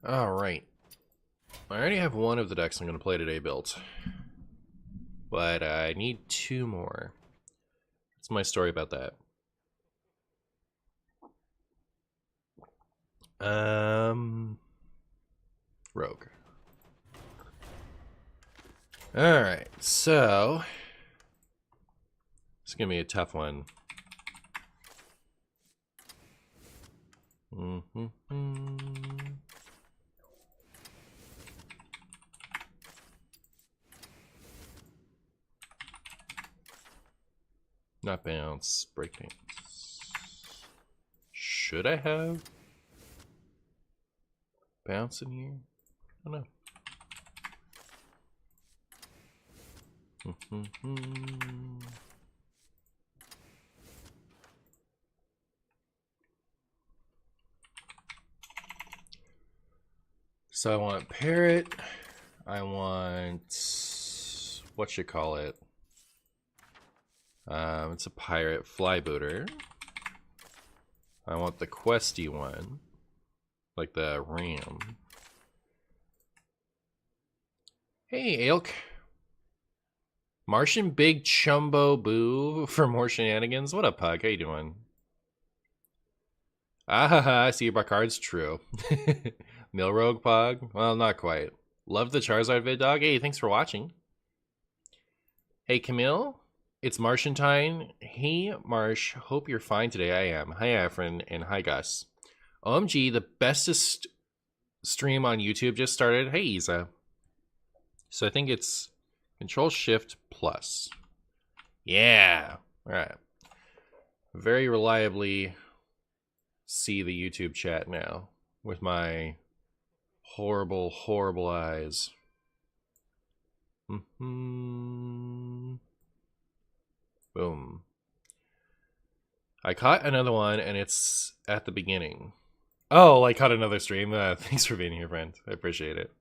Alright. I already have one of the decks I'm going to play today built. But I need two more. That's my story about that. Rogue. Alright, so it's gonna be a tough one. Not bounce, break things. Should I have bounce in here? I don't know. So I want parrot. I want what you call it. It's a pirate flybooter. I want the questy one, like the ram. Hey, Ailk. Martian Big Chumbo Boo for more shenanigans. What up, Pug? How you doing? Ah, I see you bought cards. True. Milrogue Pug? Well, not quite. Love the Charizard vid, dog. Hey, thanks for watching. Hey, Camille. It's Martiantine. Hey, Marsh. Hope you're fine today. I am. Hi, Afrin, and hi, Gus. OMG, the bestest stream on YouTube just started. Hey, Isa. So I think it's Control-Shift+. Yeah. All right. Very reliably see the YouTube chat now with my horrible, horrible eyes. Boom. I caught another one, and it's at the beginning. Oh, I caught another stream. Thanks for being here, friend. I appreciate it.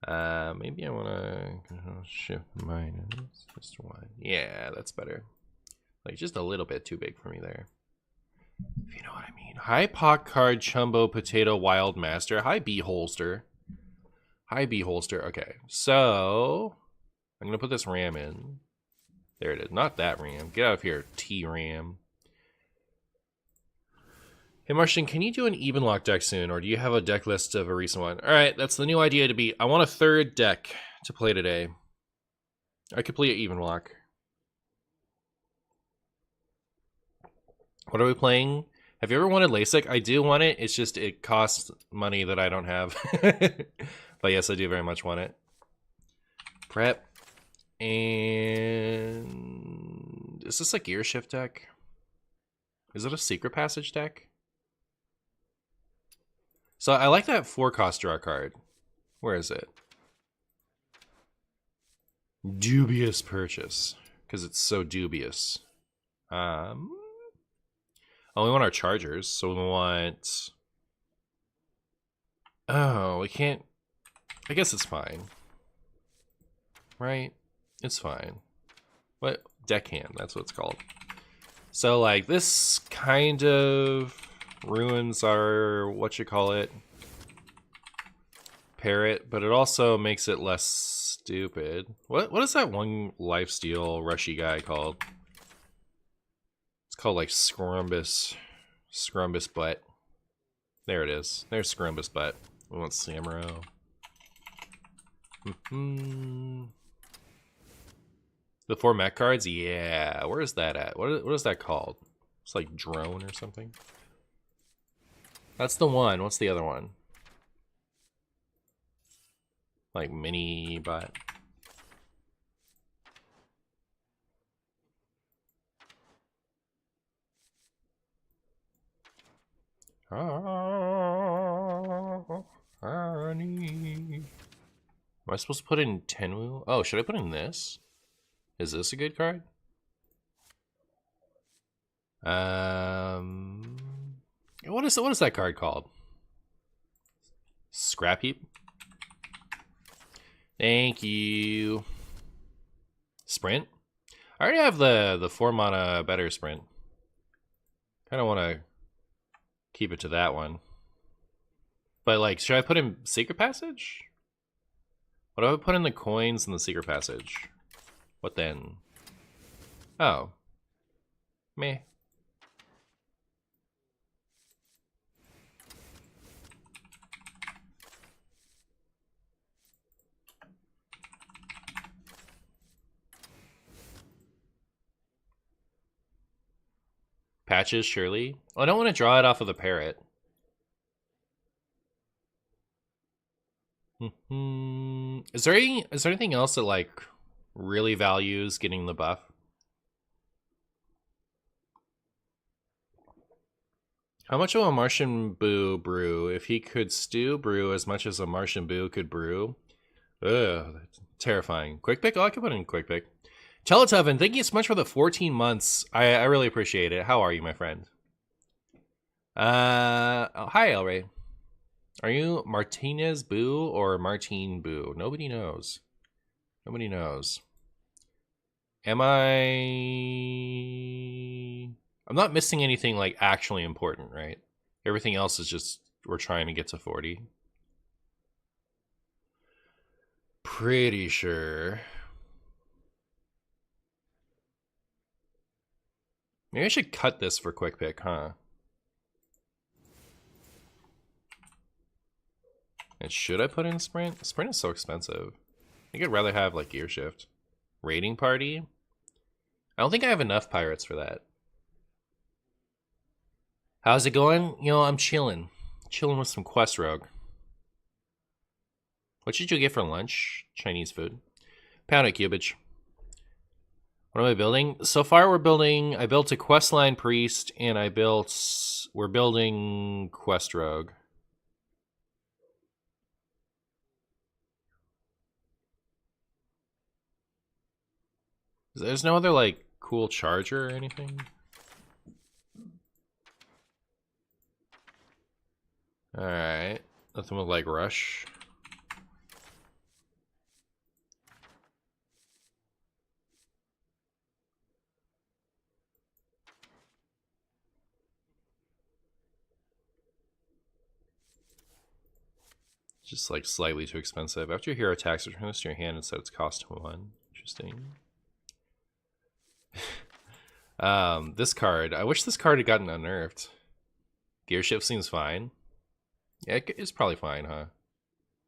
Maybe I want to shift minus just one. Yeah, that's better. Like, just a little bit too big for me there. If you know what I mean. Hi, Pock Card Chumbo Potato Wild Master. Hi, B Holster. Hi, B Holster. Okay, so I'm going to put this ram in. There it is. Not that ram. Get out of here, T-ram. Hey, Martian, can you do an even lock deck soon, or do you have a deck list of a recent one? All right, that's the new idea to be. I want a third deck to play today. I could play an even lock. What are we playing? Have you ever wanted LASIK? I do want it. It's just it costs money that I don't have. But yes, I do very much want it. Prep. And is this a gear shift deck? Is it a secret passage deck? So I like that 4-cost draw card. Where is it? Dubious purchase. Because it's so dubious. Oh, we want our chargers. So we want... Oh, we can't... I guess it's fine. Right? It's fine. What? Deckhand, that's what it's called. So, like, this kind of ruins our, what you call it, parrot, but it also makes it less stupid. What is that one lifesteal rushy guy called? It's called, like, Scrumbus Butt. There it is. There's Scrumbus Butt. We want Samuro. The 4 mech cards? Yeah. Where is that at? What is that called? It's like drone or something. That's the one. What's the other one? Like mini bot. Am I supposed to put in Tenwu? Oh, should I put in this? Is this a good card? What is that card called? Scrap Heap? Thank you. Sprint? I already have the 4 mana better sprint. Kind of want to keep it to that one. But like, should I put in secret passage? What do I put in the coins in the secret passage? What then? Oh. Meh. Patches, surely. Oh, I don't want to draw it off of the parrot. Is there anything else that like really values getting the buff? How much will a MartianBuu brew if he could stew brew as much as a MartianBuu could brew? Ugh, that's terrifying. Quick pick? Oh, I could put in quick pick. Teletubin, thank you so much for the 14 months. I really appreciate it. How are you, my friend? Oh, hi, Elray. Are you MartianBuu or MartianBuu? Nobody knows. Nobody knows. Am I... I'm not missing anything like actually important, right? Everything else is just we're trying to get to 40. Pretty sure. Maybe I should cut this for quick pick, huh? And should I put in sprint? Sprint is so expensive. I think I'd rather have like gear shift. Raiding party? I don't think I have enough pirates for that. How's it going? You know, I'm chilling. Chilling with some quest rogue. What should you get for lunch? Chinese food. Pounded cubage. What am I building? So far we're building... I built a Questline priest and we're building quest rogue. There's no other like cool charger or anything? Alright. Nothing with like rush. Just like slightly too expensive. After your hero attacks, return this to your hand and set its cost to 1. Interesting. This card. I wish this card had gotten unnerved. Gear shift seems fine. Yeah, it's probably fine, huh?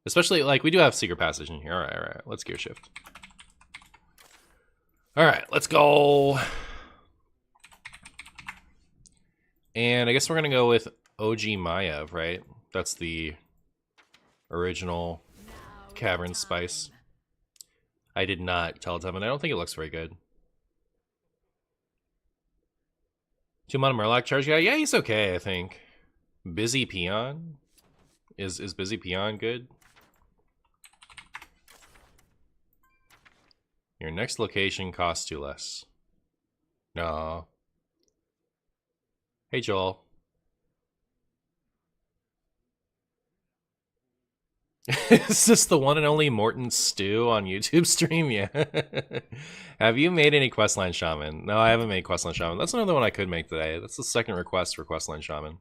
Especially, like, we do have secret passage in here. Alright. Let's gear shift. Alright, let's go. And I guess we're gonna go with OG Maiev, right? That's the original Cavern Spice. I did not tell Tevin. I don't think it looks very good. 2 mana Murloc charge guy? Yeah, he's okay, I think. Busy Peon? Is Busy Peon good? Your next location costs 2 less. No. Hey, Joel. Is this the one and only Morton Stew on YouTube stream? Yeah. Have you made any Questline Shaman? No, I haven't made Questline Shaman. That's another one I could make today. That's the second request for Questline Shaman.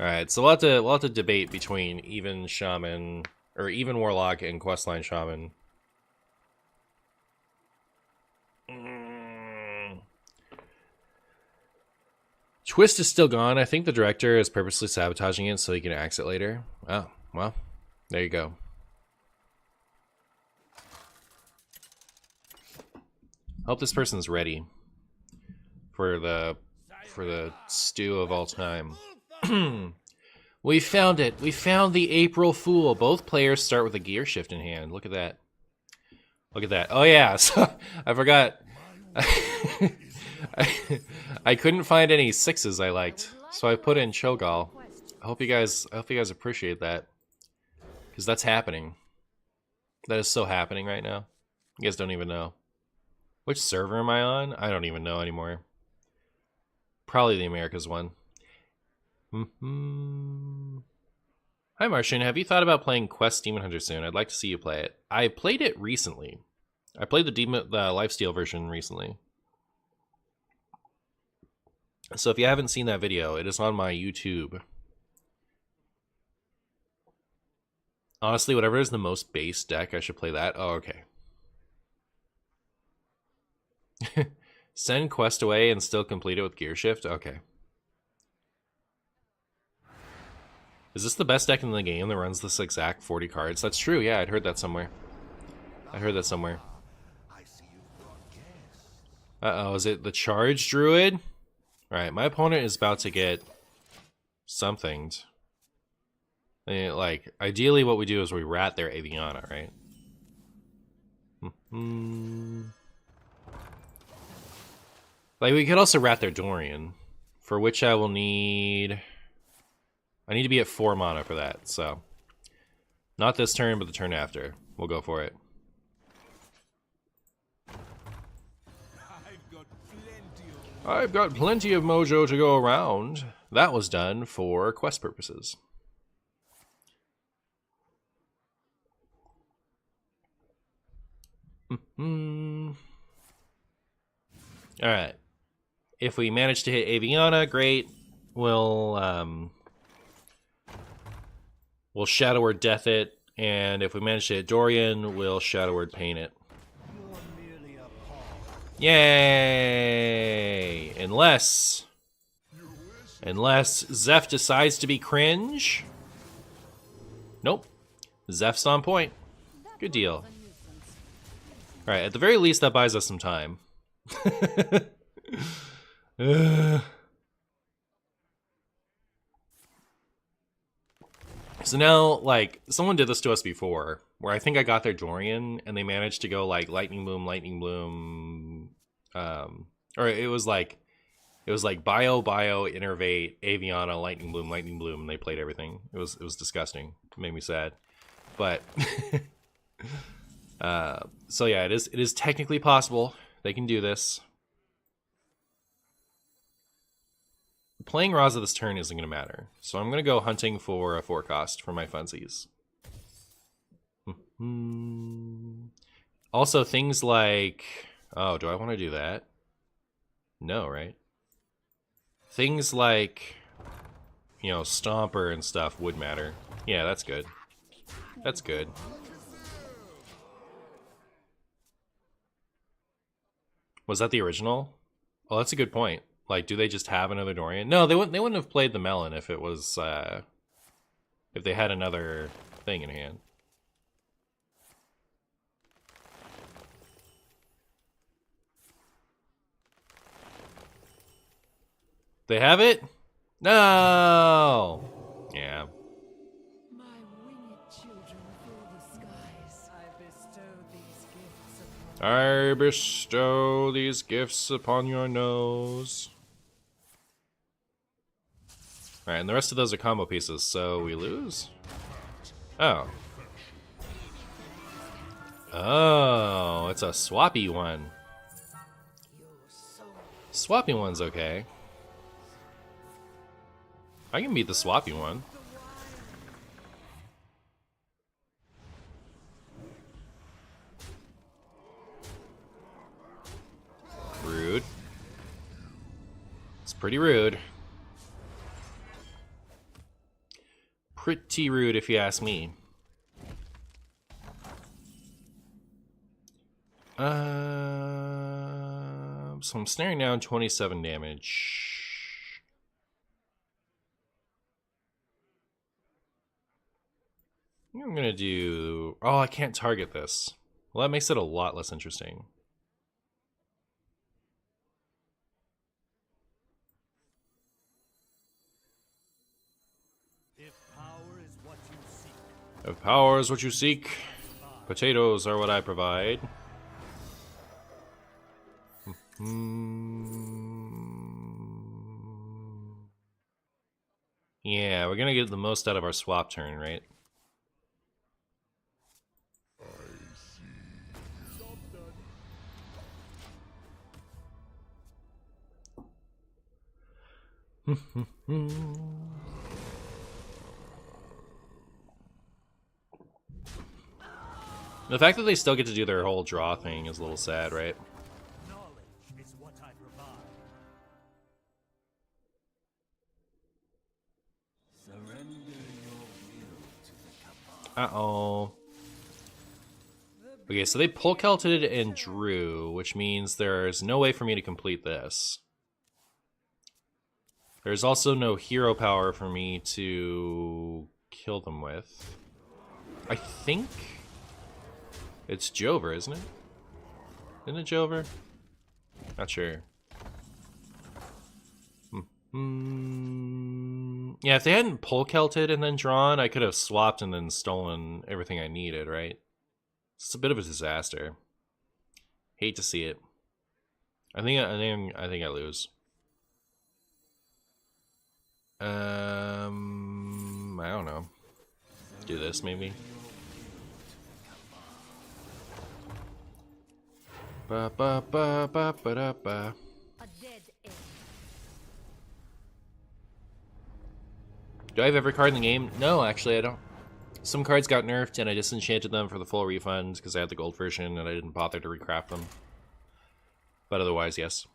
Alright, so we'll have to debate between even Shaman, or even Warlock and Questline Shaman. Twist is still gone. I think the director is purposely sabotaging it so he can axe it later. Oh, well, there you go. Hope this person's ready for the stew of all time. We found it. We found the April Fool. Both players start with a gear shift in hand. Look at that. Look at that. Oh yeah, so I forgot. I couldn't find any 6s I liked, so I put in Cho'Gall. I hope you guys appreciate that, because that's happening. That is so happening right now. You guys don't even know. Which server am I on? I don't even know anymore. Probably the Americas one. Hi Martian, have you thought about playing Quest Demon Hunter soon? I'd like to see you play it. I played it recently. I played the Lifesteal version recently. So if you haven't seen that video, it is on my YouTube. Honestly, whatever is the most base deck, I should play that. Oh, okay. Send quest away and still complete it with gear shift? Okay. Is this the best deck in the game that runs this exact 40 cards? That's true, yeah, I'd heard that somewhere. I heard that somewhere. Uh-oh, is it the Charge Druid? Alright, my opponent is about to get somethinged. Like, ideally what we do is we rat their Aviana, right? Like, we could also rat their Dorian, for which I will need... I need to be at 4 mana for that, so... Not this turn, but the turn after. We'll go for it. I've got plenty of mojo to go around. That was done for quest purposes. Alright. If we manage to hit Aviana, great. We'll Shadow Word Death it, and if we manage to hit Dorian, we'll Shadow Word Paint it. Yay! Unless Zeph decides to be cringe. Nope. Zeph's on point. Good deal. Alright, at the very least, that buys us some time. So now, like, someone did this to us before, where I think I got their Dorian, and they managed to go, like, Lightning Bloom, or it was like Bio, Innervate, Aviana, Lightning Bloom, and they played everything. It was disgusting. It made me sad. But, so yeah, it is technically possible. They can do this. Playing Raza this turn isn't going to matter, so I'm going to go hunting for a 4-cost for my funsies. Also, things like... Oh, do I want to do that? No, right? Things like, you know, Stomper and stuff would matter. Yeah, that's good. That's good. Was that the original? Oh, that's a good point. Like, do they just have another Dorian? No, they wouldn't have played the Melon if it was, if they had another thing in hand. They have it? No! Yeah. My winged children fill the skies. I bestow these gifts upon your nose. Alright, and the rest of those are combo pieces, so we lose? Oh. Oh, it's a swappy one. Swappy one's okay. I can beat the swappy one. Rude. It's pretty rude. Pretty rude if you ask me. So I'm snaring down 27 damage. I'm gonna do... Oh, I can't target this. Well, that makes it a lot less interesting. If power is what you seek, If power is what you seek, potatoes are what I provide. Yeah, we're gonna get the most out of our swap turn, right? The fact that they still get to do their whole draw thing is a little sad, right? knowledge is what I provide. Surrender your will to the Cabal. Uh-oh. Okay, so they pull Kelted and drew, which means there's no way for me to complete this. There's also no hero power for me to kill them with. I think it's Jover, isn't it? Isn't it Jover? Not sure. Yeah, if they hadn't pull Kelted and then drawn, I could have swapped and then stolen everything I needed, right? It's a bit of a disaster. Hate to see it. I think I lose. I don't know. Do this maybe. Ba ba ba ba ba da ba. Do I have every card in the game? No, actually I don't. Some cards got nerfed and I disenchanted them for the full refund because I had the gold version and I didn't bother to recraft them. But otherwise, yes.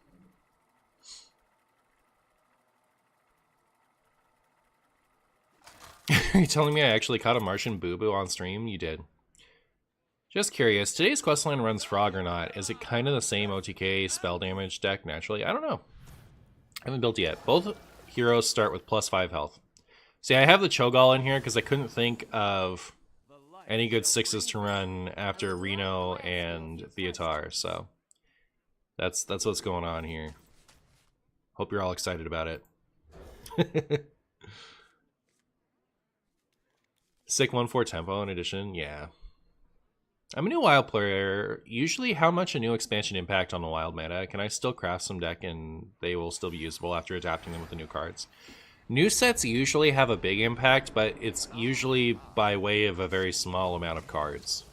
Are you telling me I actually caught a MartianBuu on stream? You did. Just curious, today's questline runs Frog or not? Is it kind of the same OTK spell damage deck naturally? I don't know. I haven't built it yet. Both heroes start with +5 health. See, I have the Cho'Gall in here because I couldn't think of any good 6s to run after Reno and Theatar, so that's what's going on here. Hope you're all excited about it. Sick 1-4 tempo in addition, yeah. I'm a new wild player. Usually, how much a new expansion impact on the wild meta? Can I still craft some deck and they will still be usable after adapting them with the new cards? New sets usually have a big impact, but it's usually by way of a very small amount of cards.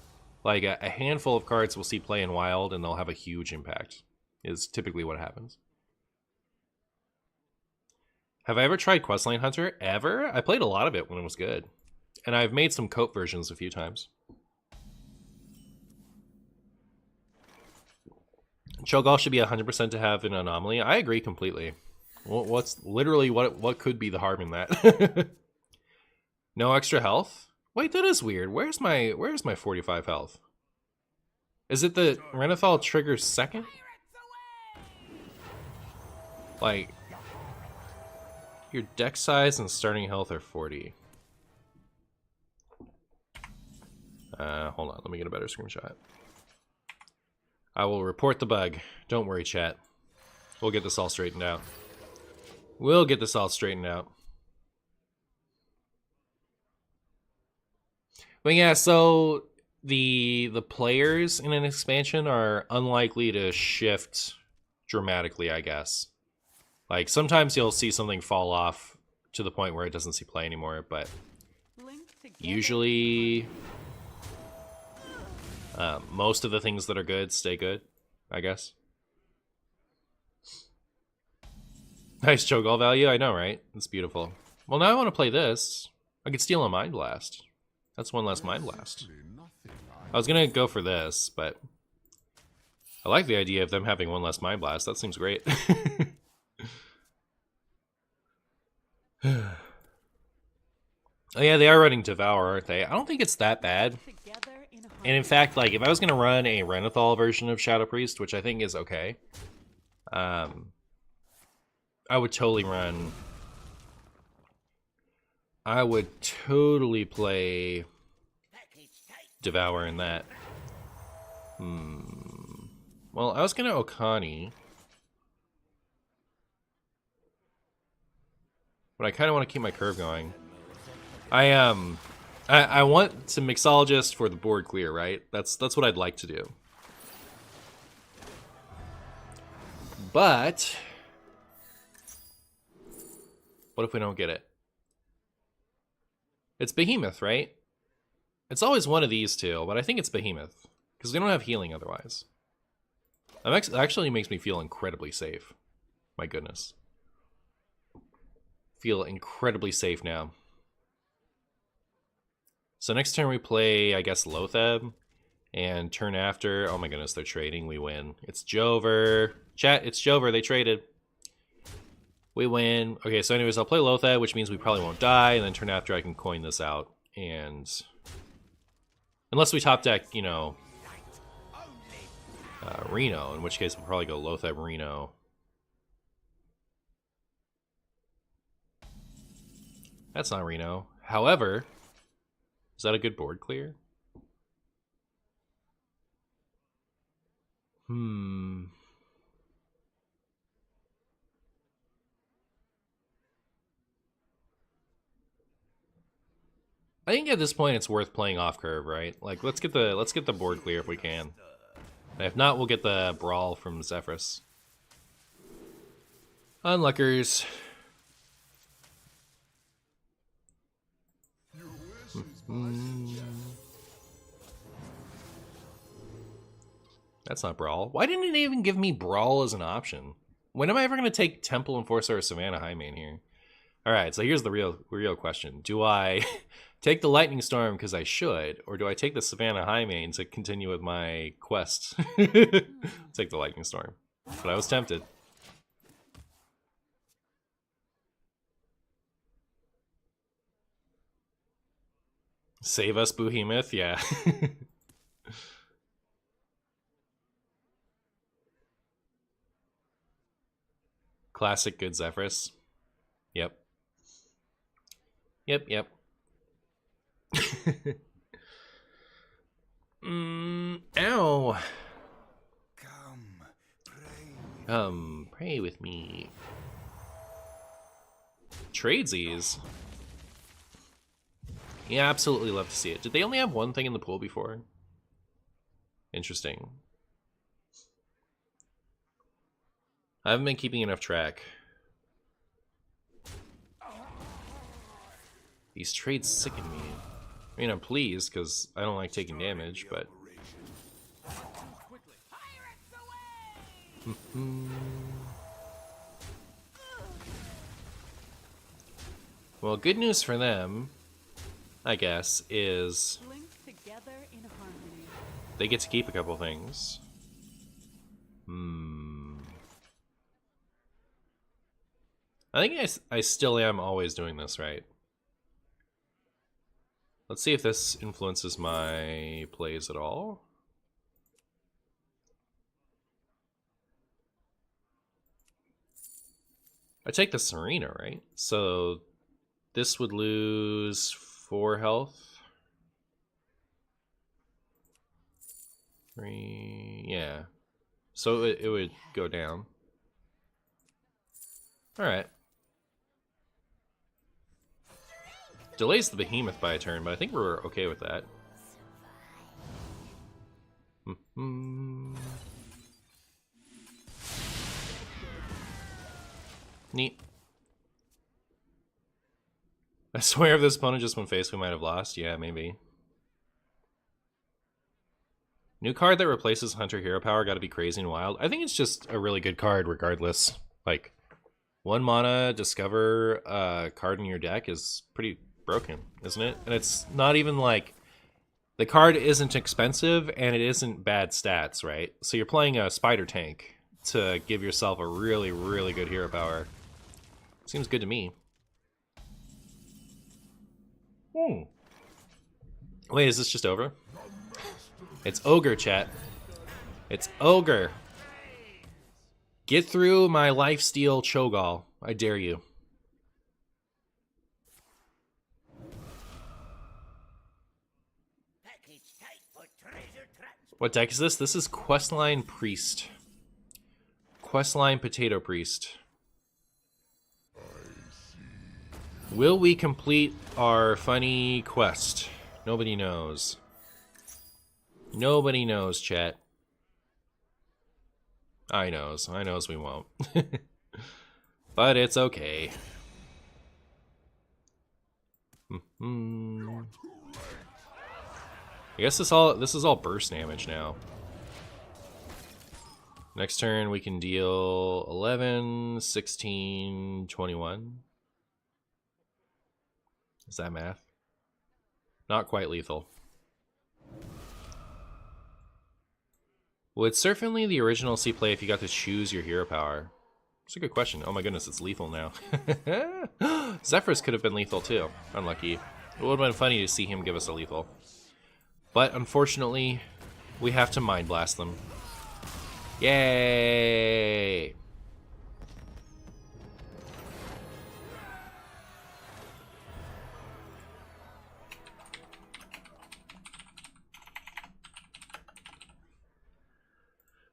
Like a handful of cards will see play in wild and they'll have a huge impact, is typically what happens. Have I ever tried Questline Hunter? Ever? I played a lot of it when it was good. And I've made some coat versions a few times. Cho'Gall should be 100% to have an anomaly. I agree completely. What's literally what could be the harm in that? No extra health? Wait, that is weird. Where's my 45 health? Is it the Renathal triggers second? Like, your deck size and starting health are 40. Hold on, let me get a better screenshot. I will report the bug. Don't worry, chat. We'll get this all straightened out. We'll get this all straightened out. But yeah, so the players in an expansion are unlikely to shift dramatically, I guess. Like, sometimes you'll see something fall off to the point where it doesn't see play anymore, but usually most of the things that are good stay good, I guess. Nice Cho'Gall value, I know, right? It's beautiful. Well, now I want to play this. I could steal a Mind Blast. That's one less Mind Blast. I was gonna go for this, but I like the idea of them having one less Mind Blast. That seems great. Oh yeah, they are running Devour, aren't they? I don't think it's that bad. And in fact, like, if I was gonna run a Renathal version of Shadow Priest, which I think is okay, I would totally run... I would totally play Devour in that. Well, I was gonna Okani, but I kind of want to keep my curve going. I want to Mixologist for the board clear, right? That's what I'd like to do. But what if we don't get it? It's Behemoth, right? It's always one of these two, but I think it's Behemoth because we don't have healing otherwise. That actually makes me feel incredibly safe. My goodness. Feel incredibly safe now. So next turn we play, I guess, Lotheb. And turn after, oh my goodness, they're trading, we win. It's Jover. Chat, it's Jover, they traded. We win. Okay, so anyways, I'll play Lotheb, which means we probably won't die. And then turn after I can coin this out. And Unless we top deck, you know, Reno, in which case we'll probably go Lotheb Reno. That's not Reno. However, is that a good board clear? I think at this point it's worth playing off curve, right? Like let's get the board clear if we can. And if not, we'll get the brawl from Zephyrus. Unluckers. That's not Brawl. Why didn't it even give me Brawl as an option? When am I ever going to take Temple Enforcer or Savannah Highmane here? Alright, so here's the real question. Do I take the Lightning Storm because I should, or do I take the Savannah Highmane to continue with my quest? Take the Lightning Storm. But I was tempted. Save us, Behemoth? Yeah. Classic good Zephyrus. Yep. Yep. Ow. Come, pray with me. Tradesies. Yeah, absolutely love to see it. Did they only have one thing in the pool before? Interesting. I haven't been keeping enough track. These trades sicken me. I mean, I'm pleased because I don't like taking damage, but... Well, good news for them, I guess, is they get to keep a couple things. I think I still am always doing this, right? Let's see if this influences my plays at all. I take the Serena, right? So this would lose 4 health. 3, yeah. So it would go down. Alright. Delays the Behemoth by a turn, but I think we're okay with that. Neat. I swear if this opponent just went face, we might have lost. Yeah, maybe. New card that replaces Hunter Hero Power gotta be crazy and wild. I think it's just a really good card regardless. Like, 1 mana, discover a card in your deck is pretty broken, isn't it? And it's not even like... The card isn't expensive, and it isn't bad stats, right? So you're playing a Spider Tank to give yourself a really, really good hero power. Seems good to me. Wait, is this just over? It's Ogre, chat. It's Ogre. Get through my lifesteal Cho'Gall. I dare you. What deck is this? This is Questline Priest. Questline Potato Priest. Will we complete our funny quest? Nobody knows. Nobody knows, chat. I knows we won't. But it's okay. I guess this is all burst damage now. Next turn we can deal 11, 16, 21. Is that math? Not quite lethal. Would certainly the original C play if you got to choose your hero power? It's a good question. Oh my goodness, it's lethal now. Zephyrus could have been lethal too. Unlucky. It would have been funny to see him give us a lethal. But unfortunately, we have to Mind Blast them. Yay!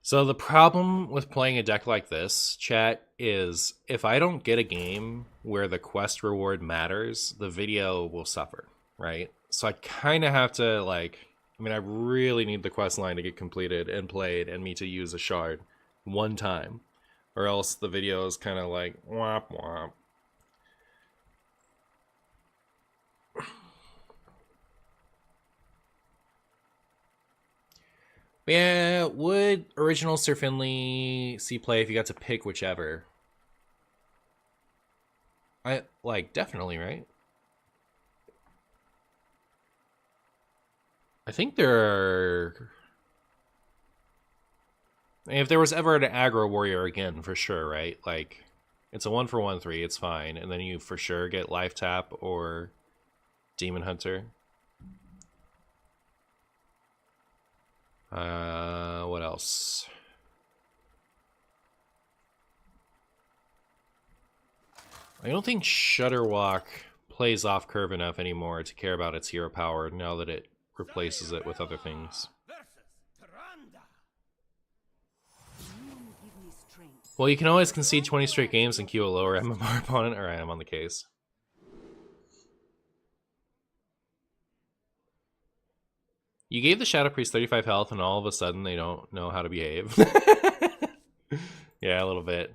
So the problem with playing a deck like this, chat, is if I don't get a game where the quest reward matters, the video will suffer, right? So I kind of have to, like, I mean, I really need the quest line to get completed and played and me to use a shard one time, or else the video is kind of like, womp womp. Yeah, would original Sir Finley see play if you got to pick whichever? I like definitely, right? I think there are. If there was ever an aggro warrior again, for sure, right? Like, it's a 1-for-1 3, it's fine, and then you for sure get life tap or demon hunter. What else? I don't think Shutterwalk plays off curve enough anymore to care about its hero power now that it replaces it with other things. Well, you can always concede 20 straight games and queue a lower MMR opponent. Alright, I'm on the case. You gave the Shadow Priest 35 health and all of a sudden they don't know how to behave. Yeah, a little bit.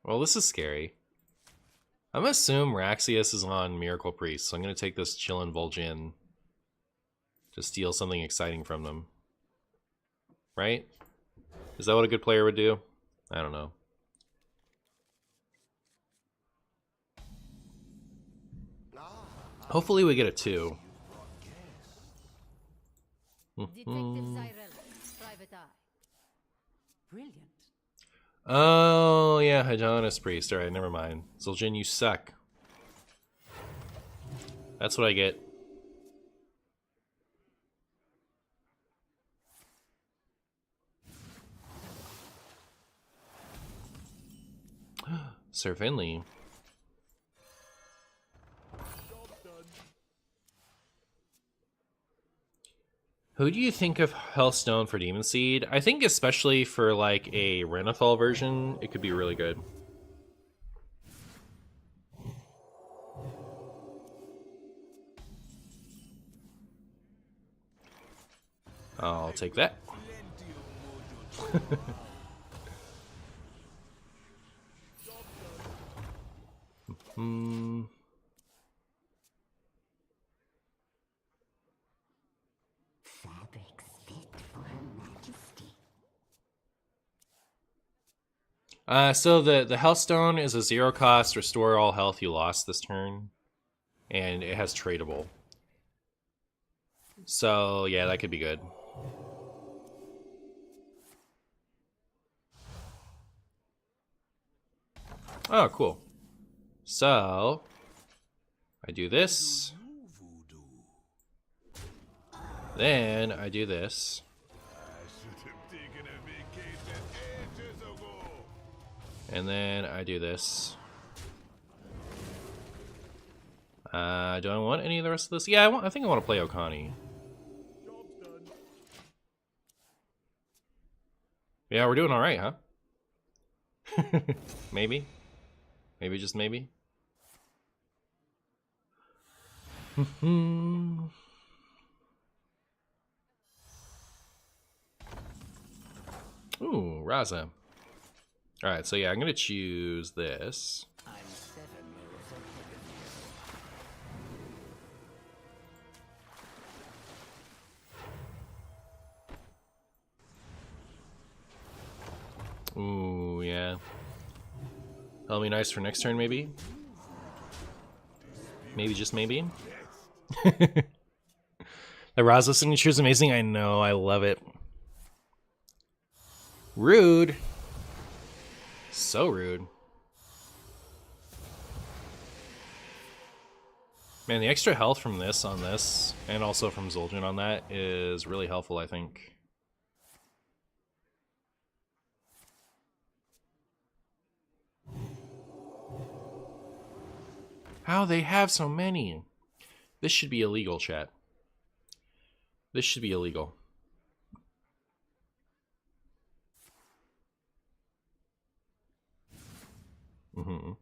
Well, this is scary. I'm gonna assume Raxius is on Miracle Priest, so I'm gonna take this Chillin' Vol'jin to steal something exciting from them. Right? Is that what a good player would do? I don't know. Hopefully we get a 2. Detective Zyrella, private eye. Brilliant. Oh, yeah, Hydonus Priest. Alright, never mind. Zul'jin, you suck. That's what I get. Sir Finley. Who do you think of Hearthstone for Demon Seed? I think especially for like a Renathal version, it could be really good. I'll take that. So the Healthstone is a 0 cost, restore all health you lost this turn, and it has tradable. So yeah, that could be good. Oh, cool. So I do this, then I do this. And then I do this. Do I want any of the rest of this? Yeah, I think I want to play Okani. Yeah, we're doing all right, huh? Maybe. Maybe just maybe. Ooh, Raza. Alright, so yeah, I'm gonna choose this. Ooh, yeah. That'll be nice for next turn, maybe? Maybe, just maybe? The Raza signature is amazing. I know, I love it. Rude. So rude. Man, the extra health from this on this, and also from Zul'jin on that, is really helpful, I think. How they have so many? This should be illegal, chat. This should be illegal. Mm-hmm.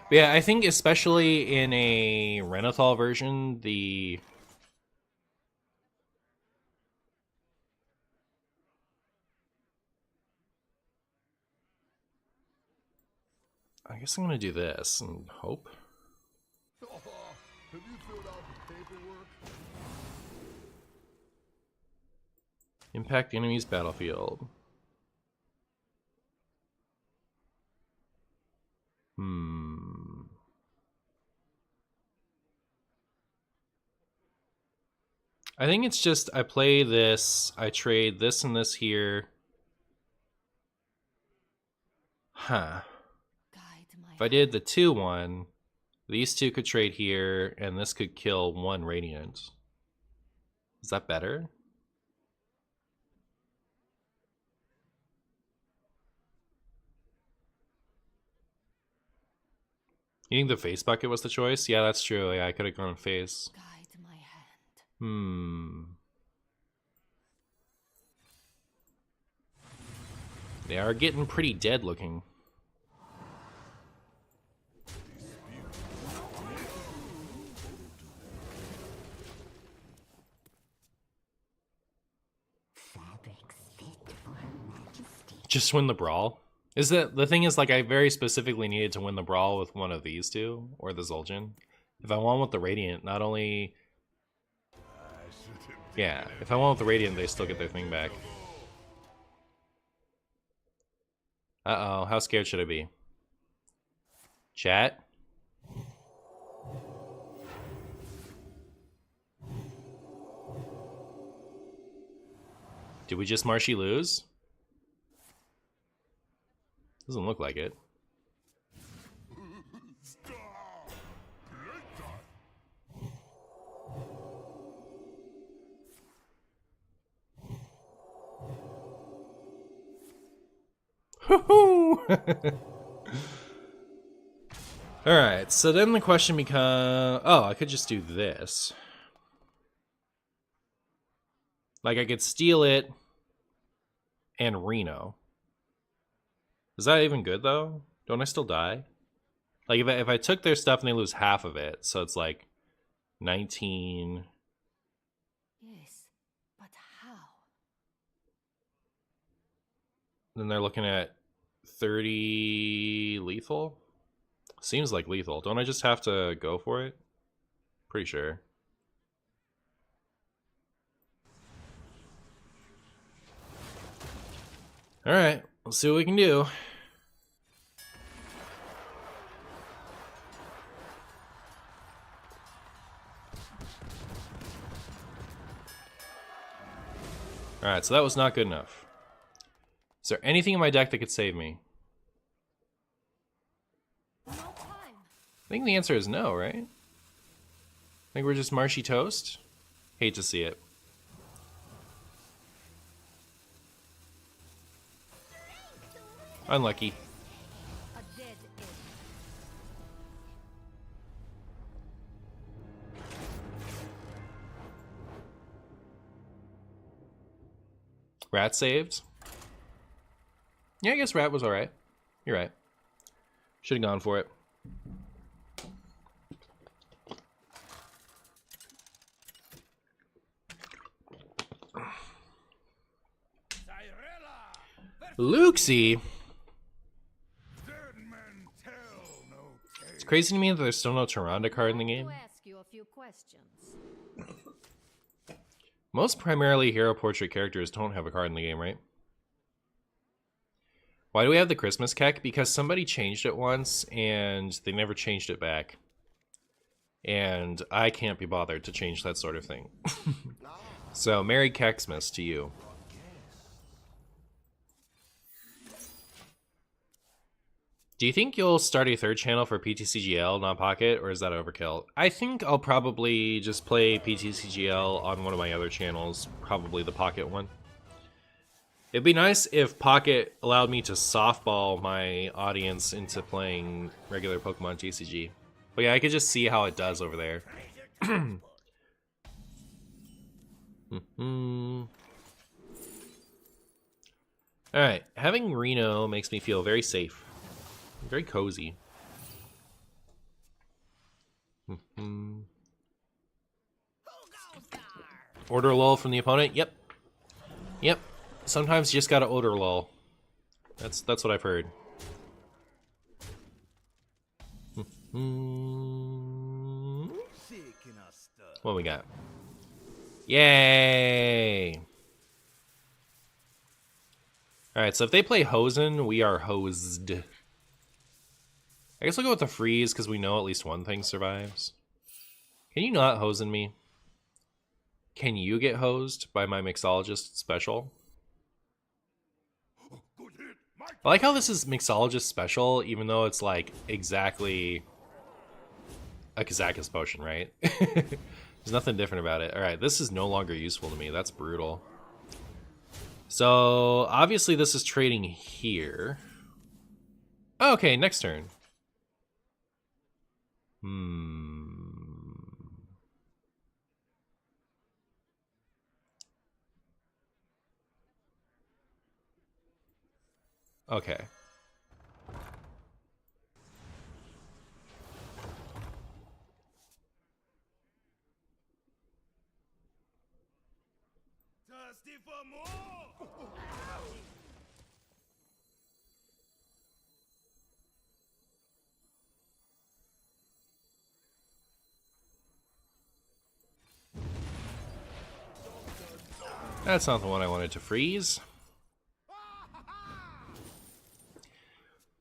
But yeah, I think especially in a Renathal version, the... I guess I'm gonna do this and hope. Have you filled out the paperwork? Impact the enemy's battlefield. I think it's just I play this, I trade this and this here. Huh. If I did the 2-1, these two could trade here, and this could kill 1 Radiant. Is that better? You think the face bucket was the choice? Yeah, that's true. Yeah, I could have gone face. Guide my hand. They are getting pretty dead looking. Just win the brawl? Is that the thing is, like, I very specifically needed to win the brawl with one of these two, or the Zul'jin. If I won with the Radiant, not only... Yeah, if I won with the Radiant, they still get their thing back. Uh-oh, how scared should I be? Chat? Did we just Marshy lose? Doesn't look like it. Alright, so then the question becomes... Oh, I could just do this. Like, I could steal it and Reno. Is that even good, though? Don't I still die? Like, if I took their stuff and they lose half of it, so it's like 19... Yes, but how? Then they're looking at 30 lethal? Seems like lethal. Don't I just have to go for it? Pretty sure. Alright, let's see what we can do. Alright, so that was not good enough. Is there anything in my deck that could save me? No time. I think the answer is no, right? I think we're just Marshy toast. Hate to see it. Unlucky. A dead end. Rat saved. Yeah, I guess Rat was alright. You're right. Should have gone for it. Luxie! It's crazy to me that there's still no Tyrande card in the game. To ask you a few questions. Most primarily hero portrait characters don't have a card in the game, right? Why do we have the Christmas Keck? Because somebody changed it once and they never changed it back. And I can't be bothered to change that sort of thing. So, Merry Kexmas to you. Do you think you'll start a third channel for PTCGL, not Pocket, or is that overkill? I think I'll probably just play PTCGL on one of my other channels, probably the Pocket one. It'd be nice if Pocket allowed me to softball my audience into playing regular Pokemon TCG. But yeah, I could just see how it does over there. Alright, having Reno makes me feel very safe. Very cozy. Order lull from the opponent? Yep. Yep. Sometimes you just gotta order lull. That's what I've heard. What we got? Yay! Alright, so if they play Hosen, we are hosed. I guess we'll go with the freeze because we know at least one thing survives. Can you not Hosen me? Can you get hosed by my Mixologist special? I like how this is Mixologist special, even though it's like exactly a Kazakus potion, right? There's nothing different about it. Alright, this is no longer useful to me. That's brutal. So, obviously this is trading here. Okay, next turn. Okay. Thirsty for more? That's not the one I wanted to freeze.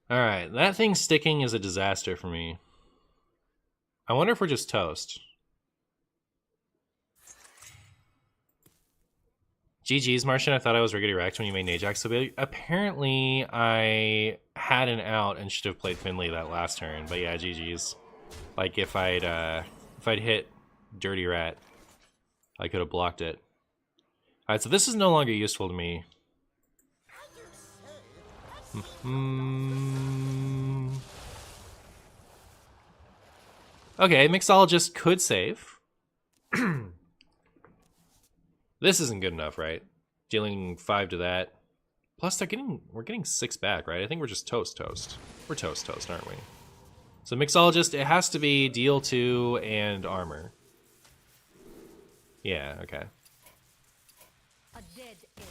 Alright, that thing sticking is a disaster for me. I wonder if we're just toast. GG's, Martian, I thought I was riggedy wrecked when you made Ajax so big. Apparently, I had an out and should have played Finley that last turn. But yeah, GG's. Like, if I'd hit Dirty Rat, I could have blocked it. Alright, so this is no longer useful to me. Okay, Mixologist could save. This isn't good enough, right? Dealing 5 to that. Plus, we're getting 6 back, right? I think we're just toast. We're toast, aren't we? So Mixologist, it has to be deal 2 and armor. Yeah, okay. A dead end.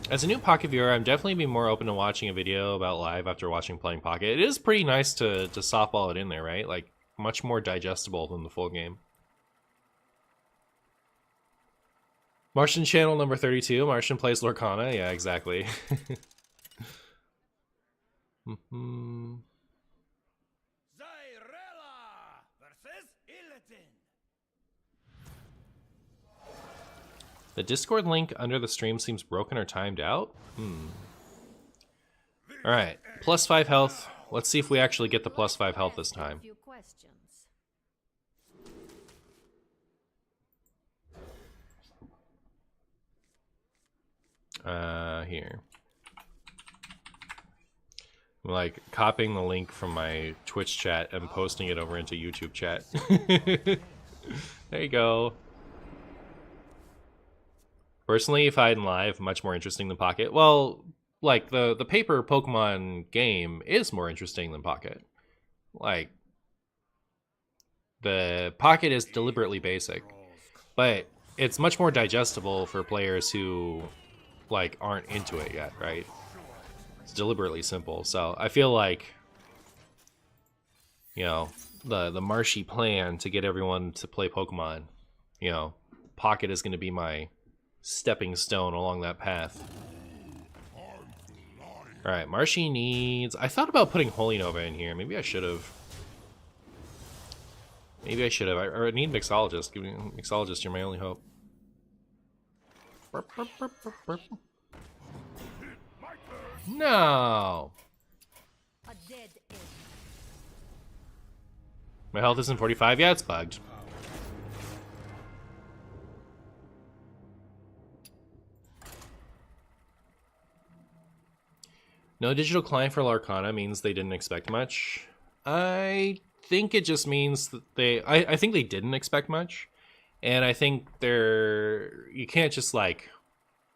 As a new Pocket viewer, I'm definitely be more open to watching a video about live after watching playing Pocket. It is pretty nice to softball it in there, right? Like, much more digestible than the full game. Martian channel number 32. Martian plays Lorcana. Yeah, exactly. Zyrella versus Illidan. The Discord link under the stream seems broken or timed out. Alright, plus 5 health. Let's see if we actually get the plus 5 health this time. A few questions. Here. I'm like copying the link from my Twitch chat and posting it over into YouTube chat. There you go. Personally, if I had live, much more interesting than Pocket. Well, like the paper Pokemon game is more interesting than Pocket. Like the Pocket is deliberately basic, but it's much more digestible for players who like aren't into it yet, right? It's deliberately simple. So I feel like, you know, the Marshy plan to get everyone to play Pokemon, you know, Pocket is going to be my stepping stone along that path. Alright, Marshy needs... I thought about putting Holy Nova in here. Maybe I should have. I need Mixologist. Give me Mixologist, you're my only hope. No! A dead end. My health isn't 45. Yeah, it's bugged. No digital client for Larcana means they didn't expect much. I think it just means that I think they didn't expect much. And I think you can't just like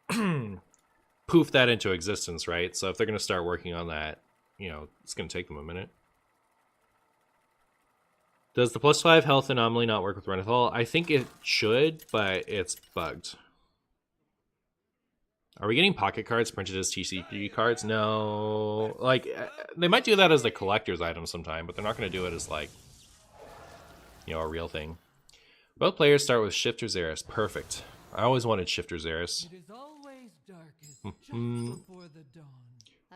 poof that into existence, right? So if they're going to start working on that, you know, it's going to take them a minute. Does the +5 health anomaly not work with Renathal? I think it should, but it's bugged. Are we getting pocket cards printed as TCG cards? No. Like, they might do that as the collector's item sometime, but they're not going to do it as, like, you know, a real thing. Both players start with Shifter Xeris. Perfect. I always wanted Shifter Xeris. It is always darkest just before the dawn.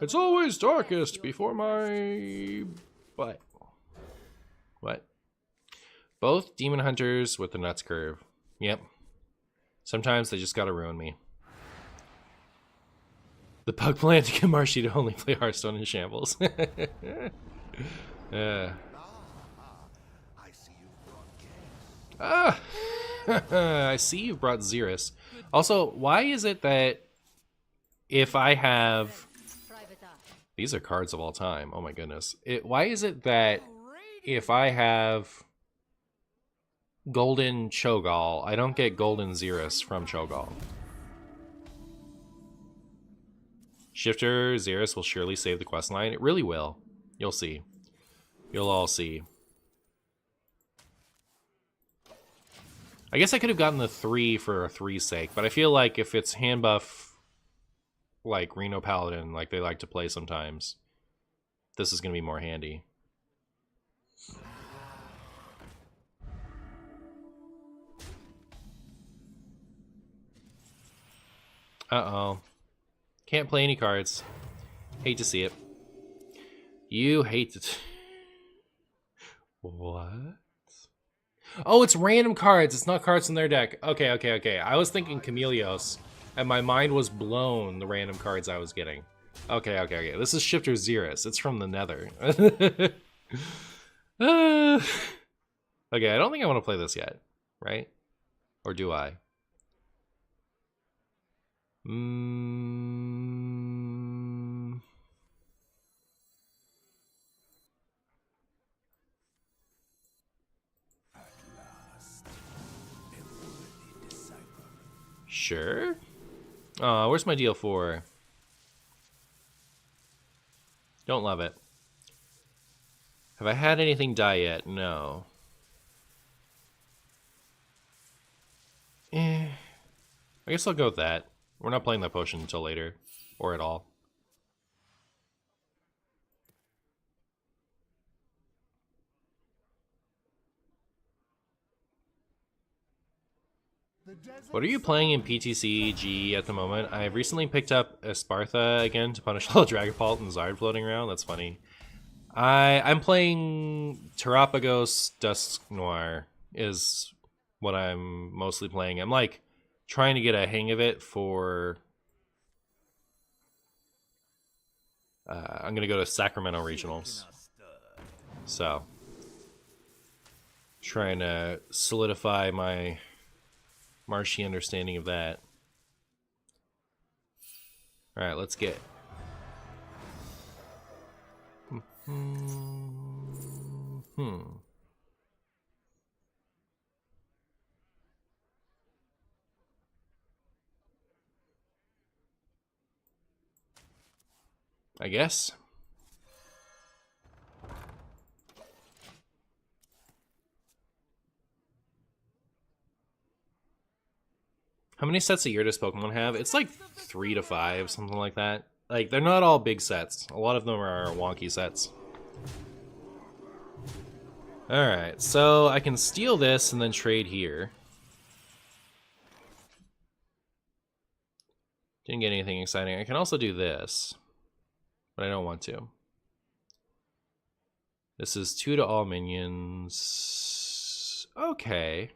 It's always darkest before my butt. What? Both Demon Hunters with the nuts curve. Yep. Sometimes they just gotta ruin me. The bug plan to get Marshy to only play Hearthstone in shambles. I see you brought guests. I see you've brought Xeris. Also, why is it that if I have... Private eye. These are cards of all time. Oh my goodness. Why is it that if I have Golden Cho'Gall, I don't get Golden Xeris from Cho'Gall? Shifter Xeris will surely save the questline. It really will. You'll see. You'll all see. I guess I could have gotten the 3 for a 3's sake, but I feel like if it's hand buff, like Reno Paladin, like they like to play sometimes, this is going to be more handy. Uh-oh. Can't play any cards. Hate to see it. You hate it. What? Oh, it's random cards. It's not cards in their deck. Okay. I was thinking Chameleos, and my mind was blown, the random cards I was getting. Okay. This is Shifter Xeris. It's from the Nether. Okay, I don't think I want to play this yet, right? Or do I? Sure. Where's my deal 4? Don't love it. Have I had anything die yet? No. I guess I'll go with that. We're not playing that potion until later. Or at all. What are you playing in PTCG at the moment? I've recently picked up Espartha again to punish all Dragapult and Zard floating around. That's funny. I'm playing Terapagos Dusk Noir is what I'm mostly playing. I'm like trying to get a hang of it for... I'm going to go to Sacramento Regionals. So, trying to solidify my Marshy understanding of that. Alright, let's get... I guess. How many sets a year does Pokemon have? It's like 3 to 5, something like that. Like, they're not all big sets. A lot of them are wonky sets. Alright, so I can steal this and then trade here. Didn't get anything exciting. I can also do this, but I don't want to. This is 2 to all minions. Okay.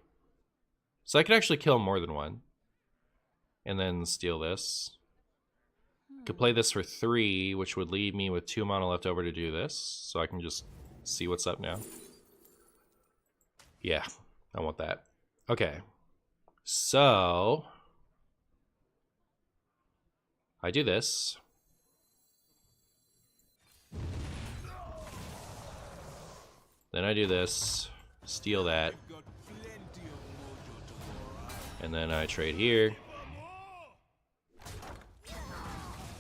So I could actually kill more than one. And then steal this. Could play this for 3, which would leave me with 2 mana left over to do this. So I can just see what's up now. Yeah, I want that. Okay. So I do this. Then I do this, steal that, and then I trade here,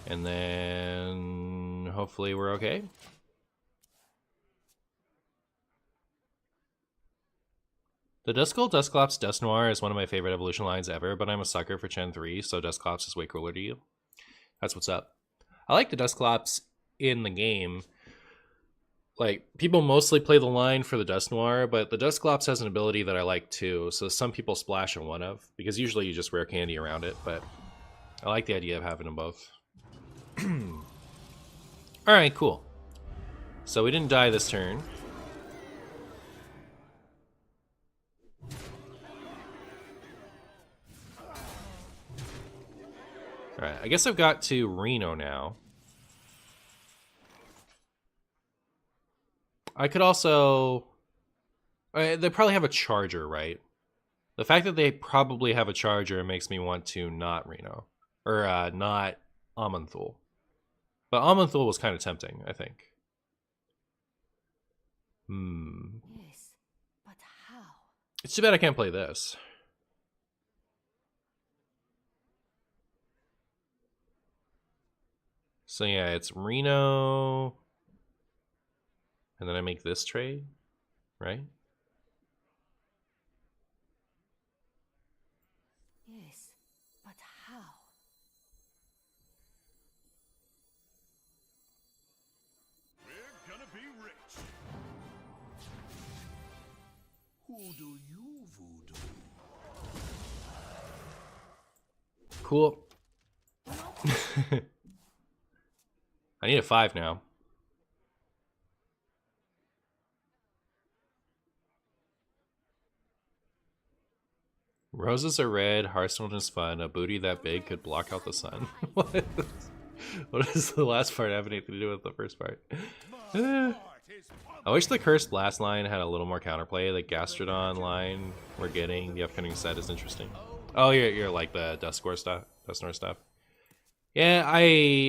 and then hopefully we're okay. The Duskull, Dusclops, Dust Noir is one of my favorite evolution lines ever, but I'm a sucker for Gen 3, so Dusclops is way cooler to you. That's what's up. I like the Dusclops in the game. Like, people mostly play the line for the Dust Noir, but the Dusclops has an ability that I like too, so some people splash in one of, because usually you just rare candy around it, but I like the idea of having them both. Alright, cool. So we didn't die this turn. Alright, I guess I've got to Reno now. I could also... they probably have a charger, right? The fact that they probably have a charger makes me want to not Reno. Or, not Amanthul. But Amanthul was kind of tempting, I think. Yes, but how? It's too bad I can't play this. So yeah, it's Reno... And then I make this trade, right? Yes, but how? We're gonna be rich. Who do you voodoo? Cool. I need a 5 now. Roses are red, Hearthstone is fun, a booty that big could block out the sun. What does the last part have anything to do with the first part? I wish the Cursed Blast line had a little more counterplay. The Gastrodon line we're getting, the upcoming set is interesting. Oh, you're like the Dusknoir stuff. Yeah,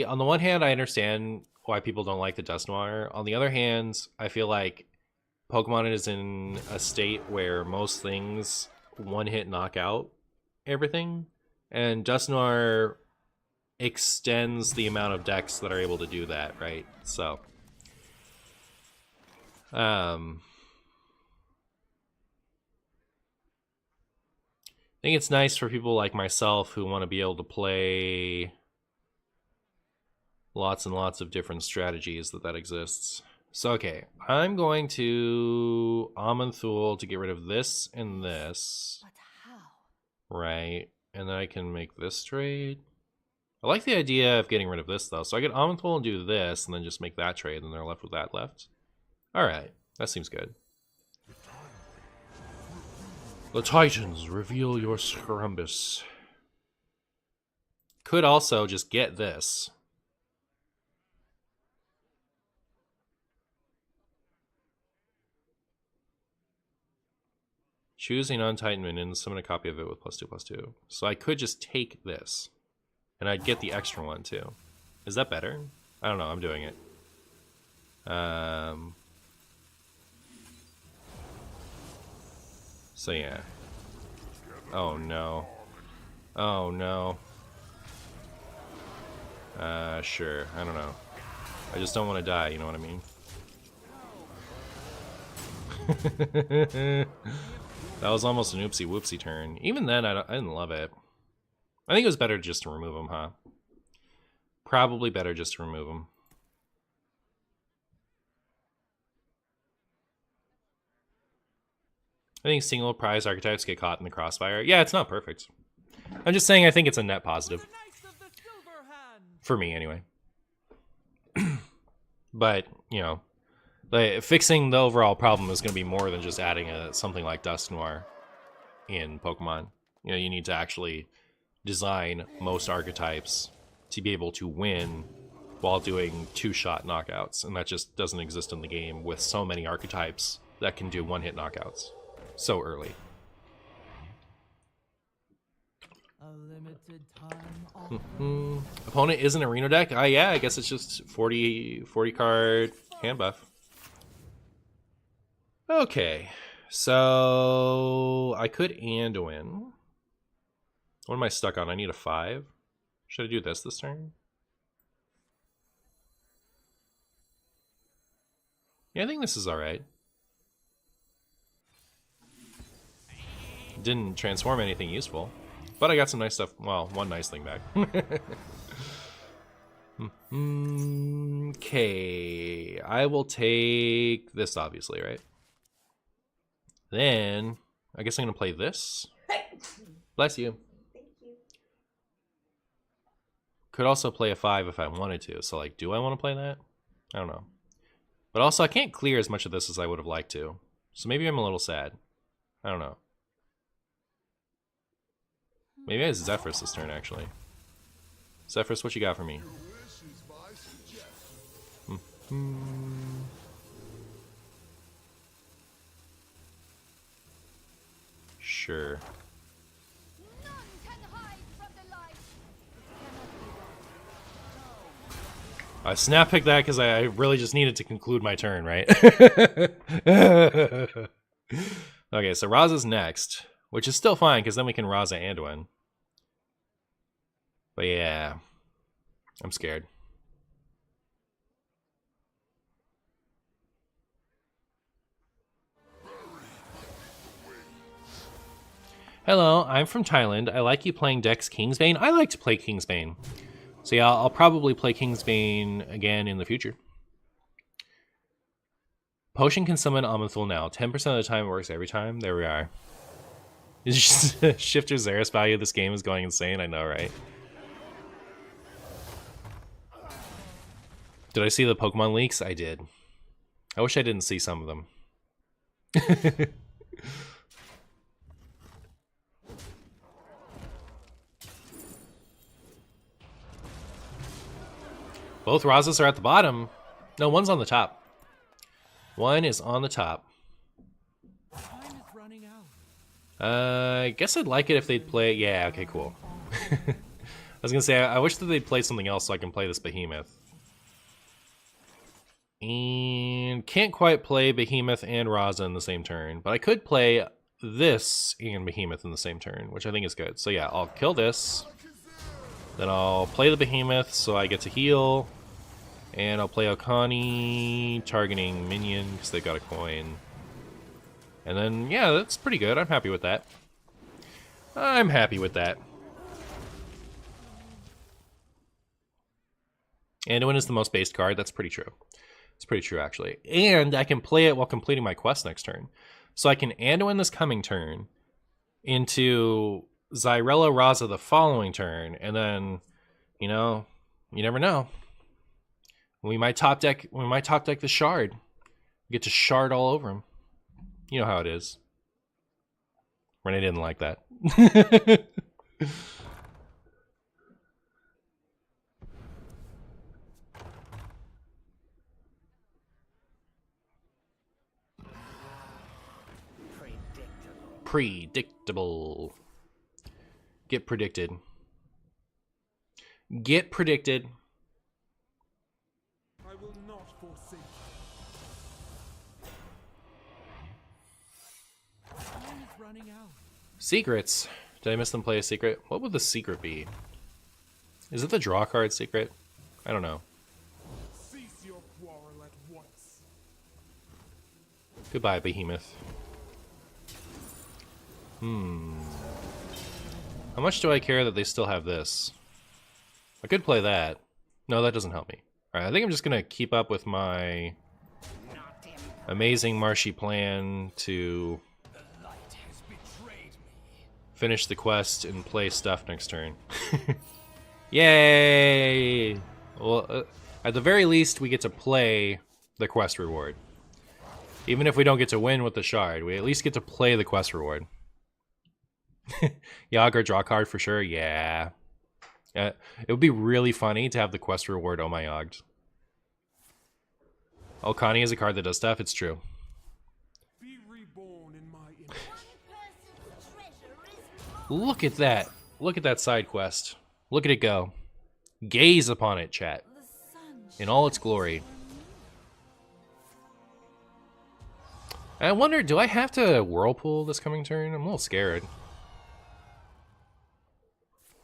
on the one hand, I understand why people don't like the Dust Noir. On the other hand, I feel like Pokemon is in a state where most things one-hit knockout everything, and Dust Noir extends the amount of decks that are able to do that, right? So, I think it's nice for people like myself who want to be able to play lots and lots of different strategies that exists. So, okay, I'm going to Amanthul to get rid of this and this. But how? Right, and then I can make this trade. I like the idea of getting rid of this, though. So I get Amanthul and do this, and then just make that trade, and they're left with that left. Alright, that seems good. The Titans, reveal your Scrumbus. Could also just get this. Choose a non-Titan minion and summon a copy of it with +2/+2. So I could just take this. And I'd get the extra one too. Is that better? I don't know, I'm doing it. So yeah. Oh no. Oh no. Sure, I don't know. I just don't want to die, you know what I mean? That was almost an oopsie whoopsie turn. Even then, I didn't love it. I think it was better just to remove him, huh? Probably better just to remove him. I think single prize archetypes get caught in the crossfire. Yeah, it's not perfect. I'm just saying I think it's a net positive. For me, anyway. But, you know, fixing the overall problem is going to be more than just adding something like Dust Noir in Pokemon. You know, you need to actually design most archetypes to be able to win while doing 2-shot knockouts, and that just doesn't exist in the game with so many archetypes that can do 1-hit knockouts so early. A limited time offering. Opponent is an arena deck? Yeah, I guess it's just 40 card hand buff. Okay, so I could Anduin. What am I stuck on? I need a 5. Should I do this turn? Yeah, I think this is alright. Didn't transform anything useful, but I got some nice stuff. Well, one nice thing back. Okay, I will take this, obviously, right? Then, I guess I'm going to play this. Bless you. Thank you. Could also play a 5 if I wanted to. So, like, do I want to play that? I don't know. But also, I can't clear as much of this as I would have liked to. So maybe I'm a little sad. I don't know. Maybe I have Zephyrus this turn, actually. Zephyrus, what you got for me? Your wish is my suggestion. Sure. None can hide from the light. I snap picked that because I really just needed to conclude my turn, right? Okay, so Raza's next, which is still fine because then we can Raza Anduin. But yeah, I'm scared. Hello, I'm from Thailand. I like you playing decks Kingsbane. I like to play Kingsbane. So yeah, I'll probably play Kingsbane again in the future. Potion can summon Amanthul now. 10% of the time it works every time. There we are. It's just Shifter Xeris value of this game is going insane. I know, right? Did I see the Pokemon leaks? I did. I wish I didn't see some of them. Both Razas are at the bottom. No, one's on the top. One is on the top. Time is running out. I guess I'd like it if they'd play... Yeah, okay, cool. I was gonna say, I wish that they'd play something else so I can play this Behemoth. And can't quite play Behemoth and Raza in the same turn, but I could play this and Behemoth in the same turn, which I think is good. So yeah, I'll kill this. Then I'll play the Behemoth so I get to heal. And I'll play Okani, targeting minion because they got a coin. And then, yeah, that's pretty good. I'm happy with that. I'm happy with that. Anduin is the most based card. That's pretty true. It's pretty true, actually. And I can play it while completing my quest next turn. So I can Anduin this coming turn into Xyrella Raza the following turn. And then, you know, you never know. We might top deck the Shard. We get to Shard all over him. You know how it is. Renee didn't like that. Predictable. Get predicted. Get predicted. I will not forsake you. Time is running out. Secrets. Did I miss them play a secret? What would the secret be? Is it the draw card secret? I don't know. Cease your quarrel at once. Goodbye, Behemoth. How much do I care that they still have this? I could play that. No, that doesn't help me. Alright, I think I'm just gonna keep up with my amazing Marshy plan to finish the quest and play stuff next turn. Yay! Well, at the very least, we get to play the quest reward. Even if we don't get to win with the Shard, we at least get to play the quest reward. Yager draw card for sure, yeah. It would be really funny to have the quest reward Oh My Ogged. Oh, Connie is a card that does stuff. It's true. Be reborn in my image. Look at that. Look at that side quest. Look at it go. Gaze upon it, chat. In all its glory. I wonder, do I have to Whirlpool this coming turn? I'm a little scared.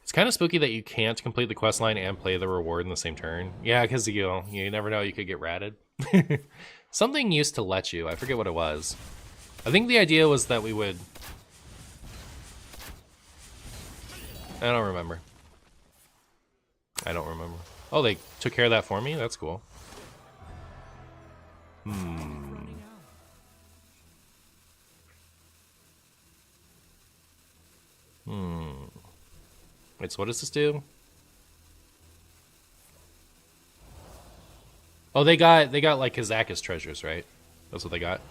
It's kind of spooky that you can't complete the quest line and play the reward in the same turn. Yeah, because you never know, you could get ratted. Something used to let you. I forget what it was. I think the idea was that we would... I don't remember. I don't remember. Oh, they took care of that for me? That's cool. Wait, so what does this do? Oh, they got like Kazakus treasures, right? That's what they got.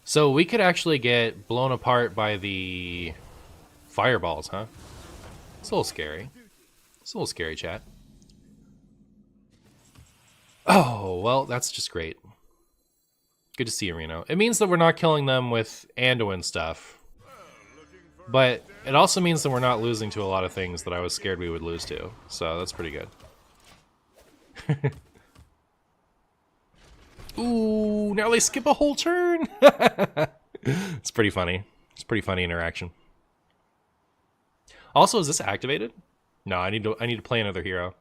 So we could actually get blown apart by the fireballs, huh? It's a little scary. It's a little scary, chat. Oh, well, that's just great. Good to see you, Reno. It means that we're not killing them with Anduin stuff. But it also means that we're not losing to a lot of things that I was scared we would lose to. So that's pretty good. Ooh, now they skip a whole turn. It's pretty funny. It's pretty funny interaction. Also, is this activated? No, I need to play another hero.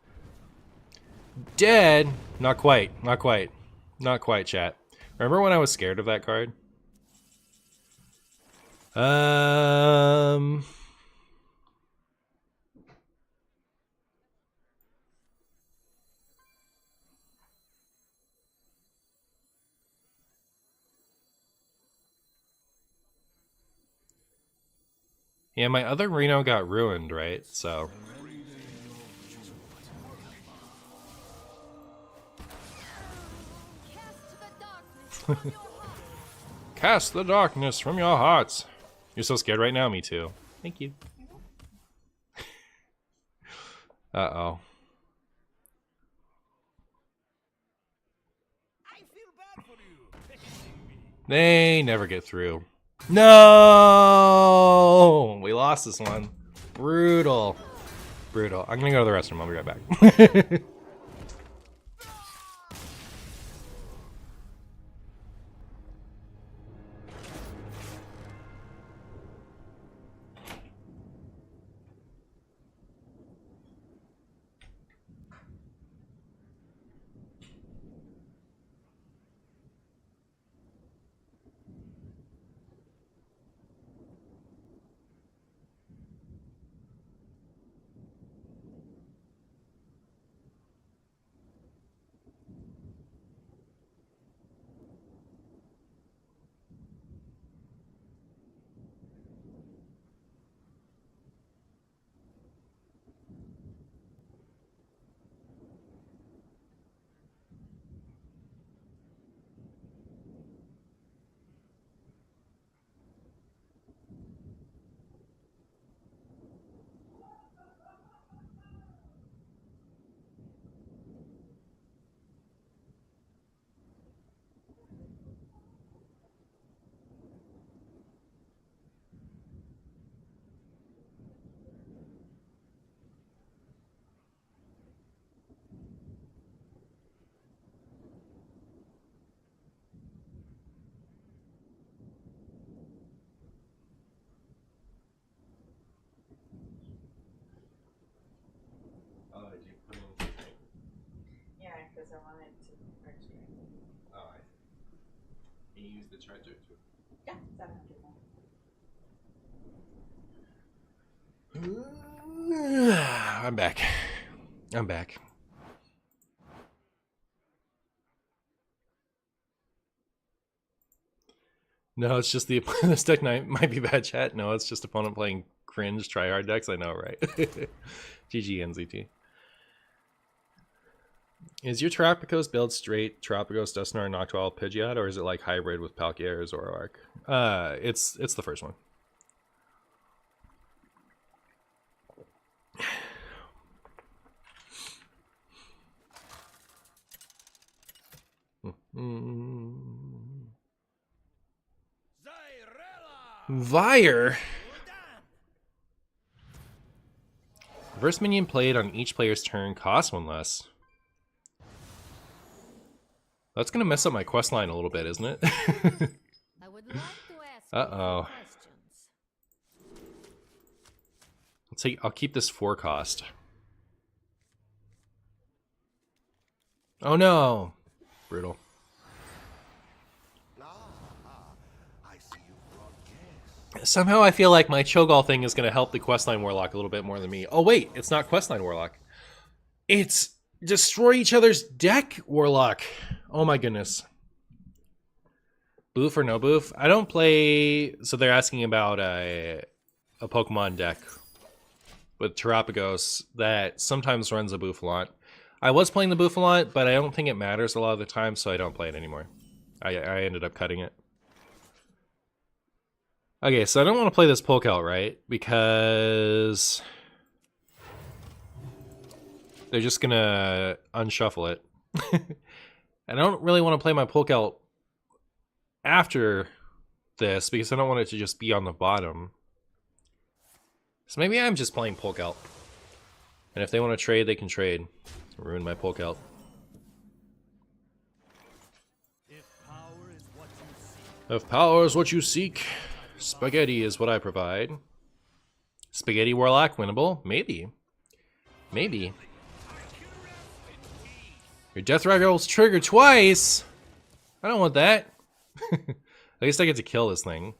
Dead? Not quite. Not quite. Not quite, chat. Remember when I was scared of that card? Yeah, my other Reno got ruined, right? So... Cast the darkness from your hearts. You're so scared right now, me too. Thank you. Uh-oh. They never get through. No! We lost this one. Brutal. Brutal. I'm gonna go to the restroom. I'll be right back. Yeah, because I wanted to register. Oh, I see. Can you use the charger too? Yeah, 700 more. I'm back. I'm back. No, it's just the this deck might be bad, chat. No, it's just opponent playing cringe tryhard decks. I know, right? GG NZT. Is your Terrapagos build straight Terrapagos, Dusknoir, Noctowl, Pidgeot, or is it like hybrid with Palkia or Zoroark? It's the first one. Vire. First minion played on each player's turn costs one less. That's gonna mess up my quest line a little bit, isn't it? I would like to ask you Uh-oh. questions. I'll keep this 4 cost. Oh no! Brutal. Somehow I feel like my Cho'Gall thing is going to help the Questline Warlock a little bit more than me. Oh wait, it's not Questline Warlock. It's destroy each other's deck Warlock. Oh my goodness. Boof or no boof? I don't play... So they're asking about a Pokemon deck with Terapagos that sometimes runs a Bouffalant. I was playing the Bouffalant, but I don't think it matters a lot of the time, so I don't play it anymore. I ended up cutting it. Okay, so I don't want to play this Polk out, right? Because they're just gonna unshuffle it. And I don't really want to play my Polk out after this because I don't want it to just be on the bottom. So maybe I'm just playing Polk out. And if they want to trade, they can trade. Ruin my Polk out. If power is what you seek, spaghetti is what I provide. Spaghetti Warlock winnable? Maybe. Maybe. Your death rifle's triggered twice! I don't want that. At least I get to kill this thing.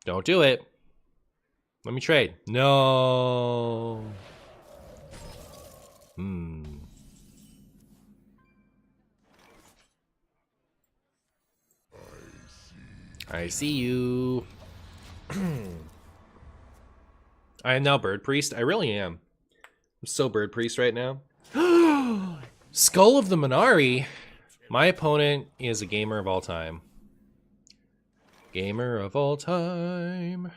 Don't do it. Let me trade. No. I see you. I am now Bird Priest. I really am. I'm so Bird Priest right now. Skull of the Minari. My opponent is a gamer of all time. Gamer of all time.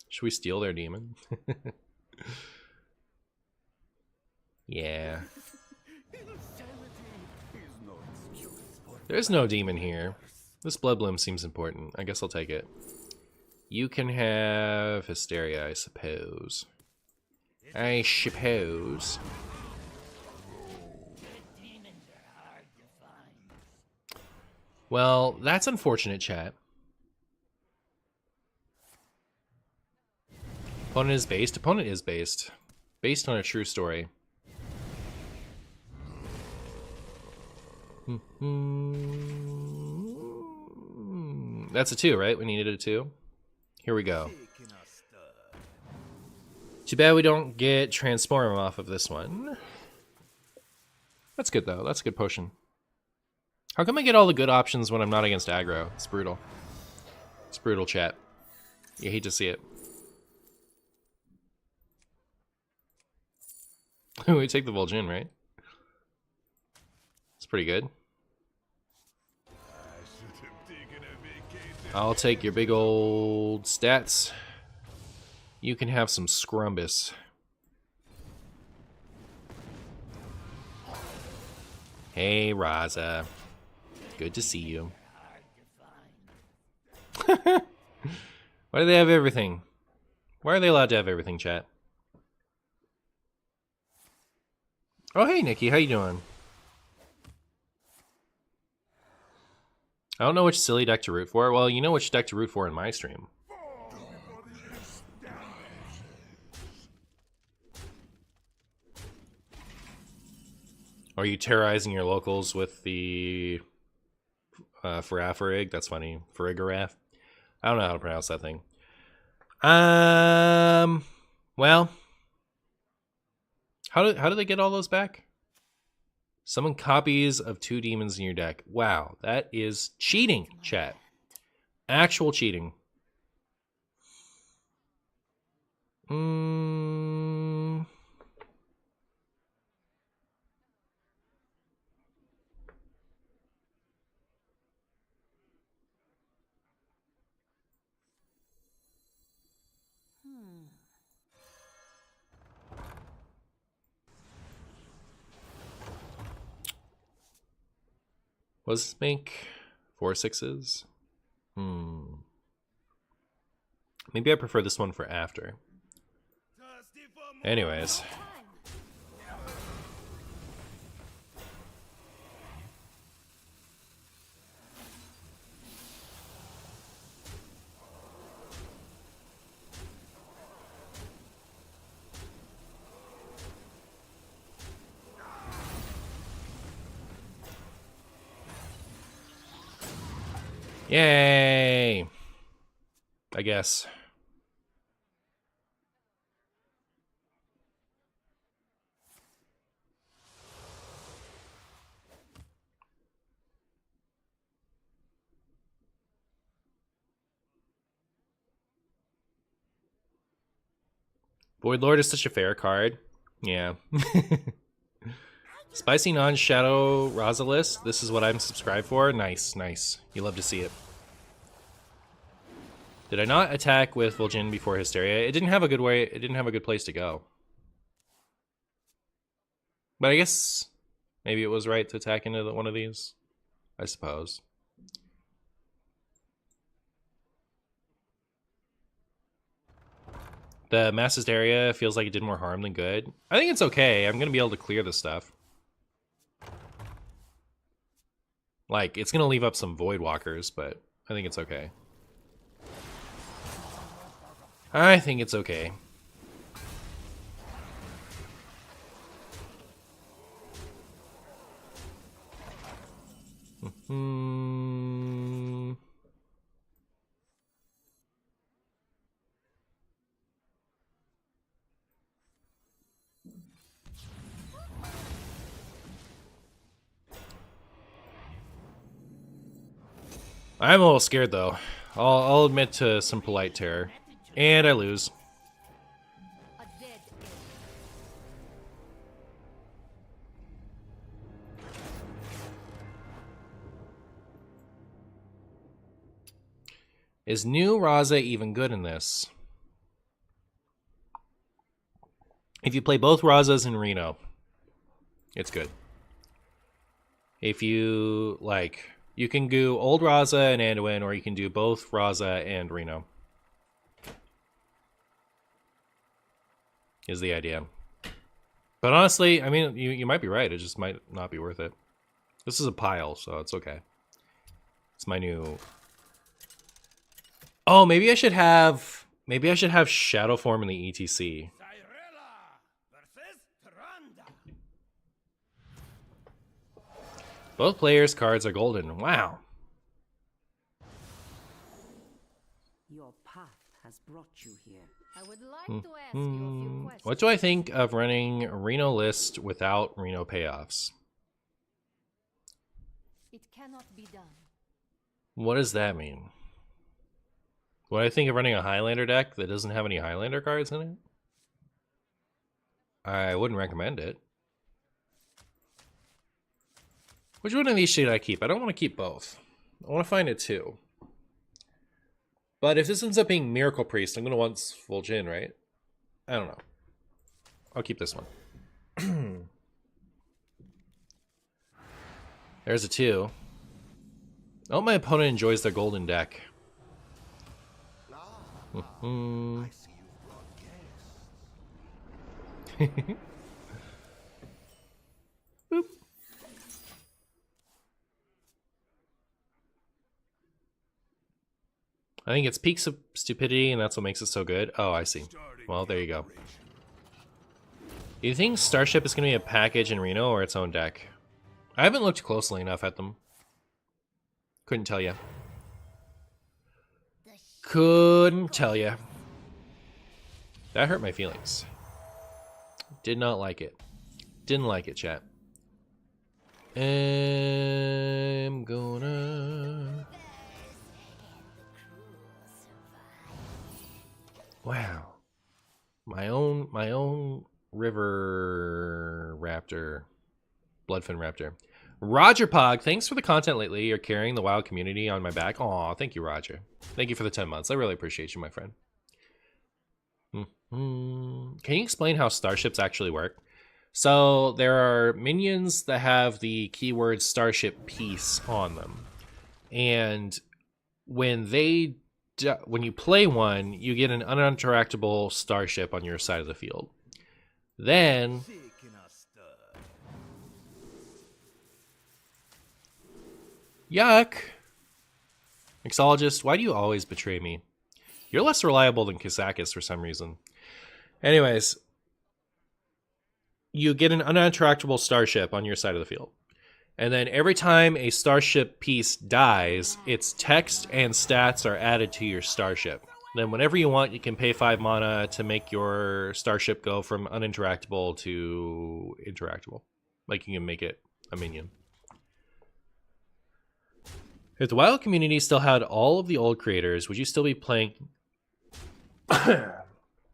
Should we steal their demon? Yeah. There's no demon here. This Blood Bloom seems important. I guess I'll take it. You can have Hysteria, I suppose. I suppose. Well, that's unfortunate, chat. Opponent is based? Opponent is based. Based on a true story. That's a 2, right? We needed a 2. Here we go. Too bad we don't get Transform off of this one. That's good, though. That's a good potion. How come I get all the good options when I'm not against aggro? It's brutal. It's brutal, chat. You hate to see it. We take the Vol'jin, right? It's pretty good. I'll take your big old stats. You can have some Scrumbus. Hey, Raza. Good to see you. Why do they have everything? Why are they allowed to have everything, chat? Oh, hey, Nikki. How you doing? I don't know which silly deck to root for. Well, you know which deck to root for in my stream. Are you terrorizing your locals with the Farafarig? That's funny. Farigarath? I don't know how to pronounce that thing. Well, how do they get all those back? Summon copies of 2 demons in your deck. Wow, that is cheating, chat. Actual cheating. What does this make? 4 6s? Maybe I prefer this one for after. Anyways. Yay! I guess. Void Lord is such a fair card. Yeah. Spicy non-shadow Rosalis. This is what I'm subscribed for. Nice, nice. You love to see it. Did I not attack with Vol'jin before Hysteria? It didn't have a good way. It didn't have a good place to go. But I guess maybe it was right to attack into one of these. I suppose. The Mass Hysteria feels like it did more harm than good. I think it's okay. I'm gonna be able to clear this stuff. Like, it's gonna leave up some Void Walkers, but I think it's okay. I think it's okay. I'm a little scared though. I'll admit to some polite terror. And I lose. A dead end. Is new Raza even good in this? If you play both Razas in Reno, it's good. If you, like, you can do old Raza and Anduin, or you can do both Raza and Reno. Is the idea. But honestly, I mean, you might be right. It just might not be worth it. This is a pile, so it's okay. It's my new... Oh, maybe I should have Shadow Form in the ETC. Both players' cards are golden. Wow. Your path has brought you here. I would like to ask you a few questions. What do I think of running Reno list without Reno payoffs? It cannot be done. What does that mean? What do I think of running a Highlander deck that doesn't have any Highlander cards in it? I wouldn't recommend it. Which one of these should I keep? I don't want to keep both. I want to find it too. But if this ends up being Miracle Priest, I'm going to want Vol'jin, right? I don't know. I'll keep this one. There's a 2. I hope my opponent enjoys their golden deck. I see you brought guests. Boop. I think it's peaks of stupidity, and that's what makes it so good. Oh, I see. Well, there you go. Do you think Starship is going to be a package in Reno or its own deck? I haven't looked closely enough at them. Couldn't tell you. Couldn't tell you. That hurt my feelings. Did not like it. Didn't like it, chat. I'm gonna... Wow. My own river raptor. Bloodfin raptor. Roger Pog, thanks for the content lately. You're carrying the wild community on my back. Aw, thank you, Roger. Thank you for the 10 months. I really appreciate you, my friend. Can you explain how starships actually work? So there are minions that have the keyword starship piece on them. And when when you play one, you get an uninteractable starship on your side of the field. Then yuck. Mixologist, why do you always betray me? You're less reliable than Kasakis for some reason. Anyways, you get an uninteractable starship on your side of the field. And then every time a starship piece dies, its text and stats are added to your starship. Then whenever you want, you can pay 5 mana to make your starship go from uninteractable to interactable. Like you can make it a minion. If the WoW community still had all of the old creators, would you still be playing...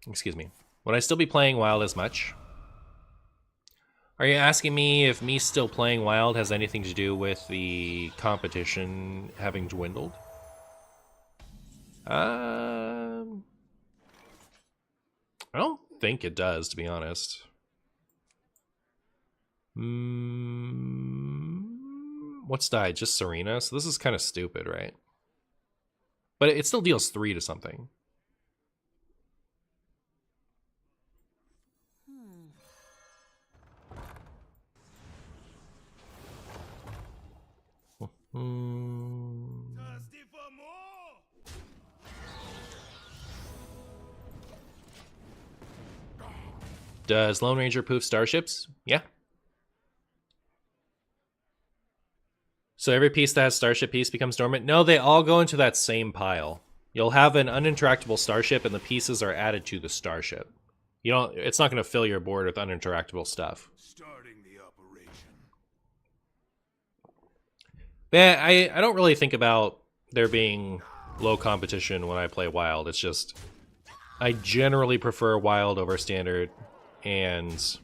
Excuse me. Would I still be playing WoW as much? Are you asking me if me still playing Wild has anything to do with the competition having dwindled? I don't think it does, to be honest. What's died? Just Serena? So this is kind of stupid, right? But it still deals 3 to something. Does Lone Ranger poof starships? Yeah. So every piece that has starship piece becomes dormant? No, they all go into that same pile. You'll have an uninteractable starship and the pieces are added to the starship. You don't, it's not going to fill your board with uninteractable stuff. Starting the operation. Yeah, I don't really think about there being low competition when I play Wild. It's just I generally prefer Wild over Standard, and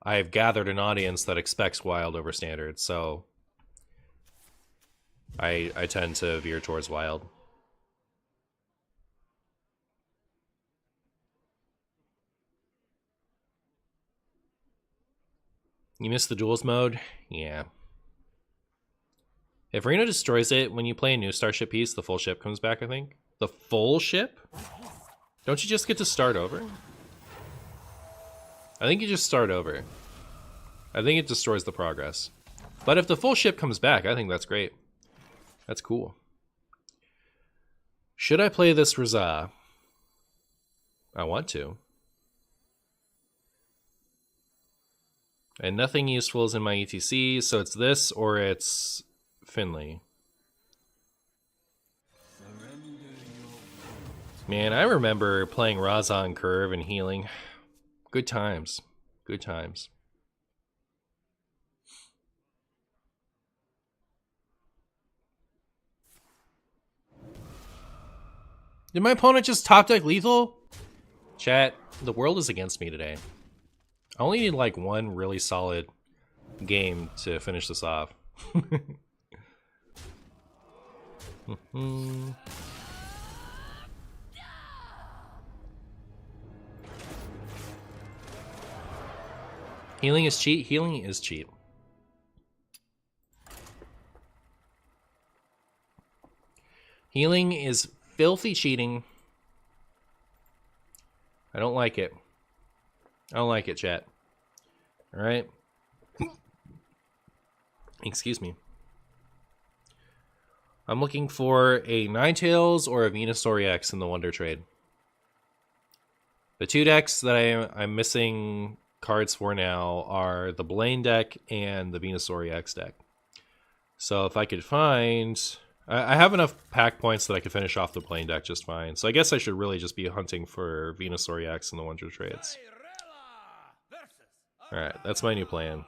I've gathered an audience that expects Wild over Standard, so I tend to veer towards Wild. You missed the duels mode? Yeah. If Reno destroys it, when you play a new starship piece, the full ship comes back, I think. The full ship? Don't you just get to start over? I think you just start over. I think it destroys the progress. But if the full ship comes back, I think that's great. That's cool. Should I play this Rizah? I want to. And nothing useful is in my ETC, so it's this or it's Finley. Man, I remember playing Rizah on Curve and healing. Good times. Good times. Did my opponent just top deck lethal? Chat, the world is against me today. I only need like one really solid game to finish this off. Healing is cheap? Healing is cheap. Healing is filthy cheating. I don't like it. I don't like it, chat. Alright? Excuse me. I'm looking for a Ninetales or a Venusaur EX in the Wonder Trade. The 2 decks that I'm missing cards for now are the Blaine deck and the Venusaur EX deck. So if I could find... I have enough pack points that I could finish off the Blaine deck just fine. So I guess I should really just be hunting for Venusaur EX in the Wonder Trades. Alright, that's my new plan.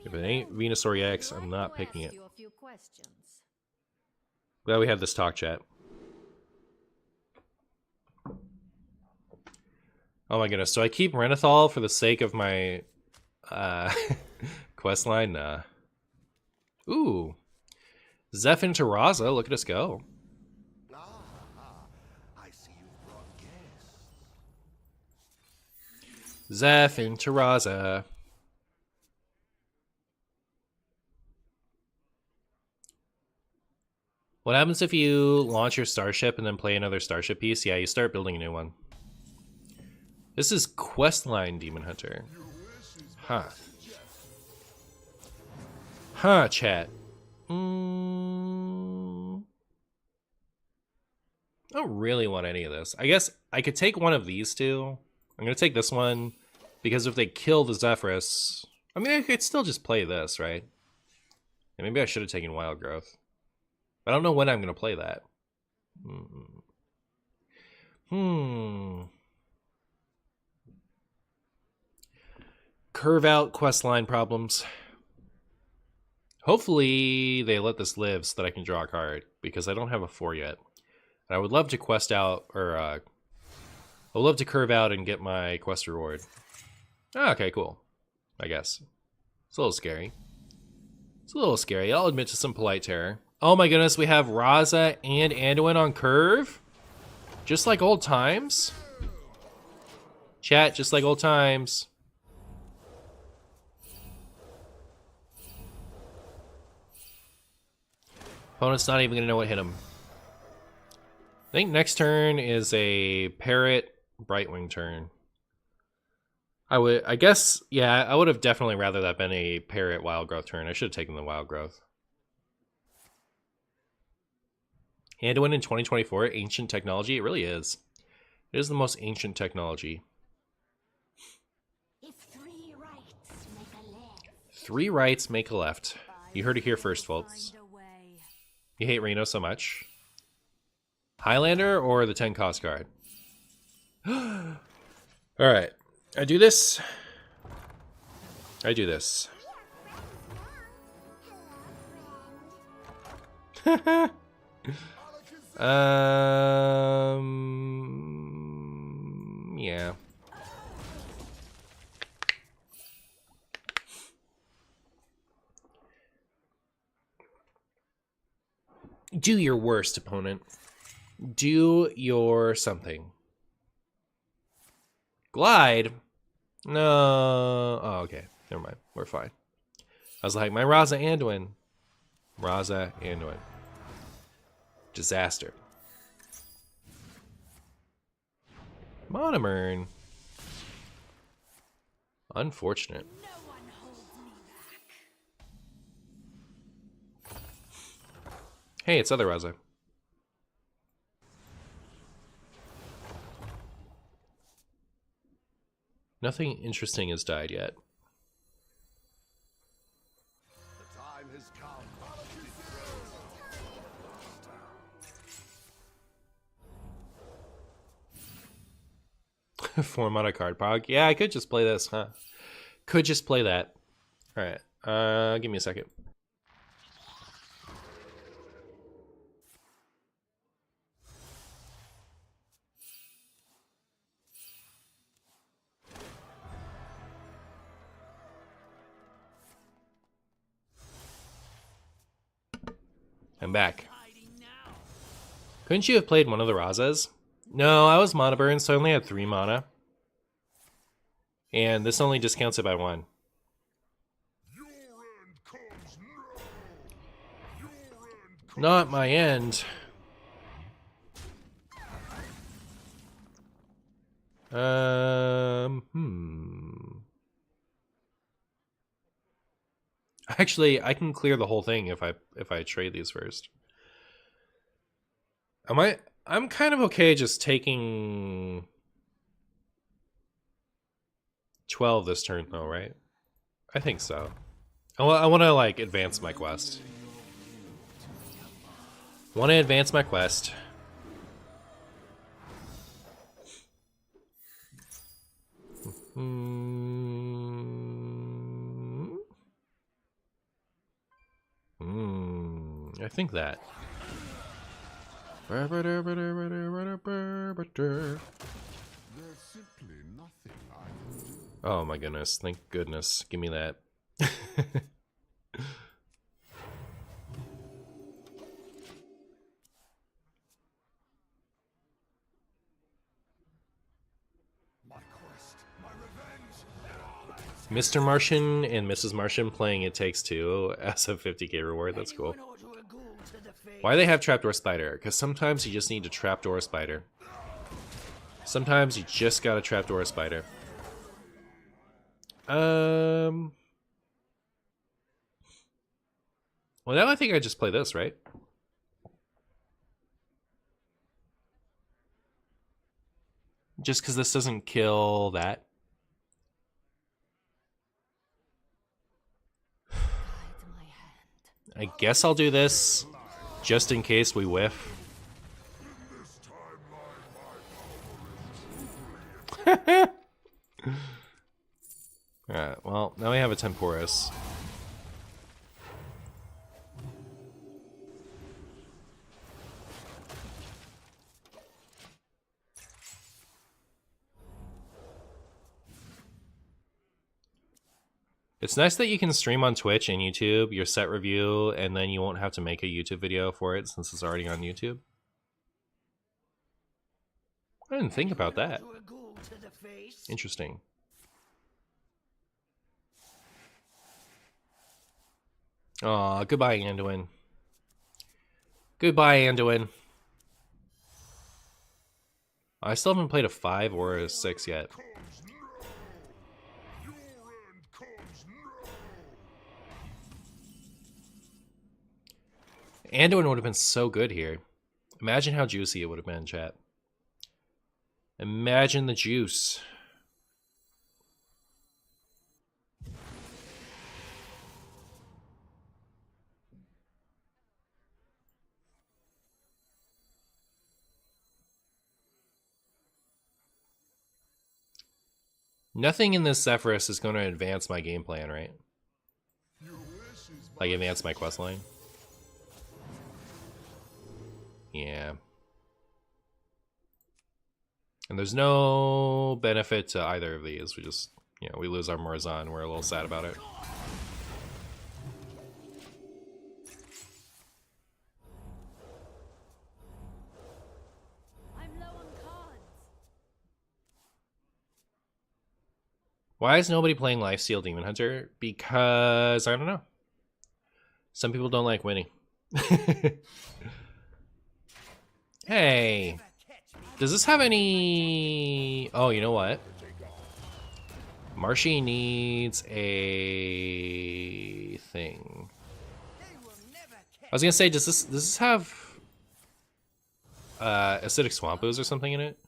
If it ain't Venusaur EX, I'm not picking it. Glad we had this talk, chat. Oh my goodness, so I keep Renathal for the sake of my questline? Nah. Ooh. Zeph into Raza, look at us go. I see you brought guests. Zeph into Raza. What happens if you launch your starship and then play another starship piece? Yeah, you start building a new one. This is Questline Demon Hunter. Huh. Huh, chat. I don't really want any of this. I guess I could take one of these two. I'm going to take this one because if they kill the Zephyrus... I mean, I could still just play this, right? And maybe I should have taken Wild Growth. I don't know when I'm going to play that. Curve out questline problems. Hopefully they let this live so that I can draw a card, because I don't have a 4 yet. And I would love to quest out, or I would love to curve out and get my quest reward. Oh, okay, cool. I guess. It's a little scary. It's a little scary. I'll admit to some polite terror. Oh my goodness, we have Raza and Anduin on curve? Just like old times? Chat, just like old times. Opponent's not even gonna know what hit him. I think next turn is a Parrot Brightwing turn. I guess, yeah, I would have definitely rather that been a Parrot Wild Growth turn. I should have taken the Wild Growth. Anduin in 2024, ancient technology? It really is. It is the most ancient technology. If 3 rights make a left, 3 rights make a left. You heard it here first, folks. find a way. You hate Reno so much. Highlander or the 10 cost card? Alright. I do this. I do this. Yeah. Do your worst, opponent. Do your something. Glide? No. Oh, okay. Never mind. We're fine. I was like, my Raza Anduin. Raza Anduin. Disaster. Monomern. Unfortunate. No one holds me back. Hey, it's other Raza. Nothing interesting has died yet. The time has come. 4 mana card pog. Yeah, I could just play this, huh? Could just play that. Alright, give me a second. I'm back. Couldn't you have played one of the Razas? No, I was mana burn, so I only had 3 mana. And this only discounts it by 1. Your end comes now. Your end comes. Not my end. Actually, I can clear the whole thing if I trade these first. I'm kind of okay just taking 12 this turn though, right? I think so. I want to like advance my quest. Want to advance my quest. I think that. There's simply nothing I can do. Oh my goodness, thank goodness. Give me that. My quest, my revenge. Mr. Martian and Mrs. Martian playing It Takes Two as a 50k reward. That's cool. Why do they have Trapdoor Spider? Because sometimes you just need to Trapdoor Spider. Sometimes you just got a Trapdoor Spider. Well, now I think I just play this, right? Just because this doesn't kill that. I guess I'll do this just in case we whiff. Alright, well, now we have a Temporis. It's nice that you can stream on Twitch and YouTube your set review, and then you won't have to make a YouTube video for it since it's already on YouTube. I didn't think about that. Interesting. Aw, goodbye, Anduin. Goodbye, Anduin. I still haven't played a 5 or a 6 yet. Anduin would have been so good here. Imagine how juicy it would have been, chat. Imagine the juice. Nothing in this Zephyrus is going to advance my game plan, right? Like advance my quest line. Yeah. And there's no benefit to either of these. We just, you know, we lose our Morazan. We're a little sad about it. I'm low on cards. Why is nobody playing Lifesteal Demon Hunter? Because, I don't know. Some people don't like winning. Hey. Does this have any... Oh, you know what? Marshy needs a thing. I was gonna say, does this have acidic swamp ooze or something in it?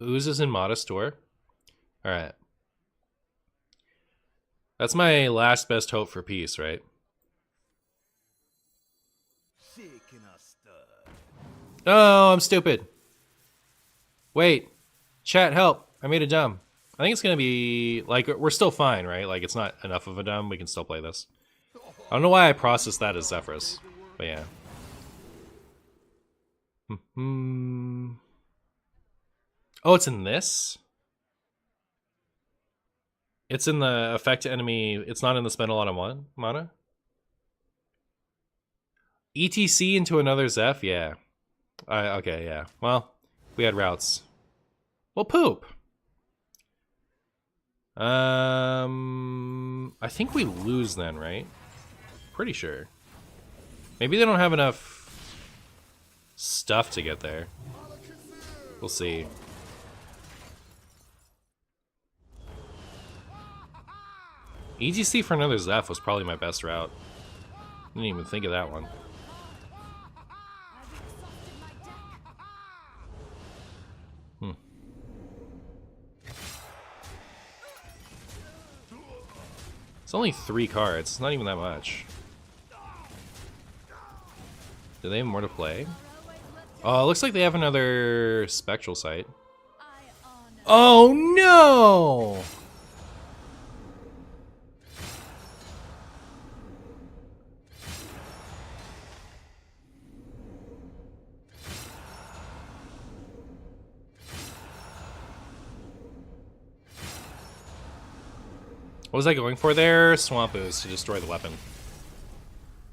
Ooze is in Modest Store. Alright. That's my last best hope for peace, right? Oh, I'm stupid. Wait. Chat, help. I made a dumb. I think it's gonna be... Like, we're still fine, right? Like, it's not enough of a dumb. We can still play this. I don't know why I processed that as Zephyrus. But yeah. Oh, it's in this? It's in the affect enemy. It's not in the spend a lot of mana? ETC into another Zeph? Yeah. Okay, yeah. Well, we had routes. Well, poop. I think we lose then, right? Pretty sure. Maybe they don't have enough stuff to get there. We'll see. ETC for another Zeph was probably my best route. Didn't even think of that one. It's only 3 cards. It's not even that much. Do they have more to play? Oh, it looks like they have another Spectral Sight. Oh no! What was I going for there? Swamp Ooze to destroy the weapon.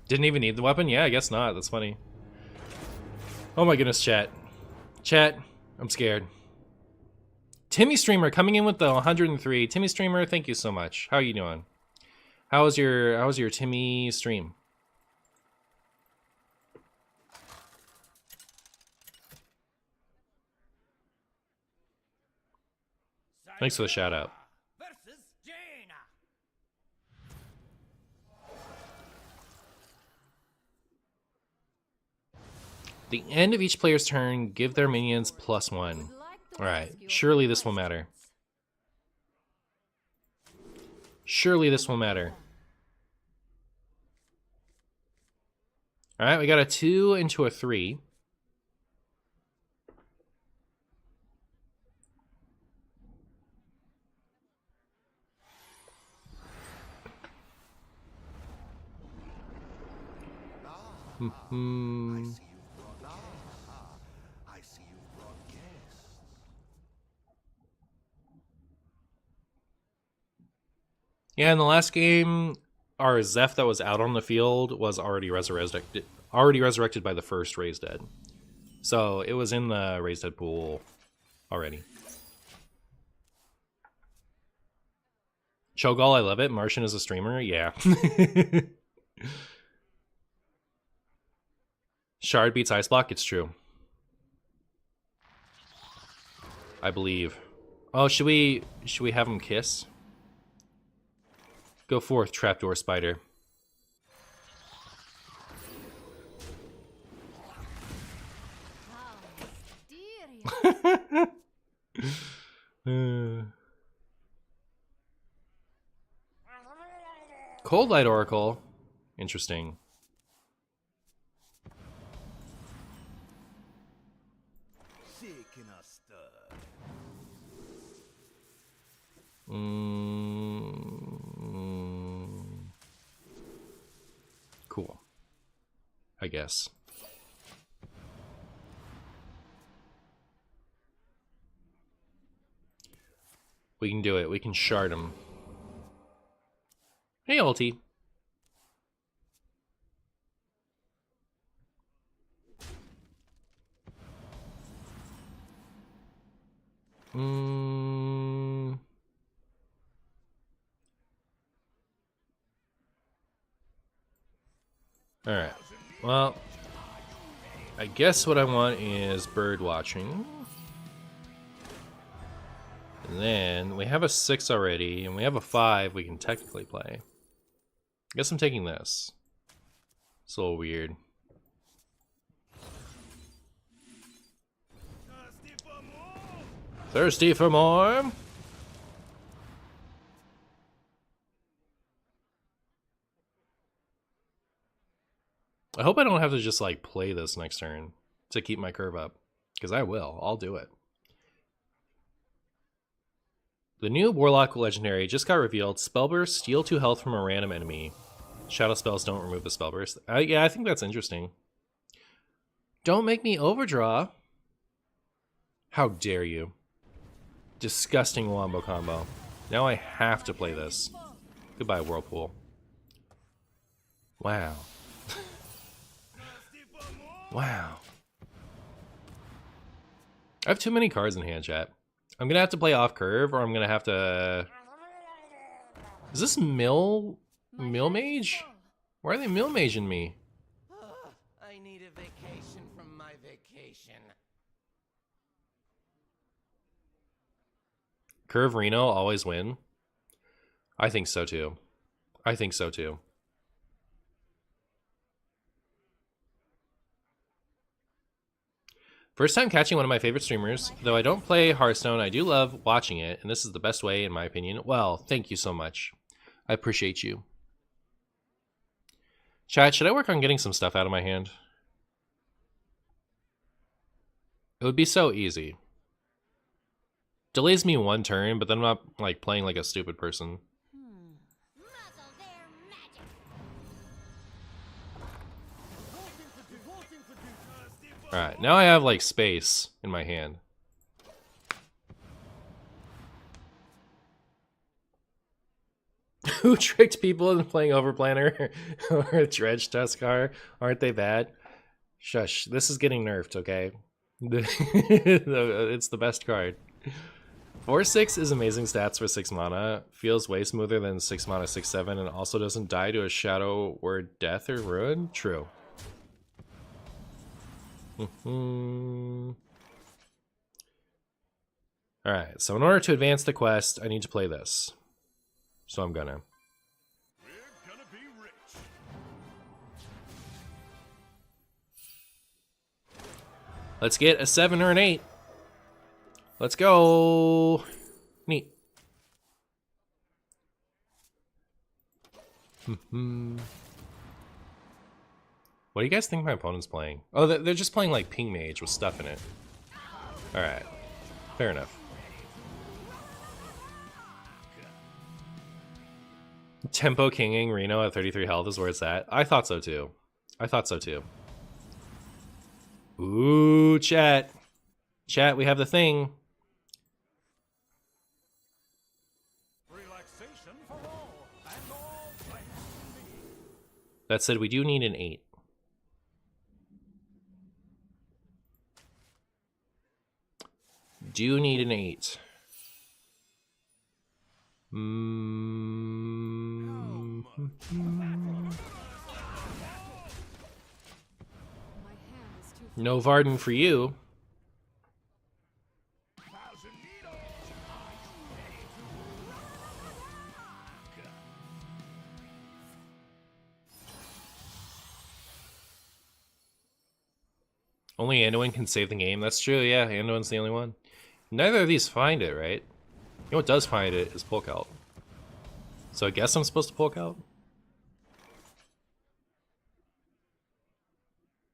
Didn't even need the weapon? Yeah, I guess not. That's funny. Oh my goodness, chat. Chat, I'm scared. Timmy Streamer coming in with the 103. Timmy Streamer, thank you so much. How are you doing? How was your Timmy stream? Thanks for the shout out. The end of each player's turn, give their minions +1. Alright, surely this will matter. Surely this will matter. Alright, we got a 2 into a 3. Yeah, in the last game, our Zeph that was out on the field was already resurrected by the first Raised Dead. So it was in the Raised Dead pool already. Cho'Gall, I love it. Martian is a streamer? Yeah. Shard beats Ice Block? It's true. I believe. Oh, should we have him kiss? Go forth, Trapdoor Spider. Cold Light Oracle. Interesting. Cool. I guess. We can do it. We can shard him. Hey, ulti. Alright. Well, I guess what I want is bird watching. And then we have a 6 already, and we have a 5 we can technically play. I guess I'm taking this. It's a little weird. Thirsty for more? I hope I don't have to just like play this next turn to keep my curve up, because I will. I'll do it. The new Warlock legendary just got revealed. Spellburst, steal 2 health from a random enemy. Shadow spells don't remove the spellburst. Yeah, I think that's interesting. Don't make me overdraw. How dare you. Disgusting wombo combo. Now I have to play this. Goodbye, Whirlpool. Wow. Wow. I have too many cards in hand, chat. I'm gonna have to play off curve, or I'm gonna have to... Is this Mill Mage? Why are they Mill Maging me? I need a vacation from my vacation. Curve Reno always win? I think so too. I think so too. First time catching one of my favorite streamers. Though I don't play Hearthstone, I do love watching it, and this is the best way, in my opinion. Well, thank you so much. I appreciate you. Chat, should I work on getting some stuff out of my hand? It would be so easy. Delays me 1 turn, but then I'm not like playing like a stupid person. Alright, now I have like space in my hand. Who tricked people into playing Overplanner or Dredge Tuskar? Aren't they bad? Shush. This is getting nerfed, okay? It's the best card. 4/6 is amazing stats for 6 mana. Feels way smoother than 6 mana 6/7 and also doesn't die to a shadow or death or ruin. True. Alright, so in order to advance the quest, I need to play this. So I'm gonna. We're gonna be rich. Let's get a 7 or an 8. Let's go. Neat. What do you guys think my opponent's playing? Oh, they're just playing like Ping Mage with stuff in it. Alright. Fair enough. Tempo Kinging Reno at 33 health is where it's at. I thought so too. I thought so too. Ooh, chat. Chat, we have the thing. Relaxation for all, and all thanks to me. That said, we do need an 8. Do need an 8. No Varden for you. Only Anduin can save the game. That's true, yeah. Anduin's the only one. Neither of these find it, right? You know what does find it is Polk Out. So I guess I'm supposed to Polk Out?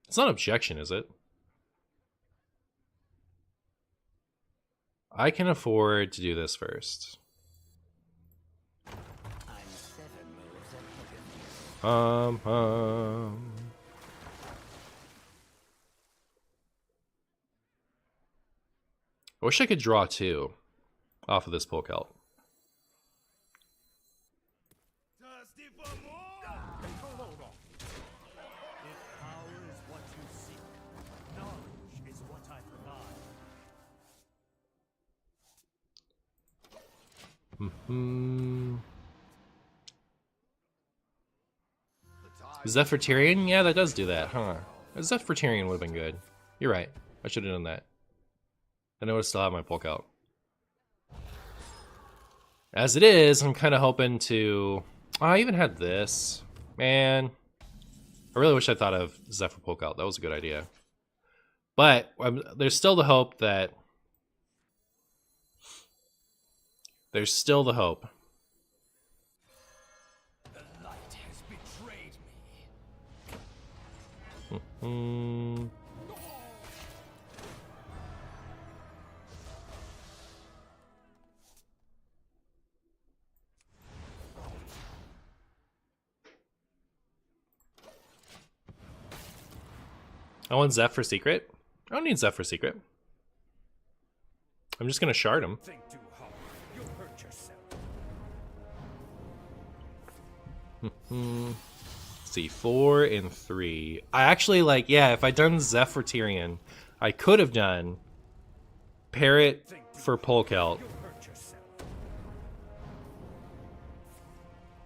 It's not objection, is it? I can afford to do this first. I wish I could draw 2 off of this Polk Out. Thirsty for more? Hold on. If power is what you seek, knowledge is what I provide. Zephyr Tyrion? Yeah, that does do that, huh? Zephyr Tyrion would have been good. You're right. I should have done that. Then I would still have my Polk Out. As it is, I'm kind of hoping to... Oh, I even had this. Man. I really wish I thought of Zephyr Polk Out. That was a good idea. But there's still the hope that... There's still the hope. The light has betrayed me. I want Zephyr Secret. I don't need Zephyr Secret. I'm just gonna shard him. Think too hard. You'll hurt yourself. See, 4 and 3. I actually like, yeah, if I'd done Zephyr Tyrion, I could have done Parrot for Polk Out,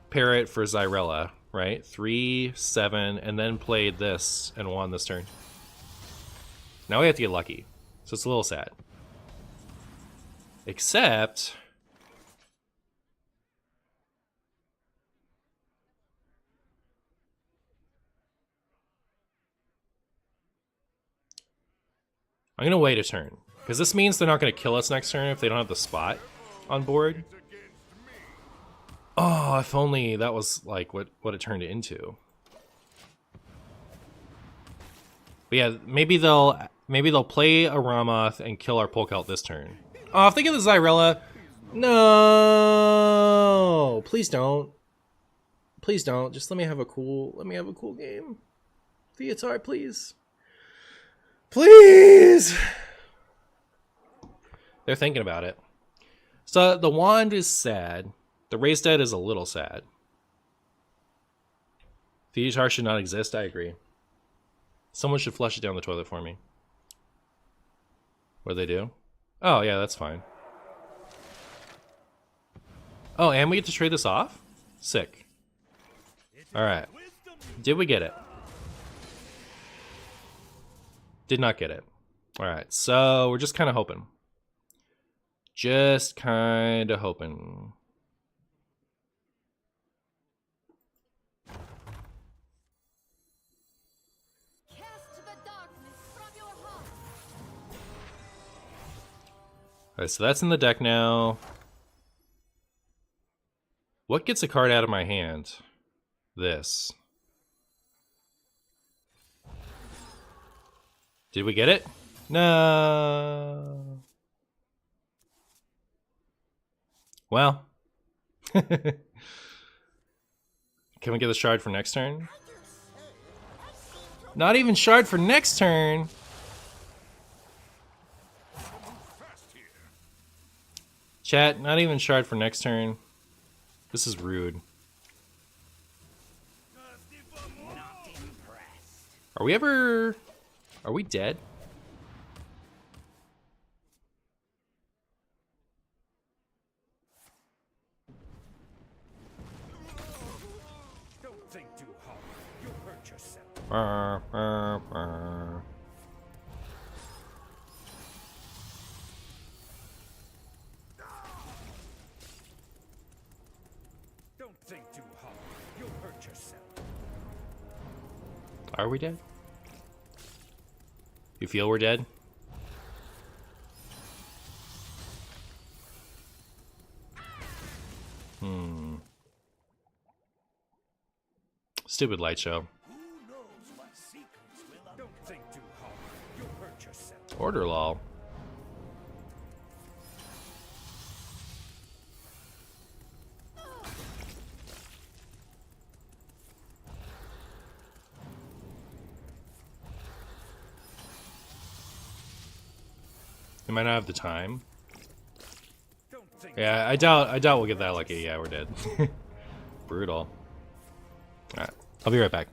Parrot for Zyrella, right? 3, 7, and then played this and won this turn. Now we have to get lucky, so it's a little sad. Except... I'm gonna wait a turn, because this means they're not gonna kill us next turn if they don't have the spot on board. Oh, if only that was like what it turned into. But yeah, maybe they'll play a Ramoth and kill our Polk Out this turn. Oh, if they get the Zyrella, no, please don't. Please don't. Just let me have a cool game. Theatar, please. Please! They're thinking about it. So the wand is sad. The raised dead is a little sad. The guitar should not exist, I agree. Someone should flush it down the toilet for me. What do they do? Oh, yeah, that's fine. Oh, and we get to trade this off? Sick. Alright. Did we get it? Did not get it. Alright, so we're just kind of hoping. Just kind of hoping. Cast the darkness from your heart. Alright, so that's in the deck now. What gets a card out of my hand? This. Did we get it? No. Well. Can we get the shard for next turn? Not even shard for next turn. Chat, not even shard for next turn. This is rude. Are we ever... Are we dead? Don't think too hard. You'll hurt yourself. Don't think too hard. You'll hurt yourself. Are we dead? You feel we're dead? Stupid light show. Who knows what secrets will Don't think too hard. You'll hurt yourself. Order lol. We might not have the time. Don't think Yeah, I doubt we'll get that lucky. Yeah, we're dead. Brutal. Alright, I'll be right back.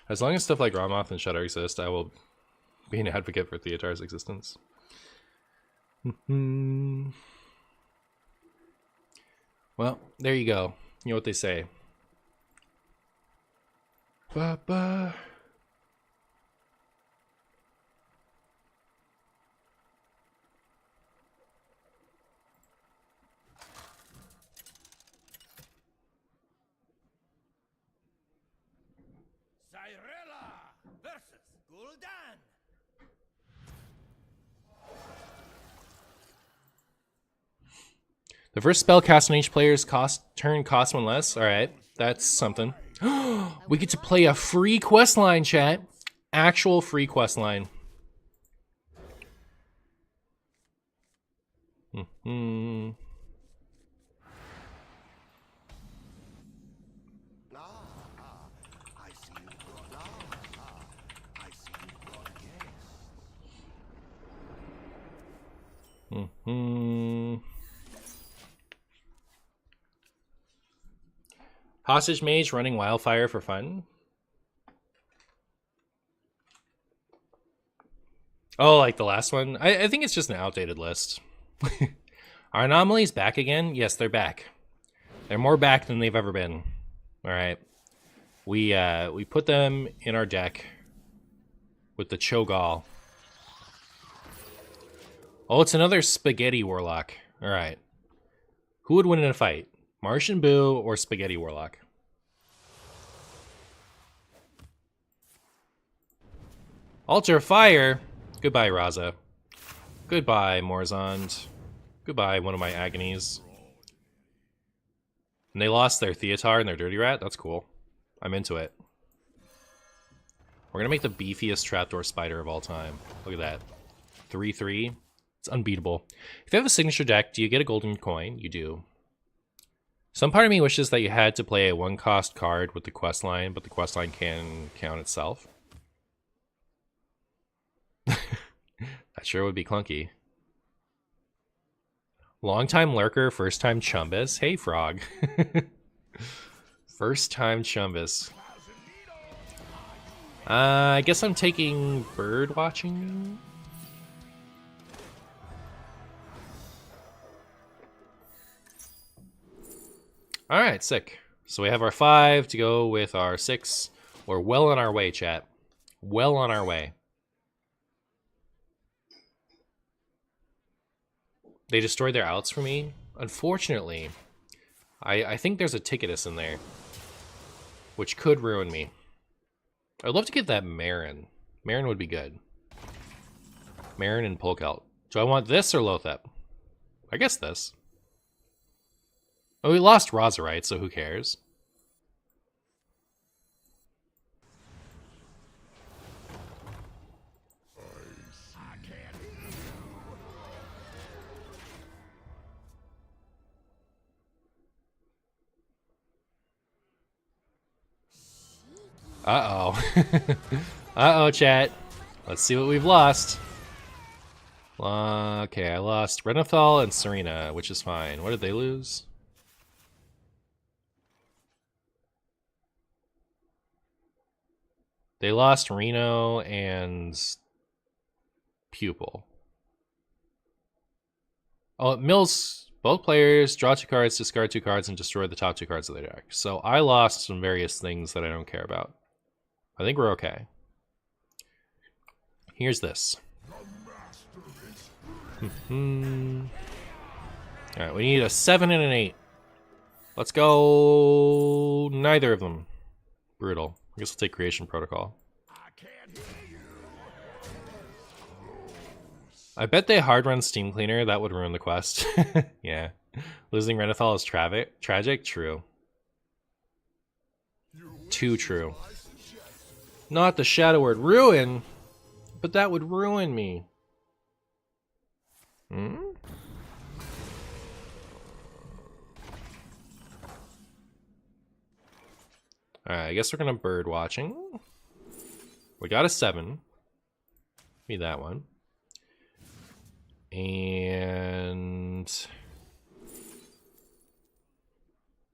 As long as stuff like Ramoth and Shudder exist, I will be an advocate for Theotar's existence. Well, there you go. You know what they say. Ba-ba. Cyrella versus Gul'dan. The first spell cast on each player's turn costs one less. Alright, that's something. We get to play a free questline, chat. Actual free questline. Hostage mage running wildfire for fun. Oh, like the last one? I think it's just an outdated list. Are anomalies back again? Yes, they're back. They're more back than they've ever been. Alright. We put them in our deck with the Cho'Gall. Oh, it's another Spaghetti Warlock. Alright. Who would win in a fight? MartianBuu or Spaghetti Warlock? Altar Fire! Goodbye, Raza. Goodbye, Morzond. Goodbye, one of my agonies. And they lost their Theatar and their Dirty Rat? That's cool. I'm into it. We're gonna make the beefiest trapdoor spider of all time. Look at that. 3/3. It's unbeatable. If you have a signature deck, do you get a golden coin? You do. Some part of me wishes that you had to play a 1-cost card with the Questline, but the Questline can count itself. That sure would be clunky. Long-time lurker, first-time Chumbus. Hey, Frog. First-time Chumbus. I guess I'm taking bird watching. Alright, sick. So we have our 5 to go with our 6. We're well on our way, chat. Well on our way. They destroyed their outs for me. Unfortunately, I think there's a Ticketus in there, which could ruin me. I'd love to get that Marin. Marin would be good. Marin and Polkelt. Do I want this or Lothep? I guess this. Oh, we lost Razorite, so who cares? Uh-oh. Uh-oh, chat. Let's see what we've lost. Okay, I lost Renathal and Serena, which is fine. What did they lose? They lost Reno and Pupil. Oh, Mills, both players draw 2 cards, discard 2 cards, and destroy the top 2 cards of their deck. So I lost some various things that I don't care about. I think we're okay. Here's this. Alright, we need a 7 and an 8. Let's go. Neither of them. Brutal. I guess we'll take Creation Protocol. I bet they hard run Steam Cleaner. That would ruin the quest. Yeah. Losing Renathal is tragic? True. Too true. Not the shadow word ruin, but that would ruin me. Hmm? Alright, I guess we're gonna bird watching. We got a 7. Be that one. And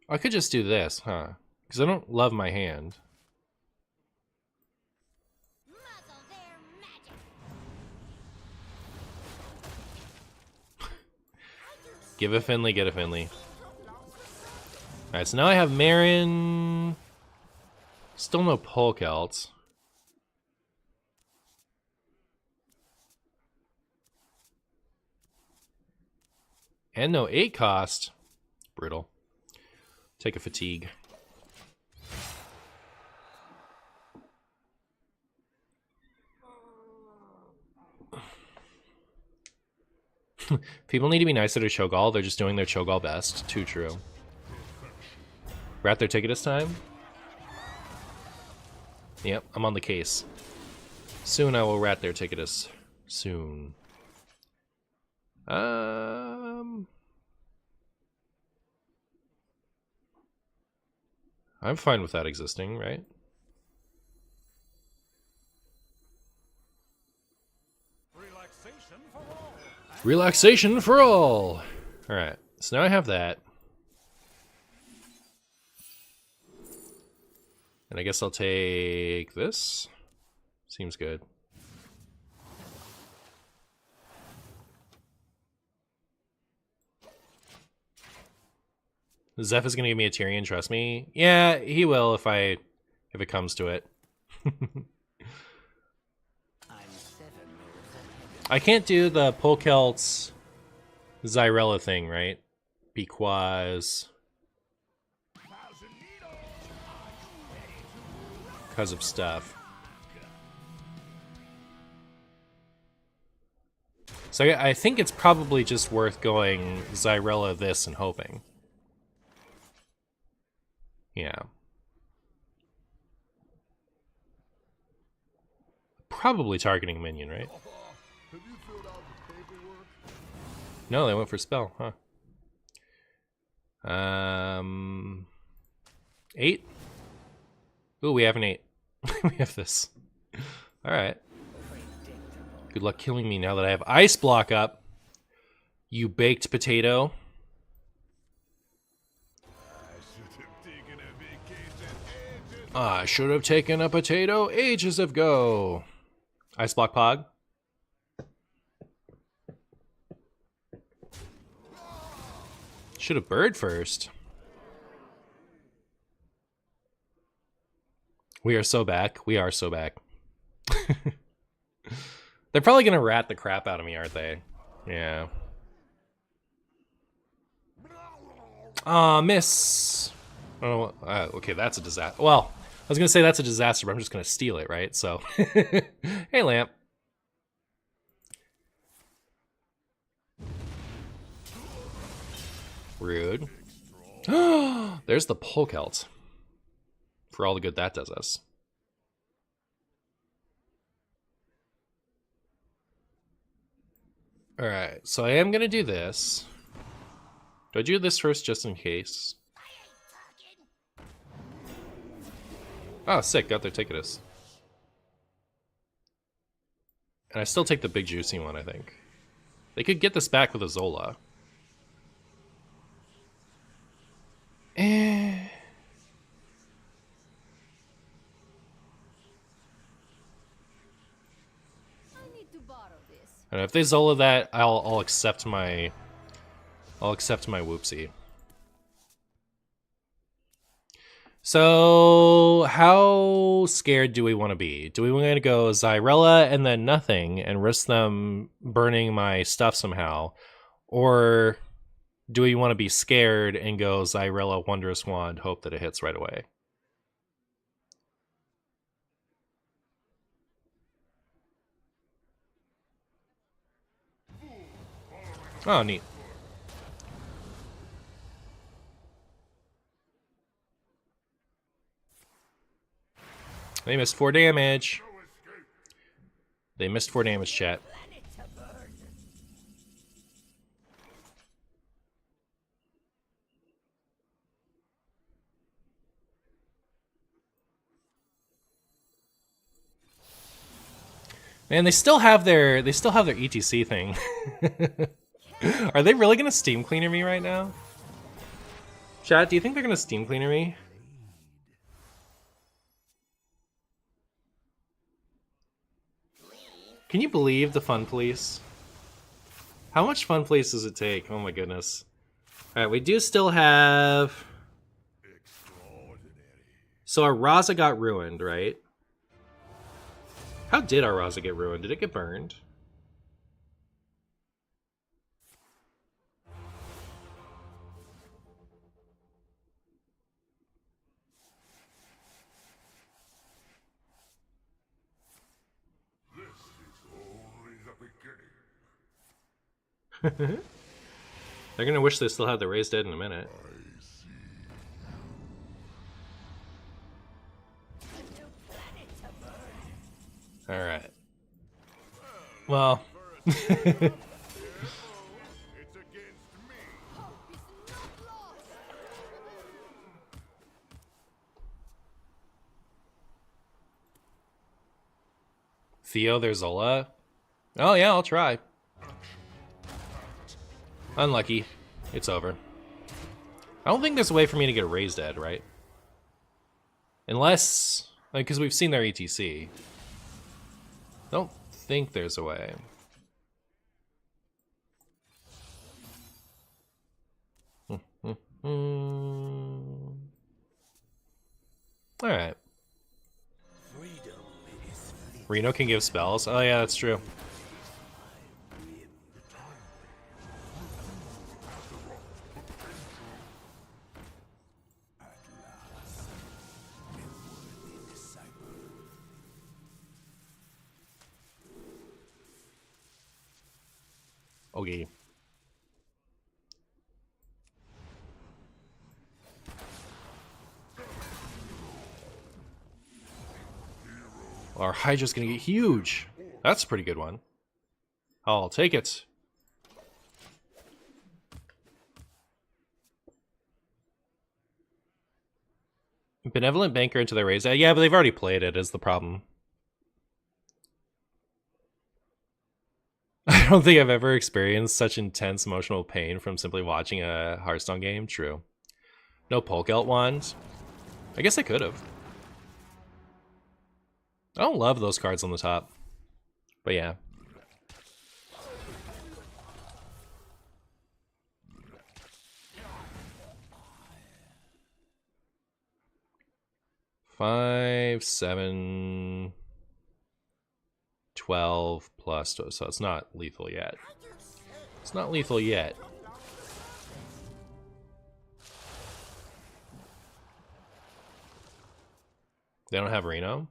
I could just do this, huh? Because I don't love my hand. Give a Finley, get a Finley. Alright, so now I have Marin. Still no Polkelt. And no 8 cost. Brutal. Take a fatigue. People need to be nicer to Cho'Gall. They're just doing their Cho'Gall best. Too true. Rat their ticket this time? Yep, I'm on the case. Soon I will rat their ticketus. Soon. I'm fine with that existing, right? Relaxation for all. Relaxation for all. All right, so now I have that. And I guess I'll take this. Seems good. Zeph is gonna give me a Tyrion, trust me. Yeah, he will if it comes to it. I can't do the Polkelt's Zyrella thing, right? Because of stuff. So I think it's probably just worth going Zyrella this and hoping. Yeah. Probably targeting a minion, right? No, they went for spell, huh? 8? Ooh, we have an 8. We have this. Alright. Good luck killing me now that I have ice block up. You baked potato. I should have taken a potato ages ago. Ice block pog. Should have bird first. We are so back. We are so back. They're probably gonna rat the crap out of me, aren't they? Yeah. Aw, miss. Oh, okay, that's a disaster. Well, I was gonna say that's a disaster, but I'm just gonna steal it, right? So, hey, Lamp. Rude. There's the Polkelt. For all the good that does us. Alright, so I am gonna do this. Do I do this first just in case? Oh, sick, got their ticketus. And I still take the big juicy one, I think. They could get this back with a Zola. And if they Zola that, I'll accept my whoopsie. So how scared do we want to be? Do we want to go Zyrella and then nothing and risk them burning my stuff somehow? Or do we want to be scared and go Zyrella Wondrous Wand, hope that it hits right away? Oh, neat. They missed 4 damage. They missed 4 damage, chat. Man, they still have their ETC thing. Are they really gonna steam cleaner me right now? Chat, do you think they're gonna steam cleaner me? Can you believe the fun police? How much fun police does it take? Oh my goodness. Alright, we do still have... So our Raza got ruined, right? How did our Raza get ruined? Did it get burned? They're gonna wish they still had the raised dead in a minute. Alright. Well. Theo, there's Zola. Oh yeah, I'll try. Unlucky. It's over. I don't think there's a way for me to get raised dead, right? Unless... like, because we've seen their ETC. Don't think there's a way. Alright. Reno can give spells? Oh yeah, that's true. Okay. Our Hydra's gonna get huge. That's a pretty good one. I'll take it. Benevolent Banker into their raise. Yeah, but they've already played it, is the problem. I don't think I've ever experienced such intense emotional pain from simply watching a Hearthstone game. True. No Polkelt wand. I guess I could have. I don't love those cards on the top. But yeah. Five, 7, 12 plus, so it's not lethal yet. It's not lethal yet. They don't have Reno?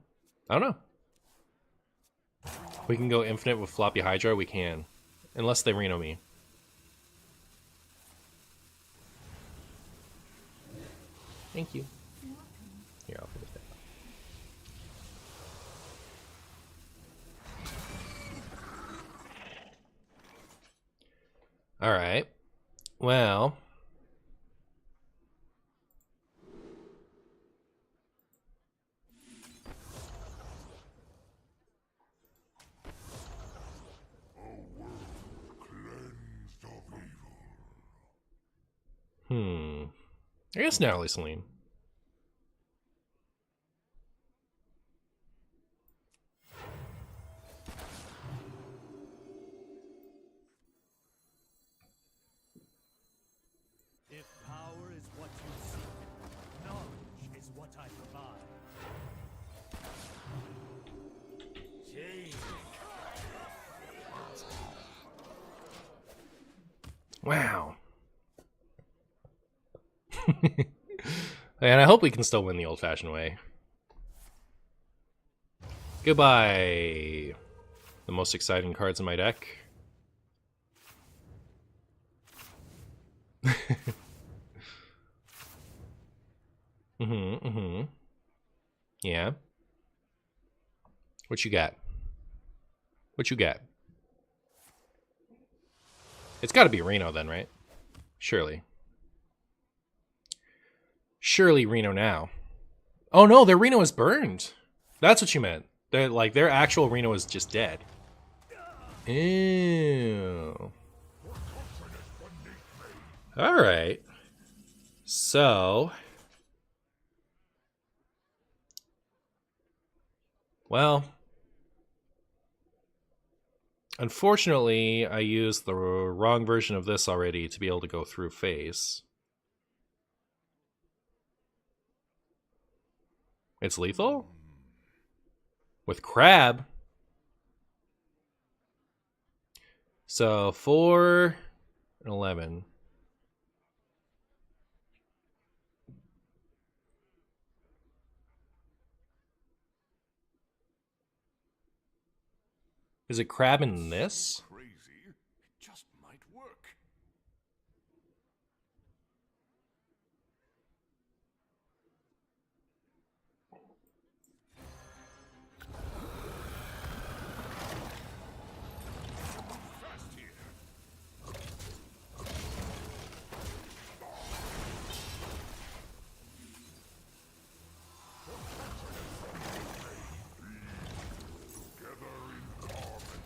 I don't know. We can go infinite with Floppy Hydra, we can. Unless they Reno me. Thank you. Here, I'll finish that. Alright. Well. I guess Natalie Celine. If power is what you seek, knowledge is what I provide. Wow. And I hope we can still win the old-fashioned way. Goodbye. The most exciting cards in my deck. Yeah. What you got? What you got? It's got to be Reno then, right? Surely. Surely Reno now. Oh no, their Reno is burned. That's what you meant. Their actual Reno is just dead. Ew. Alright. So. Well. Unfortunately, I used the wrong version of this already to be able to go through face. It's lethal? With Crab? So, 4 and 11. Is it Crab in this? Crazy. It just might work. Fast here. Together in harmony.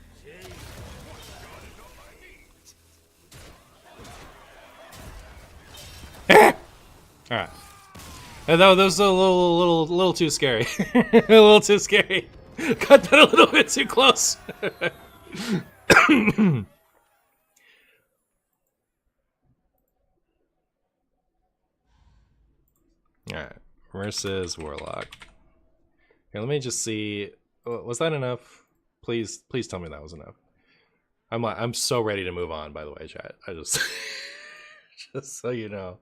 All right. That was a little too scary. A little too scary. Got that a little bit too close. Alright, versus Warlock. Here, let me just see. Was that enough? Please tell me that was enough. I'm so ready to move on, by the way, chat. I just just so you know.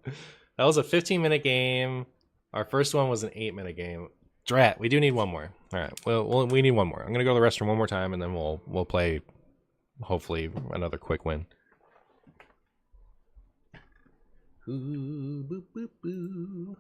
That was a 15-minute game. Our first one was an 8-minute game. Drat, we do need one more. Alright, well we need one more. I'm gonna go to the restroom one more time and then we'll play hopefully another quick win. Ooh, boop, boop, boo.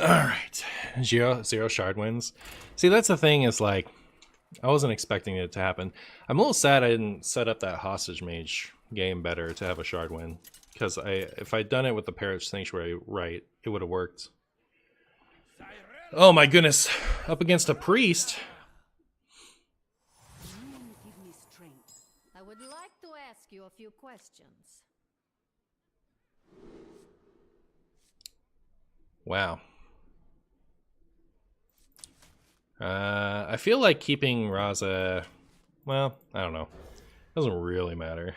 Alright. Zero shard wins. See, that's the thing, is like, I wasn't expecting it to happen. I'm a little sad I didn't set up that hostage mage game better to have a shard win. Because if I'd done it with the Parish Sanctuary right, it would have worked. Oh my goodness. Up against a priest. Give me strength. I would like to ask you a few questions. Wow. I feel like keeping Raza, well, I don't know. Doesn't really matter.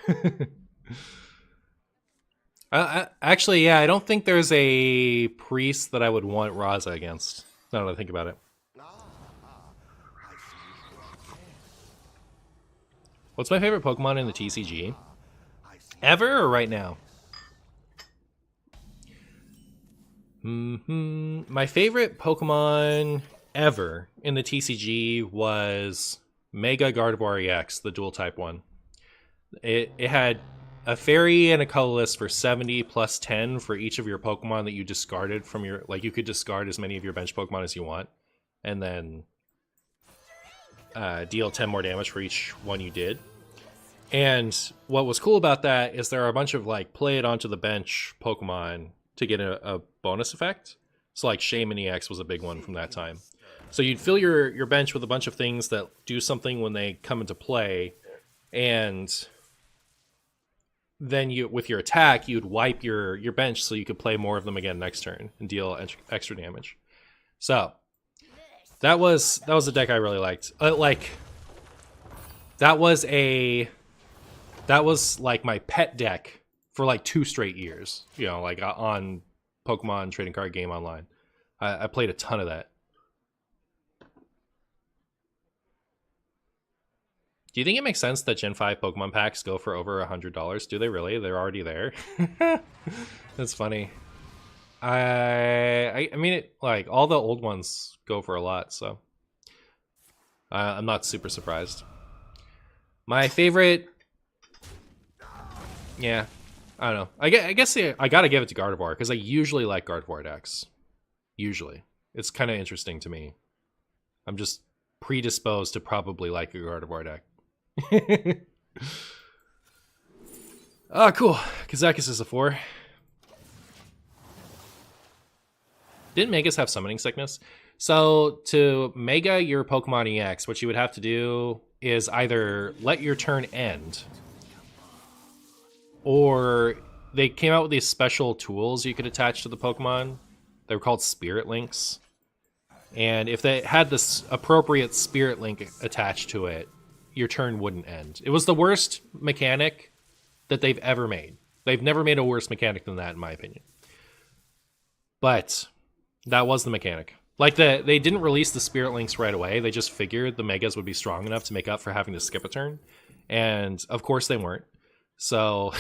Actually, yeah, I don't think there's a priest that I would want Raza against. Now that I think about it. What's my favorite Pokemon in the TCG? Ever or right now? My favorite Pokemon ever in the TCG was Mega Gardevoir EX, the dual type one. It had a fairy and a colorless for 70 plus 10 for each of your Pokemon that you discarded from your, like, you could discard as many of your bench Pokemon as you want, and then deal 10 more damage for each one you did. And what was cool about that is there are a bunch of like play it onto the bench Pokemon to get a bonus effect. So like Shaman EX was a big one from that time. So you'd fill your bench with a bunch of things that do something when they come into play, and then you, with your attack, you'd wipe your bench so you could play more of them again next turn and deal extra damage. So that was a deck I really liked. That was like my pet deck for like 2 straight years. You know, like on Pokemon Trading Card Game Online. I played a ton of that. Do you think it makes sense that Gen 5 Pokemon packs go for over $100? Do they really? They're already there? That's funny. I mean, it, like, all the old ones go for a lot, so I'm not super surprised. My favorite... Yeah, I don't know. I guess I gotta give it to Gardevoir, because I usually like Gardevoir decks. Usually. It's kind of interesting to me. I'm just predisposed to probably like a Gardevoir deck. Oh, cool. Kazakis is a 4. Didn't Megas have summoning sickness? So to Mega your Pokemon EX, what you would have to do is either let your turn end, or they came out with these special tools you could attach to the Pokemon. They were called Spirit Links. And if they had this appropriate Spirit Link attached to it, your turn wouldn't end. It was the worst mechanic that they've ever made. They've never made a worse mechanic than that, in my opinion. But that was the mechanic. Like, they didn't release the Spirit Links right away. They just figured the Megas would be strong enough to make up for having to skip a turn. And, of course, they weren't. So,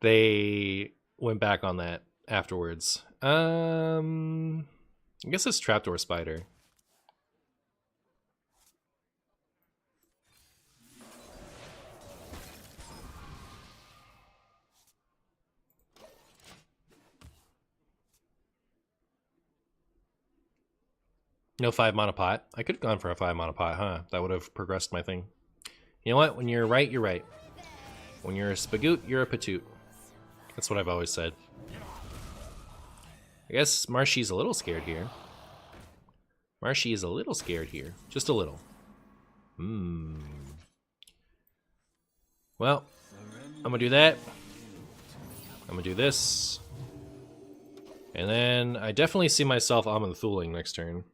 they went back on that afterwards. I guess it's Trapdoor Spider. No 5-mana pot. I could have gone for a 5-mana pot, huh? That would have progressed my thing. You know what? When you're right, you're right. When you're a spagoot, you're a patoot. That's what I've always said. I guess Marshy's a little scared here. Marshy is a little scared here. Just a little. Well, I'm gonna do that. I'm gonna do this. And then I definitely see myself Aman'Thuling next turn.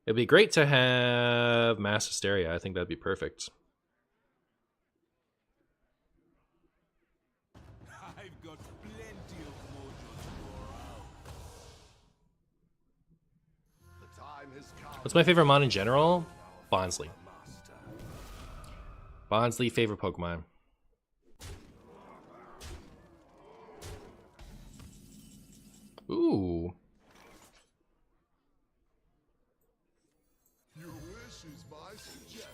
It'd be great to have Mass Hysteria. I think that'd be perfect. I've got plenty of mojo to go around. The time has come. What's my favorite mon in general? Bonsly. Bonsly, favorite Pokemon. Ooh. Your wish is my suggestion.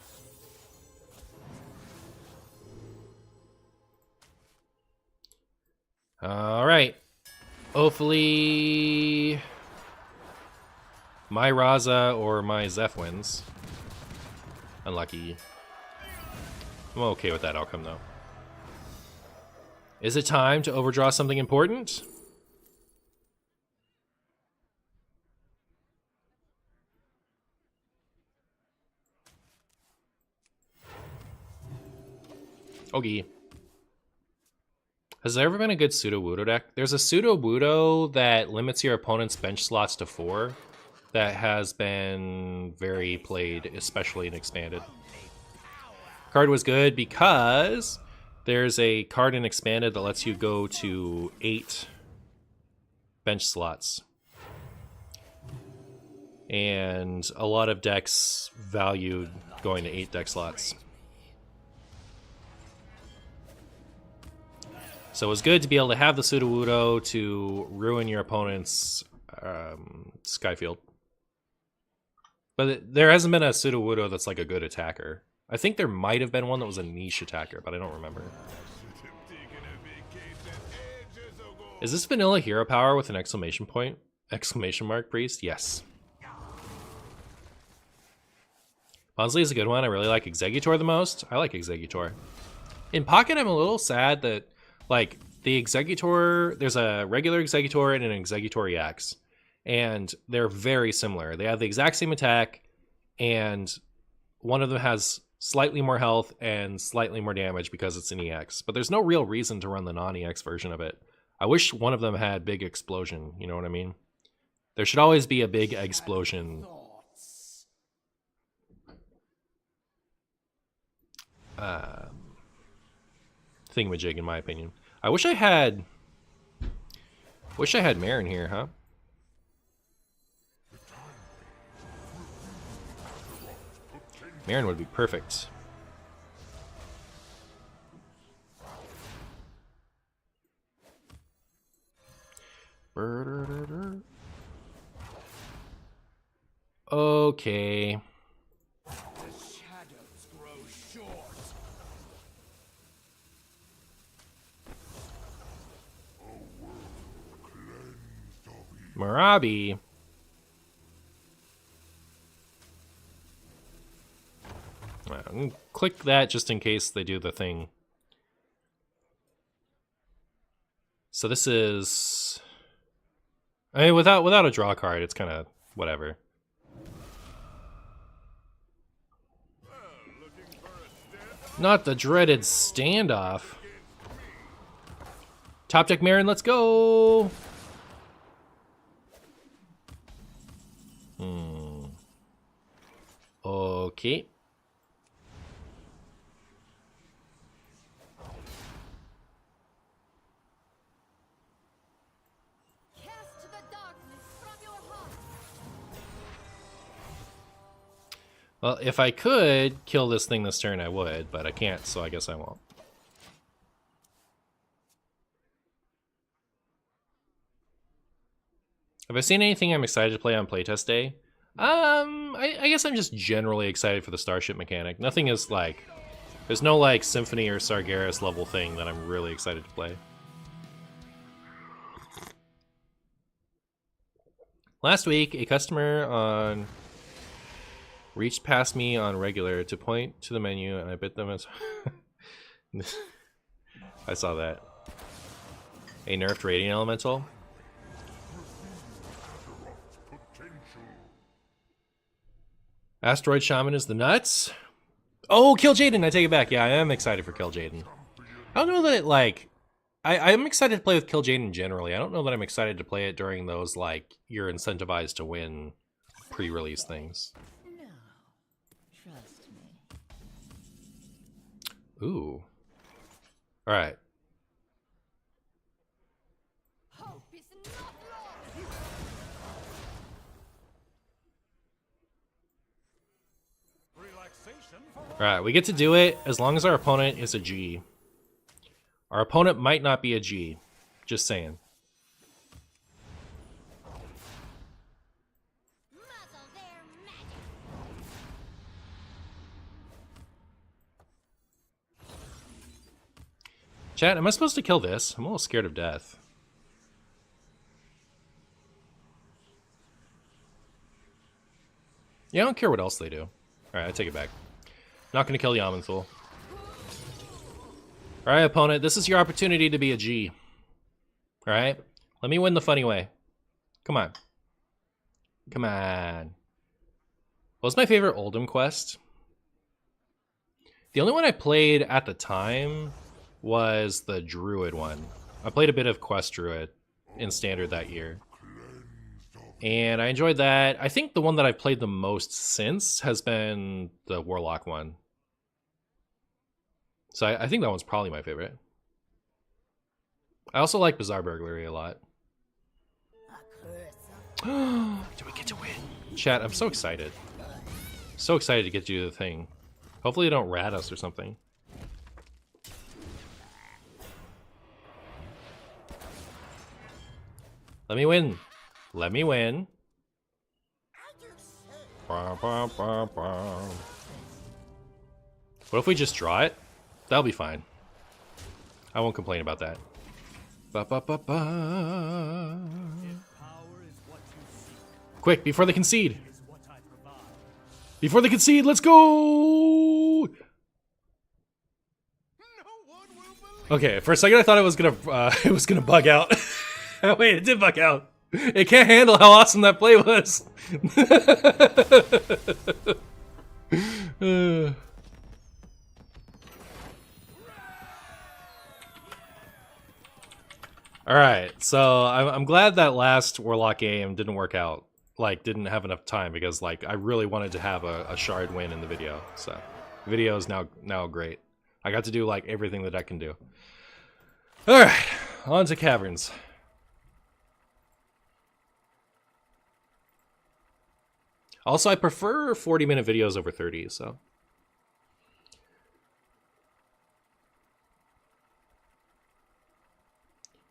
All right. Hopefully, my Raza or my Zeph wins. Unlucky. I'm okay with that outcome, though. Is it time to overdraw something important? Okay. Has there ever been a good Pseudo-Wudo deck? There's a Pseudo-Wudo that limits your opponent's bench slots to 4 that has been very played, especially in Expanded. Card was good because there's a card in Expanded that lets you go to 8 bench slots. And a lot of decks valued going to 8 deck slots. So it was good to be able to have the Sudowoodo to ruin your opponent's Skyfield. But there hasn't been a Sudowoodo that's like a good attacker. I think there might have been one that was a niche attacker, but I don't remember. Is this vanilla hero power with an exclamation point? Exclamation mark, priest? Yes. Bonsly is a good one. I really like Exeggutor the most. I like Exeggutor. In Pocket, I'm a little sad that, like, the Exeggutor, there's a regular Exeggutor and an Exeggutor EX. And they're very similar. They have the exact same attack, and one of them has slightly more health and slightly more damage because it's an EX. But there's no real reason to run the non-EX version of it. I wish one of them had Big Explosion, you know what I mean? There should always be a Big Explosion thingamajig, in my opinion. I wish I had Marin here, huh? Marin would be perfect. Okay. Marabi. Click that just in case they do the thing. So this is... I mean, without a draw card, it's kind of whatever. Not the dreaded standoff. Top deck Marin, let's go! Okay. Cast the darkness from your heart. Well, if I could kill this thing this turn, I would, but I can't, so I guess I won't. Have I seen anything I'm excited to play on playtest day? I guess I'm just generally excited for the Starship mechanic. Nothing is like, there's no like Symphony or Sargeras level thing that I'm really excited to play. Last week, a customer on reached past me on regular to point to the menu, and I bit them as I saw that. A nerfed rating elemental. Asteroid Shaman is the nuts. Oh, Kill Jaden! I take it back. Yeah, I am excited for Kill Jaden. I don't know that it, like... I'm excited to play with Kill Jaden generally. I don't know that I'm excited to play it during those, like, you're incentivized to win pre-release things. No. Trust me. Ooh. Alright. Hope is not lost. Relaxation for Alright, we get to do it as long as our opponent is a G. Our opponent might not be a G. Just saying. Muzzle their magic. Chat, am I supposed to kill this? I'm a little scared of death. Yeah, I don't care what else they do. Alright, I take it back. Not gonna kill Yamenthul. Alright, opponent, this is your opportunity to be a G. Alright? Let me win the funny way. Come on. Come on. What was my favorite Oldham quest? The only one I played at the time was the Druid one. I played a bit of Quest Druid in Standard that year. And I enjoyed that. I think the one that I've played the most since has been the Warlock one. So I think that one's probably my favorite. I also like Bizarre Burglary a lot. Do we get to win? Chat, I'm so excited. So excited to get to do the thing. Hopefully they don't rat us or something. Let me win. Let me win. What if we just draw it? That'll be fine. I won't complain about that. Quick, before they concede. Before they concede, let's go! Okay, for a second I thought it was gonna bug out. Wait, it did bug out. It can't handle how awesome that play was. Alright, so I'm glad that last Warlock game didn't work out. Like, didn't have enough time, because, like, I really wanted to have a shard win in the video. So, the video is now great. I got to do, like, everything the deck can do. Alright, on to Caverns. Also, I prefer 40-minute videos over 30, so...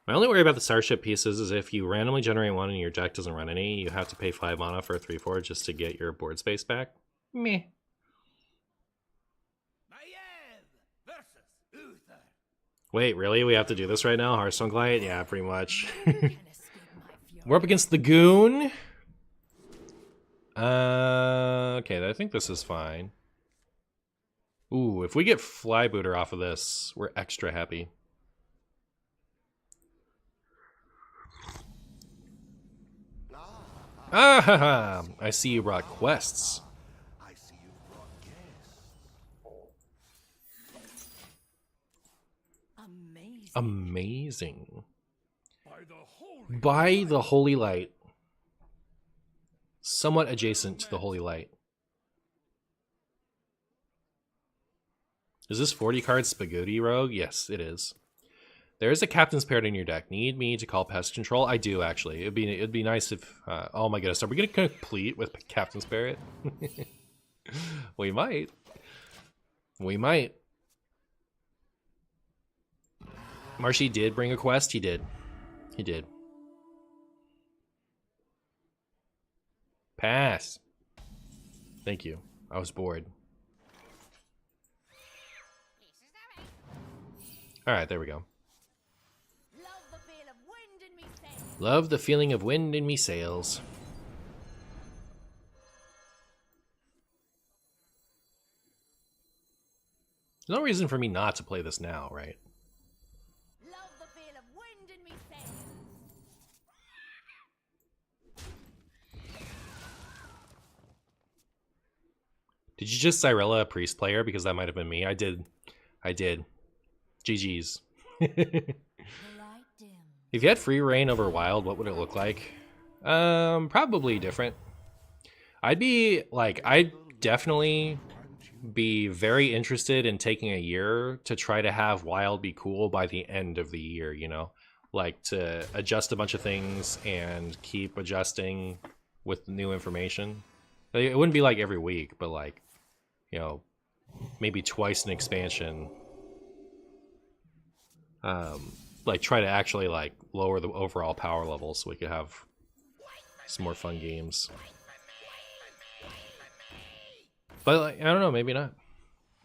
My only worry about the Starship pieces is if you randomly generate one and your deck doesn't run any, you have to pay 5 mana for a 3/4 just to get your board space back. Meh. Wait, really? We have to do this right now? Hearthstone Glide? Yeah, pretty much. We're up against the Goon. Okay, I think this is fine. Ooh, if we get Flybooter off of this, we're extra happy. Ah ha ha! I see you brought quests. I see you brought guests. Amazing. Amazing. By By the Holy Light. Somewhat adjacent to the Holy Light. Is this 40 card Spaghetti Rogue? Yes, it is. There is a Captain's Parrot in your deck. Need me to call Pest Control? I do, actually. It'd be nice if... oh my goodness, are we going to complete with Captain's Parrot? We might. We might. Marshy did bring a quest. He did. He did. Pass. Thank you. I was bored. Alright, there we go. Love the feeling of wind in me sails. There's no reason for me not to play this now, right? Love the feel of wind in me sails. Did you just Cyrella a priest player? Because that might have been me. I did. GG's. If you had free reign over wild, what would it look like? Probably different. I'd definitely be very interested in taking a year to try to have wild be cool by the end of the year, you know? Like to adjust a bunch of things and keep adjusting with new information. It wouldn't be like every week, but like, you know, maybe twice an expansion. Like try to actually like lower the overall power level so we could have some more fun games. But like, I don't know, maybe not.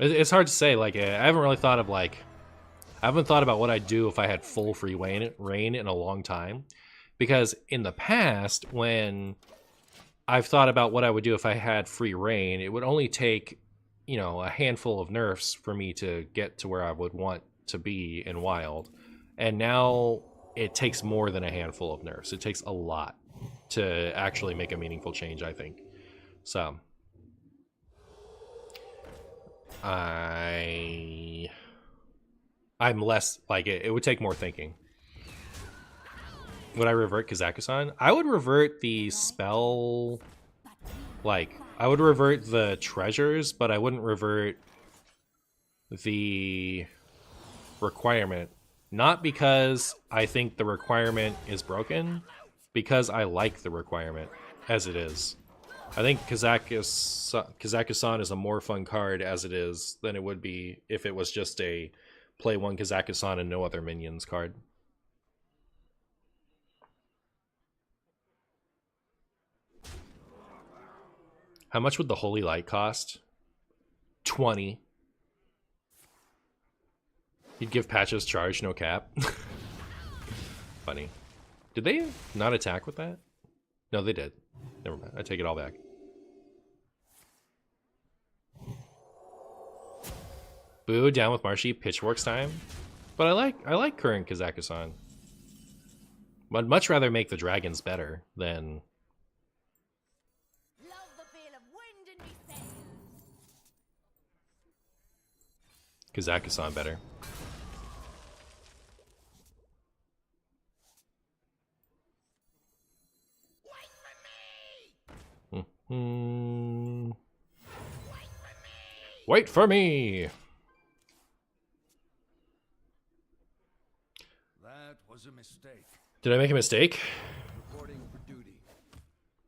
It's hard to say. Like I haven't really thought of like, I haven't thought about what I'd do if I had full free reign in a long time, because in the past when I've thought about what I would do if I had free reign, it would only take, you know, a handful of nerfs for me to get to where I would want to be in wild. And now it takes more than a handful of nerfs. It takes a lot to actually make a meaningful change, I think. So I'm less like it would take more thinking. Would I revert Kazakusan? I would revert the spell, like I would revert the treasures, but I wouldn't revert the requirement. Not because I think the requirement is broken, because I like the requirement as it is. I think Kazakusan is a more fun card as it is than it would be if it was just a play one Kazakusan and no other minions card. How much would the Holy Light cost? 20. You'd give Patches charge, no cap. Funny. Did they not attack with that? No, they did. Never mind. I take it all back. Boo, down with Marshy. Pitchforks time. But I like current Kazakusan. I'd much rather make the dragons better than Love the feel of wind in me sails. Kazakusan better. Wait for me! That was a mistake. Did I make a mistake? Reporting for duty.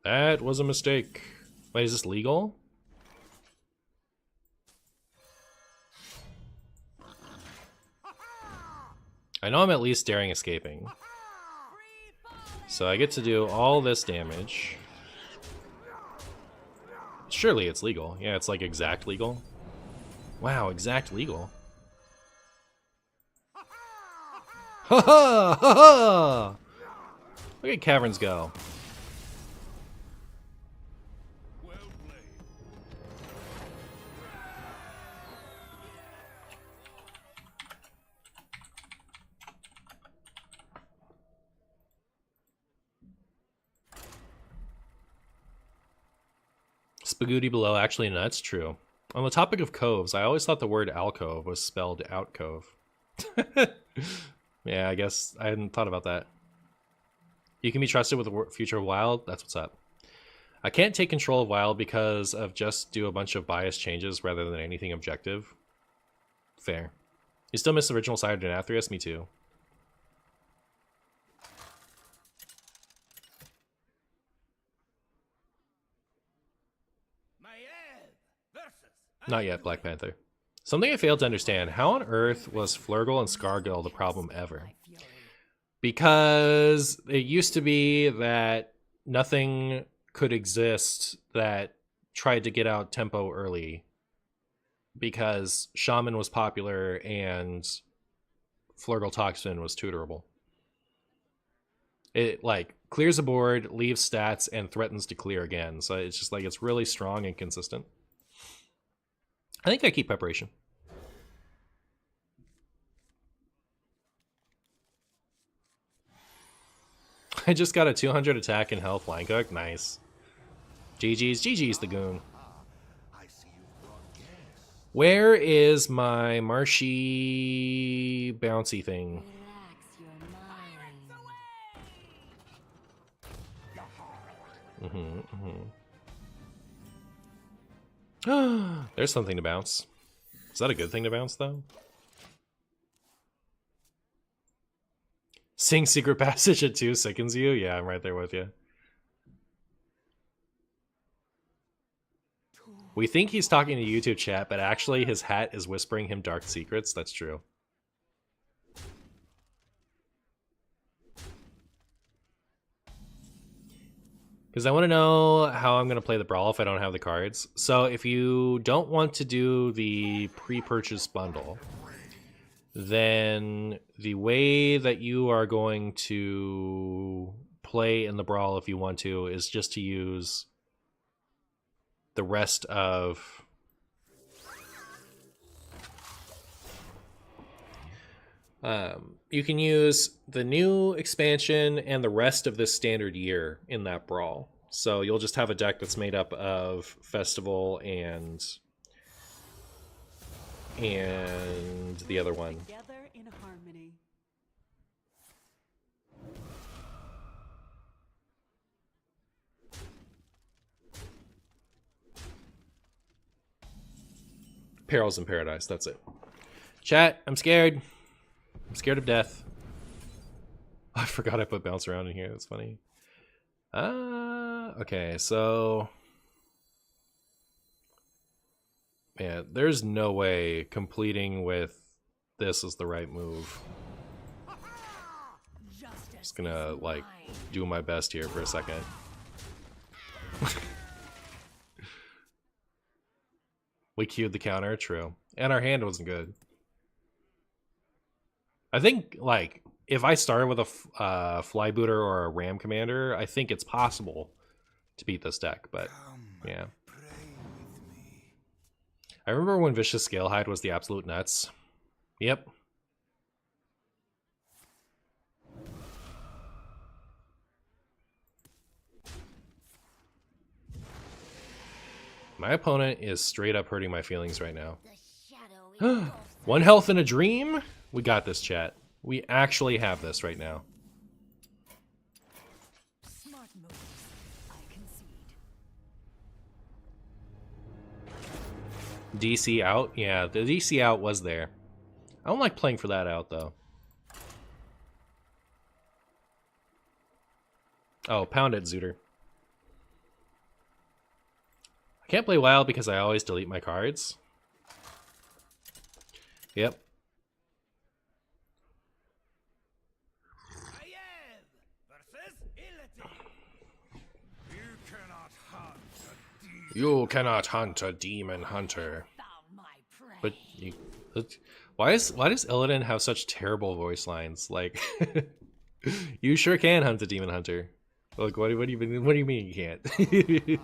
That was a mistake. Wait, is this legal? I know I'm at least daring escaping. So I get to do all this damage. Surely it's legal. Yeah, it's like exact legal. Wow, exact legal. Ha ha! Ha ha! Look at Caverns go. Well played. Spaghetti below, actually, no, that's true. On the topic of coves, I always thought the word alcove was spelled outcove. Yeah, I guess I hadn't thought about that. You can be trusted with the future of Wild. That's what's up. I can't take control of Wild because of just do a bunch of biased changes rather than anything objective. Fair. You still miss the original side of Denathrius? Me too. Not yet, Black Panther. Something I failed to understand. How on earth was Flurgle and Scargill the problem ever? Because it used to be that nothing could exist that tried to get out tempo early. Because Shaman was popular and Flurgle Toxin was tutorable. It, like, clears a board, leaves stats, and threatens to clear again. So it's just, like, it's really strong and consistent. I think I keep Preparation. I just got a 200 attack and health line cook. Nice. GG's the goon. Where is my marshy bouncy thing? There's something to bounce. Is that a good thing to bounce, though? Sing Secret Passage at 2 sickens you? Yeah, I'm right there with you. We think he's talking to YouTube chat, but actually his hat is whispering him dark secrets. That's true. Because I want to know how I'm going to play the Brawl if I don't have the cards. So if you don't want to do the pre-purchase bundle, then the way that you are going to play in the Brawl, if you want to, is just to use the rest of... you can use the new expansion and the rest of this standard year in that Brawl. So you'll just have a deck that's made up of Festival and the other one. Together in harmony. Perils in Paradise, that's it. Chat, I'm scared. I'm scared of death. I forgot I put bounce around in here. That's funny. Okay, so... Man, there's no way completing with this is the right move. Just gonna, like, do my best here for a second. We queued the counter, true. And our hand wasn't good. I think, like, if I started with a Flybooter or a Ram Commander, I think it's possible to beat this deck, but yeah. I remember when Vicious Scalehide was the absolute nuts. Yep. My opponent is straight up hurting my feelings right now. One health in a dream? We got this, chat. We actually have this right now. Smart moves. I concede. DC out? Yeah, the DC out was there. I don't like playing for that out, though. Oh, pound it, Zooter. I can't play Wild because I always delete my cards. Yep. You cannot hunt a demon hunter. But you, why does Illidan have such terrible voice lines? Like, you sure can hunt a demon hunter. Like, what do you mean you can't?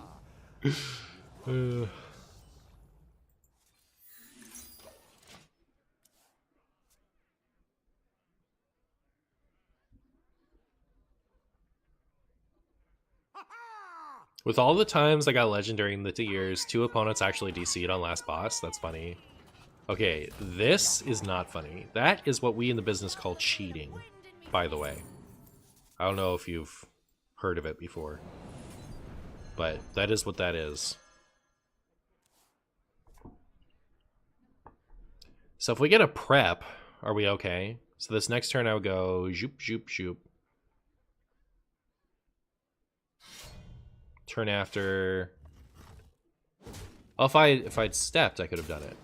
With all the times I got legendary in the 2 years, 2 opponents actually DC'd on last boss. That's funny. Okay, this is not funny. That is what we in the business call cheating, by the way. I don't know if you've heard of it before, but that is what that is. So if we get a prep, are we okay? So this next turn I would go zoop, zoop, zoop. Turn after... Oh, if I'd stepped, I could have done it.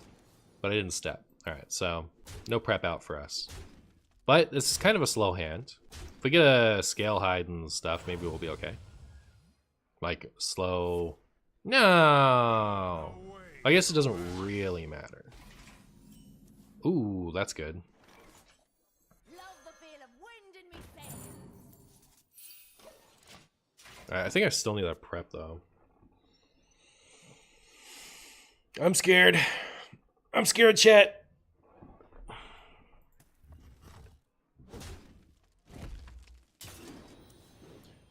But I didn't step. Alright, so no prep out for us. But this is kind of a slow hand. If we get a scale hide and stuff, maybe we'll be okay. Like, slow... No! I guess it doesn't really matter. Ooh, that's good. Alright, I think I still need that prep, though. I'm scared. I'm scared, chat.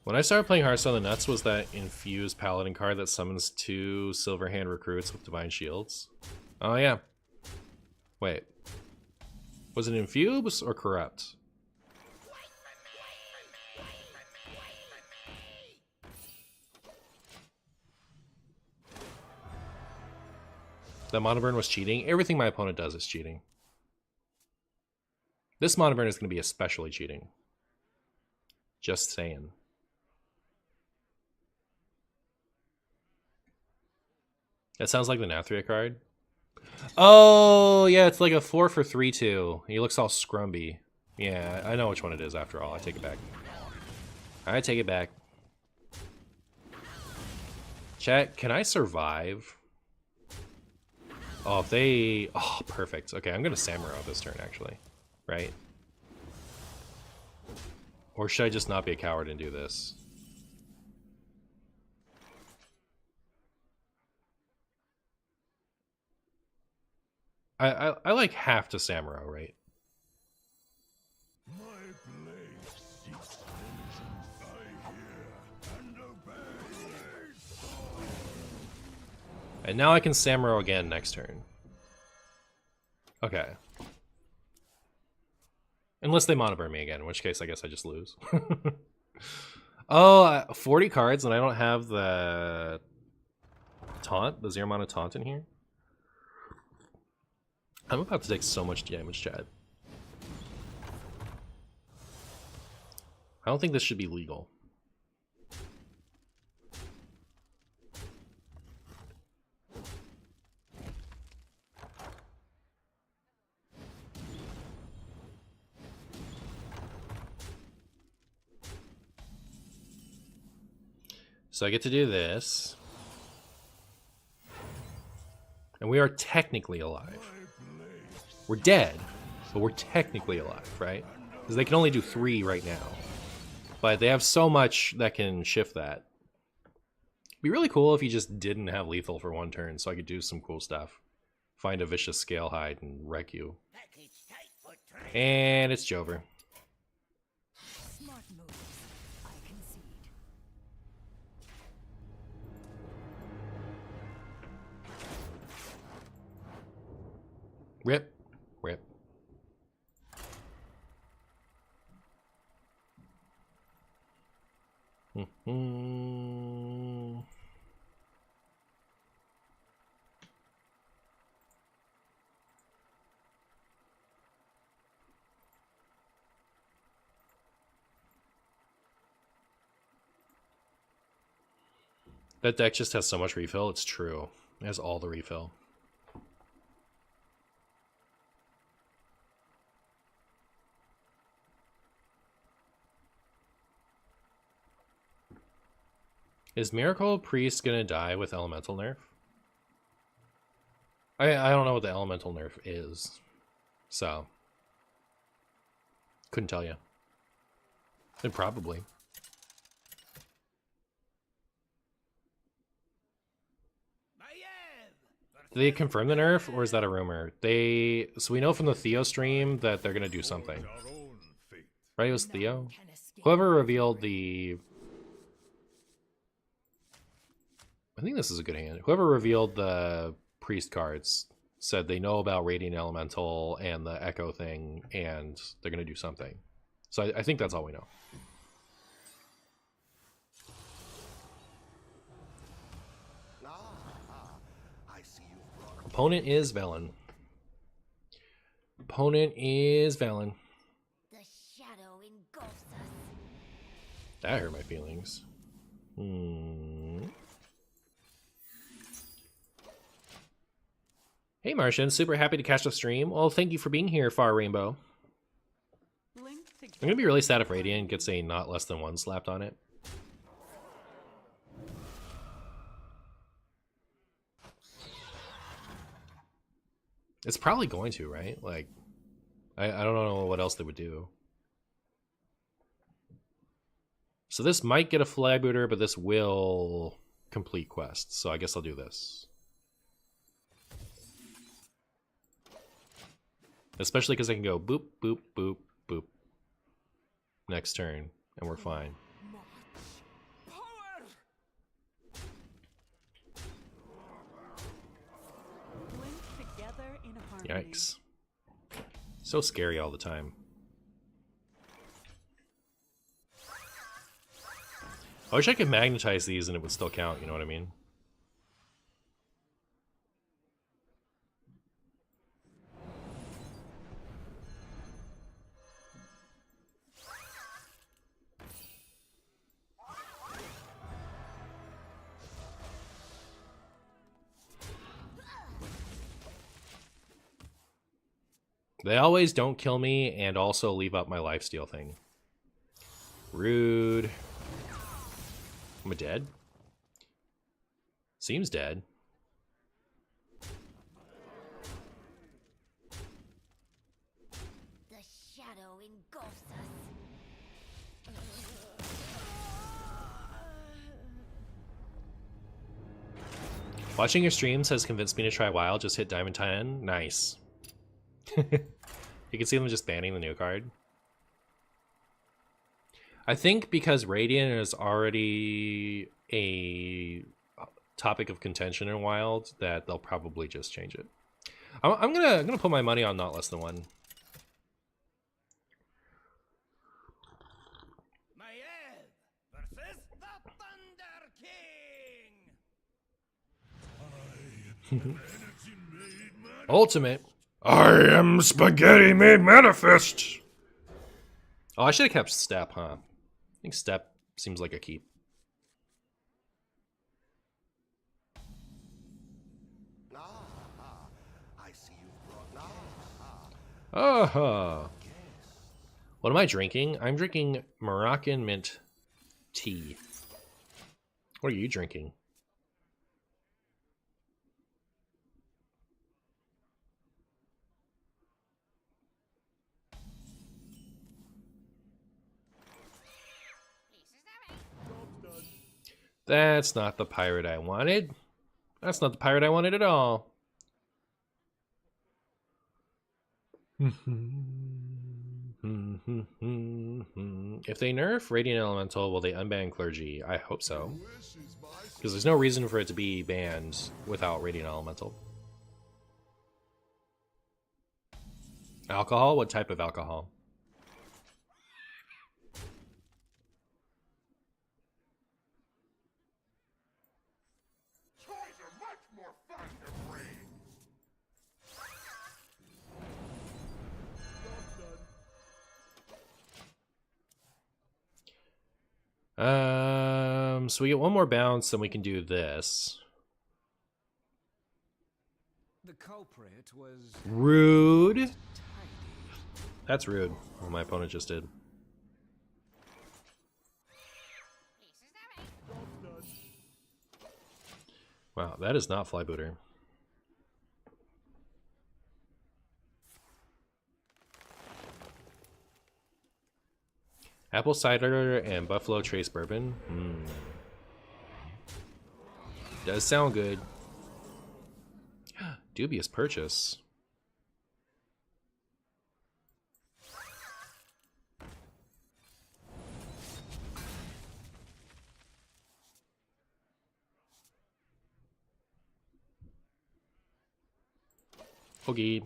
When I started playing Hearthstone, the nuts was that infused paladin card that summons 2 Silverhand recruits with divine shields. Oh yeah. Wait. Was it infuse or corrupt? That monoburn was cheating? Everything my opponent does is cheating. This monoburn is going to be especially cheating. Just saying. That sounds like the Nathria card. Oh, yeah, it's like a 4 for 3/2. He looks all scrumby. Yeah, I know which one it is after all. I take it back. I take it back. Chat, can I survive? Oh, if they... Oh, perfect. Okay, I'm going to Samurai this turn, actually. Right? Or should I just not be a coward and do this? I like have to Samurai, right? My blade seeks vengeance. I hear and obey. And now I can Samurai again next turn. Okay. Unless they monoburn me again, in which case I guess I just lose. Oh, 40 cards and I don't have the taunt, the 0 mana taunt in here? I'm about to take so much damage, Chad. I don't think this should be legal. So I get to do this. And we are technically alive. We're dead, but we're technically alive, right? Because they can only do 3 right now. But they have so much that can shift that. It'd be really cool if you just didn't have lethal for 1 turn so I could do some cool stuff. Find a vicious scale hide and wreck you. And it's Jover. Smart moves. I concede. Rip. Rip. That deck just has so much refill, it's true. It has all the refill. Is Miracle Priest gonna die with Elemental nerf? I don't know what the Elemental nerf is, so couldn't tell you. It probably. Did they confirm the nerf, or is that a rumor? So we know from the Theo stream that they're gonna do something. Right, it was Theo? Whoever revealed the... I think this is a good hand. Whoever revealed the priest cards said they know about Radiant Elemental and the Echo thing, and they're going to do something. So I think that's all we know. Opponent is Velen. Opponent is Velen. The shadow engulfs us. That hurt my feelings. Hey Martian, super happy to catch the stream. Well, thank you for being here, Far Rainbow. I'm gonna be really sad if Radiant gets a not less than 1 slapped on it. It's probably going to, right? Like, I don't know what else they would do. So this might get a flag booter, but this will complete quests. So I guess I'll do this. Especially because I can go boop, boop, boop, boop. Next turn, and we're fine. Yikes. So scary all the time. I wish I could magnetize these and it would still count, you know what I mean? They always don't kill me and also leave up my lifesteal thing. Rude. Am I dead? Seems dead. The shadow engulfs us. Watching your streams has convinced me to try Wild. Just hit Diamond 10. Nice. You can see them just banning the new card. I think because Radiant is already a topic of contention in Wild, that they'll probably just change it. I'm gonna put my money on not less than 1. Ultimate. I am spaghetti made manifest. Oh, I should have kept Step, huh? I think Step seems like a keep. Oh. What am I drinking? I'm drinking Moroccan mint tea. What are you drinking? That's not the pirate I wanted. That's not the pirate I wanted at all. If they nerf Radiant Elemental, will they unban Clergy? I hope so. Because there's no reason for it to be banned without Radiant Elemental. Alcohol? What type of alcohol? So we get 1 more bounce, then we can do this. The culprit was Rude. That's rude. What my opponent just did. Wow, that is not Flybooter. Apple cider and Buffalo Trace bourbon. Does sound good. Dubious purchase. Okay.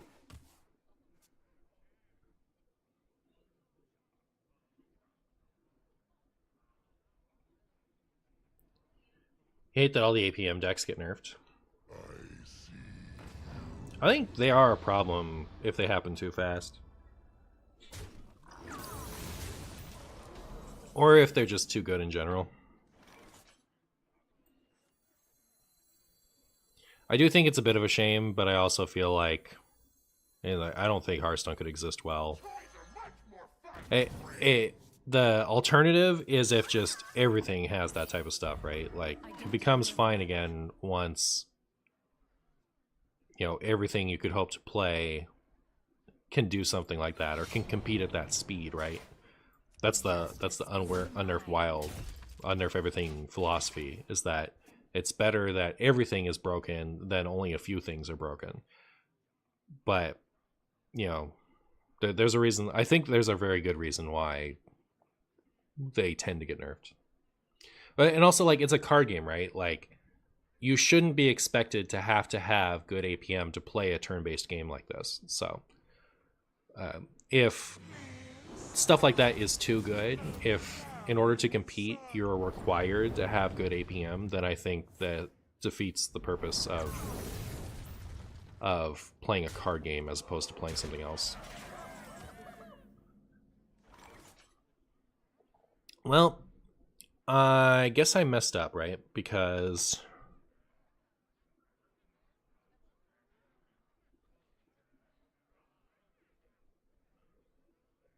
Hate that all the APM decks get nerfed. I think they are a problem if they happen too fast. Or if they're just too good in general. I do think it's a bit of a shame, but I also feel like I don't think Hearthstone could exist well. The alternative is if just everything has that type of stuff, right? Like, it becomes fine again once, you know, everything you could hope to play can do something like that, or can compete at that speed, right? That's the unnerf wild, unnerf everything philosophy, is that it's better that everything is broken than only a few things are broken. But, you know, there's a reason. I think there's a very good reason why they tend to get nerfed. But, and also, like, it's a card game, right? Like, you shouldn't be expected to have good APM to play a turn-based game like this. So, if stuff like that is too good, if in order to compete you're required to have good APM, then I think that defeats the purpose of playing a card game as opposed to playing something else. Well, I guess I messed up, right? Because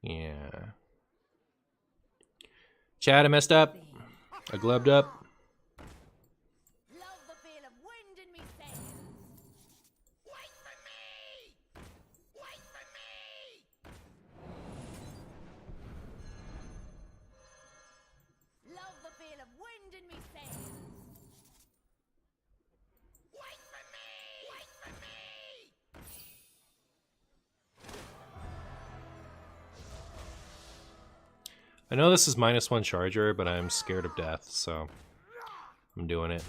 yeah. Chad, I messed up. I glubbed up. Love the feel of wind in me sails. Wait for me! Wait for me! Love the feel of wind in me sails. Wait for me! Wait for me! I know this is -1 charger, but I'm scared of death, so I'm doing it.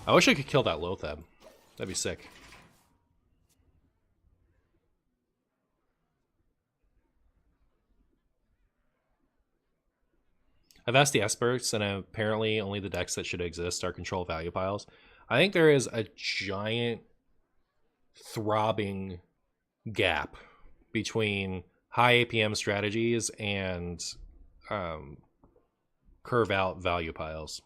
I wish I could kill that Lotheb. That'd be sick. I've asked the experts, and apparently only the decks that should exist are control value piles. I think there is a giant throbbing gap between high APM strategies and curve out value piles.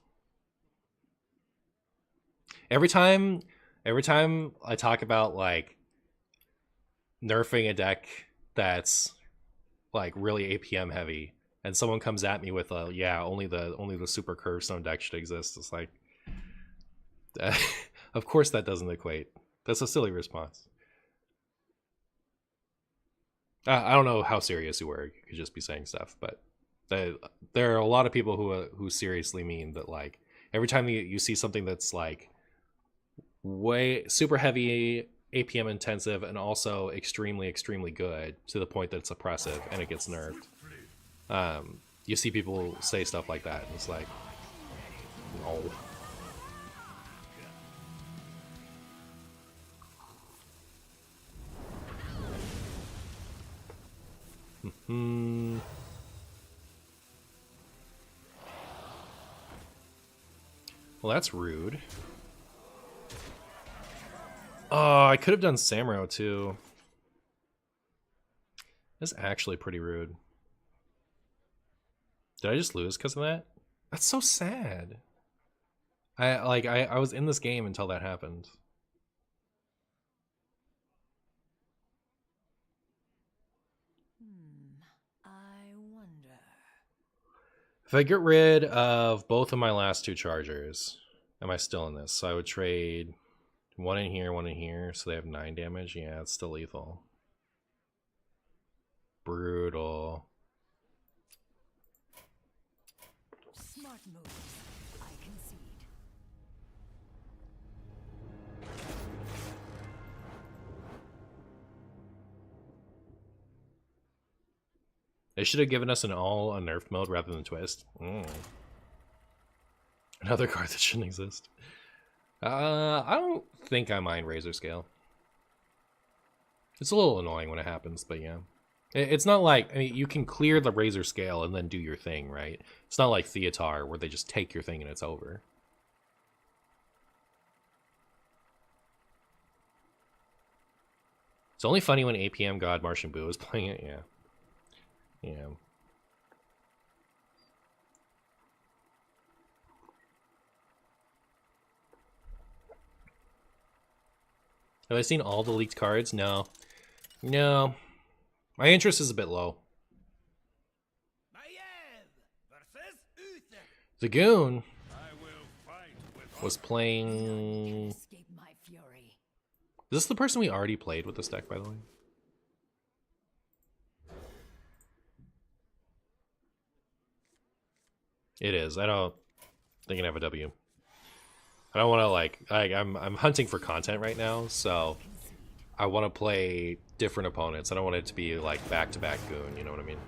Every time I talk about like nerfing a deck that's like really APM heavy, and someone comes at me with a only the super curve stone deck should exist, it's like of course that doesn't equate. That's a silly response. I don't know how serious you were. You could just be saying stuff, but there are a lot of people who seriously mean that, like, every time you see something that's like way super heavy APM intensive and also extremely good to the point that it's oppressive and it gets nerfed, you see people say stuff like that, and it's like, no. Well, that's rude. Oh, I could have done Samro too. That's actually pretty rude. Did I just lose because of that? That's so sad. I was in this game until that happened. I wonder. If I get rid of both of my last two chargers, am I still in this? So I would trade one in here, so they have 9 damage. Yeah, it's still lethal. Brutal. Smart moves. I concede. They should have given us an all unnerved mode rather than twist. Another card that shouldn't exist. I don't think I mind Razor Scale. It's a little annoying when it happens, but yeah. It's not like, I mean, you can clear the Razor Scale and then do your thing, right? It's not like Theatar where they just take your thing and it's over. It's only funny when APM God MartianBuu is playing it, yeah. Yeah. Have I seen all the leaked cards? No. No. My interest is a bit low. The Goon was playing... Escape my fury. Is this the person we already played with this deck, by the way? It is. I don't think I can have a W. I don't want to like I'm hunting for content right now, so I want to play different opponents. I don't want it to be like back-to-back Goon, you know what I mean?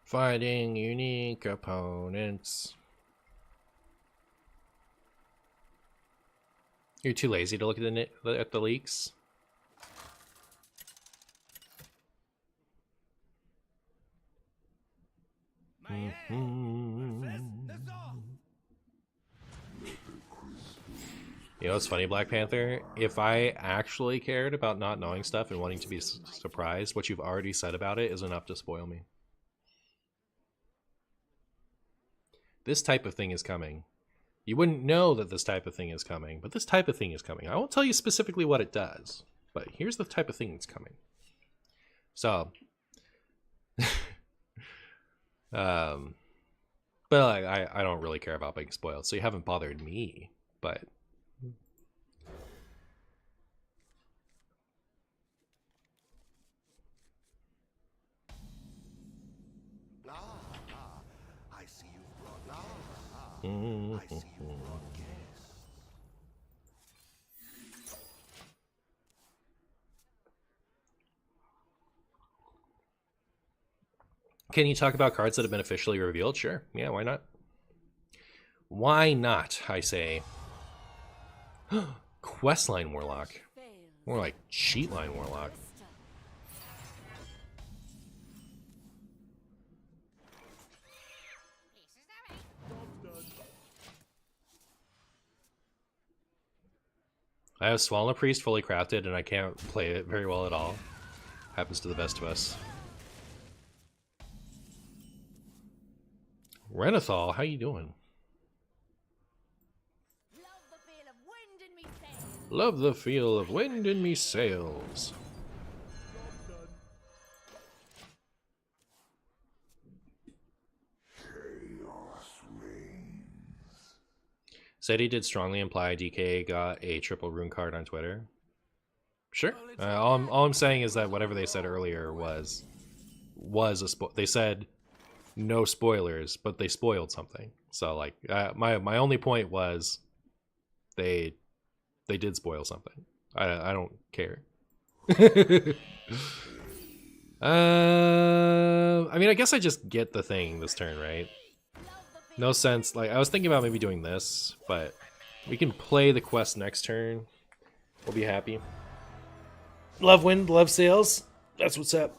Fighting unique opponents. You're too lazy to look at the leaks. You know what's funny, Black Panther? If I actually cared about not knowing stuff and wanting to be surprised, what you've already said about it is enough to spoil me. This type of thing is coming. You wouldn't know that this type of thing is coming, but this type of thing is coming. I won't tell you specifically what it does, but here's the type of thing that's coming. So, but like, I don't really care about being spoiled, so you haven't bothered me, but... Can you talk about cards that have been officially revealed? Sure. Yeah, why not? Why not, I say. Questline Warlock. More like Cheatline Warlock. I have Swallow Priest fully crafted and I can't play it very well at all. Happens to the best of us. Renathal, how you doing? Love the feel of wind in me sails. Said he did strongly imply DK got a triple rune card on Twitter. Sure. All I'm saying is that whatever they said earlier was a they said no spoilers, but they spoiled something. So like my only point was they did spoil something. I don't care. I mean, I guess I just get the thing this turn, right? No sense. Like, I was thinking about maybe doing this, but we can play the quest next turn. We'll be happy. Love wind, love sails. That's what's up.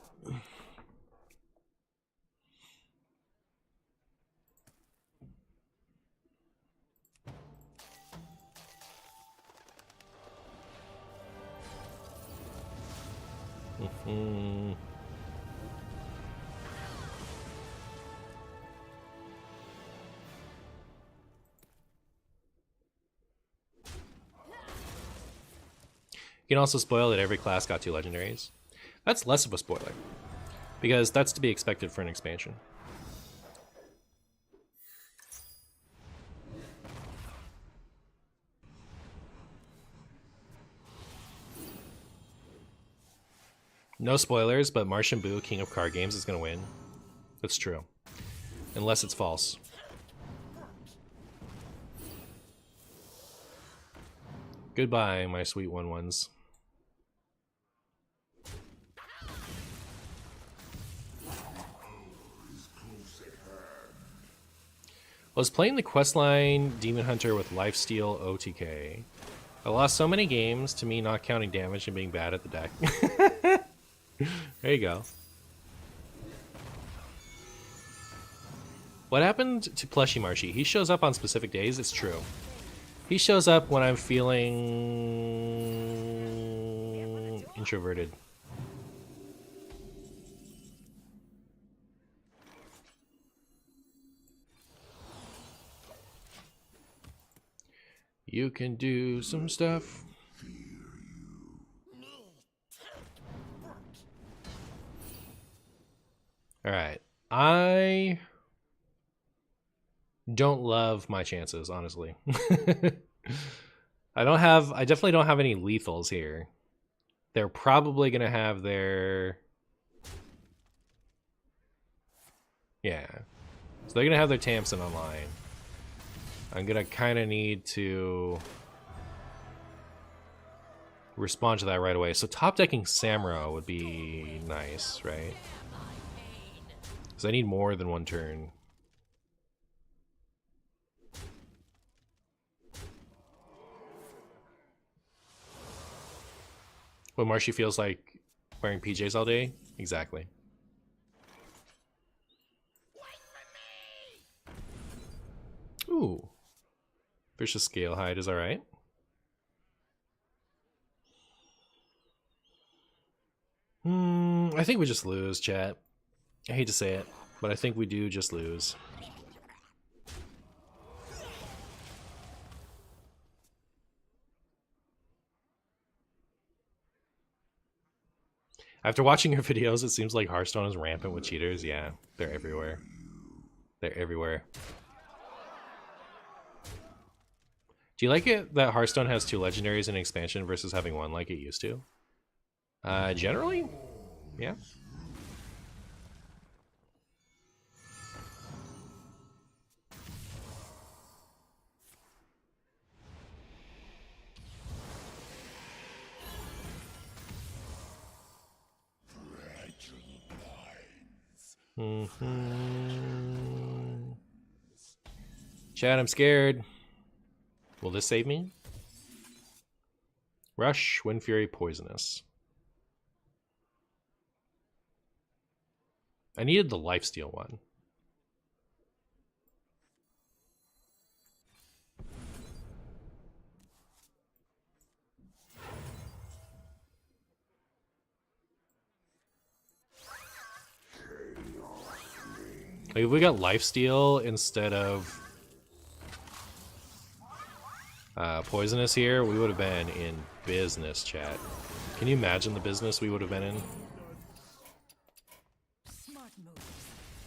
You can also spoil that every class got 2 legendaries. That's less of a spoiler, because that's to be expected for an expansion. No spoilers, but MartianBuu, King of Card Games, is going to win. That's true. Unless it's false. Goodbye, my sweet 1/1s. I was playing the Questline Demon Hunter with Lifesteal OTK. I lost so many games to me not counting damage and being bad at the deck. There you go. What happened to Plushy Marshy? He shows up on specific days, it's true. He shows up when I'm feeling introverted. You can do some stuff. Alright. I don't love my chances, honestly. I definitely don't have any lethals here. They're probably gonna have their... Yeah. So they're gonna have their Tamsin online. I'm gonna kind of need to respond to that right away. So top decking Samuro would be nice, right? Because I need more than one turn. When Marshy feels like wearing PJs all day? Exactly. Ooh. Vicious Scale Hide is alright. I think we just lose, chat. I hate to say it, but I think we do just lose. After watching your videos, it seems like Hearthstone is rampant with cheaters. Yeah, they're everywhere. They're everywhere. Do you like it that Hearthstone has 2 legendaries in expansion versus having 1 like it used to? Generally, yeah. Chad, I'm scared. Will this save me? Rush, Wind Fury, Poisonous. I needed the Lifesteal one. Like if we got Lifesteal instead of Poisonous here, we would have been in business, chat. Can you imagine the business we would have been in? Smart moves,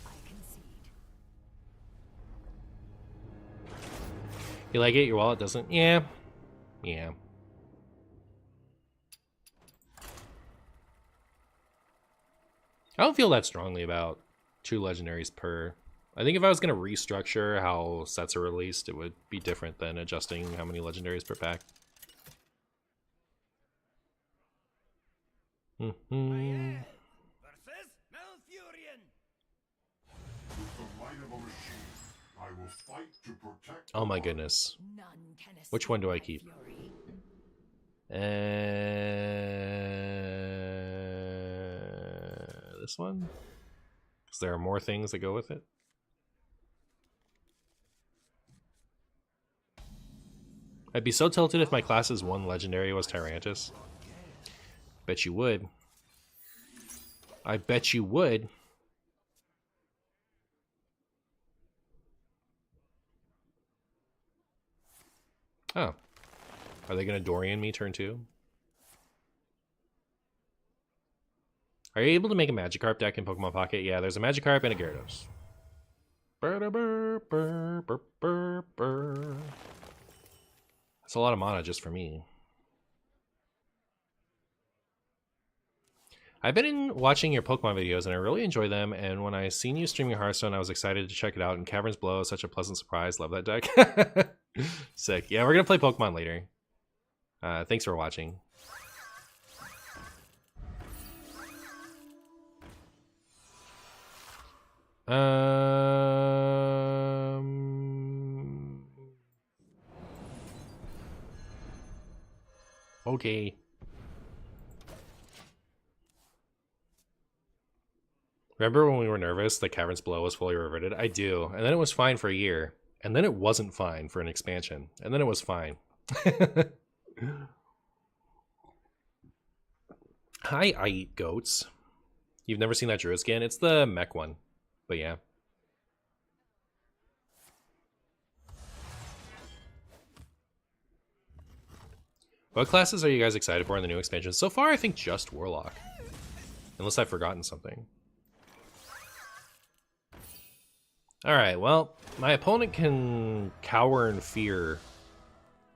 I concede. You like it? Your wallet doesn't? Yeah. Yeah. I don't feel that strongly about 2 legendaries per. I think if I was going to restructure how sets are released, it would be different than adjusting how many legendaries per pack. Versus Malfurion. With the might of a machine, I will fight to protect. Oh my goodness. None can escape Which one do I my keep? fury. This one? Because there are more things that go with it. I'd be so tilted if my class's 1 legendary was Tyrantus. Bet you would. I bet you would. Oh. Are they going to Dorian me turn 2? Are you able to make a Magikarp deck in Pokemon Pocket? Yeah, there's a Magikarp and a Gyarados. That's a lot of mana just for me. I've been watching your Pokemon videos and I really enjoy them, and when I seen you streaming Hearthstone, I was excited to check it out, and Caverns Below is such a pleasant surprise. Love that deck. Sick. Yeah, we're gonna play Pokemon later. Thanks for watching. Okay. Remember when we were nervous the Cavern's Below was fully reverted? I do. And then it was fine for a year. And then it wasn't fine for an expansion. And then it was fine. Hi, I eat goats. You've never seen that Druid skin? It's the mech one. But yeah. What classes are you guys excited for in the new expansion? So far, I think just Warlock. Unless I've forgotten something. Alright, well, my opponent can cower in fear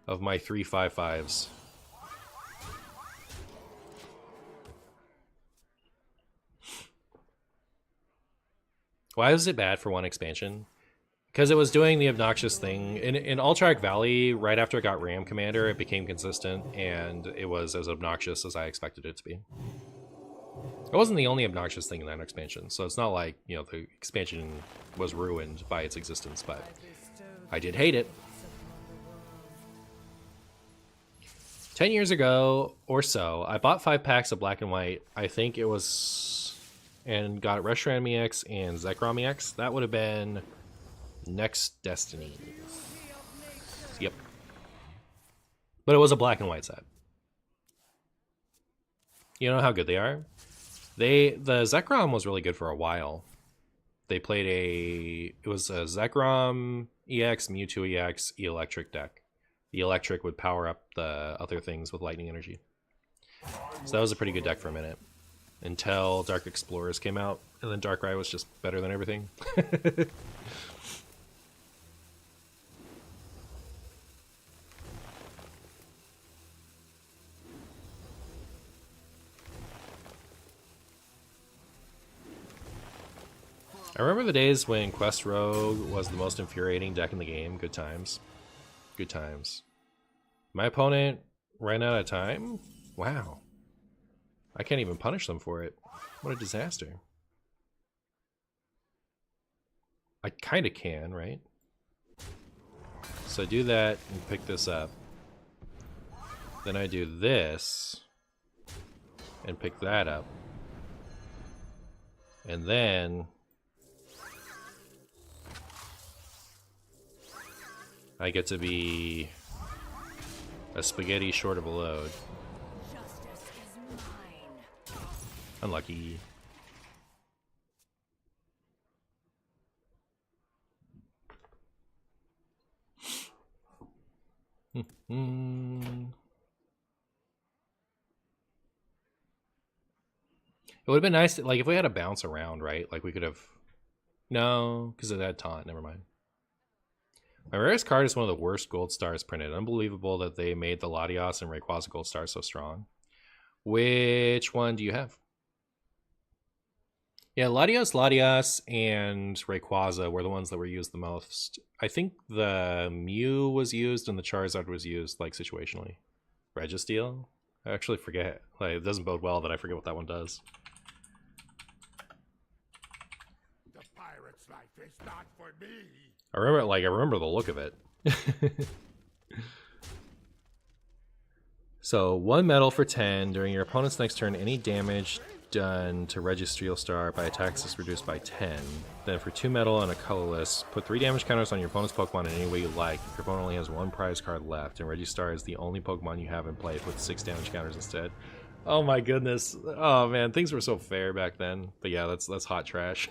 of my 3/5/5s. Why was it bad for one expansion? Because it was doing the obnoxious thing. In Alterac Valley, right after it got Ram Commander, it became consistent, and it was as obnoxious as I expected it to be. It wasn't the only obnoxious thing in that expansion, so it's not like, you know, the expansion was ruined by its existence, but I did hate it. 10 years ago or so, I bought 5 packs of Black and White. I think it was... and got Reshiram EX and Zekrom EX. That would have been Next Destiny. Yep. But it was a Black and White set. You know how good they are? The Zekrom was really good for a while. They played it was a Zekrom EX, Mewtwo EX, E-Electric deck. The Electric would power up the other things with lightning energy. So that was a pretty good deck for a minute. Until Dark Explorers came out, and then Darkrai was just better than everything. I remember the days when Quest Rogue was the most infuriating deck in the game. Good times. Good times. My opponent ran out of time? Wow. I can't even punish them for it. What a disaster. I kind of can, right? So I do that and pick this up. Then I do this and pick that up. And then I get to be a spaghetti short of a load. Justice is mine. Unlucky. It would have been nice to, like, if we had a bounce around, right? Like, we could have... No, because it had taunt. Never mind. My rarest card is one of the worst gold stars printed. Unbelievable that they made the Latios and Rayquaza gold stars so strong. Which one do you have? Yeah, Latios, and Rayquaza were the ones that were used the most. I think the Mew was used and the Charizard was used, like, situationally. Registeel? I actually forget. Like, it doesn't bode well that I forget what that one does. The pirate's life is not for me. I remember the look of it. So, 1 medal for 10. During your opponent's next turn, any damage done to Registeel Star by attacks is reduced by 10. Then for 2 metal and a colorless, put 3 damage counters on your opponent's Pokemon in any way you like. If your opponent only has 1 prize card left, and Registar is the only Pokemon you have in play, put 6 damage counters instead. Oh my goodness. Oh man, things were so fair back then. But yeah, that's hot trash.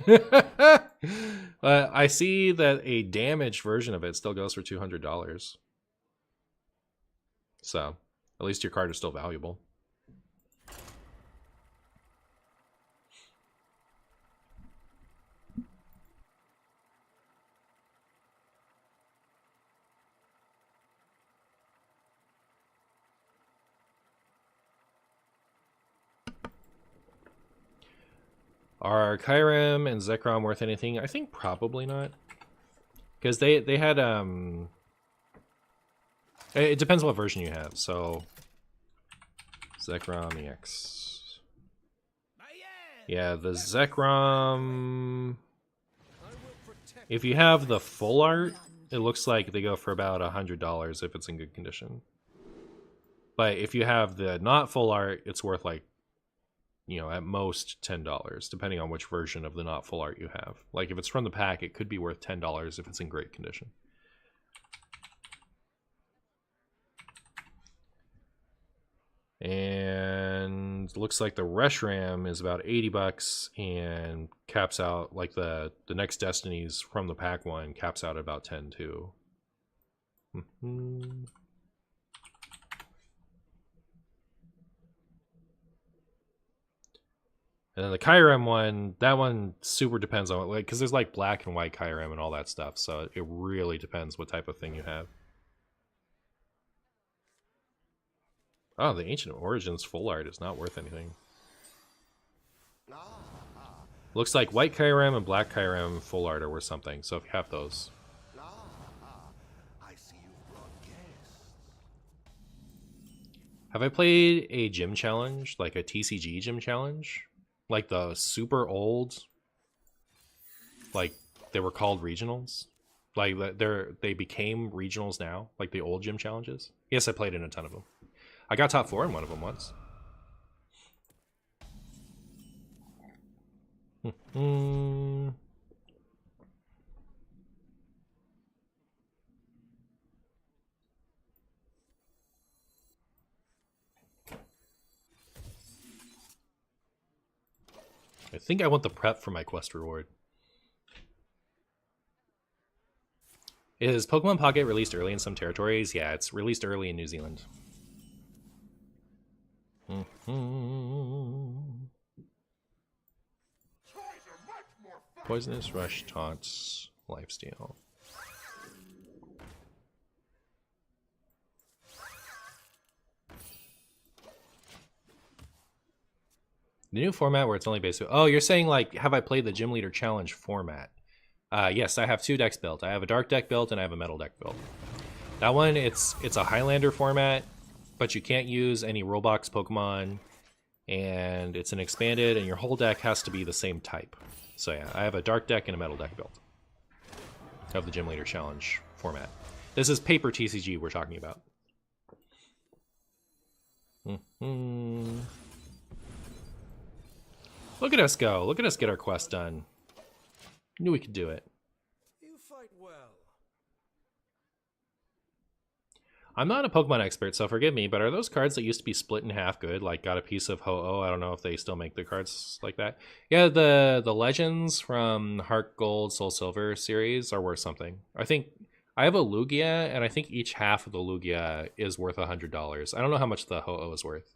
I see that a damaged version of it still goes for $200. So, at least your card is still valuable. Are Kyurem and Zekrom worth anything? I think probably not. Because they had it depends what version you have. So Zekrom EX. Yeah, the Zekrom... If you have the full art, it looks like they go for about $100 if it's in good condition. But if you have the not full art, it's worth like, you know, at most $10, depending on which version of the not full art you have. Like if it's from the pack, it could be worth $10 if it's in great condition. And looks like the Reshiram is about $80 and caps out, like the next Destinies from the pack one caps out at about 10 too. And then the Kyurem one, that one super depends on, like, because there's like black and white Kyurem and all that stuff, so it really depends what type of thing you have. Oh, the Ancient Origins full art is not worth anything. Looks like white Kyurem and black Kyurem full art are worth something, so if you have those. Have I played a gym challenge, like a TCG gym challenge? Like the super old, like they were called regionals? Like they became regionals now, like the old gym challenges? Yes, I played in a ton of them. I got top 4 in one of them once. I think I want the prep for my quest reward. Is Pokemon Pocket released early in some territories? Yeah, it's released early in New Zealand. Poisonous Rush, Taunts, Lifesteal. The new format where it's only based... Oh, you're saying, like, have I played the Gym Leader Challenge format? Yes, I have 2 decks built. I have a Dark deck built and I have a Metal deck built. That one, it's a Highlander format, but you can't use any Roblox Pokemon, and it's an expanded, and your whole deck has to be the same type. So yeah, I have a Dark deck and a Metal deck built of the Gym Leader Challenge format. This is paper TCG we're talking about. Look at us go. Look at us get our quest done. Knew we could do it. You fight well. I'm not a Pokemon expert, so forgive me, but are those cards that used to be split in half good? Like, got a piece of Ho-Oh? I don't know if they still make the cards like that. Yeah, the Legends from Heart Gold, Soul Silver series are worth something. I think I have a Lugia, and I think each half of the Lugia is worth $100. I don't know how much the Ho-Oh is worth,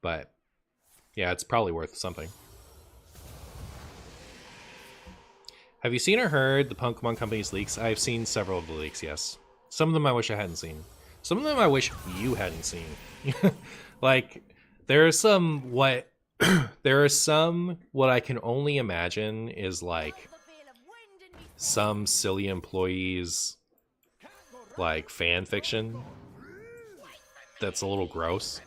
but yeah, it's probably worth something. Have you seen or heard the Pokemon Company's leaks? I've seen several of the leaks, yes. Some of them I wish I hadn't seen. Some of them I wish you hadn't seen. Like, there are some what I can only imagine is like some silly employees like fan fiction that's a little gross.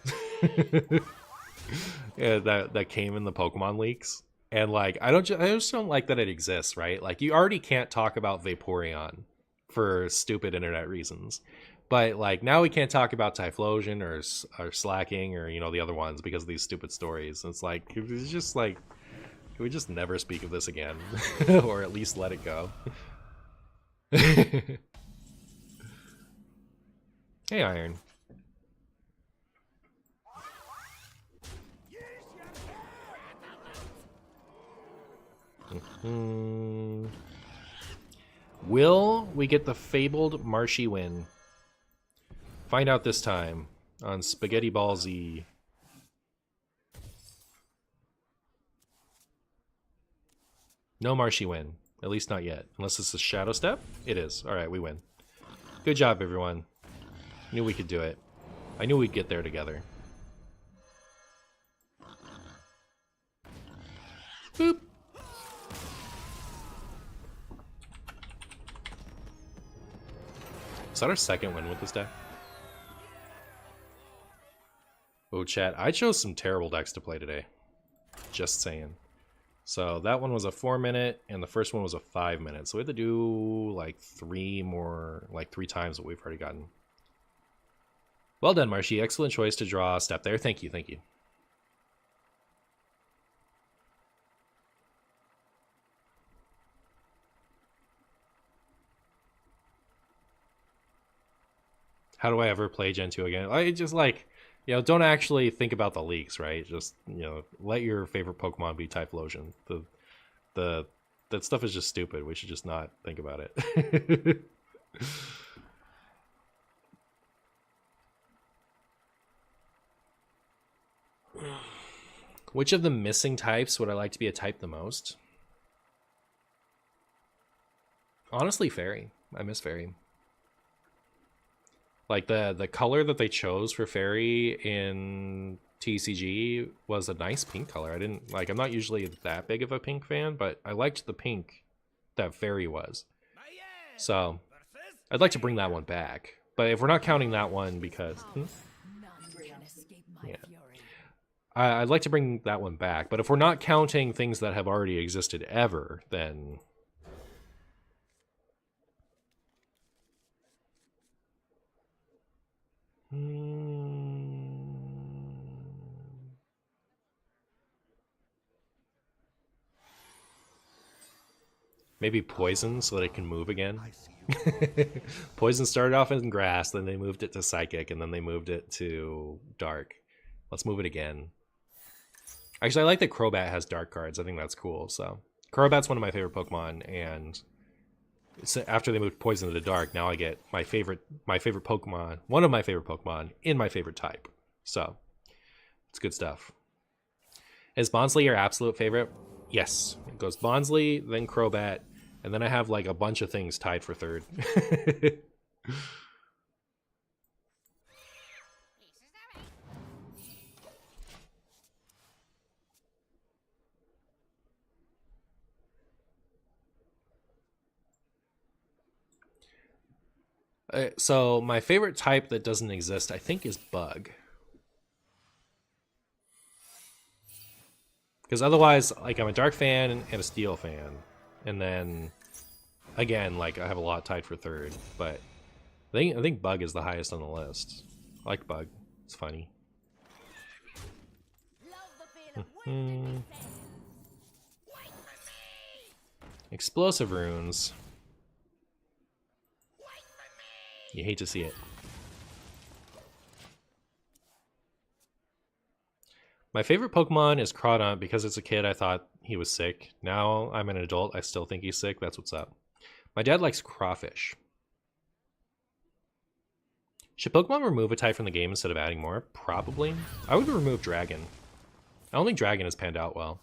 Yeah, that came in the Pokemon leaks. And like I just don't like that it exists, right? Like you already can't talk about Vaporeon for stupid internet reasons. But like now we can't talk about Typhlosion or Slacking or, you know, the other ones because of these stupid stories. And it's like it's just like, can we just never speak of this again? Or at least let it go. Hey Iron. Will we get the fabled Marshy win? Find out this time on Spaghetti Ball Z. No Marshy win. At least not yet. Unless it's a Shadow Step? It is. Alright, we win. Good job, everyone. Knew we could do it. I knew we'd get there together. Boop. Is that our second win with this deck? Oh, Oh, chat. I chose some terrible decks to play today. Just saying. So that one was a 4-minute, and the first one was a 5-minute. So we had to do like 3 times what we've already gotten. Well done, Marshy. Excellent choice to draw a step there. Thank you, thank you. How do I ever play Gen 2 again? I just like, you know, don't actually think about the leaks, right? Just, you know, let your favorite Pokemon be Typhlosion. That stuff is just stupid. We should just not think about it. Which of the missing types would I like to be a type the most? Honestly, Fairy. I miss Fairy. Like the color that they chose for Fairy in TCG was a nice pink color. I'm not usually that big of a pink fan, but I liked the pink that Fairy was. So I'd like to bring that one back. But if we're not counting that one because yeah. I'd like to bring that one back, but if we're not counting things that have already existed ever, then maybe Poison so that it can move again. Poison started off in Grass, then they moved it to Psychic, and then they moved it to Dark. Let's move it again. Actually, I like that Crobat has Dark cards. I think that's cool. So Crobat's one of my favorite Pokemon, and after they moved Poison to Dark, now I get my favorite Pokemon, one of my favorite Pokemon in my favorite type. So it's good stuff. Is Bonsly your absolute favorite? Yes. It goes Bonsly, then Crobat, and then I have like a bunch of things tied for third. So my favorite type that doesn't exist, I think, is Bug. Because otherwise, like, I'm a Dark fan and a Steel fan. And then, again, like, I have a lot tied for third. But I think Bug is the highest on the list. I like Bug. It's funny. Explosive Runes. You hate to see it. My favorite Pokemon is Crawdaunt because as a kid I thought he was sick. Now I'm an adult, I still think he's sick. That's what's up. My dad likes Crawfish. Should Pokemon remove a type from the game instead of adding more? Probably. I would remove Dragon. I don't think Dragon has panned out well.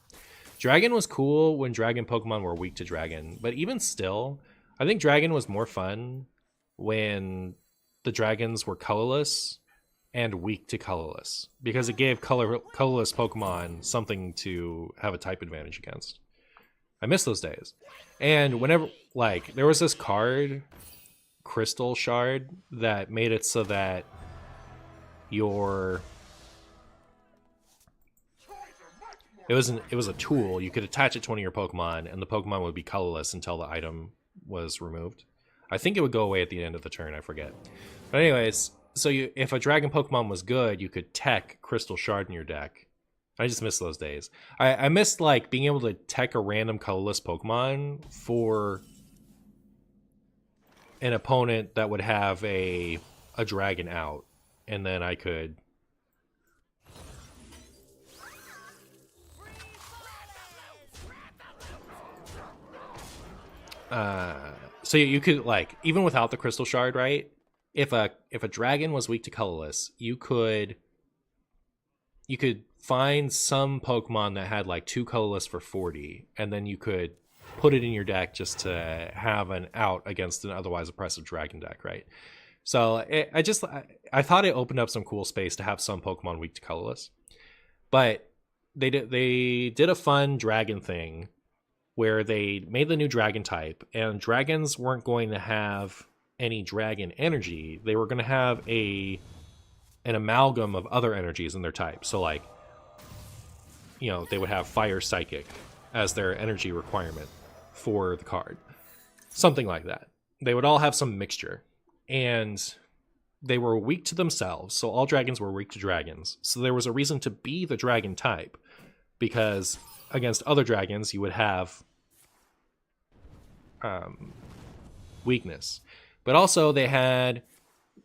Dragon was cool when Dragon Pokemon were weak to Dragon, but even still, I think Dragon was more fun when the dragons were colorless and weak to colorless, because it gave colorless Pokemon something to have a type advantage against. I miss those days. And whenever, like, there was this card, Crystal Shard, that made it so that your... It was a tool. You could attach it to one of your Pokemon, and the Pokemon would be colorless until the item was removed. I think it would go away at the end of the turn, I forget. But anyways, so if a Dragon Pokemon was good, you could tech Crystal Shard in your deck. I just miss those days. I missed, like, being able to tech a random colorless Pokemon for an opponent that would have a dragon out, and then I could... So you could, like, even without the Crystal Shard, right? If a dragon was weak to colorless, you could find some Pokemon that had like 2 colorless for 40, and then you could put it in your deck just to have an out against an otherwise oppressive dragon deck, right? So I thought it opened up some cool space to have some Pokemon weak to colorless, but they did a fun dragon thing where they made the new dragon type, and dragons weren't going to have any dragon energy. They were going to have an an amalgam of other energies in their type. So like, you know, they would have Fire Psychic as their energy requirement for the card. Something like that. They would all have some mixture. And they were weak to themselves, so all dragons were weak to dragons. So there was a reason to be the dragon type, because against other dragons you would have weakness. But also they had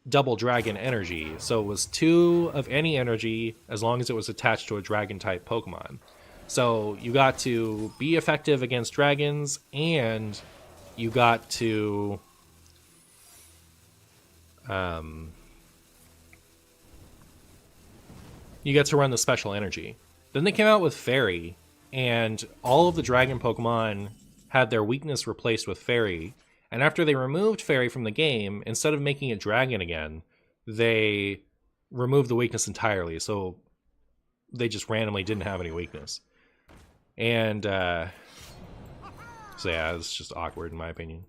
double dragon energy, so it was 2 of any energy as long as it was attached to a dragon type Pokemon. So you got to be effective against dragons, and you got to run the special energy. Then they came out with Fairy, and all of the dragon Pokemon had their weakness replaced with Fairy. And after they removed Fairy from the game, instead of making it dragon again, they removed the weakness entirely. So they just randomly didn't have any weakness. And so yeah, it's just awkward in my opinion.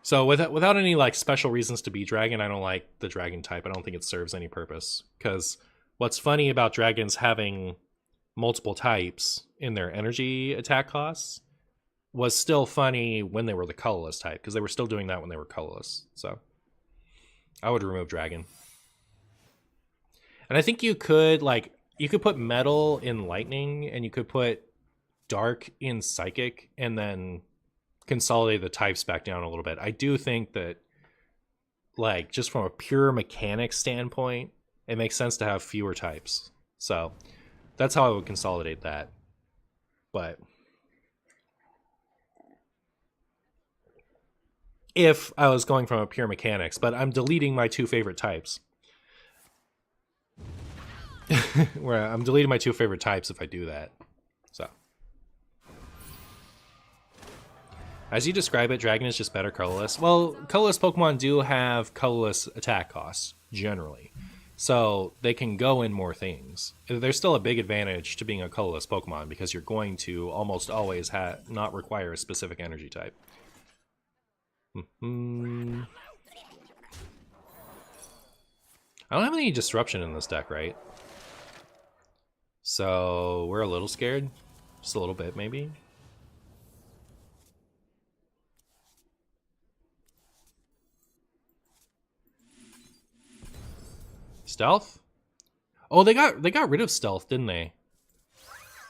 So without any like special reasons to be dragon, I don't like the dragon type. I don't think it serves any purpose. Because what's funny about dragons having multiple types in their energy attack costs was still funny when they were the colorless type, because they were still doing that when they were colorless. So I would remove dragon. And I think you could put metal in lightning, and you could put dark in psychic, and then consolidate the types back down a little bit. I do think that, like, just from a pure mechanics standpoint, it makes sense to have fewer types. So that's how I would consolidate that. But if I was going from a pure mechanics, but I'm deleting my 2 favorite types. Where I'm deleting my 2 favorite types if I do that. So as you describe it, dragon is just better colorless. Well, colorless Pokemon do have colorless attack costs, generally. So they can go in more things. There's still a big advantage to being a colorless Pokemon, because you're going to almost always not require a specific energy type. I don't have any disruption in this deck, right? So we're a little scared. Just a little bit, maybe. Stealth? Oh, they got rid of stealth, didn't they?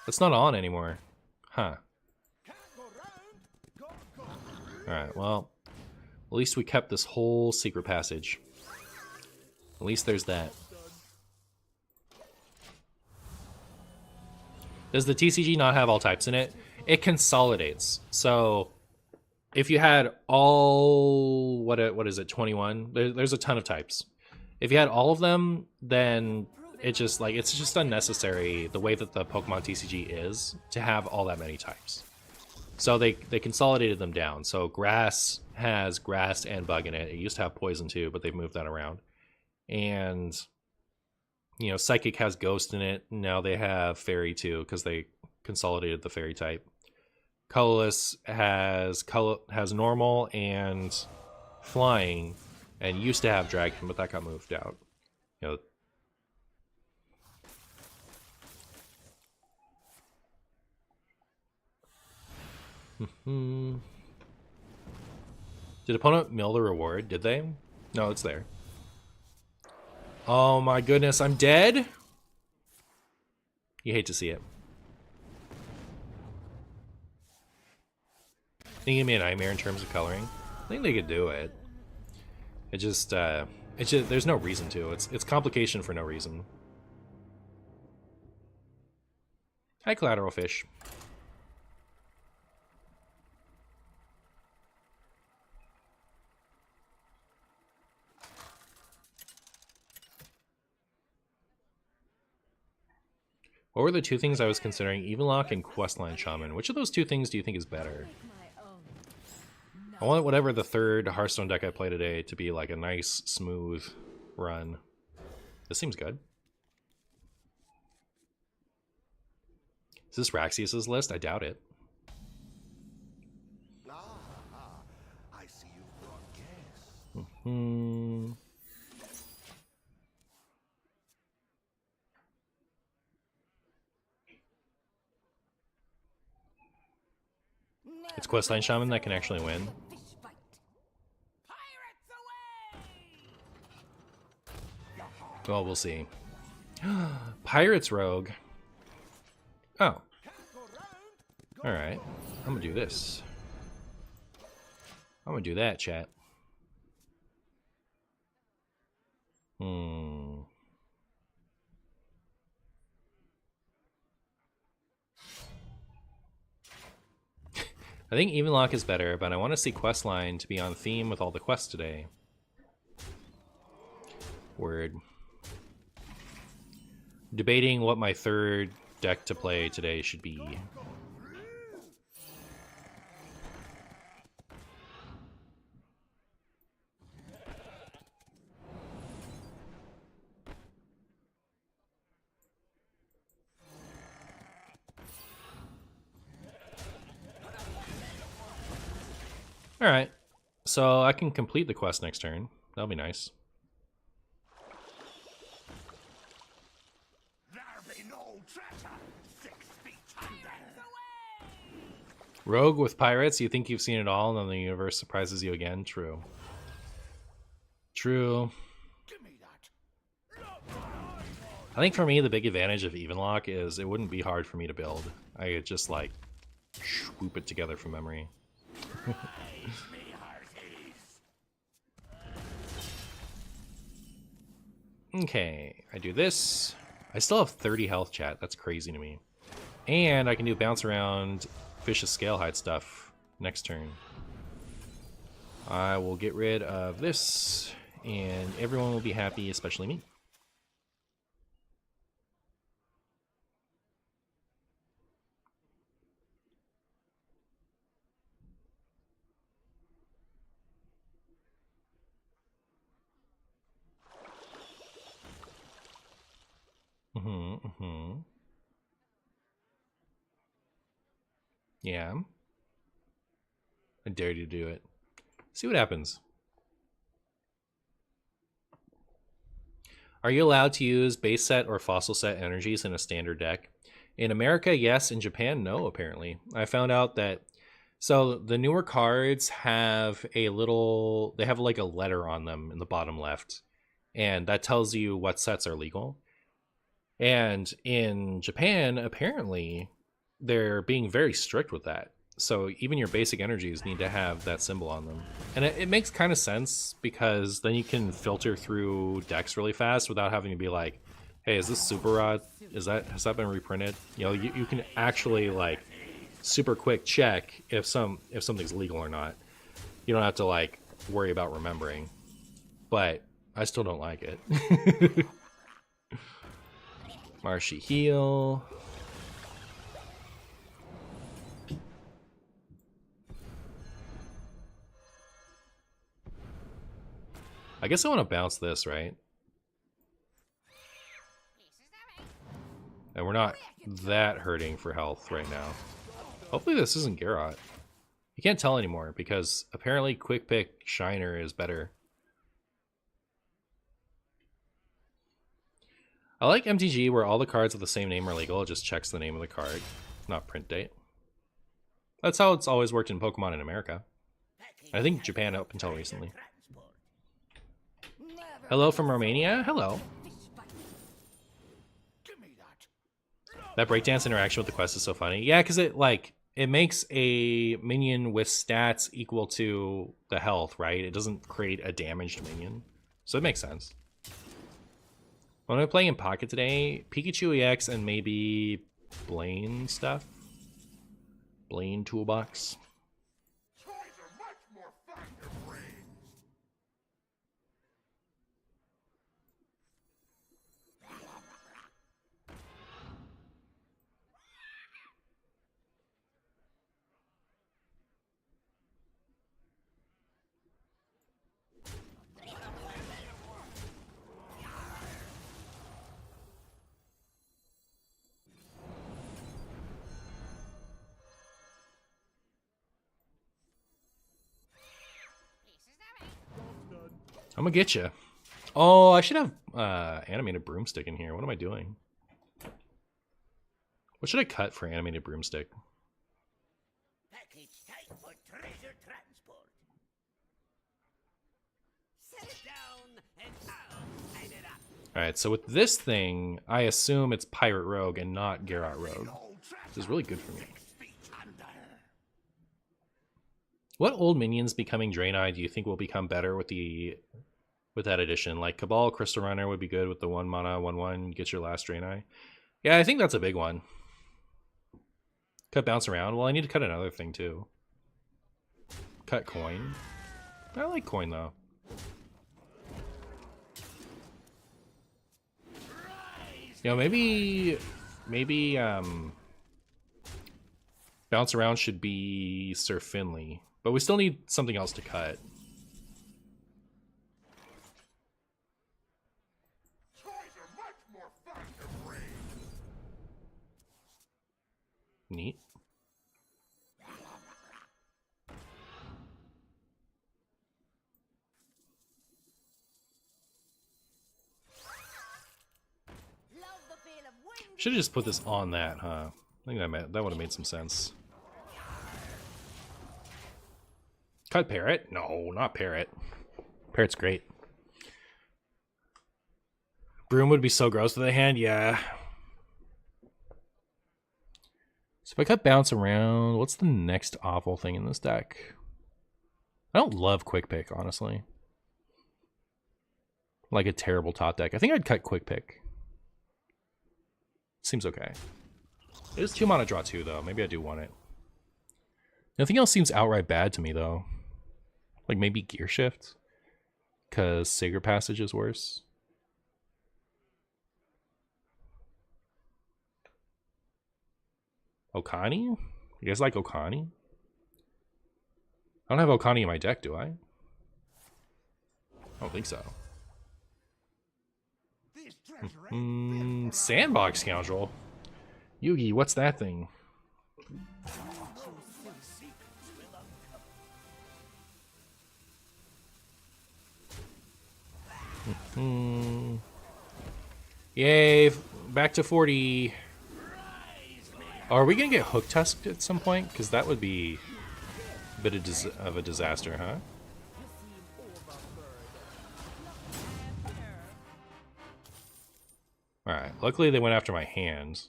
That's not on anymore. Huh. Alright, well, at least we kept this whole secret passage. At least there's that. Does the TCG not have all types in it? It consolidates. So if you had all, what is it, 21? There's a ton of types. If you had all of them, then it's just unnecessary the way that the Pokemon TCG is to have all that many types. So they consolidated them down. So grass has grass and bug in it. It used to have poison too, but they've moved that around. And you know, psychic has ghost in it. Now they have fairy too, because they consolidated the fairy type. Colorless has normal and flying, and used to have dragon, but that got moved out. You know. Did opponent mill the reward? Did they? No, it's there. Oh my goodness, I'm dead? You hate to see it. Think it gave me a nightmare in terms of coloring. I think they could do it. It's just there's no reason to. It's complication for no reason. Hi, collateral fish. What were the 2 things I was considering? Evenlock and Questline Shaman. Which of those 2 things do you think is better? I want whatever the 3rd Hearthstone deck I play today to be like a nice, smooth, run. This seems good. Is this Raxius's list? I doubt it. I see you brought guests. Hmm. It's Questline Shaman that can actually win. Fish fight. Pirates away! Well, we'll see. Pirates Rogue. Oh. Alright. I'm gonna do this. I'm gonna do that, chat. I think Evenlock is better, but I want to see Questline to be on theme with all the quests today. Word. Debating what my third deck to play today should be. Alright, so I can complete the quest next turn. That'll be nice. There be no treasure 6 feet under. Rogue with pirates, you think you've seen it all, and then the universe surprises you again? True. True. Give me that. I think for me, the big advantage of Evenlock is it wouldn't be hard for me to build. I could just, like, swoop it together from memory. Okay, I do this. I still have 30 health, chat. That's crazy to me. And I can do bounce around Fish's Scalehide stuff next turn. I will get rid of this, and everyone will be happy, especially me. Yeah. I dare you to do it. See what happens. Are you allowed to use base set or fossil set energies in a standard deck? In America, yes. In Japan, no, apparently. I found out that... So, the newer cards have a little... They have like a letter on them in the bottom left. And that tells you what sets are legal. And in Japan, apparently, they're being very strict with that. So even your basic energies need to have that symbol on them. And it makes kind of sense, because then you can filter through decks really fast without having to be like, hey, is this Super Rod? Has that been reprinted? You know, you can actually, like, super quick check if something's legal or not. You don't have to, like, worry about remembering. But I still don't like it. Marshy heal. I guess I want to bounce this, right? And we're not that hurting for health right now. Hopefully this isn't Garrot. You can't tell anymore, because apparently Quick Pick Shiner is better. I like MTG where all the cards with the same name are legal. It just checks the name of the card, not print date. That's how it's always worked in Pokemon in America. I think Japan up until recently. Hello from Romania? Hello. That breakdance interaction with the quest is so funny. Yeah, because it makes a minion with stats equal to the health, right? It doesn't create a damaged minion. So it makes sense. When I'm playing in Pocket today, Pikachu EX and maybe Blaine stuff. Blaine Toolbox. Toys are much more fun to bring. I'm gonna get you. Oh, I should have animated broomstick in here. What am I doing? What should I cut for animated broomstick? Package time for treasure transport. Set it down and I'll light it up. Alright, so with this thing, I assume it's Pirate Rogue and not Garrot Rogue. This is really good for me. What old minions becoming Draenei do you think will become better with that addition? Like Cabal Crystal Runner would be good with the 1 mana, 1/1, get your last Draenei. Yeah, I think that's a big one. Cut bounce around. Well, I need to cut another thing too. Cut coin. I like coin though. You know, maybe bounce around should be Sir Finley, but we still need something else to cut. Toys are much more fun to bring. Neat. Love the feel of wind. Should have just put this on that, huh? I think that would have made some sense. Cut Parrot? No, not Parrot. Parrot's great. Broom would be so gross with a hand, yeah. So if I cut bounce around, what's the next awful thing in this deck? I don't love Quick Pick, honestly. Like a terrible top deck. I think I'd cut Quick Pick. Seems okay. It is 2 mana draw 2 though. Maybe I do want it. Nothing else seems outright bad to me though. Like maybe Gear Shift, because Sacred Passage is worse. Okani? You guys like Okani? I don't have Okani in my deck, do I? I don't think so. This treasure ain't built for Sandbox Scoundrel. Yugi, what's that thing? Yay, back to 40. Are we gonna get hook tusked at some point? Because that would be a bit of a disaster, huh? Alright, luckily they went after my hands.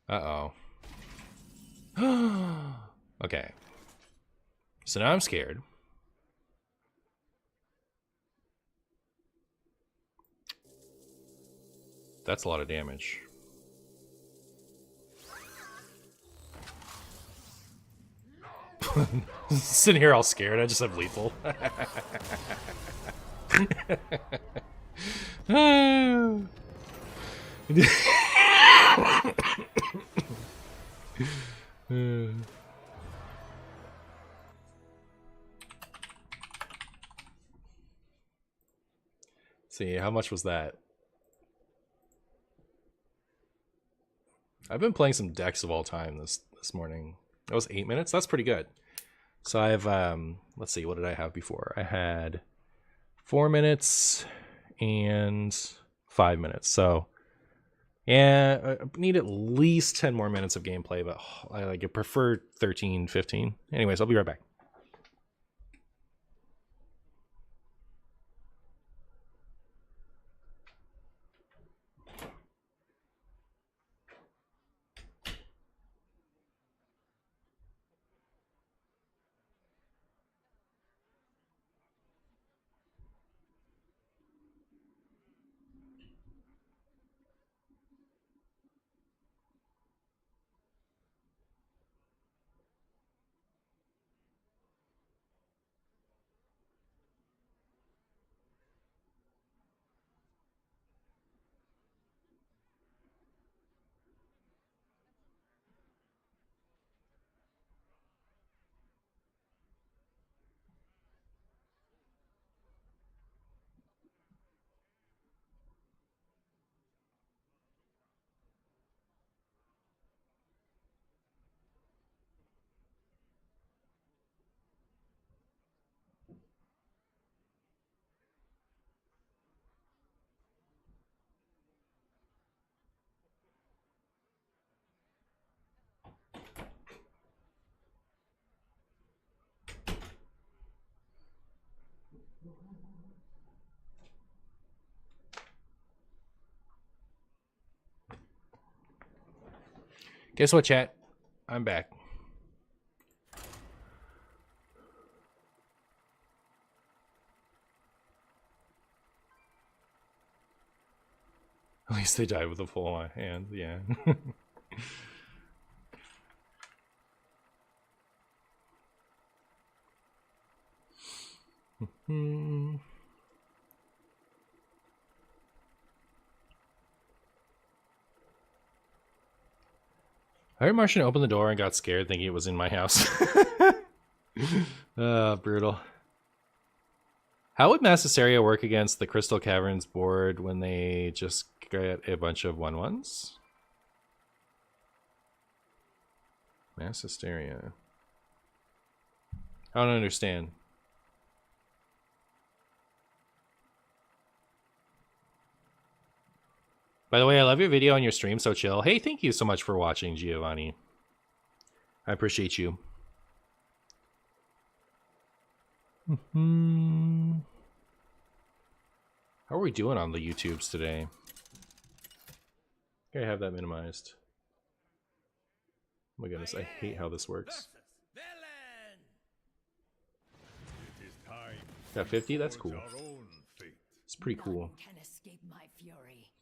Uh-oh. Okay. So now I'm scared. That's a lot of damage. Sitting here all scared, I just have lethal. See, how much was that? I've been playing some decks of all time this morning. That was 8 minutes. That's pretty good. So I have let's see, what did I have before? I had 4 minutes and 5 minutes. So yeah, I need at least 10 more minutes of gameplay, but I prefer 13, 15. Anyways, I'll be right back. Guess what, chat? I'm back. At least they died with a full hand, yeah. I heard Martian open the door and got scared thinking it was in my house. Brutal. How would Mass Hysteria work against the Crystal Caverns board when they just get a bunch of 1/1s? Mass Hysteria. I don't understand. By the way, I love your video and your stream, so chill. Hey, thank you so much for watching, Giovanni. I appreciate you. How are we doing on the YouTubes today? I have that minimized. Oh my goodness, I hate how this works. Got 50? That's cool. It's pretty cool. Can escape my fury.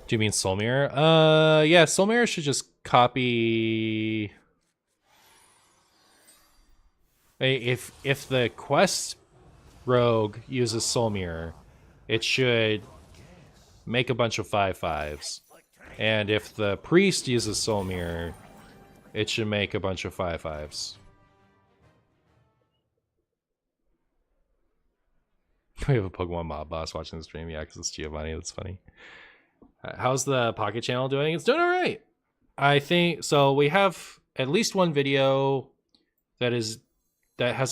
Do you mean Soul Mirror? Yeah, Soul Mirror should just copy. If the quest rogue uses Soul Mirror, it should make a bunch of 5/5s. And if the priest uses Soul Mirror, it should make a bunch of 5/5s. We have a Pokemon mob boss watching the stream. Yeah, because it's Giovanni. That's funny. How's the Pocket channel doing? It's doing all right. I think so. We have at least one video that has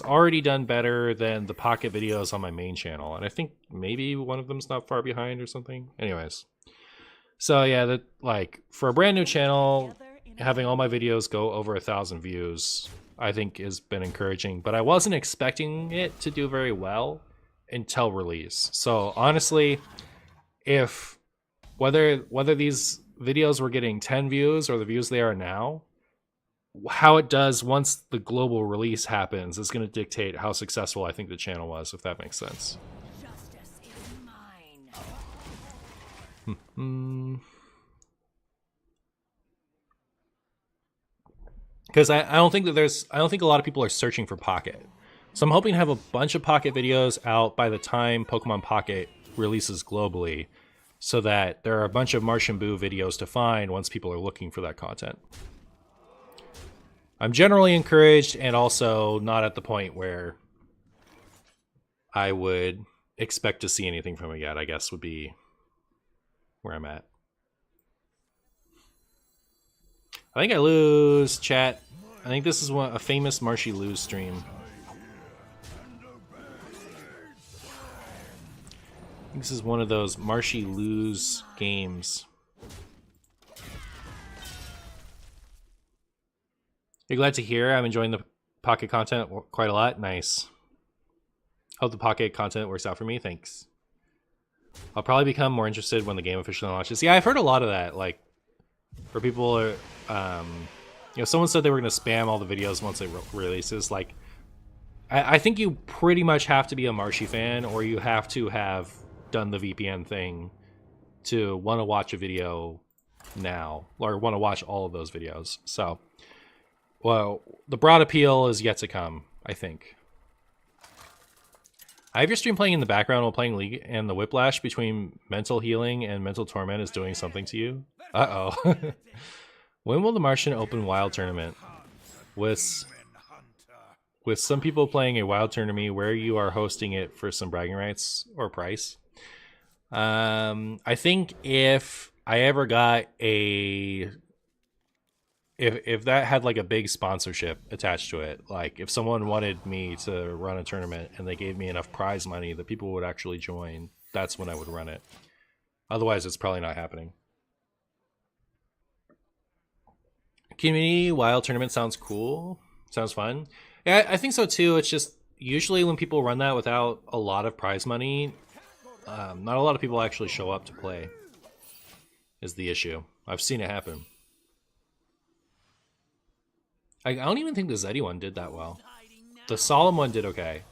already done better than the Pocket videos on my main channel, and I think maybe one of them's not far behind or something. Anyways, so yeah, that like for a brand new channel, having all my videos go over 1,000 views, I think has been encouraging. But I wasn't expecting it to do very well until release. So honestly, if whether these videos were getting 10 views or the views they are now, how it does once the global release happens is going to dictate how successful I think the channel was, if that makes sense. Justice is mine. Because I don't think a lot of people are searching for Pocket. So I'm hoping to have a bunch of Pocket videos out by the time Pokemon Pocket releases globally, so that there are a bunch of MartianBuu videos to find once people are looking for that content. I'm generally encouraged and also not at the point where I would expect to see anything from it yet, I guess would be where I'm at. I think I lose, chat. I think this is a famous Marshy lose stream. This is one of those Marshy lose games. You're glad to hear I'm enjoying the Pocket content quite a lot. Nice. Hope the Pocket content works out for me. Thanks. I'll probably become more interested when the game officially launches. Yeah, I've heard a lot of that. Like, where people are, someone said they were going to spam all the videos once it releases. Like, I think you pretty much have to be a Marshy fan, or you have to have done the VPN thing to want to watch a video now, or want to watch all of those videos. So, well, the broad appeal is yet to come, I think. I have your stream playing in the background while playing League, and the whiplash between mental healing and mental torment is doing something to you. Uh-oh. When will the Martian Open Wild Tournament? With some people playing a Wild Tournament where you are hosting it for some bragging rights or price. I think if I ever got if that had like a big sponsorship attached to it, like if someone wanted me to run a tournament and they gave me enough prize money that people would actually join, that's when I would run it. Otherwise, it's probably not happening. Community wild tournament sounds cool. Sounds fun. Yeah, I think so too. It's just usually when people run that without a lot of prize money, not a lot of people actually show up to play. Is the issue. I've seen it happen. I don't even think the Zeddy one did that well. The Solemn one did okay.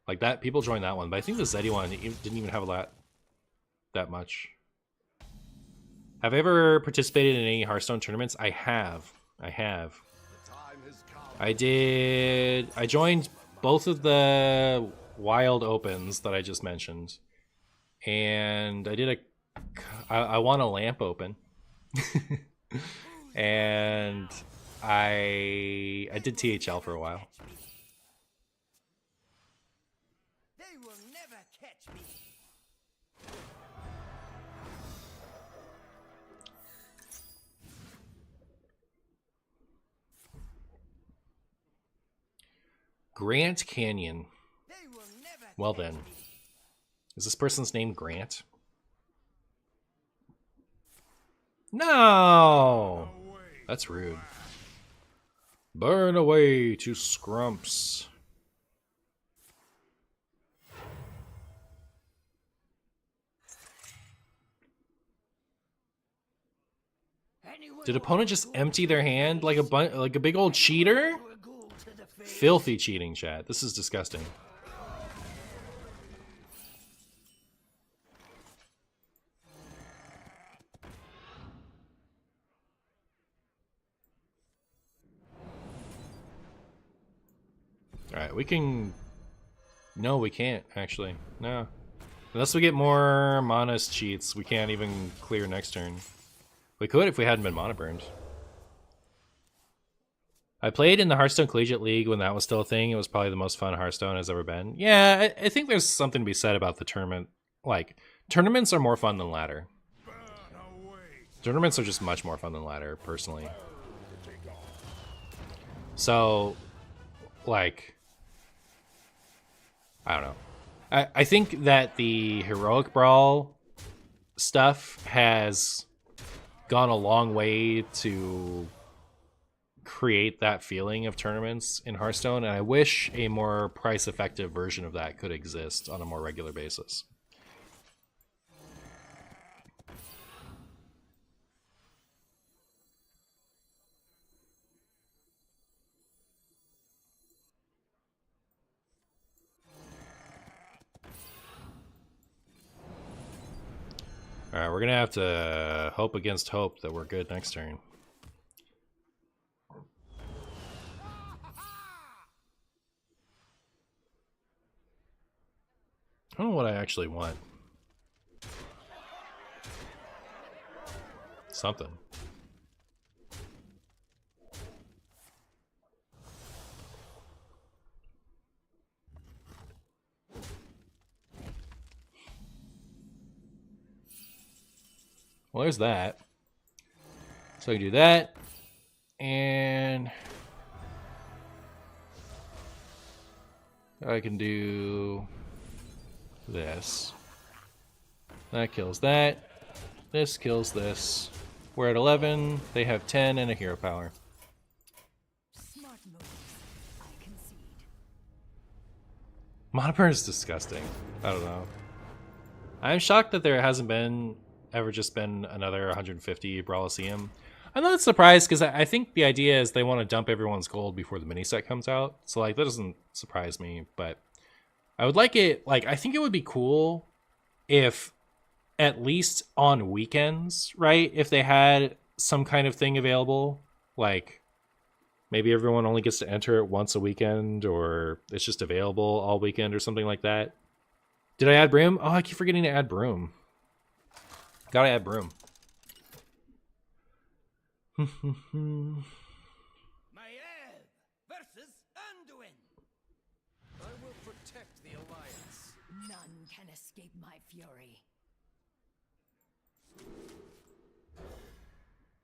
Like that, people joined that one, but I think the Zeddy one didn't even have that much. Have I ever participated in any Hearthstone tournaments? I have. I joined both of the Wild Opens that I just mentioned. And I won a Lamp Open. And I did THL for a while. They will never catch me. Grant Canyon. They will never Well then. Is this person's name Grant? No! That's rude. Burn away to Scrumps. Did opponent just empty their hand like a big old cheater? Filthy cheating, chat. This is disgusting. Alright, we can... No, we can't, actually. No. Unless we get more Manas cheats, we can't even clear next turn. We could if we hadn't been mana burned. I played in the Hearthstone Collegiate League when that was still a thing. It was probably the most fun Hearthstone has ever been. Yeah, I think there's something to be said about the tournament. Like, tournaments are more fun than ladder. Tournaments are just much more fun than ladder, personally. So, like... I don't know. I think that the Heroic Brawl stuff has gone a long way to create that feeling of tournaments in Hearthstone, and I wish a more price-effective version of that could exist on a more regular basis. Alright, we're gonna have to hope against hope that we're good next turn. I don't know what I actually want. Something. Well, there's that. So I can do that. And I can do this. That kills that. This kills this. We're at 11. They have 10 and a hero power. Smart moves. I concede. Mana burn is disgusting. I don't know. I'm shocked that there hasn't been ever just been another 150 Brawliseum. I'm not surprised because I think the idea is they want to dump everyone's gold before the mini set comes out. So like that doesn't surprise me, but I would like it. Like I think it would be cool if at least on weekends, right? If they had some kind of thing available, like maybe everyone only gets to enter it once a weekend, or it's just available all weekend or something like that. Did I add Broom? Oh, I keep forgetting to add Broom. Gotta add Broom. Maiev versus Anduin. I will protect the Alliance. None can escape my fury.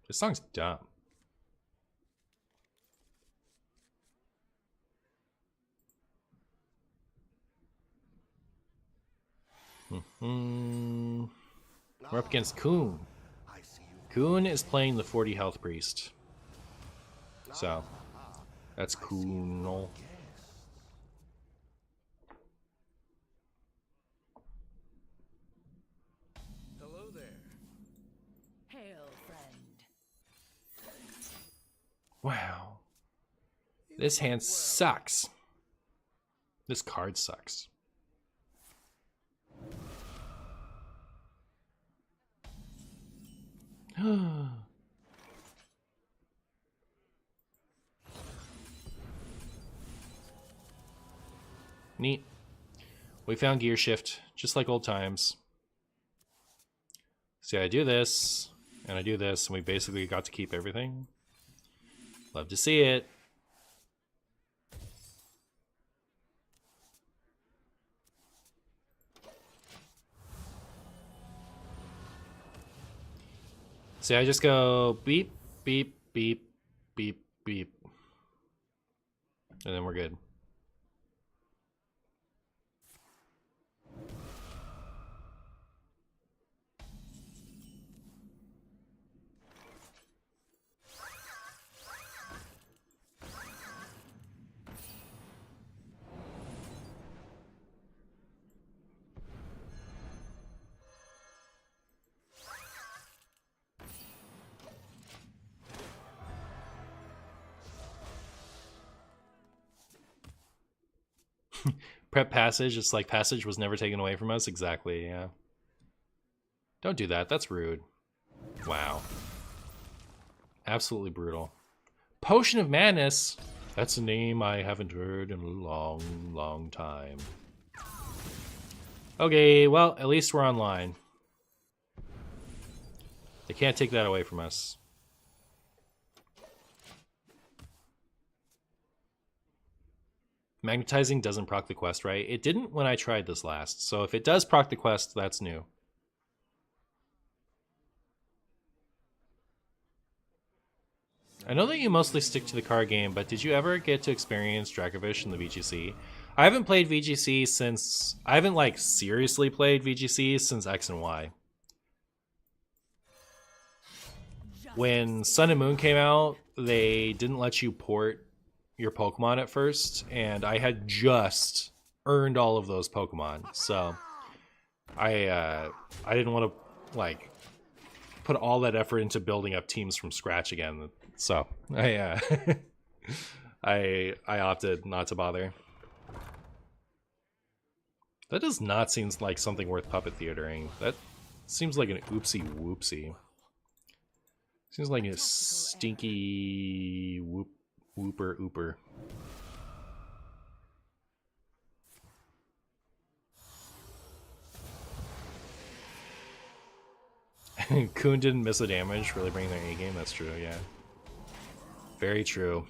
This song's dumb. We're up against Kuhn. Kuhn is playing the 40 health priest. So that's cool. Hello there. Hail, friend. Wow. This hand sucks. This card sucks. Neat. We found gear shift, just like old times. See, I do this, and I do this, and we basically got to keep everything. Love to see it. See, I just go beep, beep, beep, beep, beep. And then we're good. Prep passage, it's like passage was never taken away from us. Exactly, yeah. Don't do that, that's rude. Wow. Absolutely brutal. Potion of Madness. That's a name I haven't heard in a long, long time. Okay, well, at least we're online. They can't take that away from us. Magnetizing doesn't proc the quest, right? It didn't when I tried this last, so if it does proc the quest, that's new. I know that you mostly stick to the card game, but did you ever get to experience Dracovish in the VGC? I haven't played VGC since... I haven't, like, seriously played VGC since X and Y. When Sun and Moon came out, they didn't let you port your Pokemon at first, and I had just earned all of those Pokemon, so I didn't want to like put all that effort into building up teams from scratch again, so I I opted not to bother. That does not seem like something worth puppet theatering. That seems like an oopsie whoopsie. Seems like a stinky whooper ooper. Kuhn didn't miss a damage, really bringing their A game. That's true, yeah. Very true.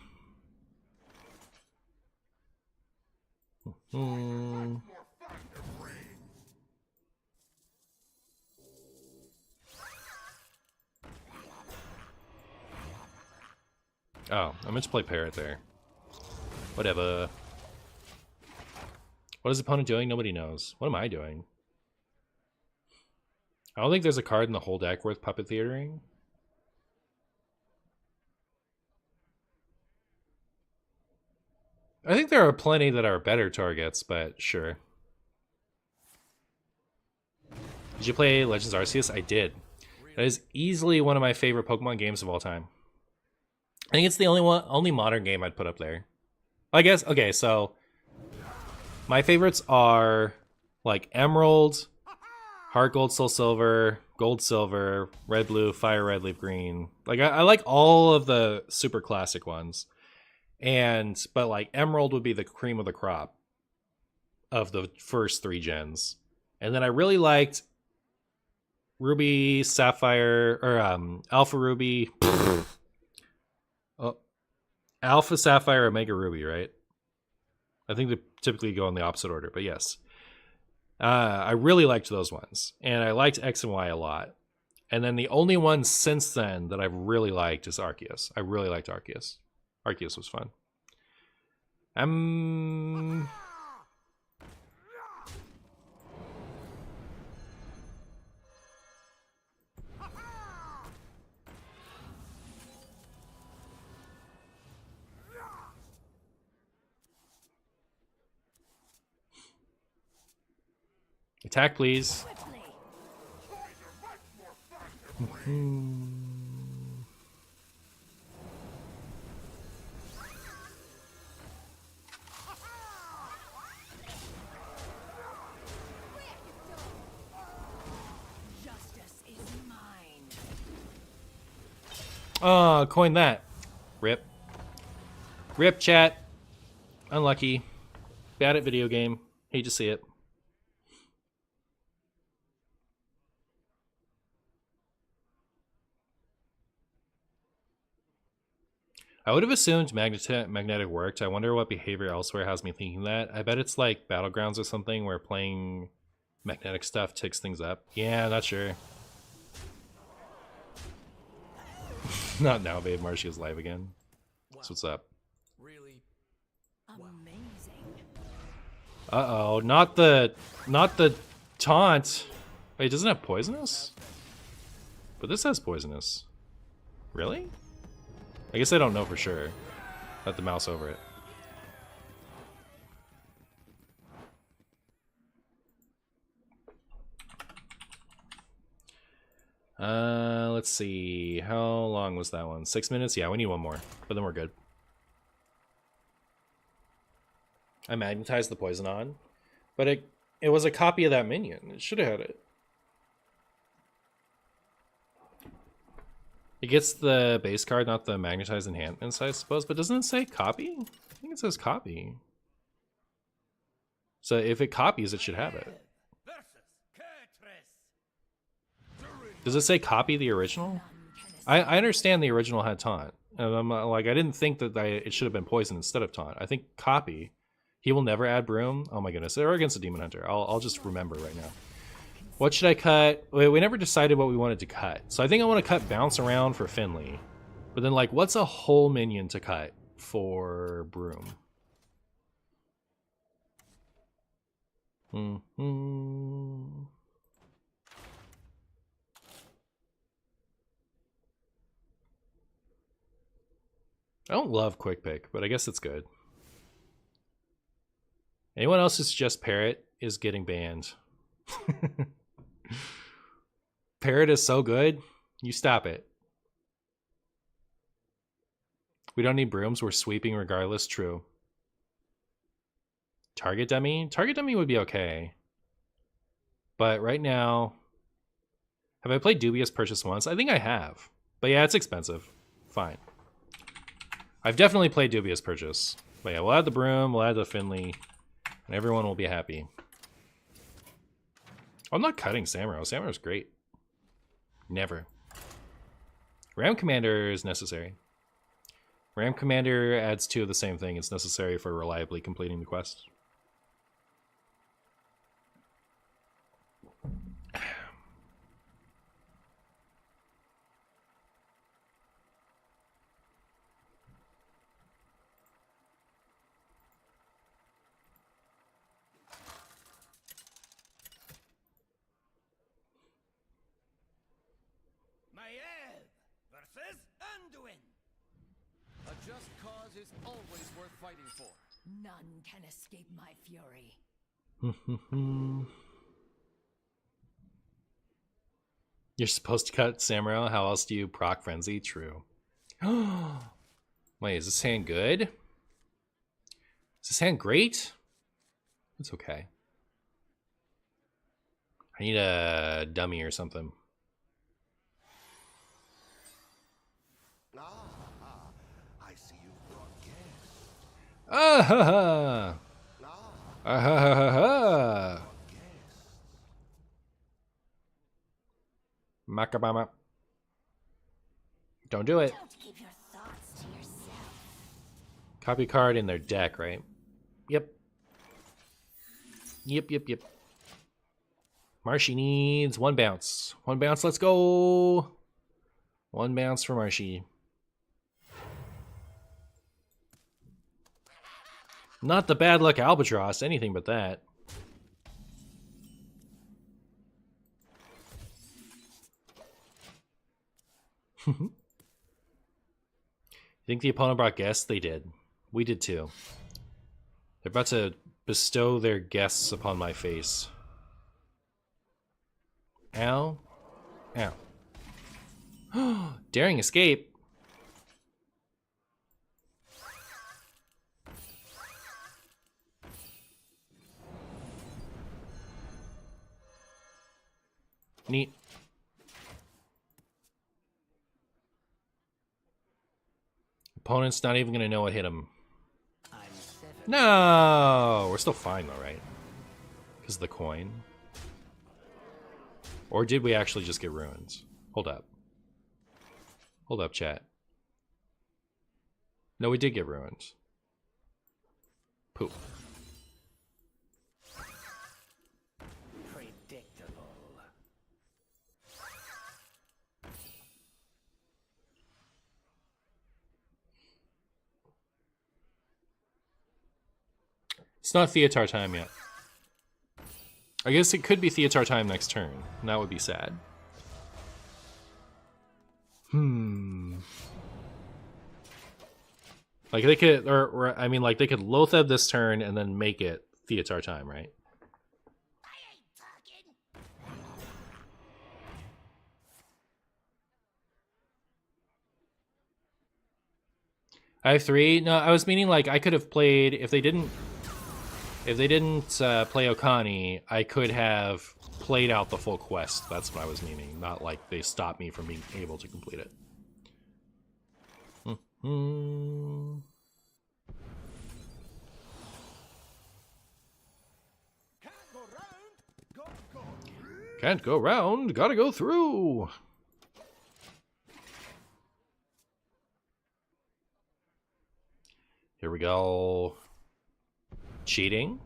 Oh, I meant to play Parrot there. Whatever. What is the opponent doing? Nobody knows. What am I doing? I don't think there's a card in the whole deck worth puppet theatering. I think there are plenty that are better targets, but sure. Did you play Legends Arceus? I did. That is easily one of my favorite Pokemon games of all time. I think it's the only modern game I'd put up there. I guess, okay, so my favorites are like Emerald, Heart Gold, Soul Silver, Gold Silver, Red Blue, Fire Red, Leaf Green. Like I like all of the super classic ones. But like Emerald would be the cream of the crop of the first 3 gens. And then I really liked Ruby, Sapphire, or Alpha Ruby. Oh, Alpha Sapphire, Omega Ruby, right? I think they typically go in the opposite order, but yes. I really liked those ones. And I liked X and Y a lot. And then the only one since then that I've really liked is Arceus. I really liked Arceus. Arceus was fun. Attack, please. Justice is mine. Oh, coin that. Rip. Rip, chat. Unlucky. Bad at video game. Hate to see it. I would have assumed magnetic worked. I wonder what behavior elsewhere has me thinking that. I bet it's like Battlegrounds or something where playing magnetic stuff ticks things up. Yeah, not sure. Not now, babe. Marshy is live again. That's what's up. Really? Amazing. Uh-oh, not the taunt. Wait, doesn't it have poisonous? But this has poisonous. Really? I guess I don't know for sure. Let the mouse over it. Let's see. How long was that one? 6 minutes? Yeah, we need one more, but then we're good. I magnetized the poison on, but it was a copy of that minion. It should have had it. It gets the base card, not the magnetized enhancements, I suppose. But doesn't it say copy? I think it says copy. So if it copies, it should have it. Does it say copy the original? I understand the original had taunt. And I'm like, I didn't think that it should have been poison instead of taunt. I think copy. He will never add broom. Oh my goodness. They're against a demon hunter. I'll just remember right now. What should I cut? Wait, we never decided what we wanted to cut. So I think I want to cut bounce around for Finley. But then, like, what's a whole minion to cut for broom? I don't love quick pick, but I guess it's good. Anyone else who suggests Parrot is getting banned. Parrot is so good. You stop it. We don't need brooms. We're sweeping regardless. True. Target dummy? Target dummy would be okay. But right now... Have I played Dubious Purchase once? I think I have. But yeah, it's expensive. Fine. I've definitely played Dubious Purchase. But yeah, we'll add the broom, we'll add the Finley, and everyone will be happy. I'm not cutting Samuro. Samuro's great. Never. Ram Commander is necessary. Ram Commander adds 2 of the same thing. It's necessary for reliably completing the quest. A just cause is always worth fighting for. None can escape my fury. You're supposed to cut Samuro. How else do you proc Frenzy? True. Wait, is this hand good? Is this hand great? It's okay. I need a dummy or something. I see you brought guests. Ah ha ha! Ah ha ha ha ha! Makabama. Don't do it. Don't keep your thoughts to yourself. Copy card in their deck, right? Yep. Yep. Marshy needs 1 bounce. 1 bounce, let's go! 1 bounce for Marshy. Not the bad luck albatross, anything but that. Think the opponent brought guests? They did. We did too. They're about to bestow their guests upon my face. Ow. Ow. Daring escape. Neat. Opponent's not even going to know what hit him. No! We're still fine though, right? Because of the coin. Or did we actually just get ruins? Hold up. Hold up, chat. No, we did get ruins. Poop. Predictable. It's not Theatar time yet. I guess it could be Theatar time next turn. And that would be sad. Like they could, or I mean, like they could Loatheb this turn and then make it Theatar time, right? I have 3. No, I was meaning like I could have played if they didn't play Okani, I could have played out the full quest. That's what I was meaning. Not like they stopped me from being able to complete it. Can't go round, gotta go through. Here we go. Cheating.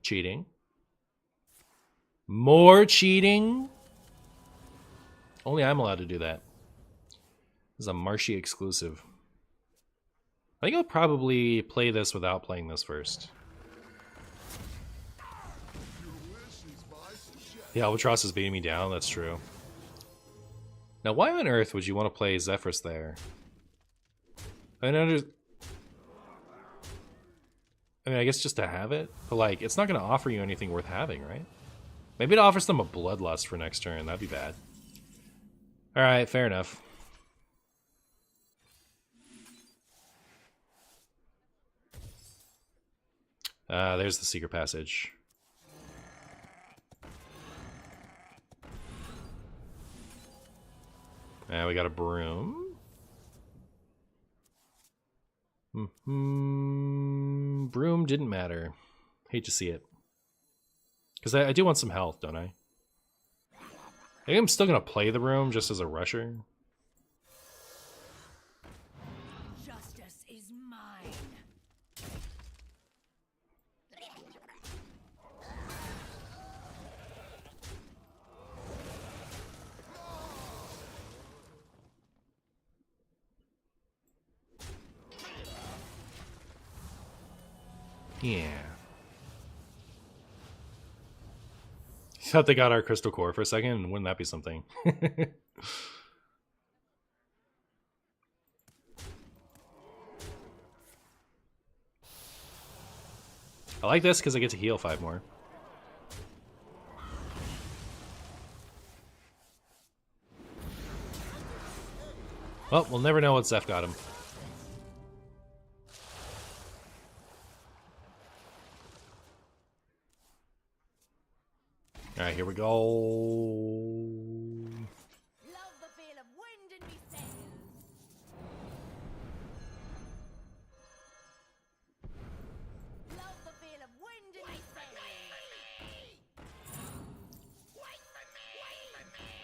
Cheating. More cheating. Only I'm allowed to do that. This is a Marshy exclusive. I think I'll probably play this without playing this first. The Albatross is beating me down, that's true. Now, why on earth would you want to play Zephyrus there? I mean, I guess just to have it, but like, it's not going to offer you anything worth having, right? Maybe it offers them a Bloodlust for next turn. That'd be bad. All right, fair enough. There's the secret passage. We got a broom. Broom didn't matter. Hate to see it. Because I do want some health, don't I? I think I'm still going to play the broom just as a rusher. Justice is mine. Yeah. Thought they got our crystal core for a second. Wouldn't that be something? I like this because I get to heal 5 more. Well, we'll never know what Zeph got him. Alright, here we go. Love the feel of wind in me sails. Love the feel of wind in me sails.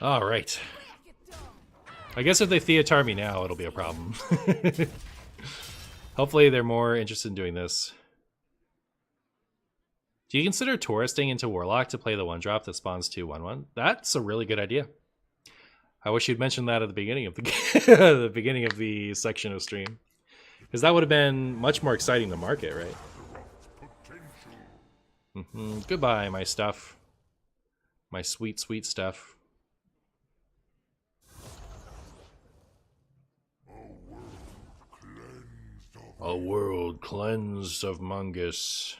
Alright. I guess if they Theatar me now, it'll be a problem. Hopefully they're more interested in doing this. Do you consider touristing into Warlock to play the 1-drop that spawns 2/1/1? That's a really good idea. I wish you'd mentioned that at the beginning of the the beginning of the section of stream, because that would have been much more exciting to market, right? Goodbye, my stuff, my sweet, sweet stuff. A world cleansed of Mungus.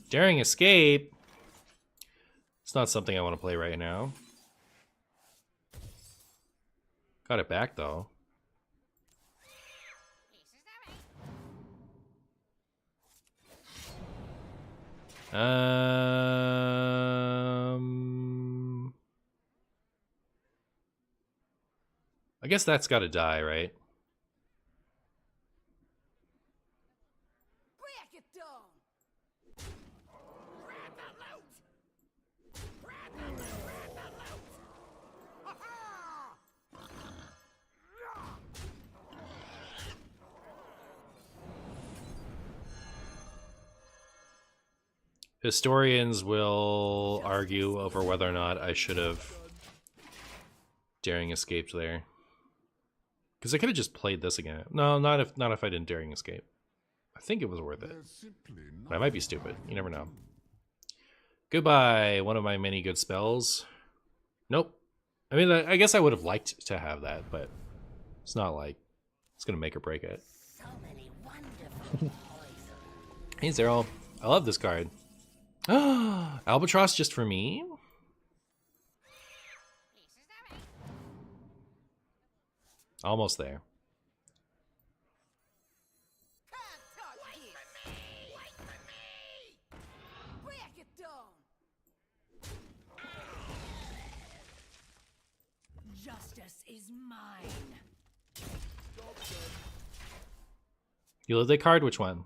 Daring escape. It's not something I want to play right now. Got it back though. I guess that's got to die, right? Break it down. Grab the loot. Grab the loot. Grab the loot. Historians will argue over whether or not I should have daring escaped there. Because I could have just played this again. No, not if I didn't daring escape. I think it was worth it. But I might be stupid. You never know. Goodbye, one of my many good spells. Nope. I mean, I guess I would have liked to have that, but it's not like it's going to make or break it. So many wonderful poisons. Hey, Zerl. I love this card. Albatross just for me? Almost there. Can't touch it. Wait for me. Break it down. Justice is mine. You love that card? Which one?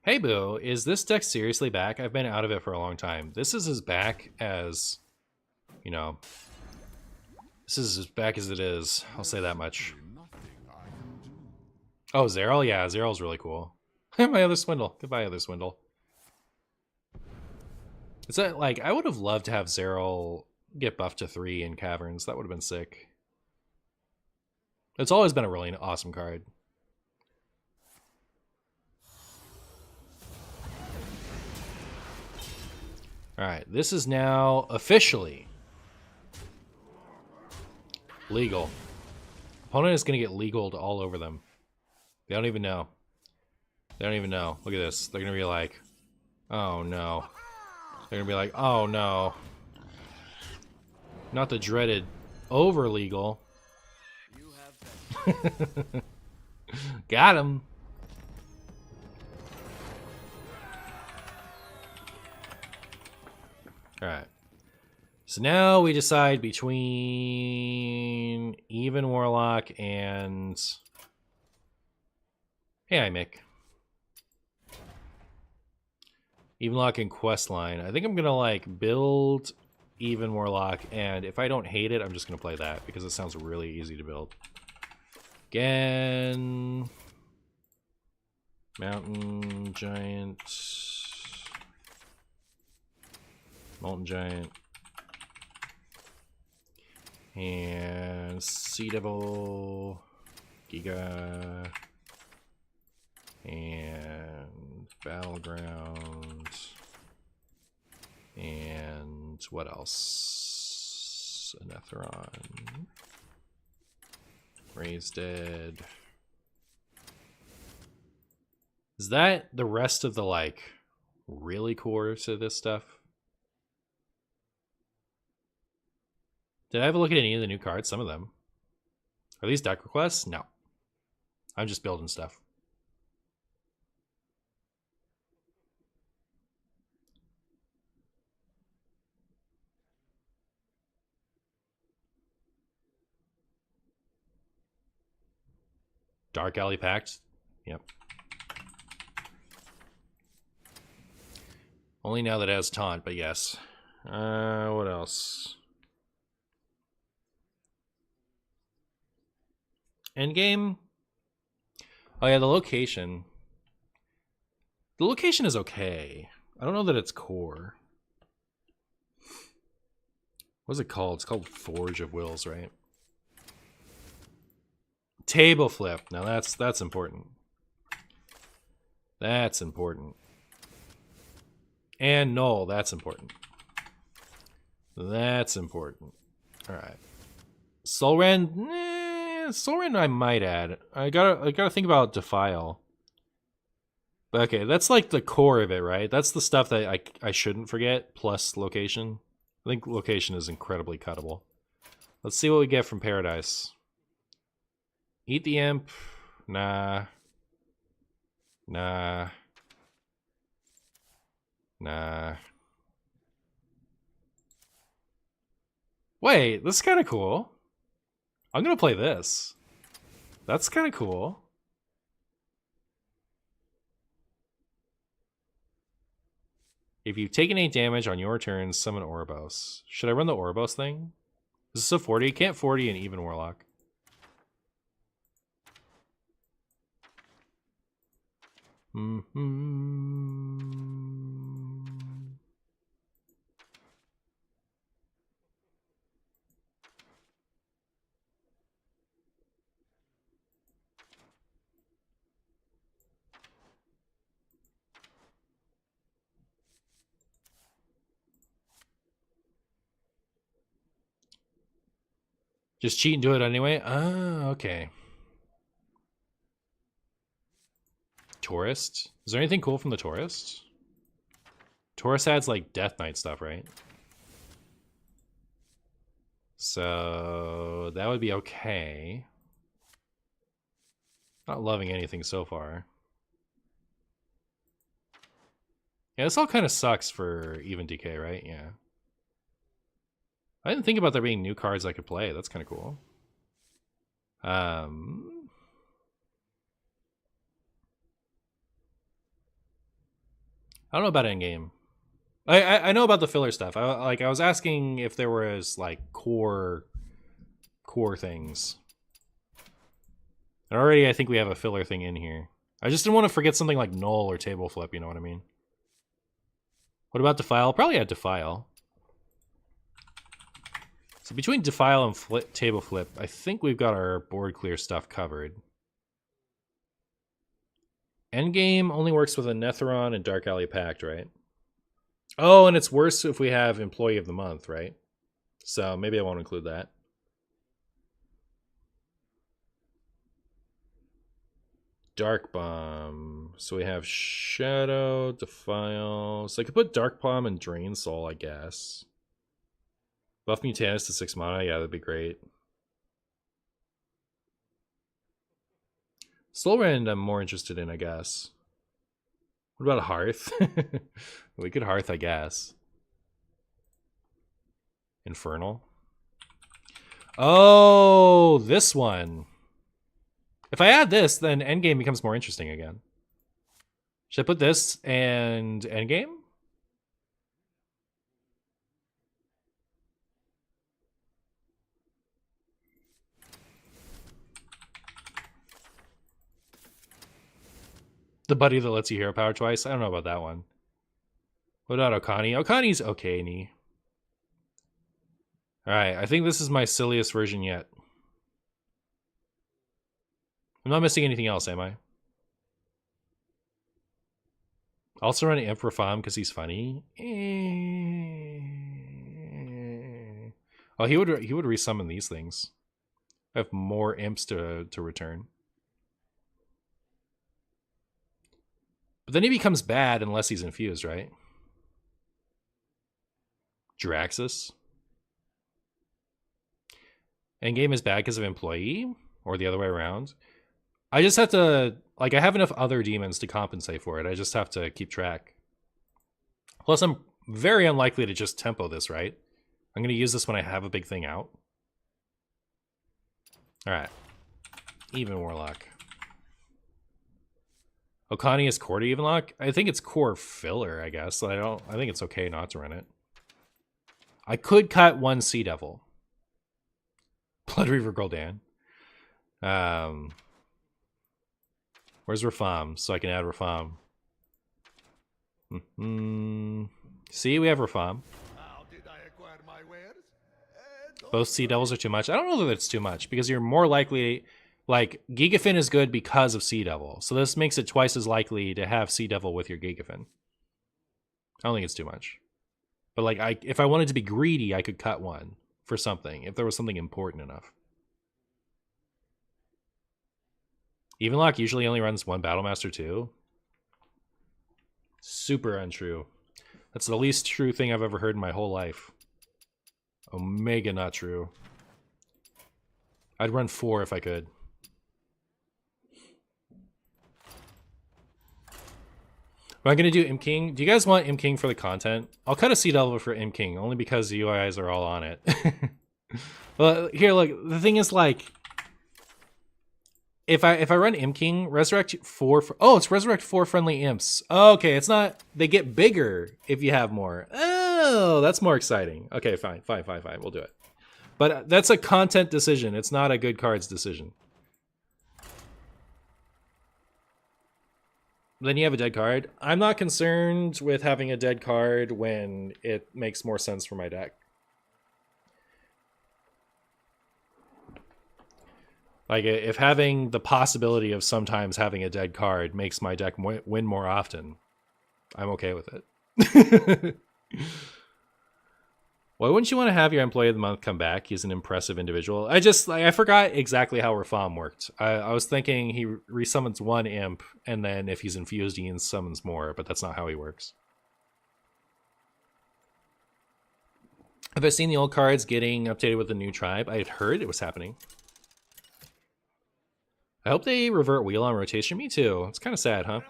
Hey, Boo, is this deck seriously back? I've been out of it for a long time. This is as back as, you know, this is as back as it is. I'll say that much. Oh, Zerl? Yeah, Zerl's really cool. My other Swindle. Goodbye, other Swindle. Is that, like, I would have loved to have Zerl get buffed to 3 in Caverns. That would have been sick. It's always been a really awesome card. Alright, this is now officially legal. Opponent is going to get legaled all over them. They don't even know. They don't even know. Look at this. They're going to be like, oh no. They're going to be like, oh no. Not the dreaded over legal. Got him. Alright. So now we decide between even Warlock and... Hey, Mick. Even Warlock and Questline. I think I'm gonna like build even Warlock, and if I don't hate it, I'm just gonna play that because it sounds really easy to build. Again... Mountain Giant... Molten Giant. And Sea Devil. Giga. And Battleground. And what else? Anetheron. Raised Dead. Is that the rest of the, like, really core to this stuff? Did I have a look at any of the new cards? Some of them. Are these deck requests? No. I'm just building stuff. Dark Alley Pact? Yep. Only now that it has taunt, but yes. What else? Endgame? Oh yeah, the location. The location is okay. I don't know that it's core. What's it called? It's called Forge of Wills, right? Table flip. Now that's important. That's important. And null, that's important. That's important. Alright. Soul Rend, Soul Rend I might add. I gotta think about Defile. Okay, that's like the core of it, right? That's the stuff that I shouldn't forget, plus location. I think location is incredibly cuttable. Let's see what we get from Paradise. Eat the imp. Nah. Nah. Nah. Wait, this is kind of cool. I'm going to play this. That's kind of cool. If you've taken 8 damage on your turn, summon Ouroboros. Should I run the Ouroboros thing? Is this a 40? Can't 40 an even Warlock. Just cheat and do it anyway? Ah, okay. Tourist? Is there anything cool from the Tourist? Tourist adds like Death Knight stuff, right? So that would be okay. Not loving anything so far. Yeah, this all kind of sucks for even DK, right? Yeah. I didn't think about there being new cards I could play. That's kind of cool. I don't know about endgame. I know about the filler stuff. I was asking if there was like core things. And already I think we have a filler thing in here. I just didn't want to forget something like null or table flip, you know what I mean? What about defile? Probably add defile. So between defile and table flip, I think we've got our board clear stuff covered. Endgame only works with a Netheron and Dark Alley Pact, right? Oh, and it's worse if we have Employee of the Month, right? So maybe I won't include that. Dark Bomb. So we have Shadow, Defile. So I could put Dark Bomb and Drain Soul, I guess. Buff Mutanus to 6 mana. Yeah, that'd be great. Soul Rend I'm more interested in, I guess. What about a Hearth? We could Hearth, I guess. Infernal. Oh, this one. If I add this, then Endgame becomes more interesting again. Should I put this and Endgame? The buddy that lets you hero power twice? I don't know about that one. What about Okani? Okani's okay-ny. Alright, I think this is my silliest version yet. I'm not missing anything else, am I? Also run Imp Rafam because he's funny. Oh, he would resummon these things. I have more imps to return. But then he becomes bad unless he's infused, right? Draxus. Endgame is bad because of Employee? Or the other way around? I just have to... Like, I have enough other demons to compensate for it. I just have to keep track. Plus, I'm very unlikely to just tempo this, right? I'm going to use this when I have a big thing out. Alright. Even Warlock. Okani is core to Evenlock? I think it's core filler, I guess. I think it's okay not to run it. I could cut one Sea Devil. Blood Reaver Gul'dan. Where's Rafam? So I can add Rafam. See, we have Rafam. Both Sea Devils are too much. I don't know that it's too much, because you're more likely... Like, Gigafin is good because of Sea Devil. So this makes it twice as likely to have Sea Devil with your Gigafin. I don't think it's too much. But, like, if I wanted to be greedy, I could cut one for something, if there was something important enough. Evenlock usually only runs one Battlemaster too. Super untrue. That's the least true thing I've ever heard in my whole life. Omega not true. I'd run 4 if I could. Am I going to do Imp King? Do you guys want Imp King for the content? I'll cut a Sea Devil for Imp King, only because the UIs are all on it. Well, here, look. The thing is, like, if I run Imp King, resurrect 4. Oh, it's resurrect 4 friendly imps. Oh, okay, it's not. They get bigger if you have more. Oh, that's more exciting. Okay, fine. We'll do it. But that's a content decision. It's not a good cards decision. Then you have a dead card. I'm not concerned with having a dead card when it makes more sense for my deck. Like, if having the possibility of sometimes having a dead card makes my deck win more often, I'm okay with it. Why wouldn't you want to have your Employee of the Month come back? He's an impressive individual. I forgot exactly how Reform worked. I was thinking he resummons 1 imp, and then if he's infused, he summons more, but that's not how he works. Have I seen the old cards getting updated with the new tribe? I had heard it was happening. I hope they revert wheel on rotation. Me too. It's kind of sad, huh?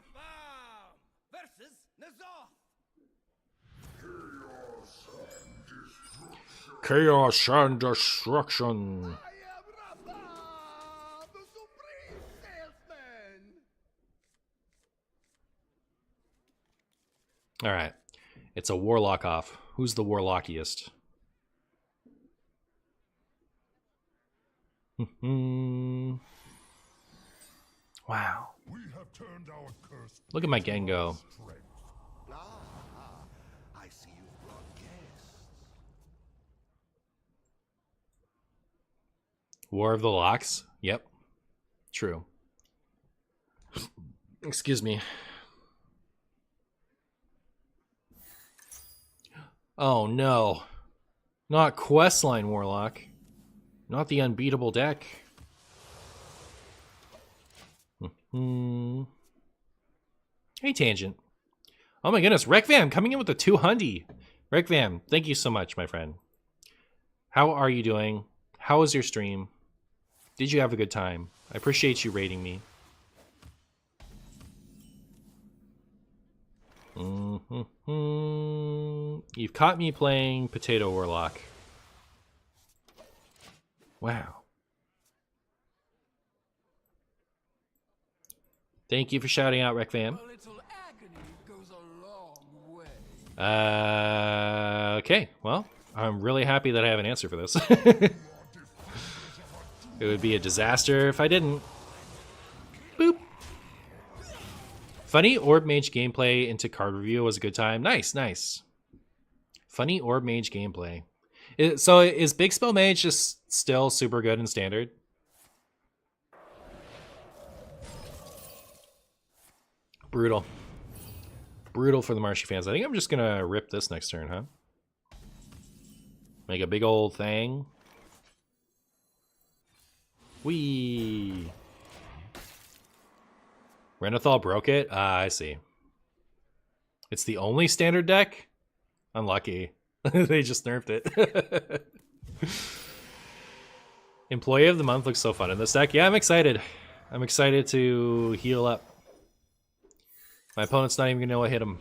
Chaos and destruction. All right. It's a Warlock off. Who's the Warlockiest? Wow. Look at my Gengo. I see you've brought guests. War of the Locks? Yep. True. Excuse me. Oh no. Not Questline Warlock. Not the unbeatable deck. Hey, Tangent. Oh my goodness, Rekvam coming in with a 200. Rekvam, thank you so much, my friend. How are you doing? How was your stream? Did you have a good time? I appreciate you rating me. You've caught me playing Potato Warlock. Wow. Thank you for shouting out, Rekvam. A little agony goes a long way. Okay, well, I'm really happy that I have an answer for this. It would be a disaster if I didn't. Boop. Funny Orb Mage gameplay into card review was a good time. Nice, nice. Funny Orb Mage gameplay. So is Big Spell Mage just still super good in Standard? Brutal. Brutal for the Marshy fans. I think I'm just going to rip this next turn, huh? Make a big old thing. Whee! Renathal broke it? Ah, I see. It's the only standard deck? Unlucky. They just nerfed it. Employee of the Month looks so fun in this deck. Yeah, I'm excited. I'm excited to heal up. My opponent's not even going to know what hit him.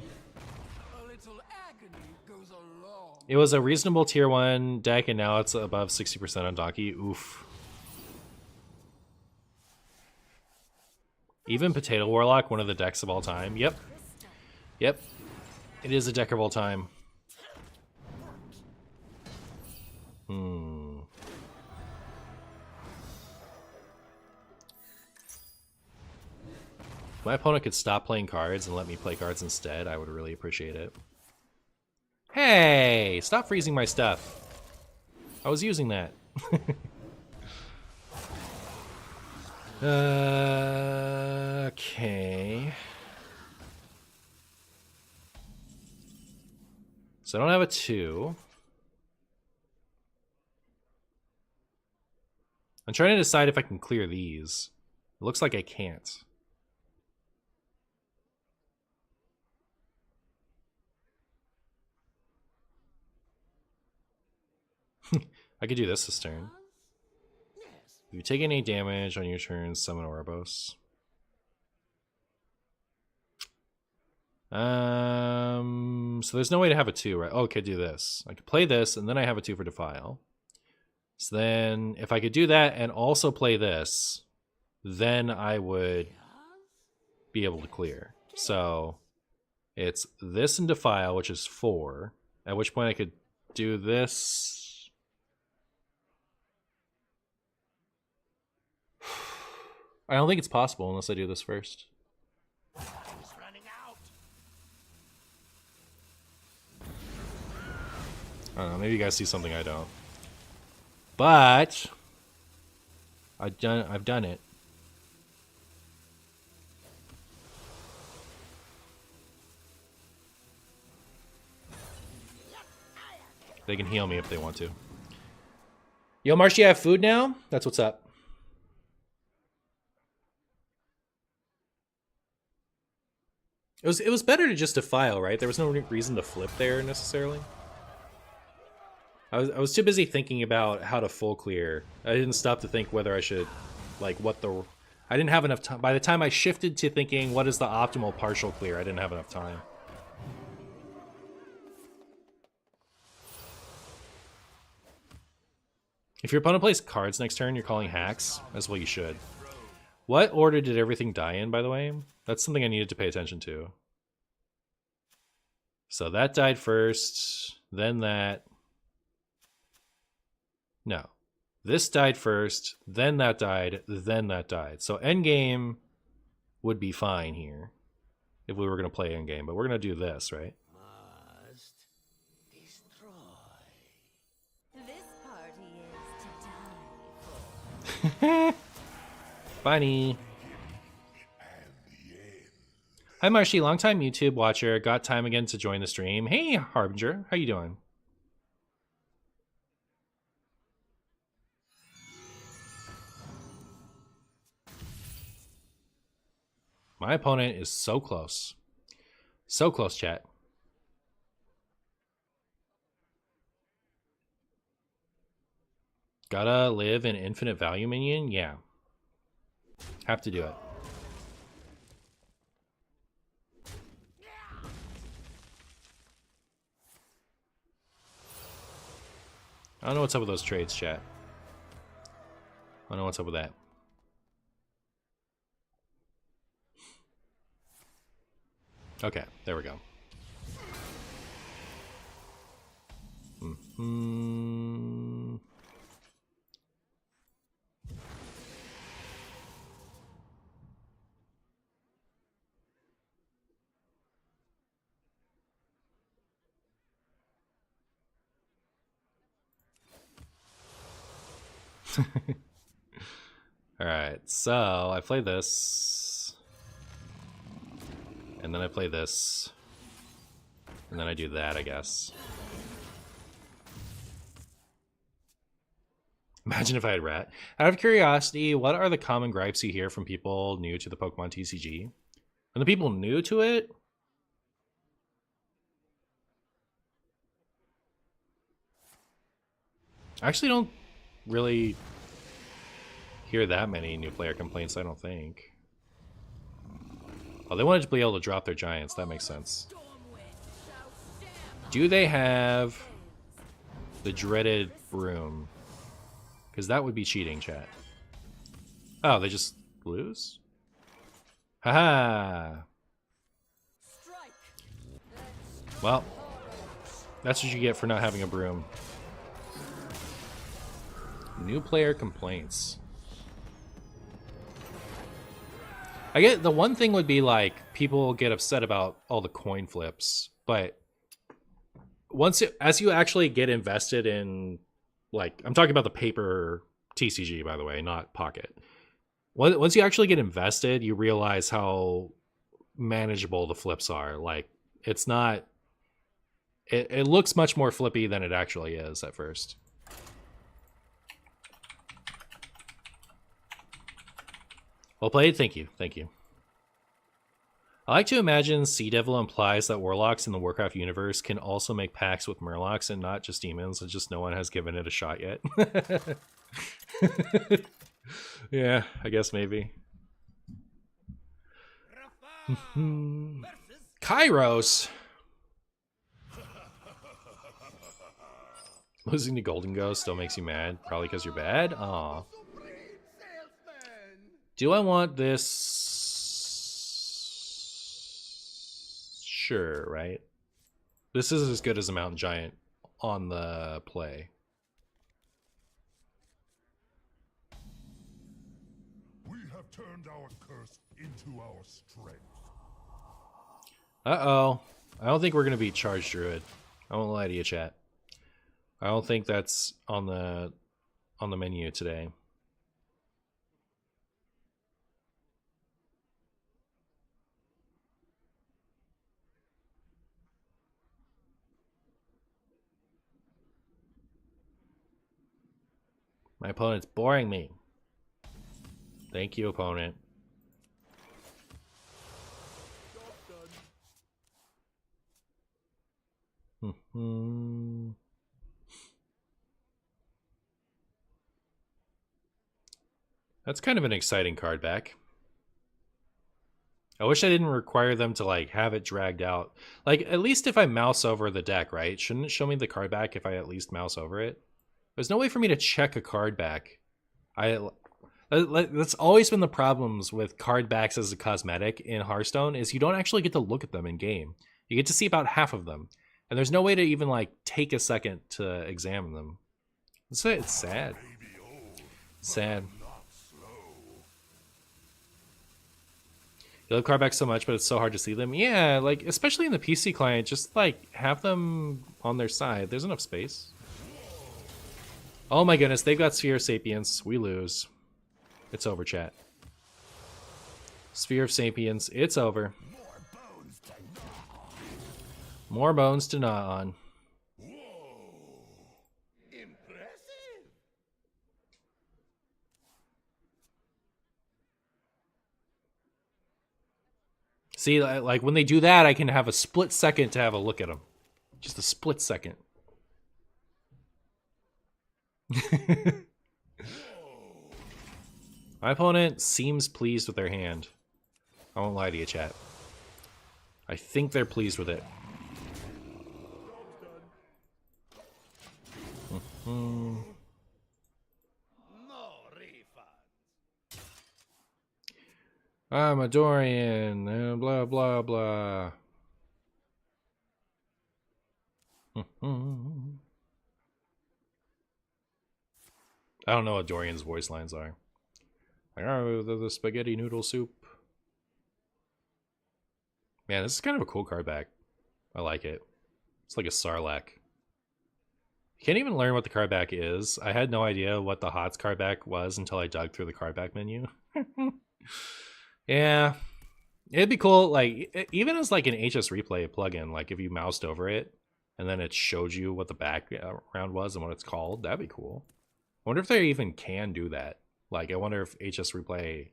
A little agony goes a long It was a reasonable tier 1 deck, and now it's above 60% on Donkey. Oof. Even Potato Warlock, one of the decks of all time. Yep. Yep. It is a deck of all time. If my opponent could stop playing cards and let me play cards instead, I would really appreciate it. Hey! Stop freezing my stuff. I was using that. Okay. So I don't have a 2. I'm trying to decide if I can clear these. It looks like I can't. I could do this turn. If you take any damage on your turn, summon Ouroboros. So there's no way to have a 2, right? Oh, okay, do this. I could play this, and then I have a 2 for Defile. So then, if I could do that and also play this, then I would be able to clear. So it's this and Defile, which is 4. At which point I could do this. I don't think it's possible unless I do this first. I don't know, maybe you guys see something I don't. But I've done it. They can heal me if they want to. Yo, Marsh, you have food now? That's what's up. It was better to just defile, right? There was no reason to flip there necessarily. I was too busy thinking about how to full clear. I didn't stop to think whether I should, like, I didn't have enough time. By the time I shifted to thinking what is the optimal partial clear, I didn't have enough time. If your opponent plays cards next turn, you're calling hacks, as well you should. What order did everything die in, by the way? That's something I needed to pay attention to. So that died first, then that. No. This died first, then that died, then that died. So endgame would be fine here if we were going to play endgame, but we're going to do this, right? Must destroy. This party is to die for. Bunny. Hi, Marshy, longtime YouTube watcher. Got time again to join the stream. Hey, Harbinger, how you doing? My opponent is so close. So close, chat. Gotta live an infinite value minion? Yeah. Have to do it. I don't know what's up with those trades, chat. I don't know what's up with that. Okay, there we go. Alright, so I play this. And then I play this. And then I do that, I guess. Imagine if I had rat. Out of curiosity, what are the common gripes you hear from people new to the Pokemon TCG? And the people new to it? I actually don't really hear that many new player complaints, I don't think. Oh, they wanted to be able to drop their giants. That makes sense. Do they have the dreaded broom? Because that would be cheating, chat. Oh, they just lose? Haha! Well, that's what you get for not having a broom. New player complaints. I get the one thing would be like people get upset about all the coin flips, but as you actually get invested in, like, I'm talking about the paper TCG, by the way, not Pocket. Once you actually get invested, you realize how manageable the flips are. Like, it's not. It looks much more flippy than it actually is at first. Well played, thank you, thank you. I like to imagine Sea Devil implies that warlocks in the Warcraft universe can also make pacts with murlocs and not just demons, and just no one has given it a shot yet. Yeah, I guess maybe. Kairos! Losing to Golden Ghost still makes you mad, probably because you're bad? Aw. Do I want this? Sure, right? This is as good as a Mountain Giant on the play. We have turned our curse into our strength. Uh-oh. I don't think we're going to beat Charged Druid. I won't lie to you, chat. I don't think that's on the menu today. My opponent's boring me. Thank you, opponent. That's kind of an exciting card back. I wish I didn't require them to like have it dragged out. Like at least if I mouse over the deck, right? Shouldn't it show me the card back if I at least mouse over it? There's no way for me to check a card back. That's always been the problems with card backs as a cosmetic in Hearthstone is you don't actually get to look at them in game. You get to see about half of them. And there's no way to even like take a second to examine them. It's sad. Sad. You love card backs so much, but it's so hard to see them. Yeah, like especially in the PC client, just like have them on their side. There's enough space. Oh my goodness, they've got Sphere of Sapience. We lose. It's over, chat. Sphere of Sapience, it's over. More bones to gnaw on. Impressive. See, like when they do that, I can have a split second to have a look at them. Just a split second. My opponent seems pleased with their hand. I won't lie to you, chat. I think they're pleased with it. No refunds. I'm a Dorian, blah, blah, blah. I don't know what Dorian's voice lines are. Like, oh, the spaghetti noodle soup. Man, this is kind of a cool card back. I like it. It's like a Sarlacc. You can't even learn what the card back is. I had no idea what the HOTS card back was until I dug through the card back menu. Yeah. It'd be cool, like, even as like an HS Replay plugin, like if you moused over it and then it showed you what the background was and what it's called, that'd be cool. I wonder if they even can do that. Like, I wonder if HS Replay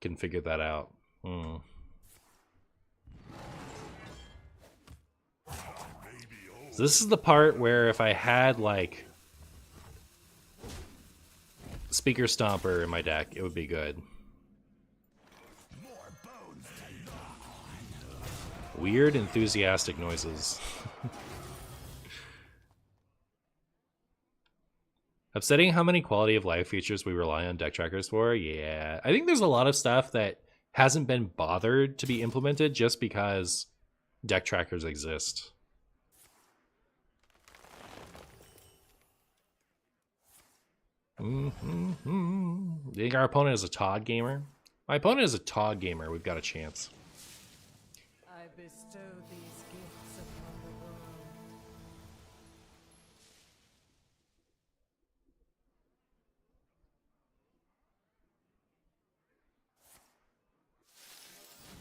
can figure that out. So this is the part where if I had, like, Speaker Stomper in my deck, it would be good. Weird, enthusiastic noises. Upsetting how many quality of life features we rely on deck trackers for? Yeah. I think there's a lot of stuff that hasn't been bothered to be implemented just because deck trackers exist. Do you think our opponent is a Todd gamer? My opponent is a Todd gamer. We've got a chance. I bestow these gifts upon the world.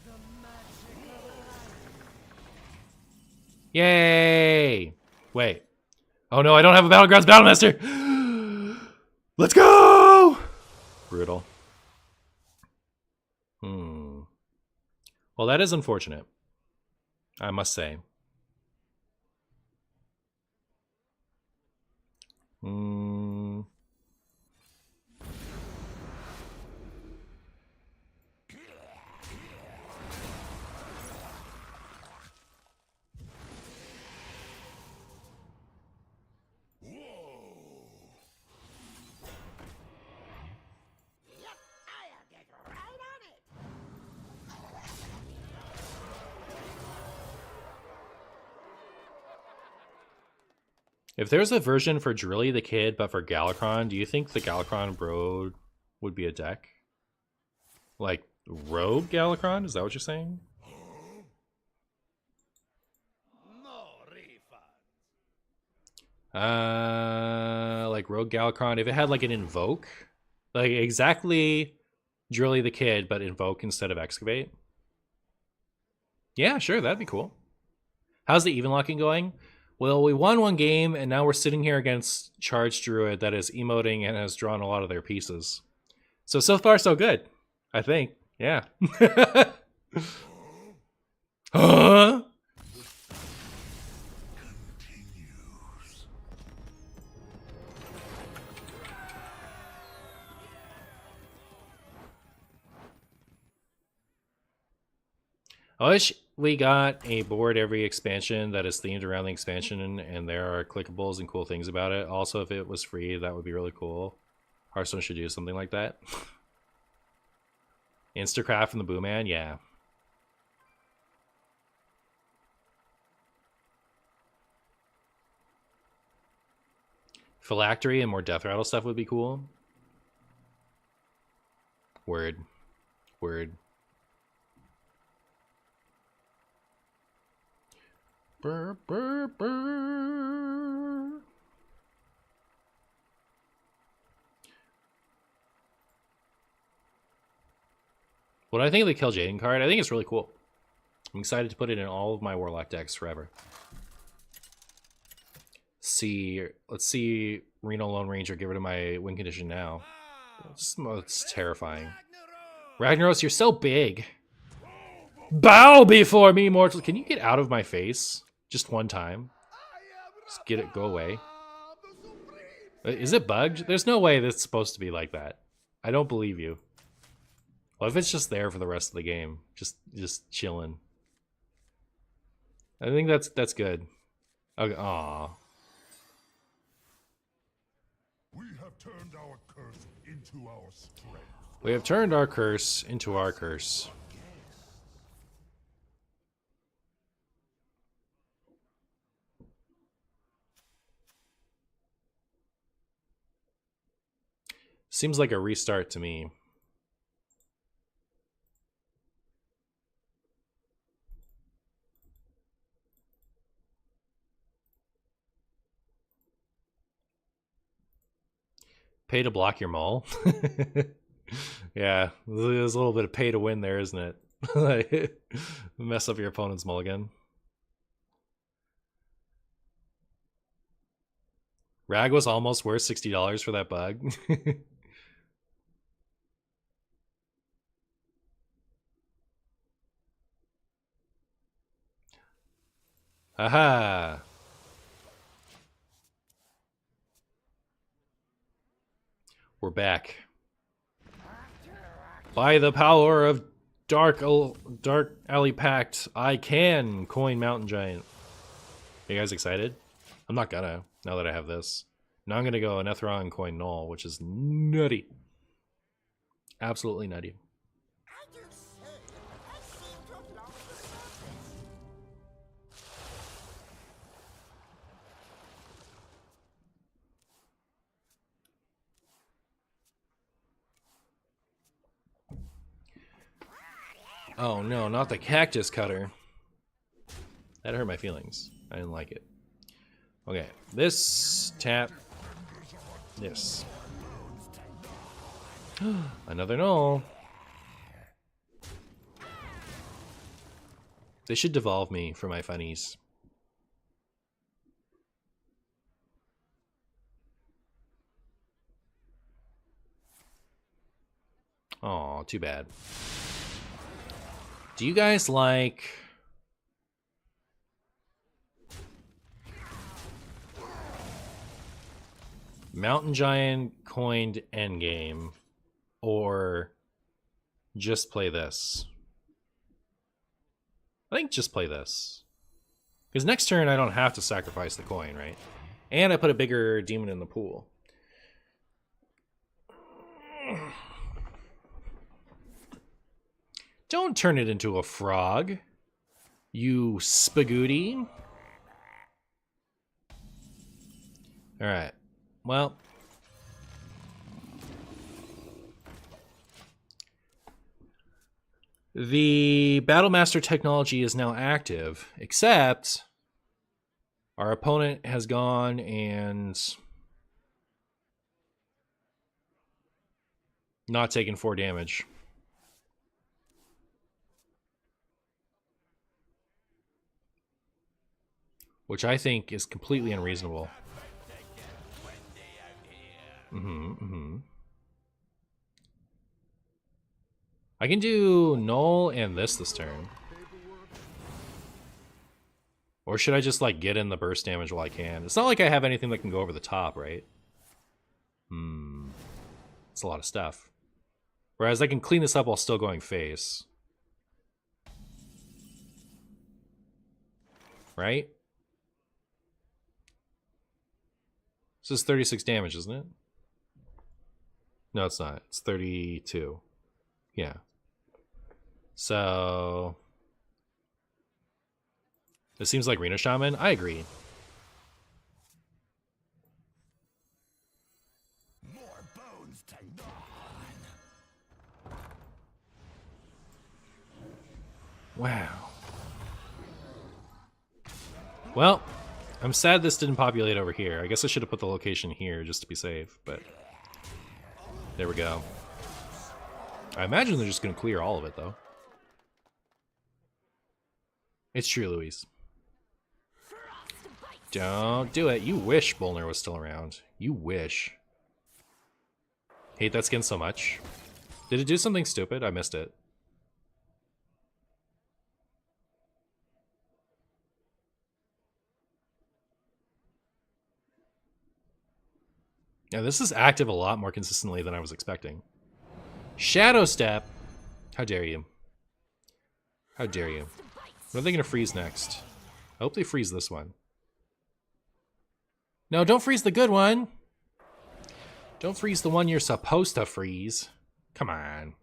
The magic of life. Yay! Wait. Oh no, I don't have a Battlegrounds Battlemaster! Let's go! Brutal. Well, that is unfortunate, I must say. If there's a version for Drilly the Kid, but for Galakron, do you think the Galakron Brood would be a deck? Like, Rogue Galakron? Is that what you're saying? Like Rogue Galakron, if it had like an Invoke, like exactly Drilly the Kid, but Invoke instead of Excavate. Yeah, sure, that'd be cool. How's the even locking going? Well, we won one game, and now we're sitting here against Charged Druid that is emoting and has drawn a lot of their pieces. So far, so good. I think. Yeah. Huh? I wish we got a board every expansion that is themed around the expansion and there are clickables and cool things about it. Also, if it was free, that would be really cool. Hearthstone should do something like that. Instacraft and the Boo Man, yeah. Phylactery and more Death Rattle stuff would be cool. Word. Word. Brr, brr, brr. What do I think of the Kill Jaden card? I think it's really cool. I'm excited to put it in all of my Warlock decks forever. Let's see Reno Lone Ranger get rid of my win condition now. It's terrifying. Ragnaros, you're so big. Bow before me, mortal. Can you get out of my face? Just one time. Just get it, go away. Is it bugged? There's no way that's supposed to be like that. I don't believe you. What if it's just there for the rest of the game? Just chilling. I think that's good. Okay, aw. We have turned our curse into our strength. We have turned our curse into our curse. Seems like a restart to me. Pay to block your mall? Yeah, there's a little bit of pay to win there, isn't it? Like, mess up your opponent's mulligan. Rag was almost worth $60 for that bug. Aha! We're back. By the power of Dark Alley Pact, I can coin Mountain Giant. Are you guys excited? I'm not gonna, now that I have this. Now I'm gonna go Anethron and coin Null, which is nutty. Absolutely nutty. Oh no, not the cactus cutter. That hurt my feelings. I didn't like it. Okay, this tap. This. Another null. They should devolve me for my funnies. Aw, too bad. Do you guys like Mountain Giant coined endgame or just play this? I think just play this. Because next turn I don't have to sacrifice the coin, right? And I put a bigger demon in the pool. Don't turn it into a frog, you spagooty. Alright, well. The Battlemaster technology is now active, except our opponent has gone and not taken 4 damage. Which I think is completely unreasonable. I can do Null and this turn. Or should I just like get in the burst damage while I can? It's not like I have anything that can go over the top, right? It's a lot of stuff. Whereas I can clean this up while still going face. Right? This is 36 damage, isn't it? No, it's not. It's 32. Yeah. So it seems like Reno Shaman. I agree. More bones to gnaw. Wow. Well, I'm sad this didn't populate over here. I guess I should have put the location here just to be safe, but there we go. I imagine they're just going to clear all of it, though. It's true, Louise. Don't do it. You wish Bolner was still around. You wish. Hate that skin so much. Did it do something stupid? I missed it. Yeah, this is active a lot more consistently than I was expecting. Shadow Step! How dare you? How dare you? What are they going to freeze next? I hope they freeze this one. No, don't freeze the good one! Don't freeze the one you're supposed to freeze. Come on.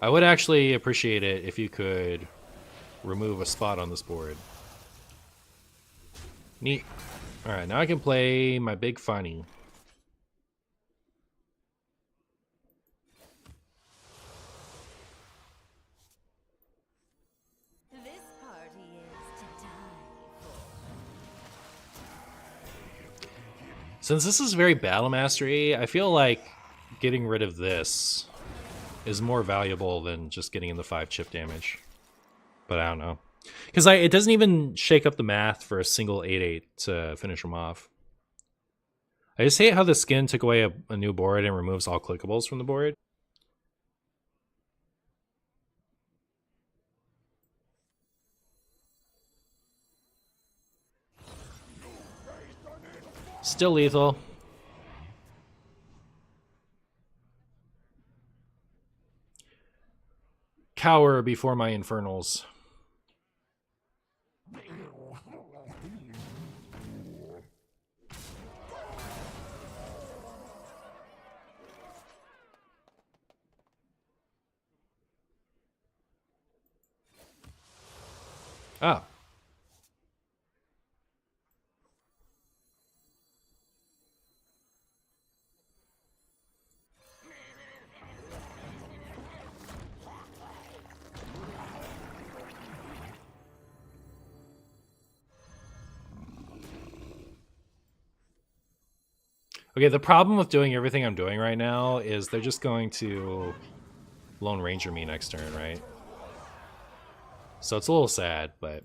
I would actually appreciate it if you could remove a spot on this board. Neat. Alright, now I can play my big funny. This party is to die for. Since this is very battle mastery, I feel like getting rid of this is more valuable than just getting in the 5 chip damage. But I don't know. Because it doesn't even shake up the math for a single 8/8 to finish them off. I just hate how the skin took away a new board and removes all clickables from the board. Still lethal. Cower before my infernals. Oh. Okay, the problem with doing everything I'm doing right now is they're just going to Lone Ranger me next turn, right? So it's a little sad, but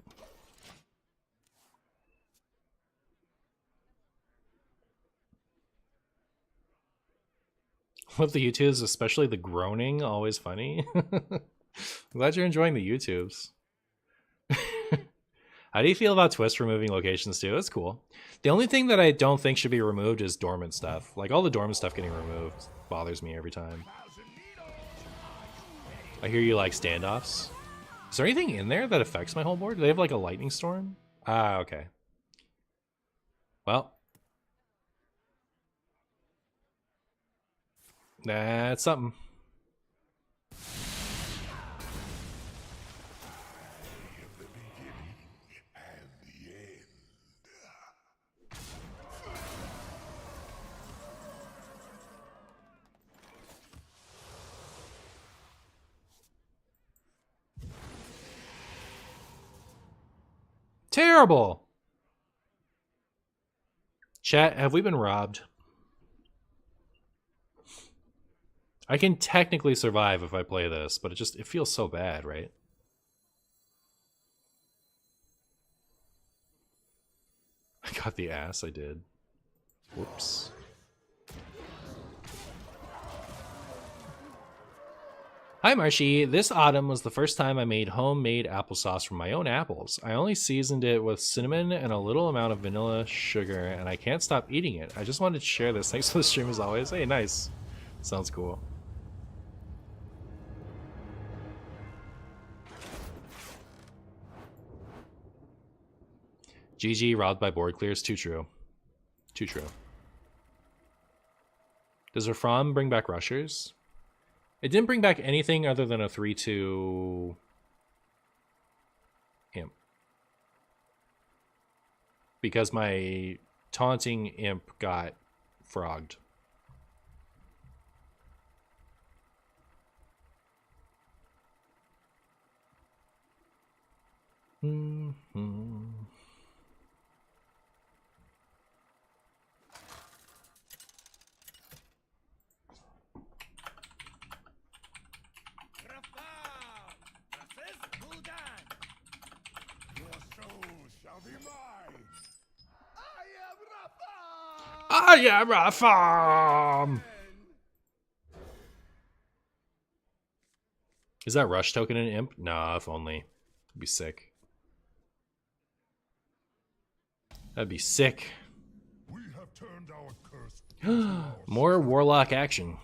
with the YouTubes, especially the groaning, always funny. I'm glad you're enjoying the YouTubes. How do you feel about Twist removing locations too? It's cool. The only thing that I don't think should be removed is dormant stuff. Like all the dormant stuff getting removed bothers me every time. I hear you like standoffs. Is there anything in there that affects my whole board? Do they have like a lightning storm? Ah, okay. Well, that's something. Terrible. Chat, have we been robbed? I can technically survive if I play this, but it feels so bad, right? I got the ass, I did. Whoops. Hi Marshy, this autumn was the first time I made homemade applesauce from my own apples. I only seasoned it with cinnamon and a little amount of vanilla sugar, and I can't stop eating it. I just wanted to share this. Thanks for the stream as always. Hey, nice. Sounds cool. GG, robbed by board clears. Too true. Too true. Does Refram bring back rushers? It didn't bring back anything other than a 3/2 imp. Because my taunting imp got frogged. I am Rafam! Is that rush token an imp? Nah, if only. That'd be sick. That'd be sick. We have turned our curse. More Warlock action.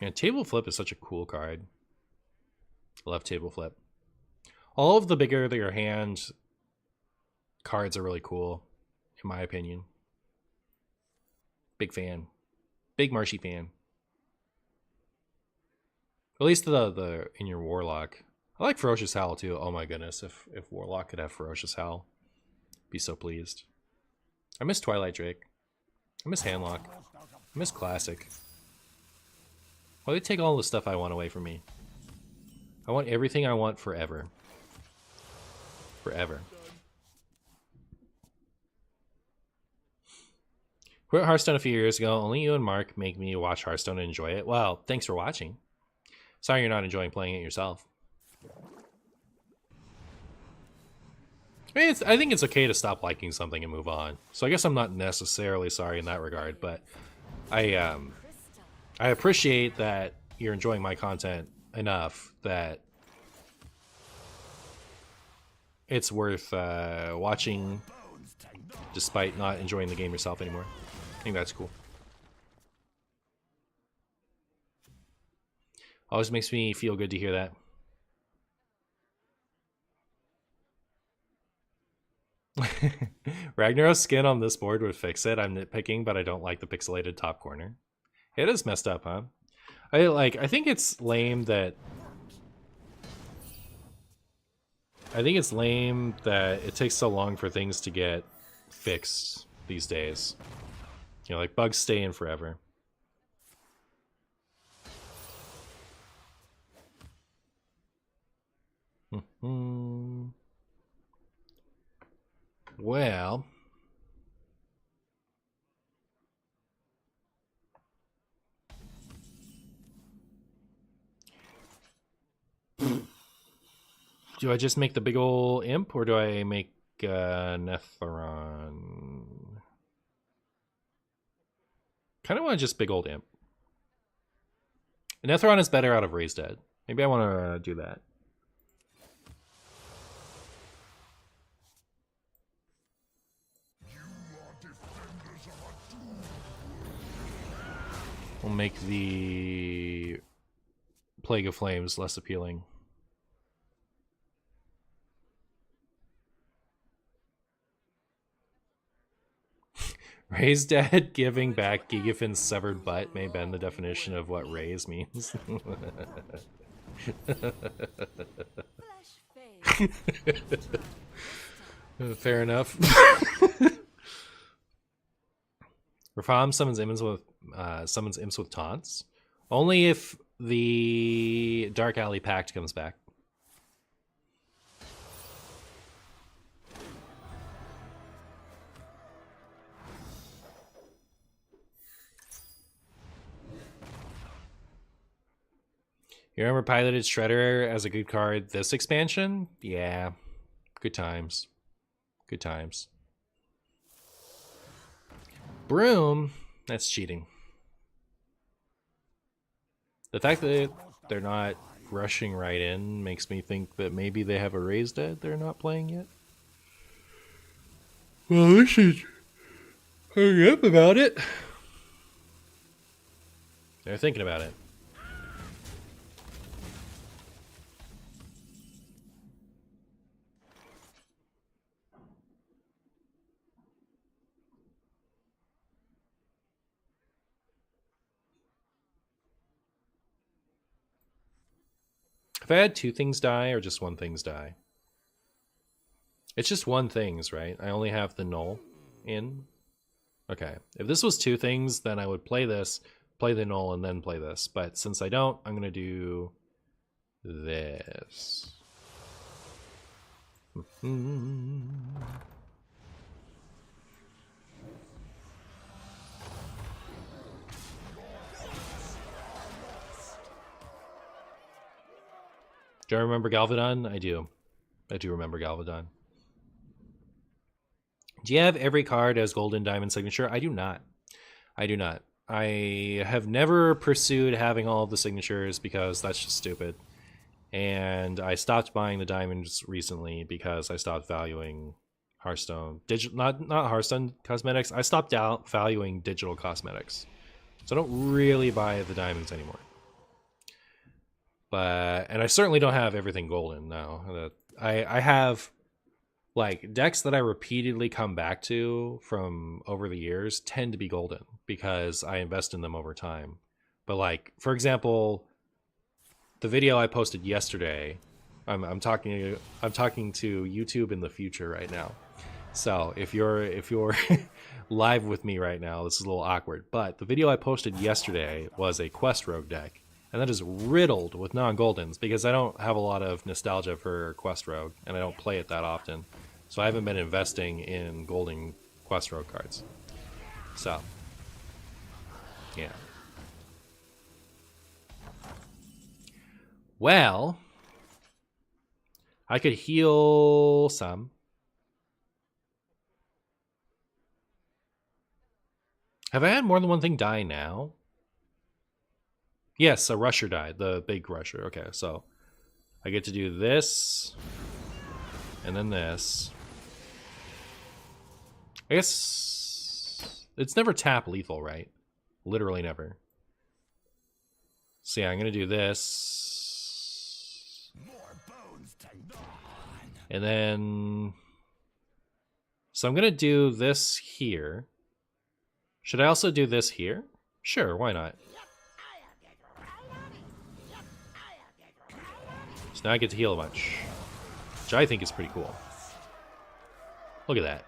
Yeah, Table Flip is such a cool card. I love Table Flip. All of the bigger your hand cards are really cool, in my opinion. Big fan. Big Marshy fan. At least the in your Warlock. I like Ferocious Howl too. Oh my goodness, if Warlock could have Ferocious Howl, be so pleased. I miss Twilight Drake. I miss Handlock. I miss Classic. Why do they take all the stuff I want away from me? I want everything I want forever. Forever. Quit Hearthstone a few years ago. Only you and Mark make me watch Hearthstone and enjoy it. Well, thanks for watching. Sorry you're not enjoying playing it yourself. I think it's okay to stop liking something and move on. So I guess I'm not necessarily sorry in that regard, but I appreciate that you're enjoying my content enough that it's worth watching despite not enjoying the game yourself anymore. I think that's cool. Always makes me feel good to hear that. Ragnarok's skin on this board would fix it. I'm nitpicking, but I don't like the pixelated top corner. It is messed up, huh? I think it's lame that it takes so long for things to get fixed these days. You know, like bugs stay in forever. Well, Do I just make the big ol' imp, or do I make Netheron? Kind of want just big old imp. Netheron is better out of Raised Dead. Maybe I want to do that. We'll make the Plague of Flames less appealing. Raised Dead giving back Gigafin's severed butt may bend the definition of what raise means. Fair enough. Rafam summons imps with taunts. Only if the Dark Alley Pact comes back. You remember Piloted Shredder as a good card this expansion? Yeah. Good times. Good times. Broom? That's cheating. The fact that they're not rushing right in makes me think that maybe they have a Raised Dead they're not playing yet. Well, they should hurry up about it. They're thinking about it. If I had two things die or just one things die? It's just one things, right? I only have the null in. Okay. If this was two things, then I would play this, play the null, and then play this. But since I don't, I'm going to do this. Do I remember Galvadon? I do. I do remember Galvadon. Do you have every card as Golden Diamond Signature? I do not. I do not. I have never pursued having all of the signatures because that's just stupid. And I stopped buying the diamonds recently because I stopped valuing Hearthstone. Not Hearthstone cosmetics. I stopped out valuing digital cosmetics. So I don't really buy the diamonds anymore. And I certainly don't have everything golden now. I have like decks that I repeatedly come back to from over the years tend to be golden because I invest in them over time. But like, for example, the video I posted yesterday, I'm talking to YouTube in the future right now. So if you're live with me right now, this is a little awkward. But the video I posted yesterday was a Quest Rogue deck. And that is riddled with non-goldens because I don't have a lot of nostalgia for Quest Rogue and I don't play it that often. So I haven't been investing in golden Quest Rogue cards. So, yeah. Well, I could heal some. Have I had more than one thing die now? Yes, a rusher died, the big rusher. Okay, so I get to do this, and then this. I guess it's never tap lethal, right? Literally never. So yeah, I'm gonna do this. And then... So I'm gonna do this here. Should I also do this here? Sure, why not? So now I get to heal a bunch, which I think is pretty cool. Look at that.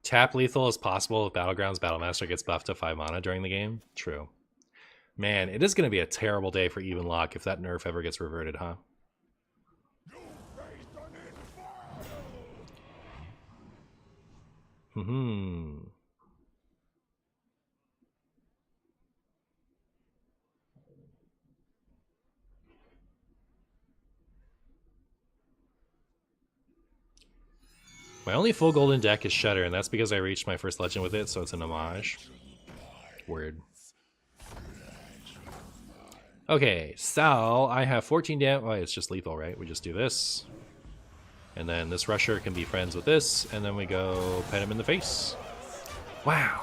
Tap lethal is possible if Battlegrounds Battlemaster gets buffed to 5 mana during the game. True. Man, it is going to be a terrible day for Even Lock if that nerf ever gets reverted, huh? My only full golden deck is Shudder, and that's because I reached my first legend with it, so it's an homage. Word. Okay, so I have 14 damage. Well, it's just lethal, right? We just do this. And then this rusher can be friends with this, and then we go pet him in the face. Wow.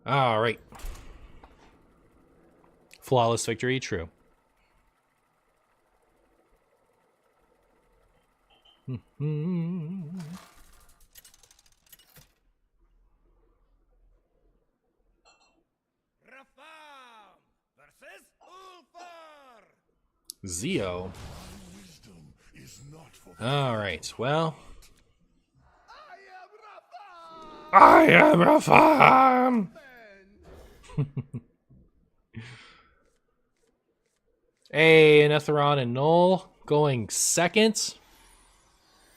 All right. Flawless victory, true. Rafam versus Ulfar. Zeo. Wisdom is not for All right. Well, I am Rafam. I am Rafam. Hey, Netheron and Null going second.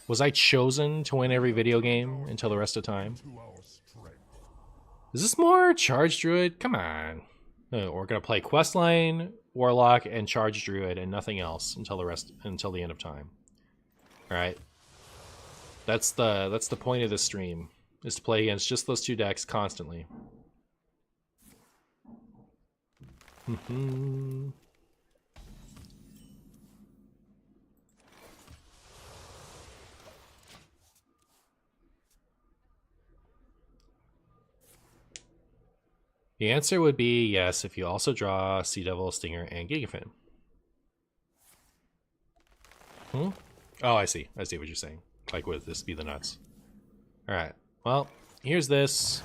Was I chosen to win every video game until the rest of time? to our strength. Is this more Charge Druid? Come on. No, we're gonna play Questline, Warlock, and Charge Druid, and nothing else until the end of time. All right. That's the point of this stream, is to play against just those two decks constantly. The answer would be yes if you also draw Sea Devil, Stinger, and Gigafin. Oh, I see. I see what you're saying. Like, would this be the nuts? Alright. Well, here's this.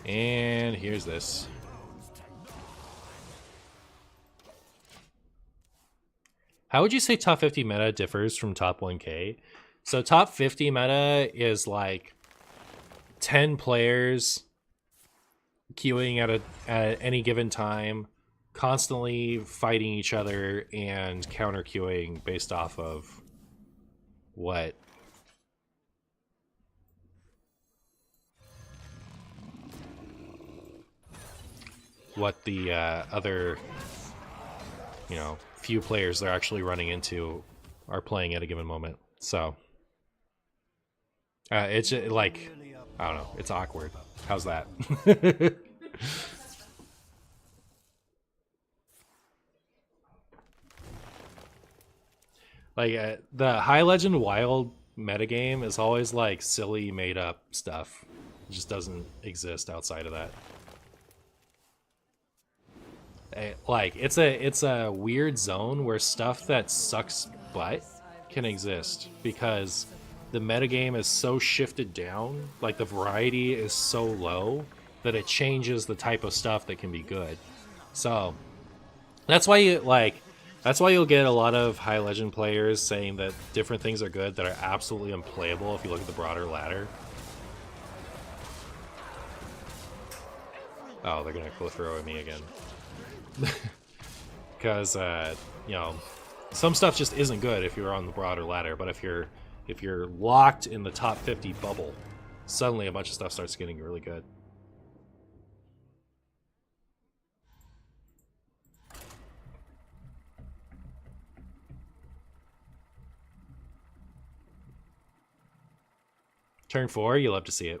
And here's this. How would you say top 50 meta differs from top 1K? So top 50 meta is like 10 players queuing at any given time, constantly fighting each other and counter queuing based off of what the other, you know, few players they're actually running into are playing at a given moment. So it's like, I don't know, it's awkward. How's that? Like the High Legend Wild metagame is always like silly made up stuff. It just doesn't exist outside of that. Like it's a weird zone where stuff that sucks butt can exist because the metagame is so shifted down, like the variety is so low that it changes the type of stuff that can be good. So that's why you'll get a lot of High Legend players saying that different things are good that are absolutely unplayable if you look at the broader ladder. Oh, they're gonna cliff throw at me again. Because you know, some stuff just isn't good if you're on the broader ladder, but if you're if you're locked in the top 50 bubble, suddenly a bunch of stuff starts getting really good. Turn 4, you love to see it.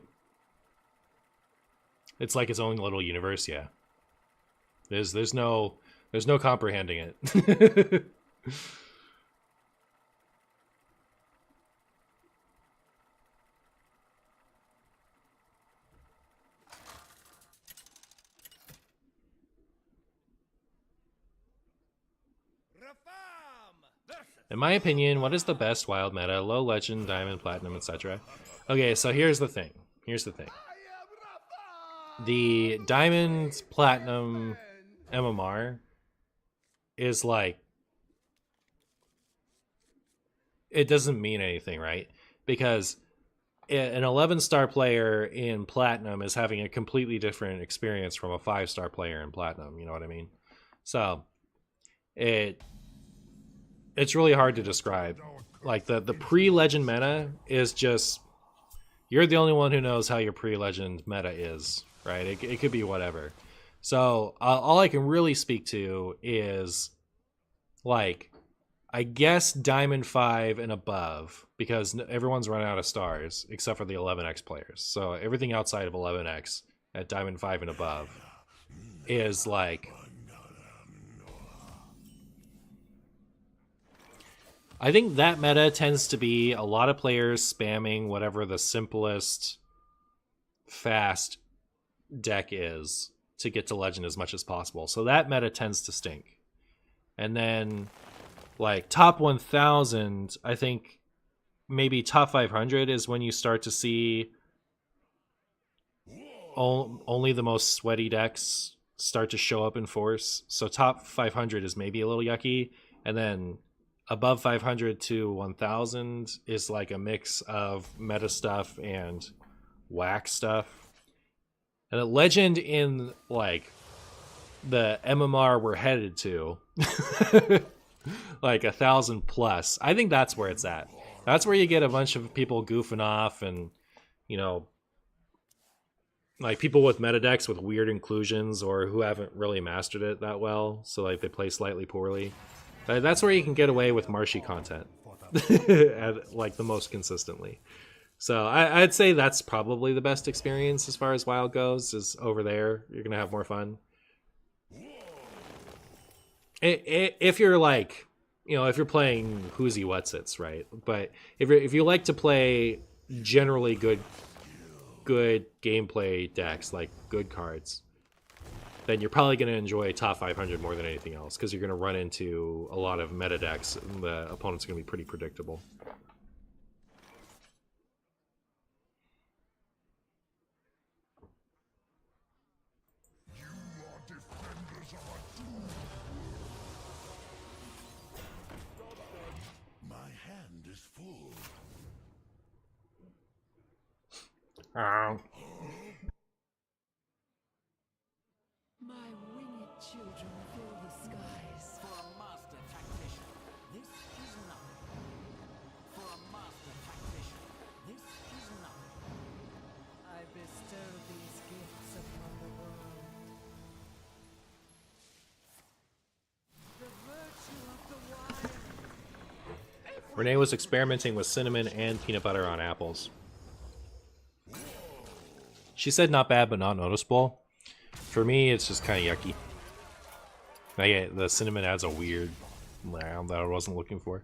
It's like its own little universe, yeah. There's no comprehending it. In my opinion, what is the best wild meta? Low legend, diamond, platinum, etc. Okay, so here's the thing. The diamond, platinum, MMR is like, it doesn't mean anything, right? Because an 11-star player in platinum is having a completely different experience from a 5-star player in platinum. You know what I mean? So it's really hard to describe. Like the pre-legend meta is just, you're the only one who knows how your pre-legend meta is, right? It could be whatever. So all I can really speak to is, like, I guess Diamond 5 and above, because everyone's run out of stars except for the 11x players. So everything outside of 11x at Diamond 5 and above is like, I think that meta tends to be a lot of players spamming whatever the simplest fast deck is to get to legend as much as possible. So that meta tends to stink. And then like top 1000, I think maybe top 500 is when you start to see only the most sweaty decks start to show up in force. So top 500 is maybe a little yucky, and then above 500 to 1000 is like a mix of meta stuff and whack stuff. And a legend in like the MMR we're headed to, like 1,000 plus, I think that's where it's at. That's where you get a bunch of people goofing off, and you know, like people with meta decks with weird inclusions or who haven't really mastered it that well, so like they play slightly poorly. That's where you can get away with marshy content at, like, the most consistently. So I'd say that's probably the best experience as far as WoW goes, is over there. You're gonna have more fun. If you're like, you know, if you're playing who's-y what's-its, right? But if you like to play generally good gameplay decks, like good cards, then you're probably going to enjoy top 500 more than anything else, because you're going to run into a lot of meta decks, and the opponent's going to be pretty predictable. My hand is full. My winged children fill the skies. For a master tactician, this is nothing. For a master tactician, this is nothing. I bestow these gifts upon the world. The virtue of the wild. Renee was experimenting with cinnamon and peanut butter on apples. She said not bad, but not noticeable. For me, it's just kind of yucky. Like, the cinnamon adds a weird round that I wasn't looking for.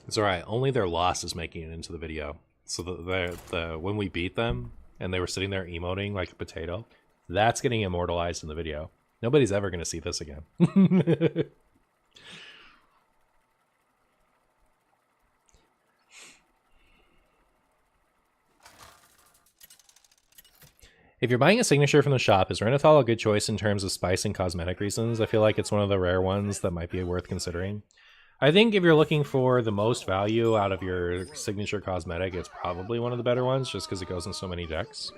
It's alright. Only their loss is making it into the video. So the when we beat them and they were sitting there emoting like a potato, that's getting immortalized in the video. Nobody's ever going to see this again. If you're buying a signature from the shop, is Renathal a good choice in terms of spice and cosmetic reasons? I feel like it's one of the rare ones that might be worth considering. I think if you're looking for the most value out of your signature cosmetic, it's probably one of the better ones, just because it goes in so many decks.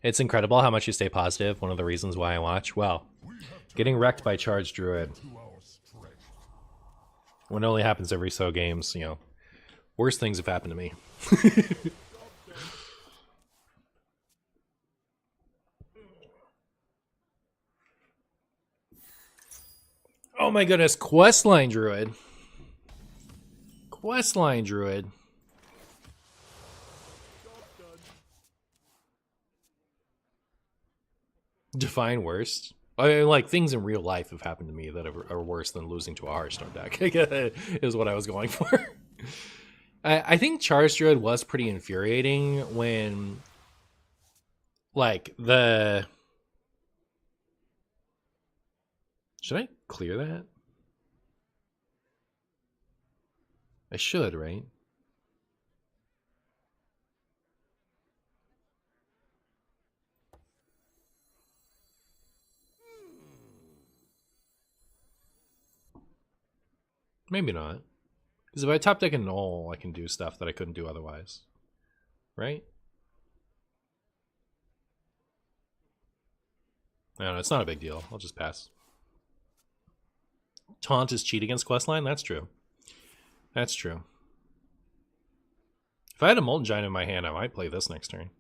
It's incredible how much you stay positive. One of the reasons why I watch. Well, getting wrecked by Charged Druid. When it only happens every so games, you know. Worse things have happened to me. Oh my goodness, Questline Druid. Questline Druid. Define worst. I mean, like, things in real life have happened to me that are worse than losing to a Hearthstone deck, is what I was going for. I think Charged Druid was pretty infuriating when, like, the... Should I clear that? I should, right? Maybe not. Because if I top deck a null, I can do stuff that I couldn't do otherwise. Right? I don't know, it's not a big deal. I'll just pass. Taunt is cheat against Questline? That's true. That's true. If I had a Molten Giant in my hand, I might play this next turn.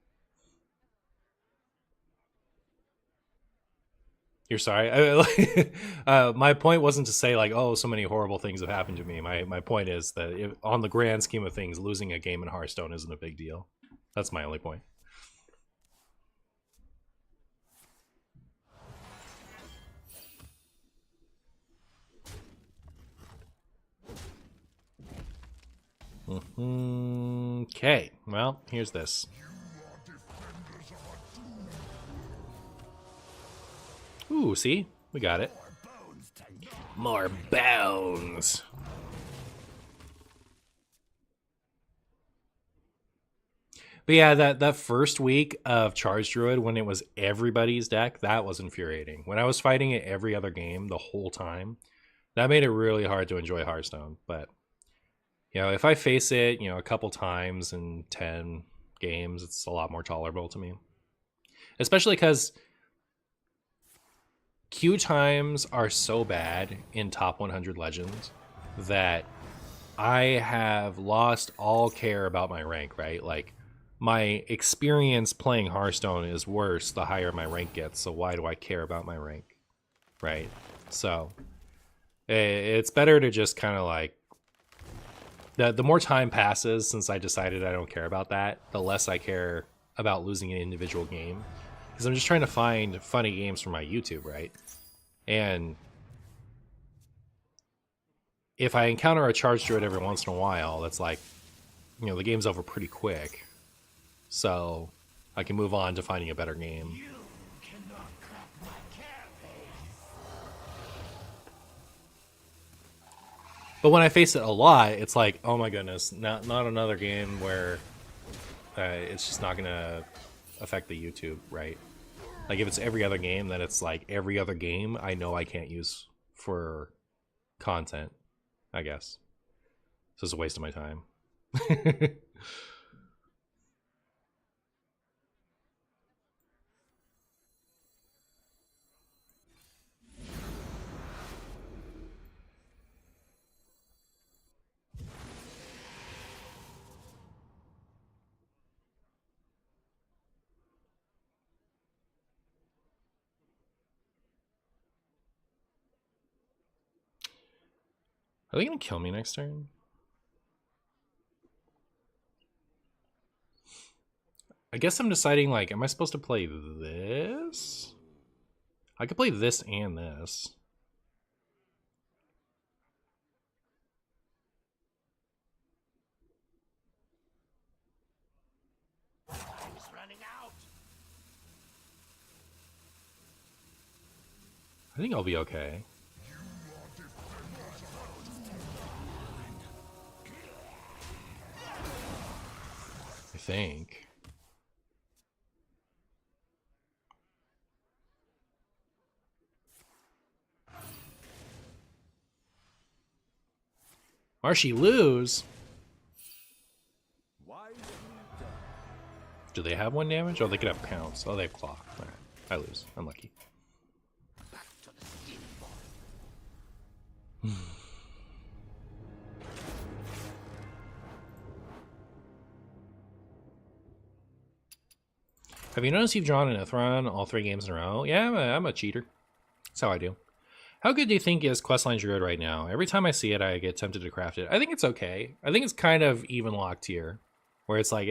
You're sorry. My point wasn't to say like, oh, so many horrible things have happened to me. My point is that on the grand scheme of things, losing a game in Hearthstone isn't a big deal. That's my only point. Okay, well, here's this. Ooh, see? We got it. More bones. But yeah, that first week of Charged Druid when it was everybody's deck, that was infuriating. When I was fighting it every other game the whole time, that made it really hard to enjoy Hearthstone. But, you know, if I face it, you know, a couple times in 10 games, it's a lot more tolerable to me. Especially because queue times are so bad in top 100 legends that I have lost all care about my rank, right? Like, my experience playing Hearthstone is worse the higher my rank gets, so why do I care about my rank, right? So it's better to just kind of like, the more time passes since I decided I don't care about that, the less I care about losing an individual game. Because I'm just trying to find funny games for my YouTube, right? And if I encounter a Charged Druid every once in a while, that's like, you know, the game's over pretty quick. So I can move on to finding a better game. But when I face it a lot, it's like, oh my goodness, not another game where it's just not going to affect the YouTube, right? Like, if it's every other game, then it's like every other game I know I can't use for content, I guess. So it's a waste of my time. Are they going to kill me next turn? I guess I'm deciding, like, am I supposed to play this? I could play this and this. I think I'll be okay. I think. Marshy lose. Do they have 1 damage? Oh, they could have pounce. Oh, they have claw. Alright. I lose. Unlucky. Have you noticed you've drawn an Ithron all 3 games in a row? Yeah, I'm a cheater. That's how I do. How good do you think is Questline Druid right now? Every time I see it, I get tempted to craft it. I think it's okay. I think it's kind of even locked here, where it's like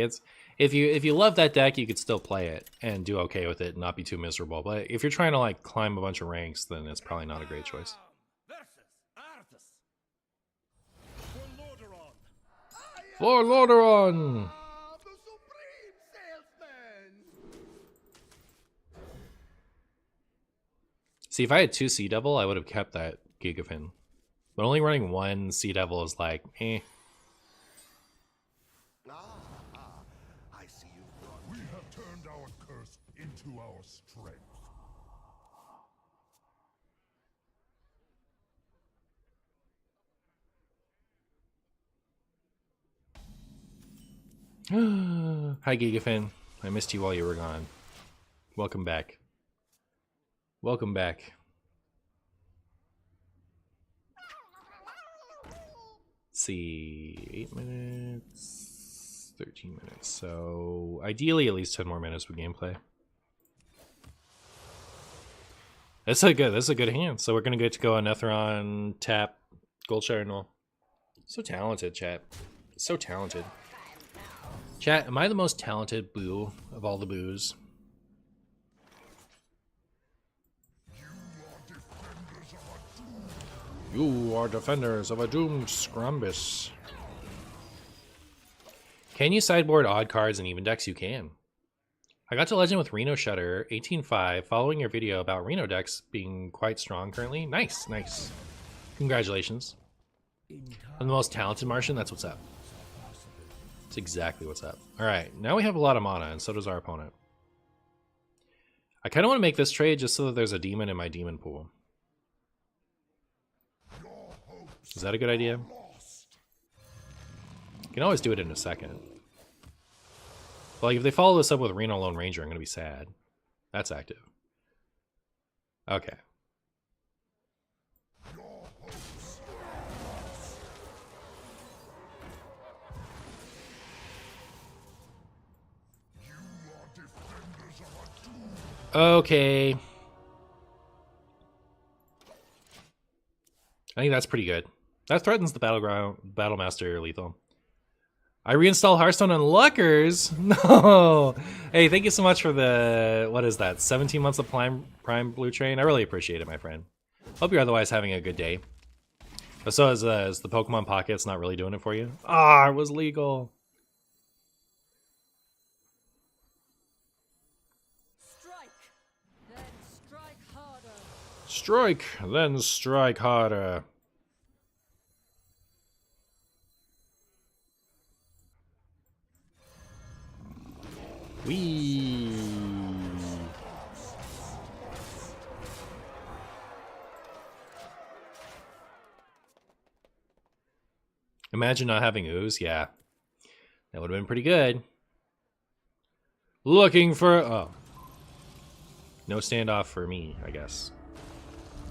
if you love that deck, you could still play it and do okay with it and not be too miserable. But if you're trying to like climb a bunch of ranks, then it's probably not a great choice. Versus Arthas. For Lordaeron! The supreme salesman. See, if I had 2 Sea Devil, I would have kept that Gigafin. But only running 1 Sea Devil is like, eh. I see you've brought We have turned our curse into our strength. Hi, Gigafin. I missed you while you were gone. Welcome back. Welcome back. Let's see, 8 minutes, 13 minutes. So ideally, at least 10 more minutes with gameplay. That's a good hand. So we're gonna get to go on Netheron, tap, Gold Shadow. So talented, chat. So talented. Chat, am I the most talented boo of all the boos? You are defenders of a doomed Scrumbus. Can you sideboard odd cards in even decks? You can. I got to Legend with Reno Shutter, 18.5, following your video about Reno decks being quite strong currently. Nice, nice. Congratulations. I'm the most talented Martian, that's what's up. That's exactly what's up. Alright, now we have a lot of mana, and so does our opponent. I kind of want to make this trade just so that there's a demon in my demon pool. Is that a good idea? You can always do it in a second. But like if they follow this up with Reno Lone Ranger, I'm going to be sad. That's active. Okay. Okay. I think that's pretty good. That threatens the Battlemaster lethal. I reinstall Hearthstone on Luckers? No! Hey, thank you so much for the, what is that, 17 months of Prime Blue Train? I really appreciate it, my friend. Hope you're otherwise having a good day. But so is the Pokemon Pockets not really doing it for you? Ah, it was legal. Strike, then strike harder. Strike, then strike harder. Whee! Imagine not having ooze. Yeah, that would have been pretty good. Looking for... Oh. No standoff for me, I guess.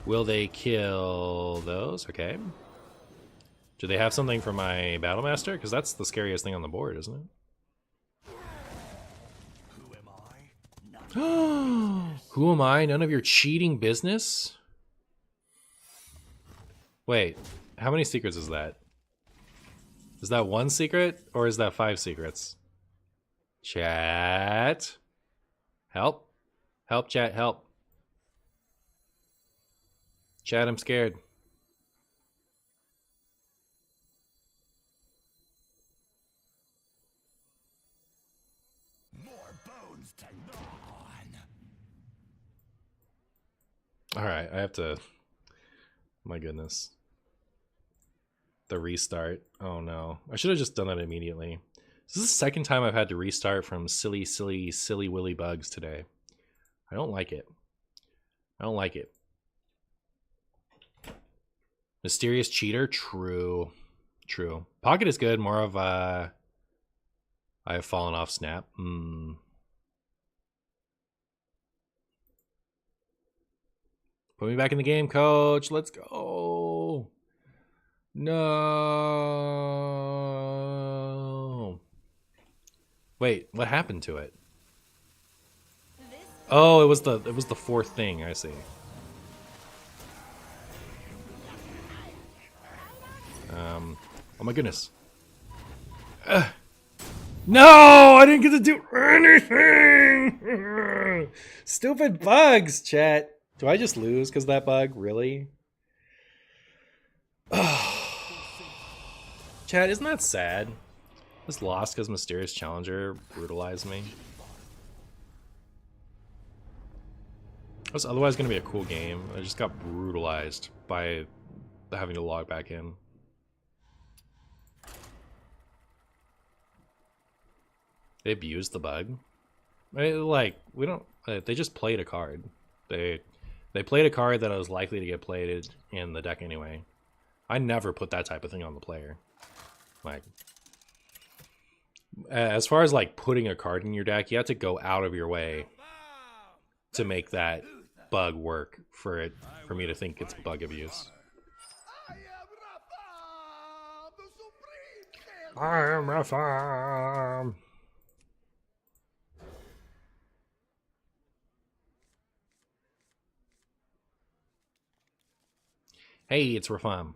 Will they kill those? Okay. Do they have something for my Battlemaster? Because that's the scariest thing on the board, isn't it? Who am I? None of your cheating business? Wait, how many secrets is that? Is that 1 secret or is that 5 secrets? Chat. Help. Help, chat, help. Chat, I'm scared. more bones to gnaw on. Alright, I have to... My goodness. The restart. Oh no. I should have just done that immediately. This is the second time I've had to restart from silly willy bugs today. I don't like it. I don't like it. Mysterious cheater? True. True. Pocket is good. More of I have fallen off snap. Put me back in the game, coach. Let's go. No. Wait, what happened to it? Oh, it was the fourth thing, I see. Oh my goodness. No, I didn't get to do anything. Stupid bugs, chat. Do I just lose because of that bug? Really? Chat, isn't that sad? Just lost because Mysterious Challenger brutalized me. It was otherwise going to be a cool game. I just got brutalized by having to log back in. They abused the bug. Like, we don't... they just played a card. They played a card that was likely to get played in the deck anyway. I never put that type of thing on the player. Like, as far as like putting a card in your deck, you have to go out of your way to make that bug work for me to think it's bug abuse. I am Rafa. Hey, it's Rafam.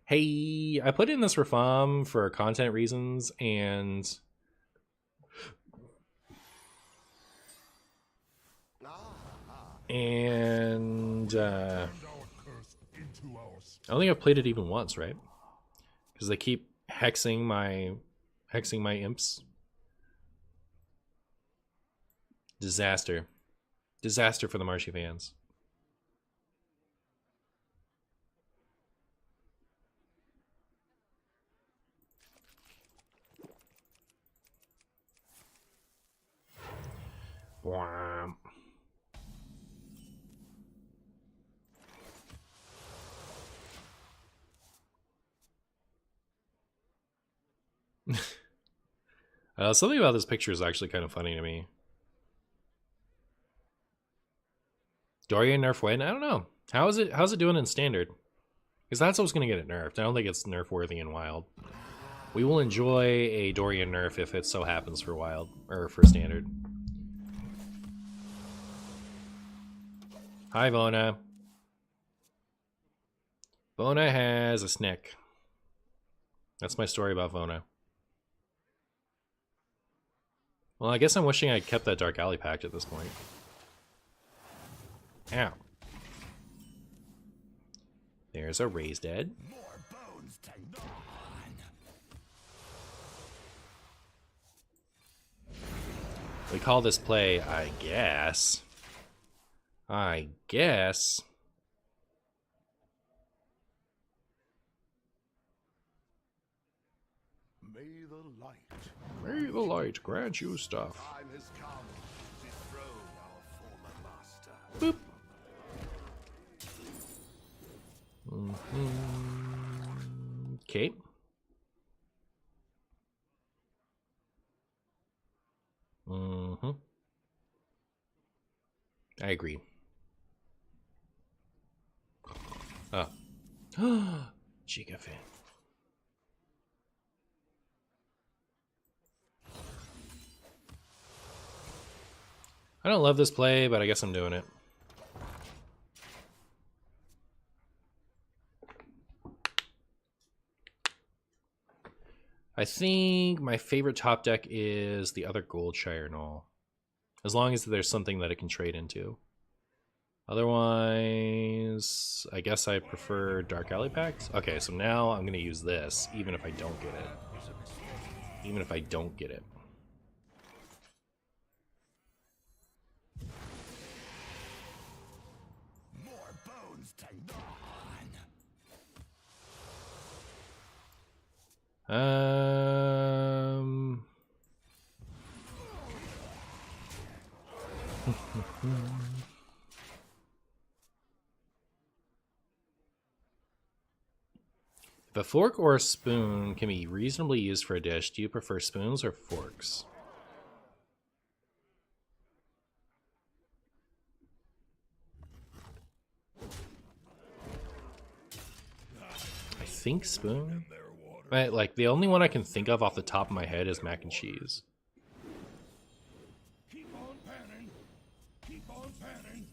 Hey, I put in this Rafam for content reasons, and I don't think I've played it even once, right? Because they keep hexing my imps. Disaster for the Marshy fans. Wow. Something about this picture is actually kind of funny to me. Dorian nerf win? I don't know. How's it doing in standard? Because that's what's gonna get it nerfed. I don't think it's nerf worthy in wild. We will enjoy a Dorian nerf if it so happens for wild or for standard. Hi, Vona. Vona has a snick. That's my story about Vona. Well, I guess I'm wishing I kept that Dark Alley Pact at this point. Ow. There's a raised dead. We call this play, I guess. I guess. May the light grant you stuff. Boop. Okay. I agree. Oh. Chica fan. I don't love this play, but I guess I'm doing it. I think my favorite top deck is the other Goldshire Knoll. As long as there's something that it can trade into. Otherwise, I guess I prefer Dark Alley Pact. Okay, so now I'm going to use this, even if I don't get it. Even if I don't get it. More bones to gnaw on. If a fork or a spoon can be reasonably used for a dish, do you prefer spoons or forks? think spoon. Right, like the only one I can think of off the top of my head is mac and cheese. Keep on panning. Keep on panning.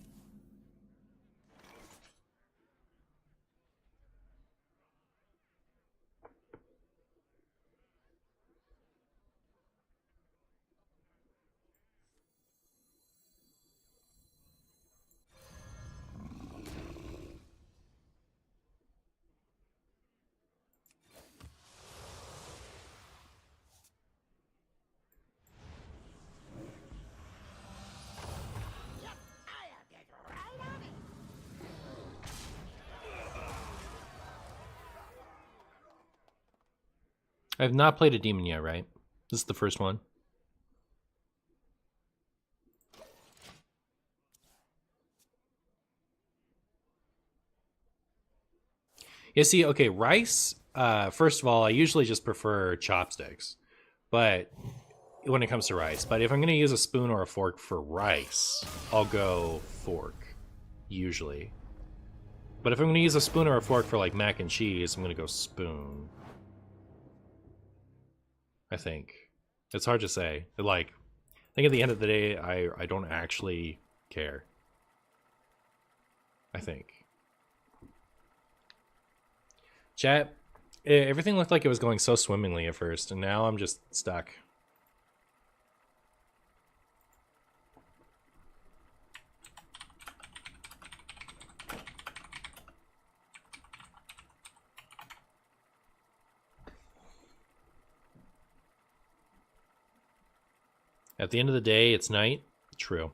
I'll get right on it. I have not played a demon yet, right? This is the first one. Yeah, see, okay, rice, first of all, I usually just prefer chopsticks. But when it comes to rice, but if I'm going to use a spoon or a fork for rice, I'll go fork, usually. But if I'm going to use a spoon or a fork for like mac and cheese, I'm going to go spoon. I think. It's hard to say. Like, I think at the end of the day, I don't actually care. I think. Chat, everything looked like it was going so swimmingly at first, and now I'm just stuck. At the end of the day, it's night. True.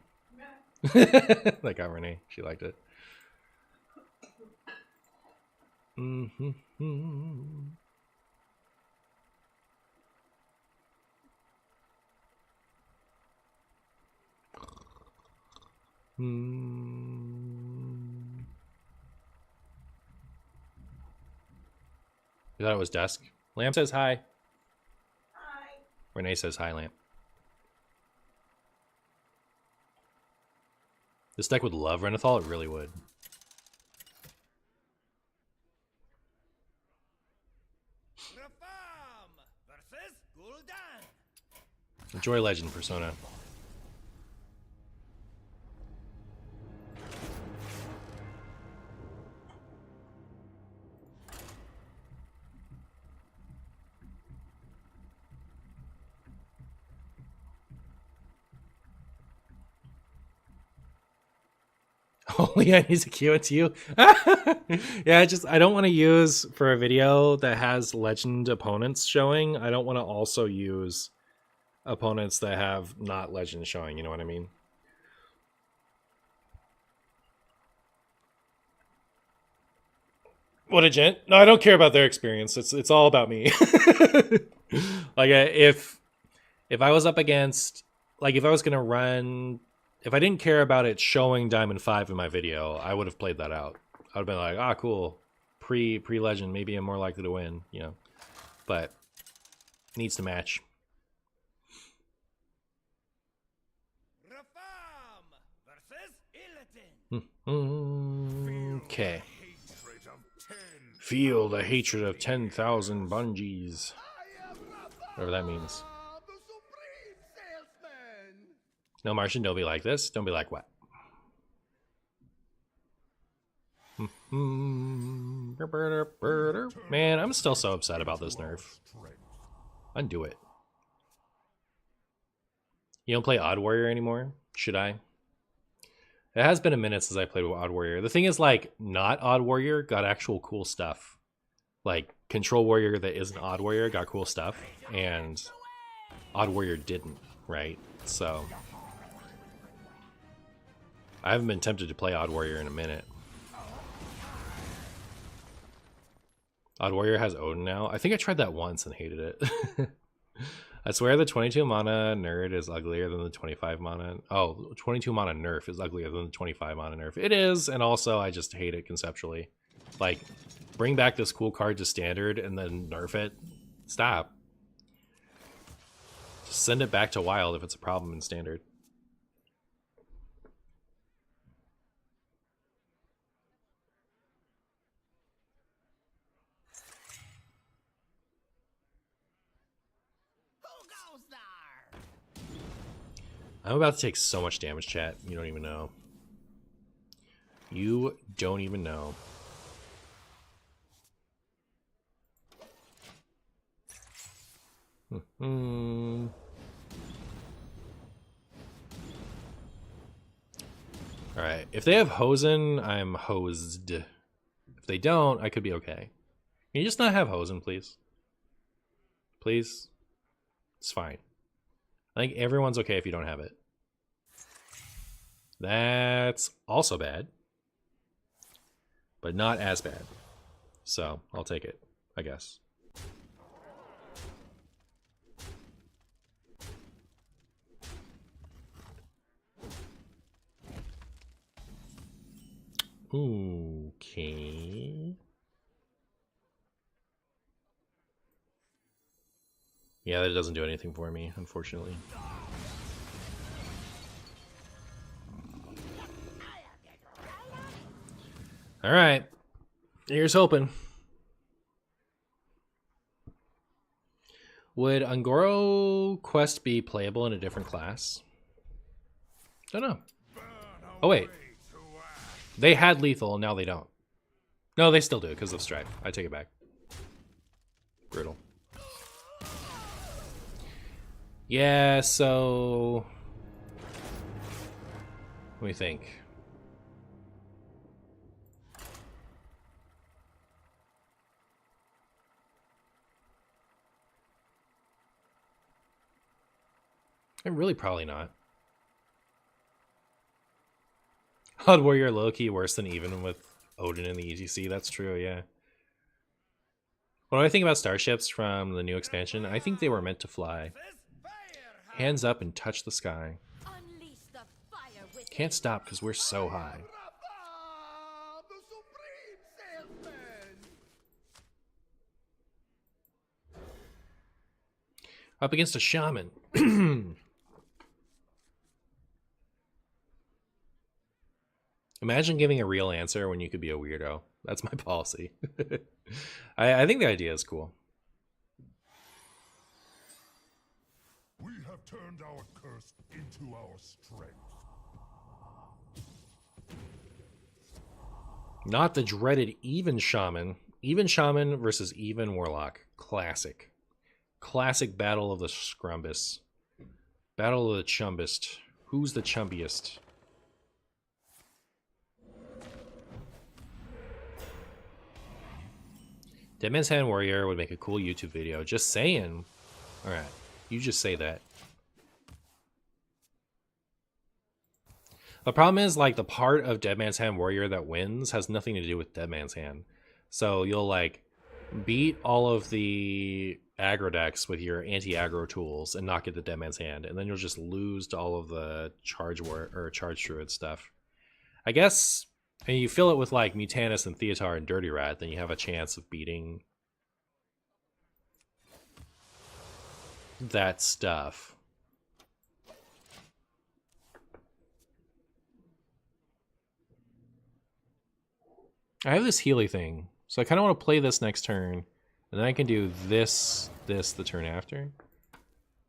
That got Renee. She liked it. You thought it was dusk? Lamp says hi. Hi. Renee says hi, Lamp. This deck would love Renathal, it really would. Rafam versus Gul'dan. Enjoy Legend Persona. Oh yeah, he's a cute to you. Yeah, I don't want to use for a video that has legend opponents showing. I don't want to also use opponents that have not legend showing. You know what I mean? What a gent! No, I don't care about their experience. It's all about me. Like if I was up against, like if I was gonna run. If I didn't care about it showing Diamond 5 in my video, I would have played that out. I would have been like, ah, cool. Pre-legend, maybe I'm more likely to win, you know. But needs to match. Rafam versus Illidan. Okay. Feel the hatred of 10,000 bungees. Whatever that means. The supreme salesman. No, Martian, don't be like this. Don't be like what? Man, I'm still so upset about this nerf. Undo it. You don't play Odd Warrior anymore? Should I? It has been a minute since I played with Odd Warrior. The thing is, like, not Odd Warrior got actual cool stuff. Like, Control Warrior that isn't Odd Warrior got cool stuff, and Odd Warrior didn't, right? So I haven't been tempted to play Odd Warrior in a minute. Odd Warrior has Odin now. I think I tried that once and hated it. I swear the 22 mana nerd is uglier than the 25 mana. Oh, 22 mana nerf is uglier than the 25 mana nerf. It is, and also I just hate it conceptually. Like, bring back this cool card to standard and then nerf it. Stop. Just send it back to wild if it's a problem in standard. I'm about to take so much damage, chat. You don't even know. You don't even know. Alright, if they have Hosen, I'm hosed. If they don't, I could be okay. Can you just not have Hosen, please? Please? It's fine. I think everyone's okay if you don't have it. That's also bad. But not as bad. So, I'll take it, I guess. Okay. Yeah, that doesn't do anything for me, unfortunately. Alright. Here's hoping. Would Ungoro quest be playable in a different class? Don't know. Oh, wait. They had lethal, and now they don't. No, they still do, because of Strife. I take it back. Brutal. Yeah, so... What do we think? Really, probably not. Odd Warrior low-key worse than even with Odin in the EGC. That's true, yeah. What do I think about starships from the new expansion? I think they were meant to fly. Hands up and touch the sky. Unleash the fire within. Can't stop because we're so high. Up against a shaman. Imagine giving a real answer when you could be a weirdo. That's my policy. I think the idea is cool. We have turned our curse into our strength. Not the dreaded even shaman. Even shaman versus even warlock. Classic. Classic battle of the scrumbus. Battle of the chumbest. Who's the chumbiest? Dead Man's Hand Warrior would make a cool YouTube video. Just saying. Alright. You just say that. The problem is, like, the part of Dead Man's Hand Warrior that wins has nothing to do with Dead Man's Hand. So you'll, like, beat all of the aggro decks with your anti-aggro tools and not get the Dead Man's Hand. And then you'll just lose to all of the charge druid stuff. I guess... And you fill it with, like, Mutanus and Theotar and Dirty Rat, then you have a chance of beating that stuff. I have this Healy thing, so I kind of want to play this next turn, and then I can do this the turn after.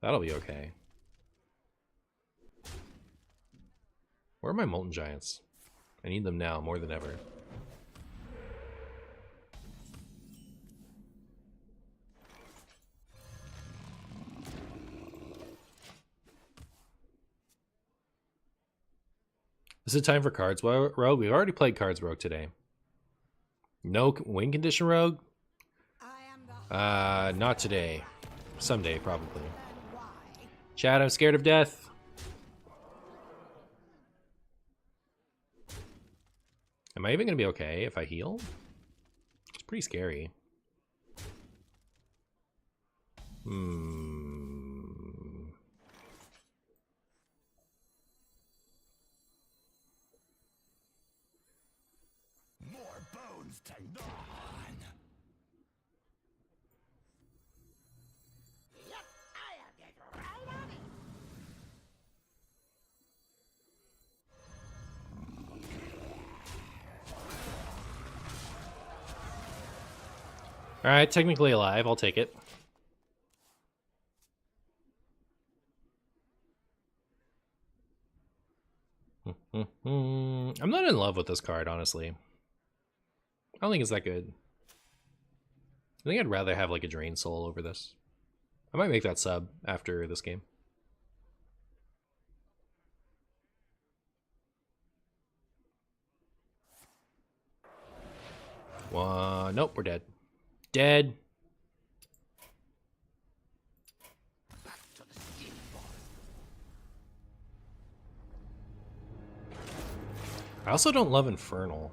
That'll be okay. Where are my Molten Giants? I need them now more than ever. Is it time for Cards Rogue? We've already played Cards Rogue today. No win condition Rogue? Not today. Someday, probably. Chad, I'm scared of death. Am I even going to be okay if I heal? It's pretty scary. More bones to gnaw on. Yep, I'll get right on it. Alright, technically alive. I'll take it. I'm not in love with this card, honestly. I don't think it's that good. I think I'd rather have like a Drain Soul over this. I might make that sub after this game. Nope, we're dead. Dead. I also don't love Infernal.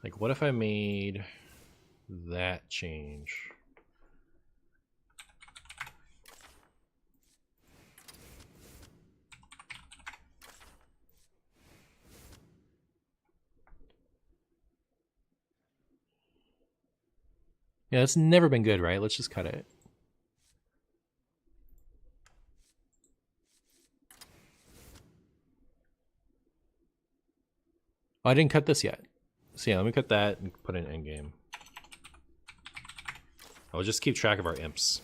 Like, what if I made that change? Yeah, it's never been good, right? Let's just cut it. Oh, I didn't cut this yet. So yeah, let me cut that and put it in endgame. I'll just keep track of our imps.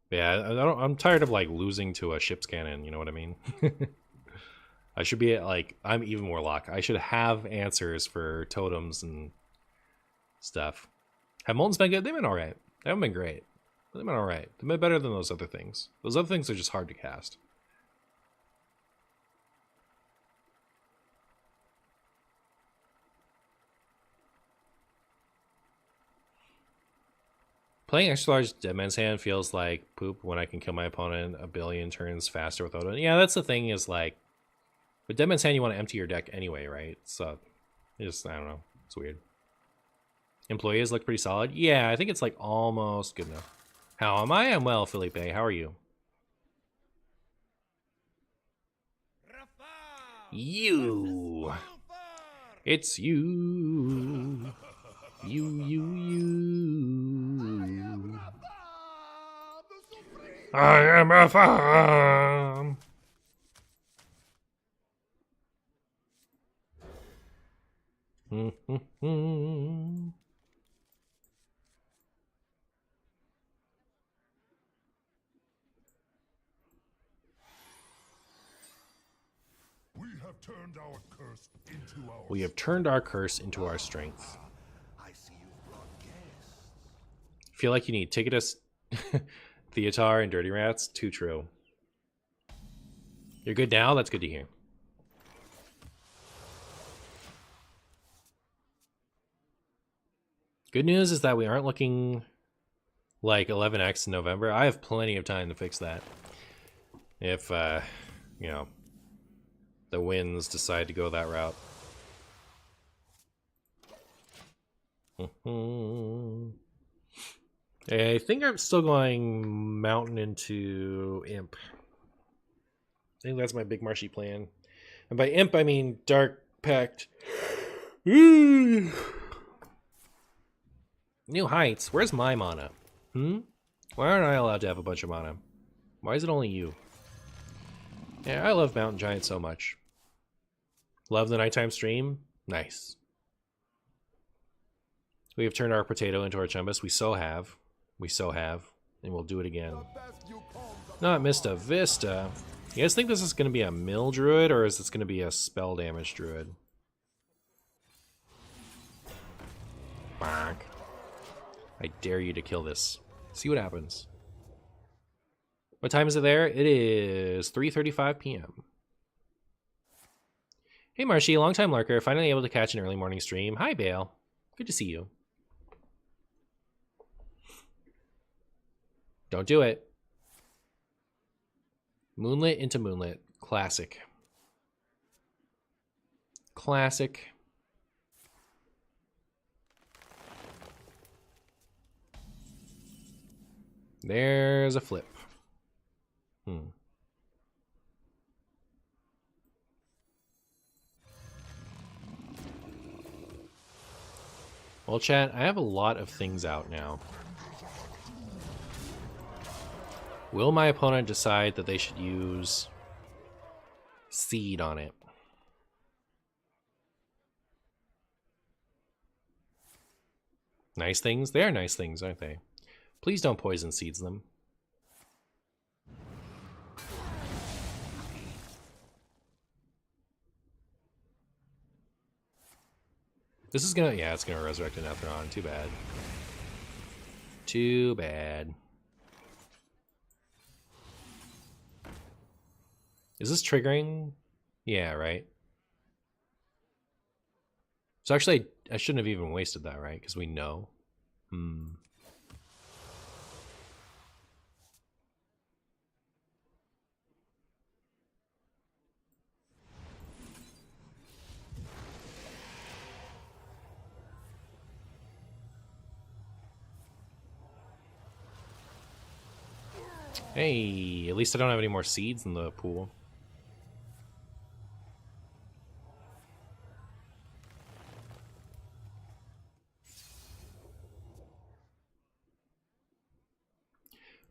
But yeah, I'm tired of like losing to a ship's cannon, you know what I mean? I should be at like, I'm even Warlock. I should have answers for totems and stuff. Have Molten's been good? They've been alright. They haven't been great. But they've been alright. They've been better than those other things. Those other things are just hard to cast. Playing extra large Dead Man's Hand feels like poop when I can kill my opponent a billion turns faster with Odin. Yeah, that's the thing is like, with Dead Man's Hand you want to empty your deck anyway, right? So, just, I don't know. It's weird. Employees look pretty solid. Yeah, I think it's like almost good enough. How am I? I'm well, Felipe. How are you? You. It's you. You. I am a farm. We have turned our curse into our strength. I see you've brought guests. Feel like you need Ticketus, Theotar, and Dirty Rats? Too true. You're good now? That's good to hear. Good news is that we aren't looking like 11x in November. I have plenty of time to fix that. If, you know, the winds decide to go that route. I think I'm still going Mountain into Imp. I think that's my big Marshy plan. And by Imp, I mean Dark Pact. New Heights. Where's my mana? Why aren't I allowed to have a bunch of mana? Why is it only you? Yeah, I love Mountain Giant so much. Love the nighttime stream. Nice. We have turned our potato into our Chumbus. We so have. We so have. And we'll do it again. Not Mista Vista. You guys think this is going to be a mill druid or is this going to be a spell damage druid? Bonk. I dare you to kill this. See what happens. What time is it there? It is 3:35 p.m. Hey Marshy, long-time lurker. Finally able to catch an early morning stream. Hi Bale. Good to see you. Don't do it. Moonlit into Moonlit. Classic. Classic. There's a flip. Well, chat, I have a lot of things out now. Will my opponent decide that they should use seed on it? Nice things? They are nice things, aren't they? Please don't poison seeds them. This is gonna, yeah, it's gonna resurrect an Etheron. Too bad. Too bad. Is this triggering? Yeah, right. So actually, I shouldn't have even wasted that, right? Because we know. Hey, at least I don't have any more seeds in the pool.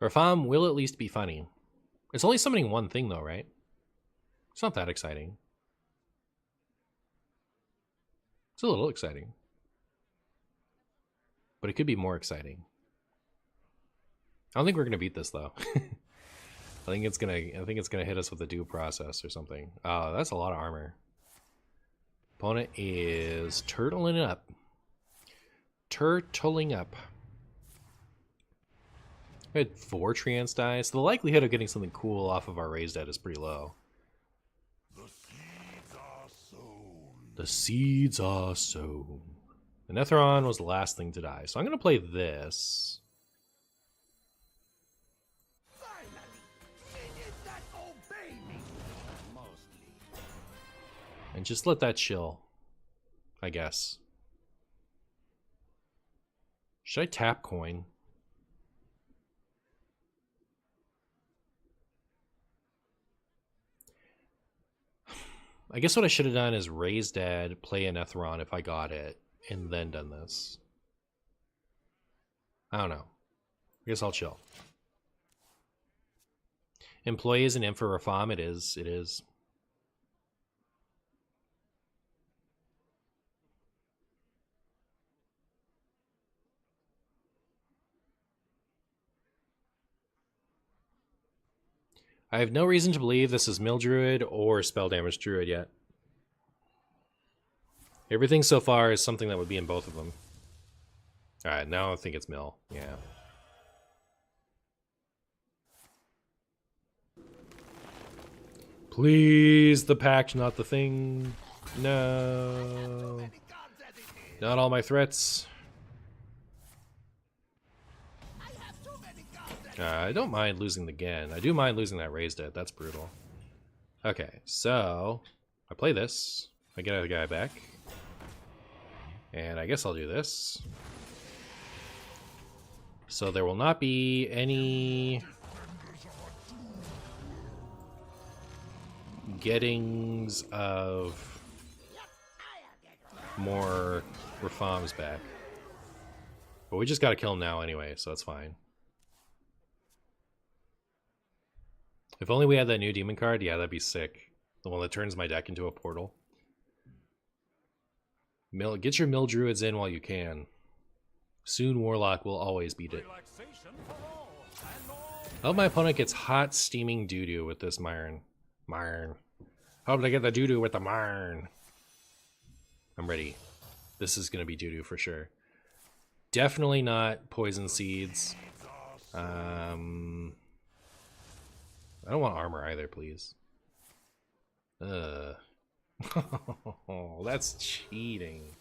Rafam will at least be funny. It's only summoning one thing though, right? It's not that exciting. It's a little exciting. But it could be more exciting. I don't think we're gonna beat this though. I think it's gonna hit us with a due process or something. Oh, that's a lot of armor. Opponent is turtling up. Turtling up. We had 4 Treants die, so the likelihood of getting something cool off of our raised dead is pretty low. The seeds are sown. The seeds are sown. The Netheron was the last thing to die, so I'm gonna play this. And just let that chill, I guess. Should I tap coin? I guess what I should have done is raise dead, play an Etheron if I got it, and then done this. I don't know. I guess I'll chill. Employee is an in for Rafam. It is. It is. I have no reason to believe this is Mill Druid or Spell Damage Druid yet. Everything so far is something that would be in both of them. Alright, now I think it's Mill. Yeah. Please, the pact, not the thing. No. Not all my threats. I don't mind losing the Gen. I do mind losing that raised dead. That's brutal. Okay, so I play this. I get a guy back. And I guess I'll do this. So there will not be any gettings of more Rafams back. But we just gotta kill him now anyway, so that's fine. If only we had that new demon card, yeah, that'd be sick. The one that turns my deck into a portal. Get your Mill Druids in while you can. Soon Warlock will always beat it. I hope my opponent gets hot, steaming doo-doo with this Marn. Marn. Hope they get the doo-doo with the Marn. I'm ready. This is gonna be doo-doo for sure. Definitely not poison seeds. I don't want armor either, please. That's cheating.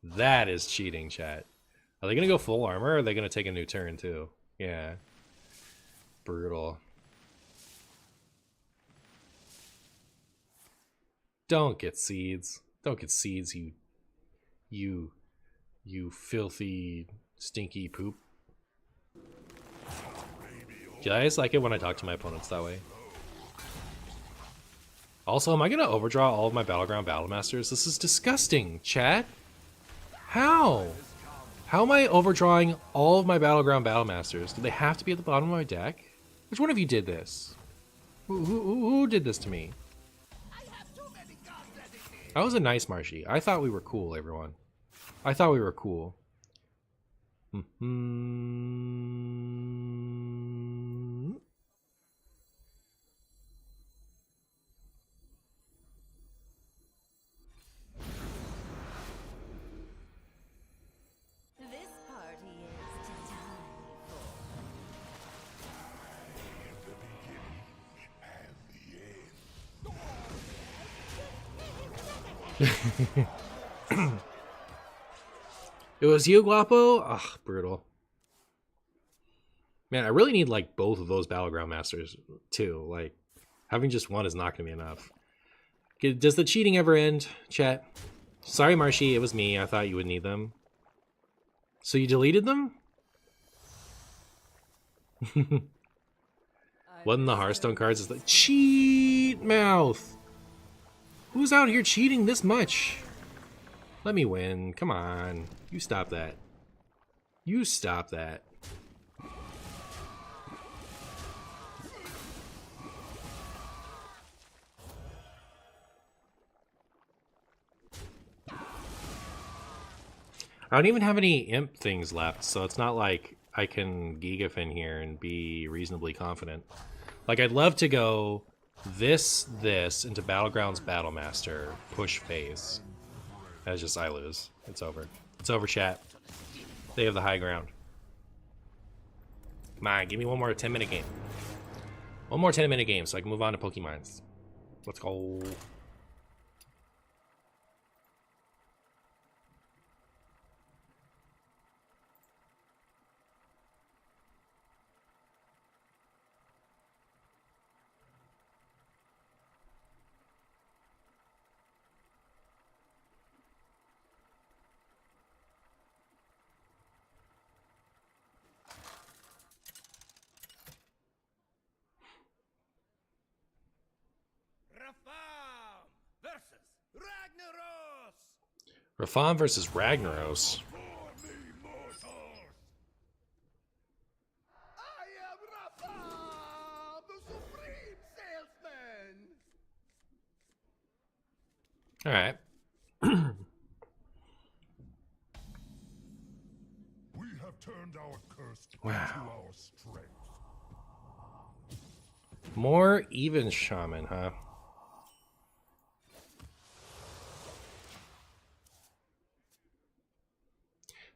That is cheating, chat. Are they gonna go full armor or are they gonna take a new turn too? Yeah. Brutal. Don't get seeds. Don't get seeds, you filthy, stinky poop. Do you guys like it when I talk to my opponents that way? Also, am I gonna overdraw all of my Battleground Battlemasters? This is disgusting, chat. How? How am I overdrawing all of my Battleground Battlemasters? Do they have to be at the bottom of my deck? Which one of you did this? Who did this to me? That was a nice Marshy. I thought we were cool, everyone. I thought we were cool. This party is to die It was you, Guapo? Ugh, brutal. Man, I really need, like, both of those Battleground Masters, too. Like, having just one is not going to be enough. Does the cheating ever end, chat? Sorry, Marshy, it was me. I thought you would need them. So you deleted them? One of the Hearthstone cards is like, cheat mouth! Who's out here cheating this much? Let me win. Come on. You stop that. You stop that. I don't even have any imp things left, so it's not like I can Gigaf in here and be reasonably confident. Like, I'd love to go this into Battlegrounds Battlemaster, push phase. That's just, I lose. It's over. It's over, chat. They have the high ground. Come on, give me one more 10-minute game. One more 10-minute game so I can move on to Pokemons. Let's go. Rafam versus Ragnaros. I am Rafa, the supreme salesman. All right. We have turned our curse Wow. into our strength. More even shaman, huh?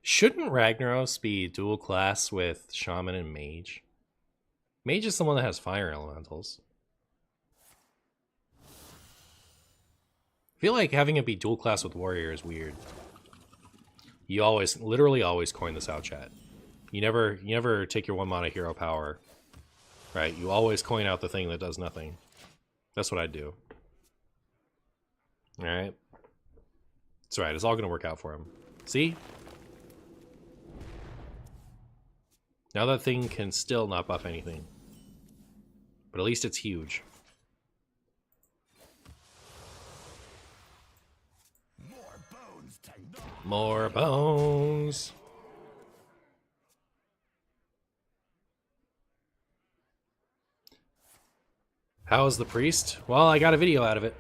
Shouldn't Ragnaros be dual class with shaman and mage? Mage is the one that has fire elementals. I feel like having it be dual class with warrior is weird. You always, literally always coin this out, chat. You never take your 1 mana hero power. Right? You always coin out the thing that does nothing. That's what I do. Alright? It's alright, it's all gonna work out for him. See? Now that thing can still not buff anything. But at least it's huge. More bones! How's the priest? Well, I got a video out of it.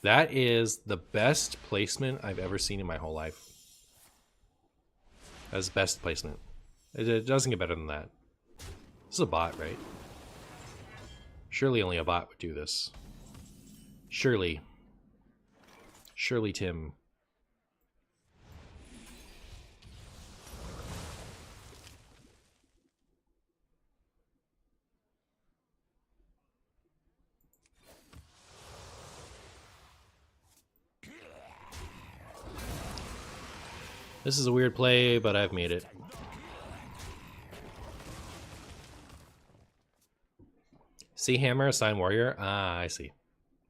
That is the best placement I've ever seen in my whole life. That's best placement. It doesn't get better than that. This is a bot, right? Surely only a bot would do this. Surely. Surely Tim. This is a weird play, but I've made it. See Hammer, assign warrior? Ah, I see.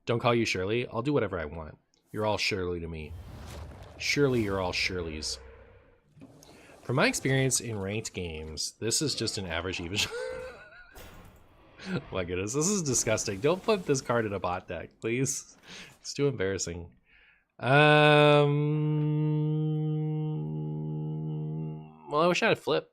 Don't call you Shirley. I'll do whatever I want. You're all Shirley to me. Surely you're all Shirleys. From my experience in ranked games, this is just an average even. Oh my goodness, this is disgusting. Don't put this card in a bot deck, please. It's too embarrassing. Well, I wish I had a flip.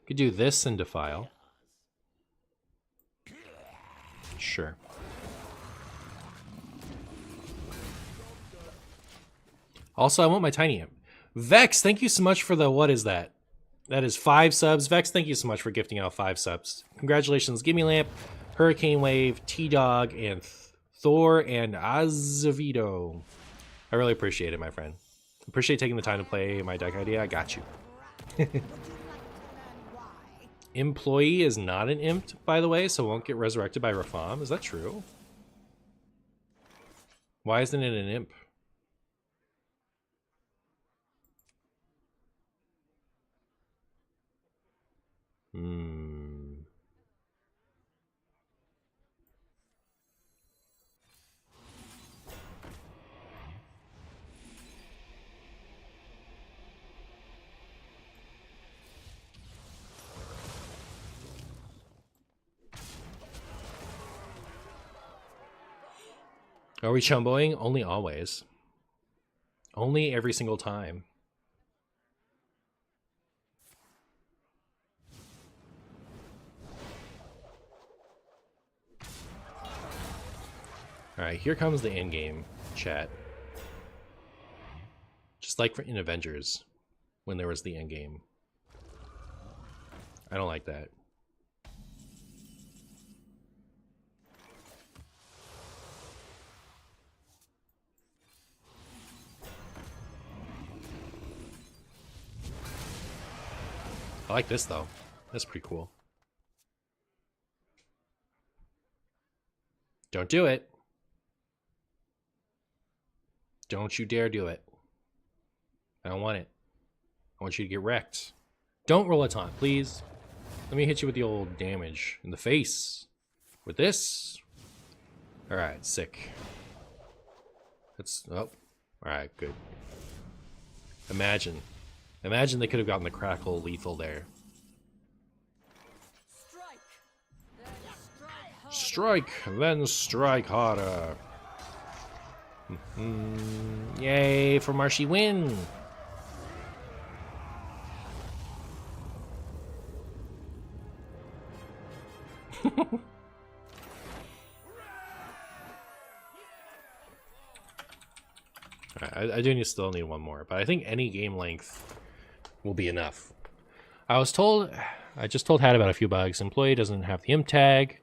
Could do this and defile. Sure. Also, I want my tiny imp. Vex, thank you so much for the, what is that? That is 5 subs. Vex, thank you so much for gifting out 5 subs. Congratulations, Gimme Lamp, Hurricane Wave, T-Dog, and Thor, and Azevedo. I really appreciate it, my friend. Appreciate taking the time to play my deck idea. I got you. Employee is not an imp, by the way, so won't get resurrected by Rafam. Is that true? Why isn't it an imp? Are we chumboing? Only always. Only every single time. Alright, here comes the in-game chat. Just like in Avengers, when there was the in-game. I don't like that. I like this though. That's pretty cool. Don't do it. Don't you dare do it. I don't want it. I want you to get wrecked. Don't roll a taunt, please. Let me hit you with the old damage in the face. With this. Alright, sick. That's, oh. Alright, good. Imagine. Imagine they could have gotten the crackle lethal there. Strike, then strike harder. Yay for Marshy win. I do still need one more, but I think any game length will be enough. I just told Hat about a few bugs. Employee doesn't have the imp tag,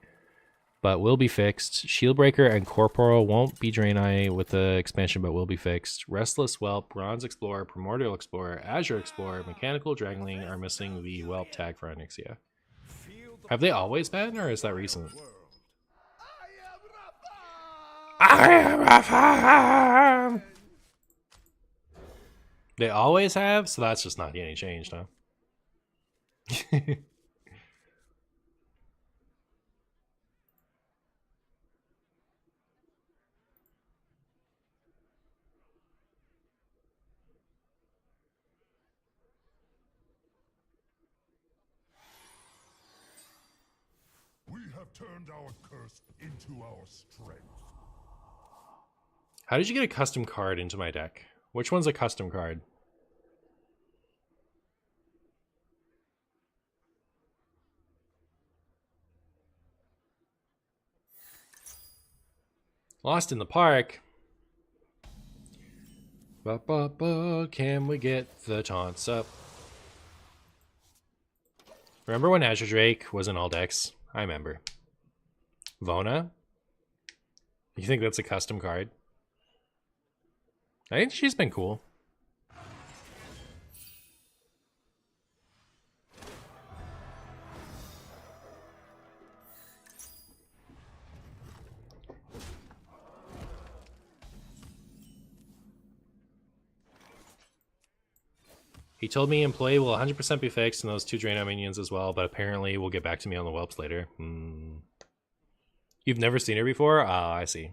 but will be fixed. Shieldbreaker and Corporal won't be Draenei with the expansion, but will be fixed. Restless Whelp, Bronze Explorer, Primordial Explorer, Azure Explorer, Mechanical Dragling are missing the Whelp tag for Onyxia. Have they always been, or is that recent? I am Rafam! They always have, so that's just not getting changed, huh? We have turned our curse into our strength. How did you get a custom card into my deck? Which one's a custom card? Lost in the Park. Can we get the taunts up? Remember when Azure Drake was in all decks? I remember. Vona? You think that's a custom card? I think she's been cool. He told me employee will 100% be fixed and those 2 Draenei minions as well, but apparently will get back to me on the whelps later. You've never seen her before? Oh, I see.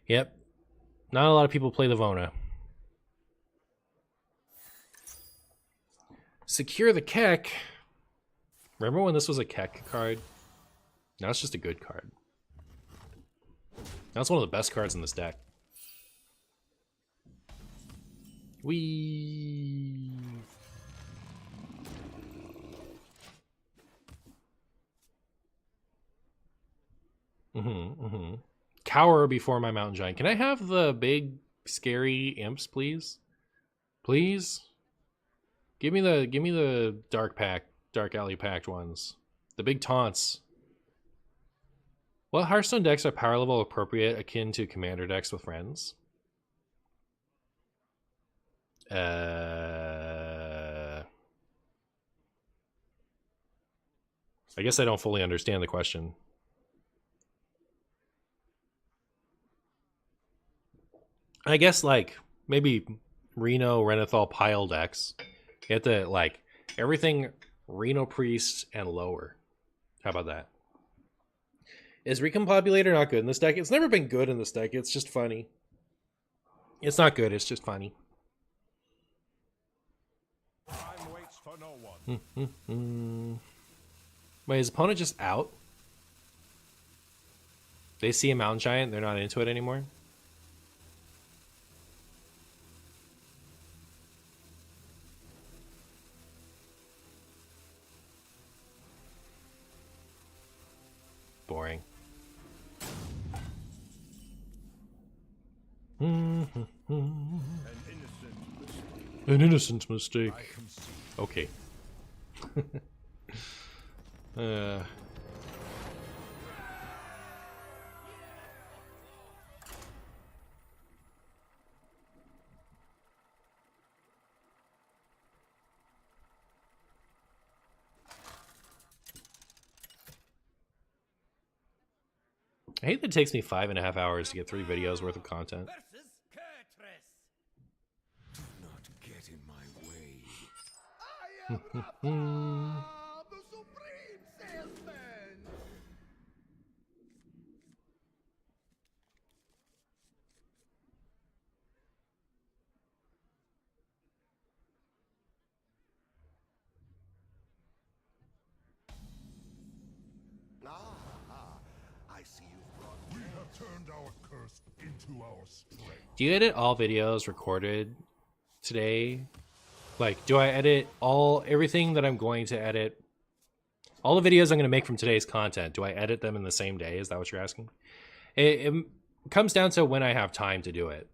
Yep. Not a lot of people play the Vona. Secure the Keck. Remember when this was a Keck card? Now it's just a good card. Now it's one of the best cards in this deck. Wee. Cower before my mountain giant. Can I have the big scary imps, please? Please? Give me the dark alley packed ones. The big taunts. What Hearthstone decks are power level appropriate akin to commander decks with friends? I guess I don't fully understand the question. I guess like maybe Reno Renathal pile decks. You have to like everything Reno Priest and lower. How about that? Is Recombobulator not good in this deck? It's never been good in this deck. It's just funny. It's not good. It's just funny. Time waits for no one. Wait, is opponent just out? They see a mountain giant. They're not into it anymore. Boring. An innocent mistake. An innocent mistake. I concede. Okay. I hate that it takes me 5.5 hours to get 3 videos worth of content. Versus Kurtress. Do not get in my way. I am the supreme salesman. I see you've brought. We have turned our curse into our strength. Do you edit all videos recorded today? Like, do I edit everything that I'm going to edit? All the videos I'm going to make from today's content, do I edit them in the same day? Is that what you're asking? It comes down to when I have time to do it.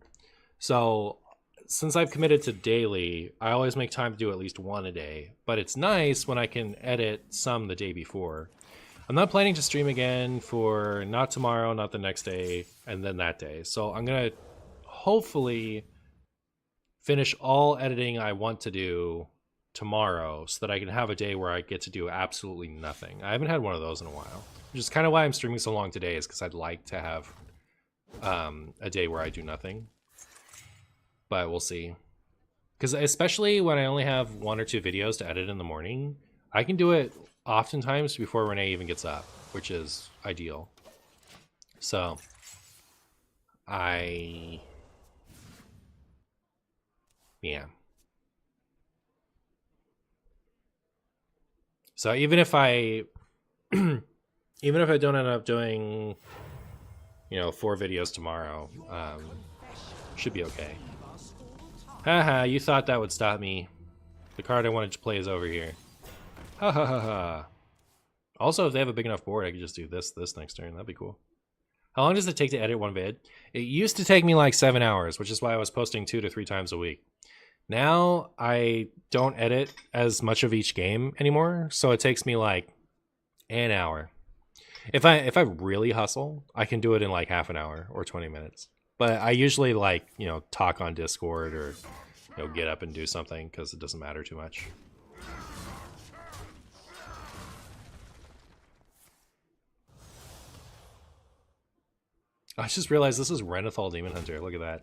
So, since I've committed to daily, I always make time to do at least one a day. But it's nice when I can edit some the day before. I'm not planning to stream again for not tomorrow, not the next day, and then that day. So I'm going to hopefully finish all editing I want to do tomorrow so that I can have a day where I get to do absolutely nothing. I haven't had one of those in a while, which is kind of why I'm streaming so long today, is because I'd like to have a day where I do nothing. But we'll see. Because especially when I only have 1 or 2 videos to edit in the morning, I can do it oftentimes before Renee even gets up, which is ideal. So, yeah. So even if I don't end up doing, 4 videos tomorrow, should be okay. Haha, you thought that would stop me. The card I wanted to play is over here. Ha ha ha ha. Also, if they have a big enough board, I could just do this next turn. That'd be cool. How long does it take to edit one vid? It used to take me like 7 hours, which is why I was posting 2 to 3 times a week. Now, I don't edit as much of each game anymore, so it takes me like an hour. If I really hustle, I can do it in like half an hour or 20 minutes. But I usually talk on Discord or get up and do something because it doesn't matter too much. I just realized this is Renathal Demon Hunter. Look at that.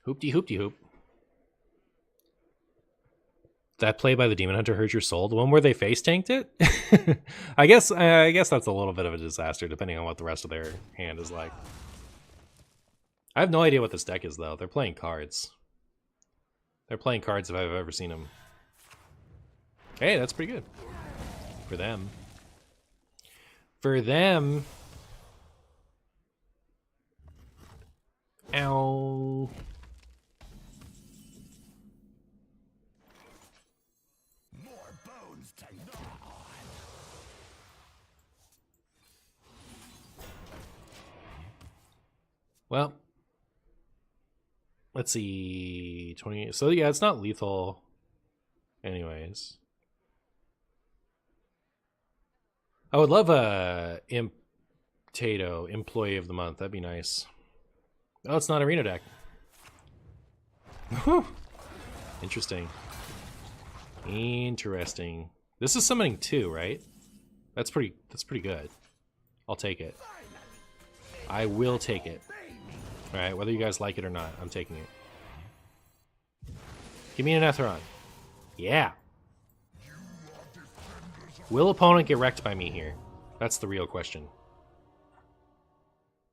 Hoopty hoopty hoop. That play by the Demon Hunter hurt your soul? The one where they face tanked it? I guess that's a little bit of a disaster, depending on what the rest of their hand is like. I have no idea what this deck is, though. They're playing cards. They're playing cards if I've ever seen them. Hey, that's pretty good. For them. For them. Ow. More bones to gnaw on. Well. Let's see. 20. So, yeah, it's not lethal. Anyways. I would love a Tato Employee of the Month. That'd be nice. Oh, it's not arena deck. Interesting. Interesting. This is summoning 2, right? That's pretty good. I'll take it. I will take it. Alright, whether you guys like it or not, I'm taking it. Give me an Etheron. Yeah. Will opponent get wrecked by me here? That's the real question.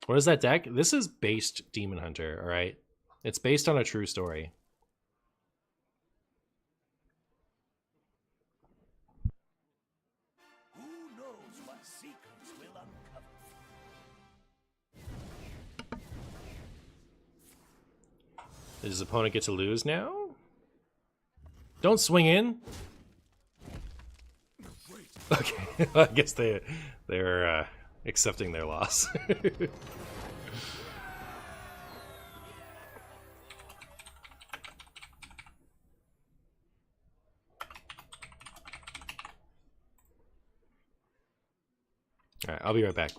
What is that deck? This is based Demon Hunter, alright? It's based on a true story. Who knows what secrets will uncover? Does his opponent get to lose now? Don't swing in. Okay, I guess they're accepting their loss. All right, I'll be right back.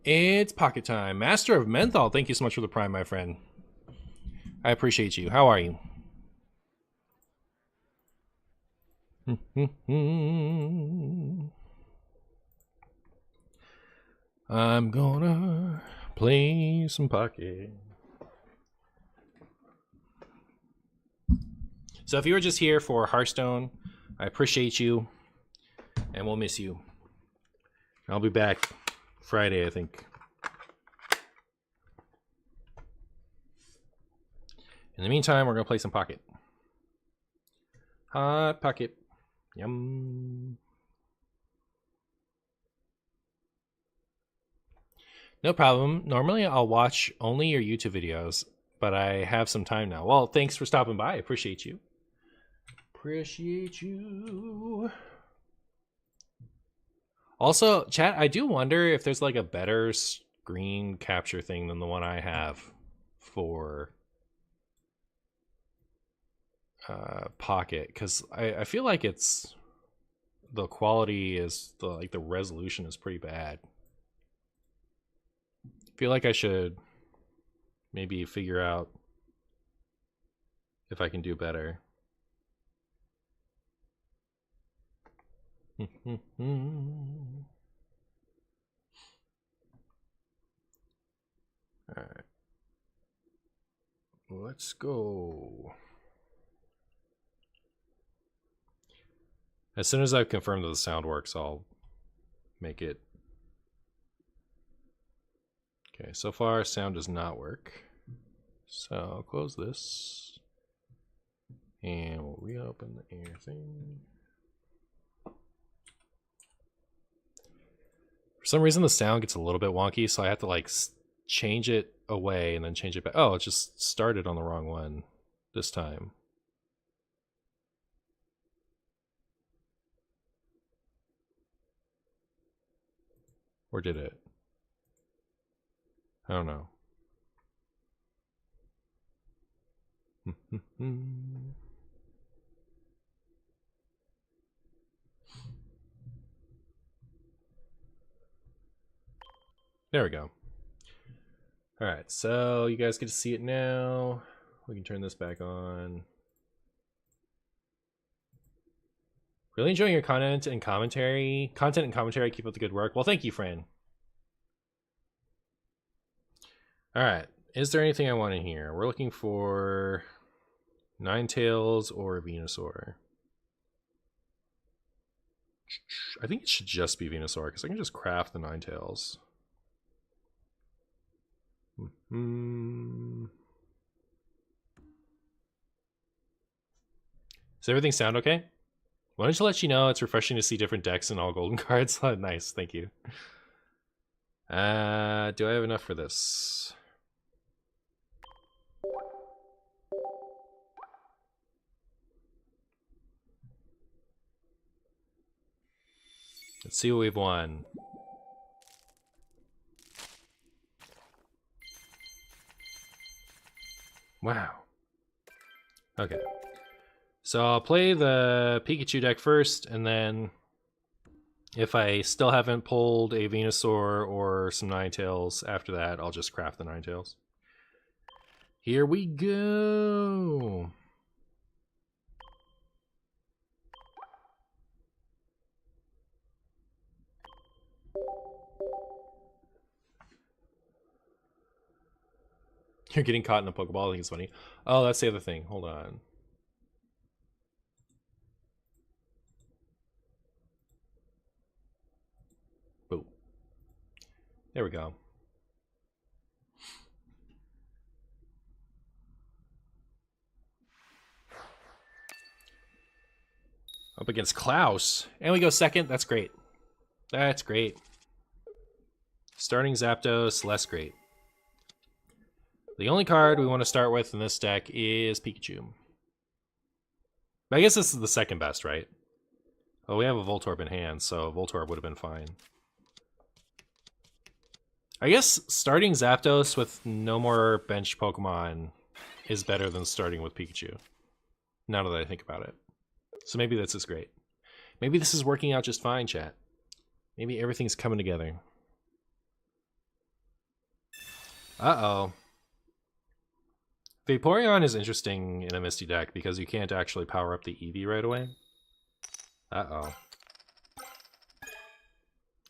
It's pocket time. Master of Menthol, thank you so much for the prime, my friend. I appreciate you. How are you? I'm gonna play some pocket. So if you were just here for Hearthstone, I appreciate you, and we'll miss you. I'll be back Friday, I think. In the meantime, we're gonna play some pocket. Hot pocket. Yum. No problem. Normally I'll watch only your YouTube videos, but I have some time now. Well, thanks for stopping by. I appreciate you. Appreciate you. Also, chat, I do wonder if there's like a better screen capture thing than the one I have for Pocket, because I feel like it's the quality is the resolution is pretty bad. I feel like I should maybe figure out if I can do better. Alright. Let's go. As soon as I've confirmed that the sound works, I'll make it. Okay, so far sound does not work. So I'll close this. And we'll reopen the air thing. For some reason the sound gets a little bit wonky, so I have to like change it away and then change it back. Oh, it just started on the wrong one this time. Or did it? I don't know. There we go. Alright, so you guys get to see it now. We can turn this back on. Really enjoying your content and commentary. Keep up the good work. Well, thank you, Fran. Alright, is there anything I want in here? We're looking for Ninetales or Venusaur. I think it should just be Venusaur, because I can just craft the Ninetales. Does everything sound okay? Wanted to let you know it's refreshing to see different decks and all golden cards. Nice, thank you. Do I have enough for this? Let's see what we've won. Wow. Okay. So I'll play the Pikachu deck first, and then if I still haven't pulled a Venusaur or some Ninetales after that, I'll just craft the Ninetales. Here we go! You're getting caught in a Pokeball, I think it's funny. Oh, that's the other thing. Hold on. Boom. There we go. Up against Klaus. And we go second. That's great. That's great. Starting Zapdos, less great. The only card we want to start with in this deck is Pikachu. I guess this is the second best, right? Oh, we have a Voltorb in hand, so Voltorb would have been fine. I guess starting Zapdos with no more bench Pokemon is better than starting with Pikachu. Now that I think about it. So maybe this is great. Maybe this is working out just fine, chat. Maybe everything's coming together. Uh-oh. Vaporeon is interesting in a Misty deck because you can't actually power up the Eevee right away. Uh-oh.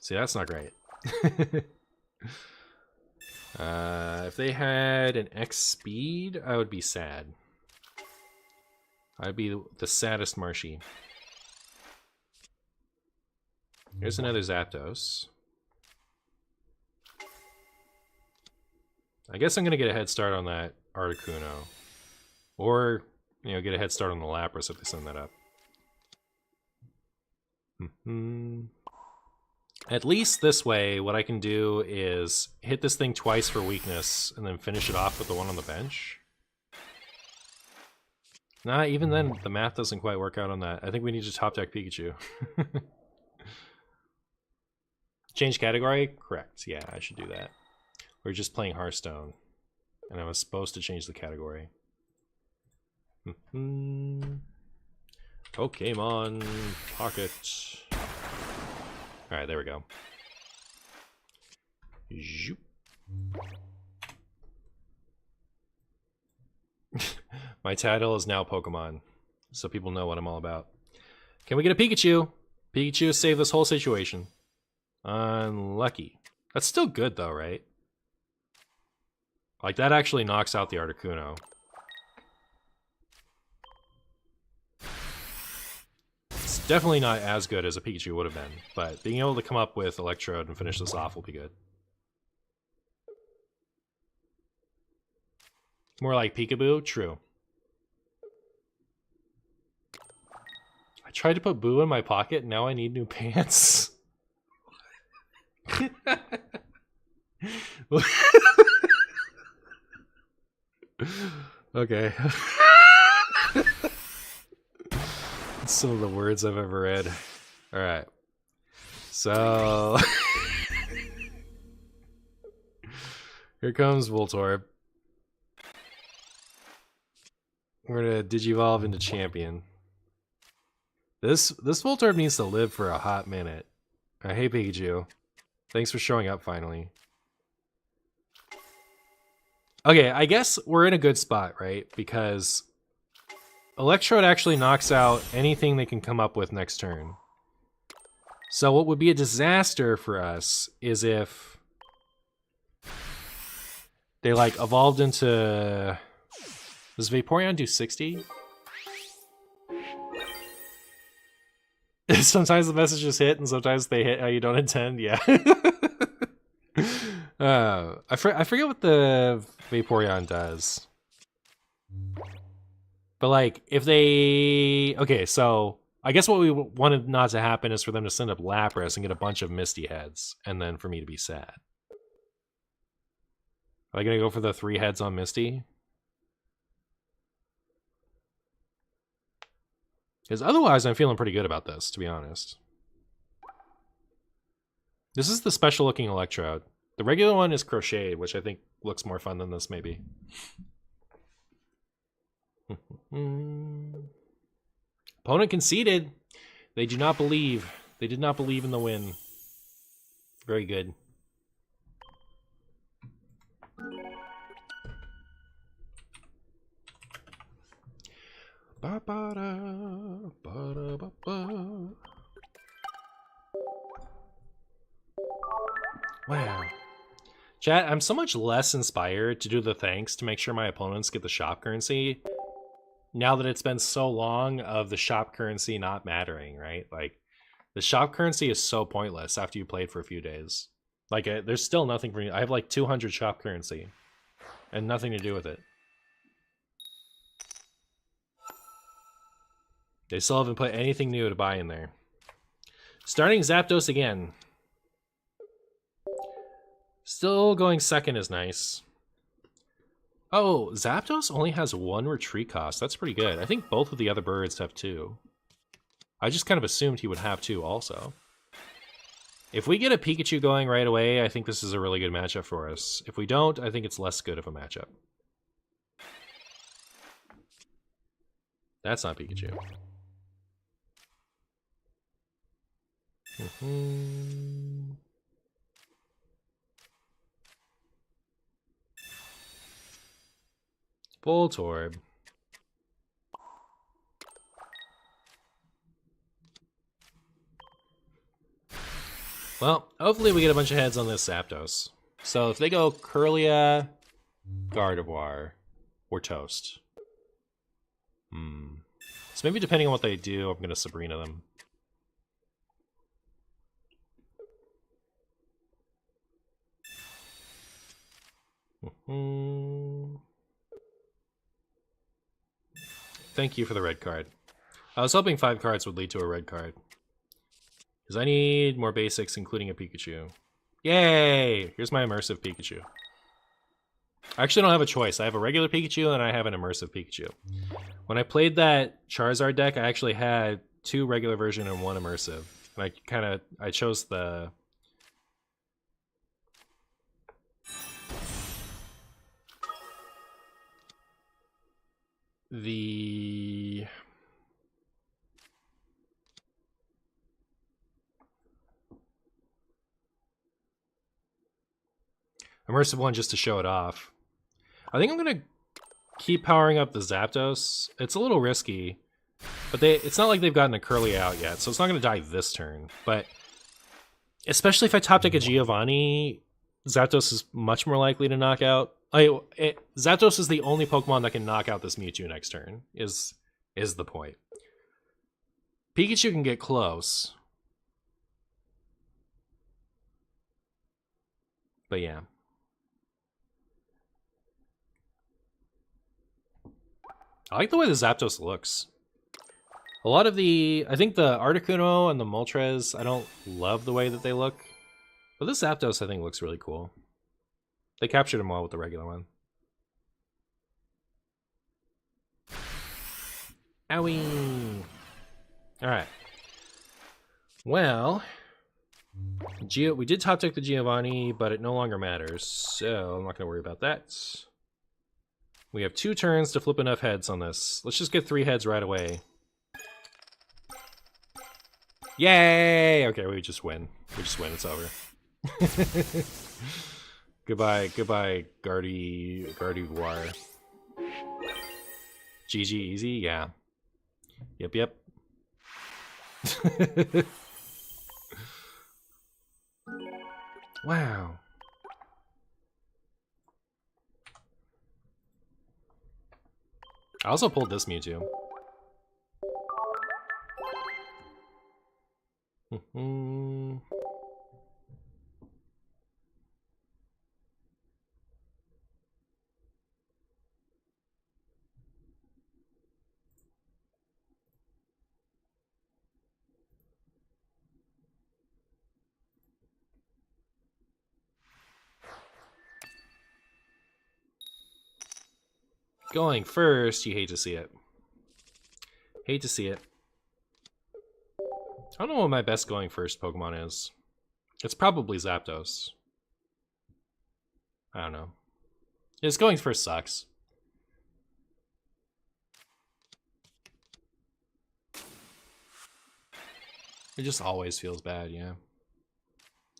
See, that's not great. If they had an X speed, I would be sad. I'd be the saddest Marshy. Here's another Zapdos. I guess I'm gonna get a head start on that Articuno. Or, you know, get a head start on the Lapras if they send that up. At least this way, what I can do is hit this thing twice for weakness and then finish it off with the one on the bench. Nah, even then, the math doesn't quite work out on that. I think we need to top deck Pikachu. Change category? Correct. Yeah, I should do that. We're just playing Hearthstone. And I was supposed to change the category. Pokemon Pocket. Alright, there we go. Zoop. My title is now Pokemon, so people know what I'm all about. Can we get a Pikachu? Pikachu saved this whole situation. Unlucky. That's still good though, right? Like, that actually knocks out the Articuno. It's definitely not as good as a Pikachu would have been, but being able to come up with Electrode and finish this off will be good. More like Peekaboo? True. I tried to put Boo in my pocket, now I need new pants. Okay. Some of the words I've ever read. Alright. So... here comes Voltorb. We're gonna Digivolve into Champion. This Voltorb needs to live for a hot minute. Hey Pikachu. Thanks for showing up finally. Okay, I guess we're in a good spot, right? Because Electrode actually knocks out anything they can come up with next turn. So what would be a disaster for us is if they like evolved into... Does Vaporeon do 60? Sometimes the messages hit and sometimes they hit how you don't intend, yeah. I forget what the Vaporeon does. But like, if they... Okay, so I guess what we wanted not to happen is for them to send up Lapras and get a bunch of Misty heads, and then for me to be sad. Are they gonna go for the 3 heads on Misty? Because otherwise, I'm feeling pretty good about this, to be honest. This is the special looking Electrode. The regular one is crocheted, which I think looks more fun than this, maybe. Opponent conceded. They do not believe. They did not believe in the win. Very good. Ba-ba-da, ba-da-ba-ba. Wow. Chat, I'm so much less inspired to do the thanks to make sure my opponents get the shop currency now that it's been so long of the shop currency not mattering, right? Like, the shop currency is so pointless after you played for a few days. Like, there's still nothing for me. I have like 200 shop currency and nothing to do with it. They still haven't put anything new to buy in there. Starting Zapdos again. Still going second is nice. Oh, Zapdos only has 1 retreat cost. That's pretty good. I think both of the other birds have 2. I just kind of assumed he would have 2 also. If we get a Pikachu going right away, I think this is a really good matchup for us. If we don't, I think it's less good of a matchup. That's not Pikachu. Voltorb. Well, hopefully we get a bunch of heads on this Zapdos. So if they go Kirlia, Gardevoir, or Toast. So maybe depending on what they do, I'm going to Sabrina them. Thank you for the red card. I was hoping 5 cards would lead to a red card. Because I need more basics, including a Pikachu. Yay! Here's my immersive Pikachu. I actually don't have a choice. I have a regular Pikachu and I have an immersive Pikachu. When I played that Charizard deck, I actually had 2 regular version and 1 immersive. And I chose the... the... Immersive one just to show it off. I think I'm going to keep powering up the Zapdos. It's a little risky, but it's not like they've gotten a Curly out yet, so it's not going to die this turn. But especially if I top deck a Giovanni, Zapdos is much more likely to knock out. Zapdos is the only Pokemon that can knock out this Mewtwo next turn, is the point. Pikachu can get close. But yeah. I like the way the Zapdos looks. A lot of I think the Articuno and the Moltres, I don't love the way that they look. But this Zapdos, I think, looks really cool. They captured him well with the regular one. Owie! Alright. Well, we did top deck the Giovanni, but it no longer matters, so I'm not going to worry about that. We have 2 turns to flip enough heads on this. Let's just get 3 heads right away. Yay! Okay, we just win. We just win. It's over. Goodbye, Gardevoir. GG easy? Yeah. Yep. Wow. I also pulled this Mewtwo. Going first, you hate to see it. Hate to see it. I don't know what my best going first Pokemon is. It's probably Zapdos. I don't know. His going first sucks. It just always feels bad, yeah.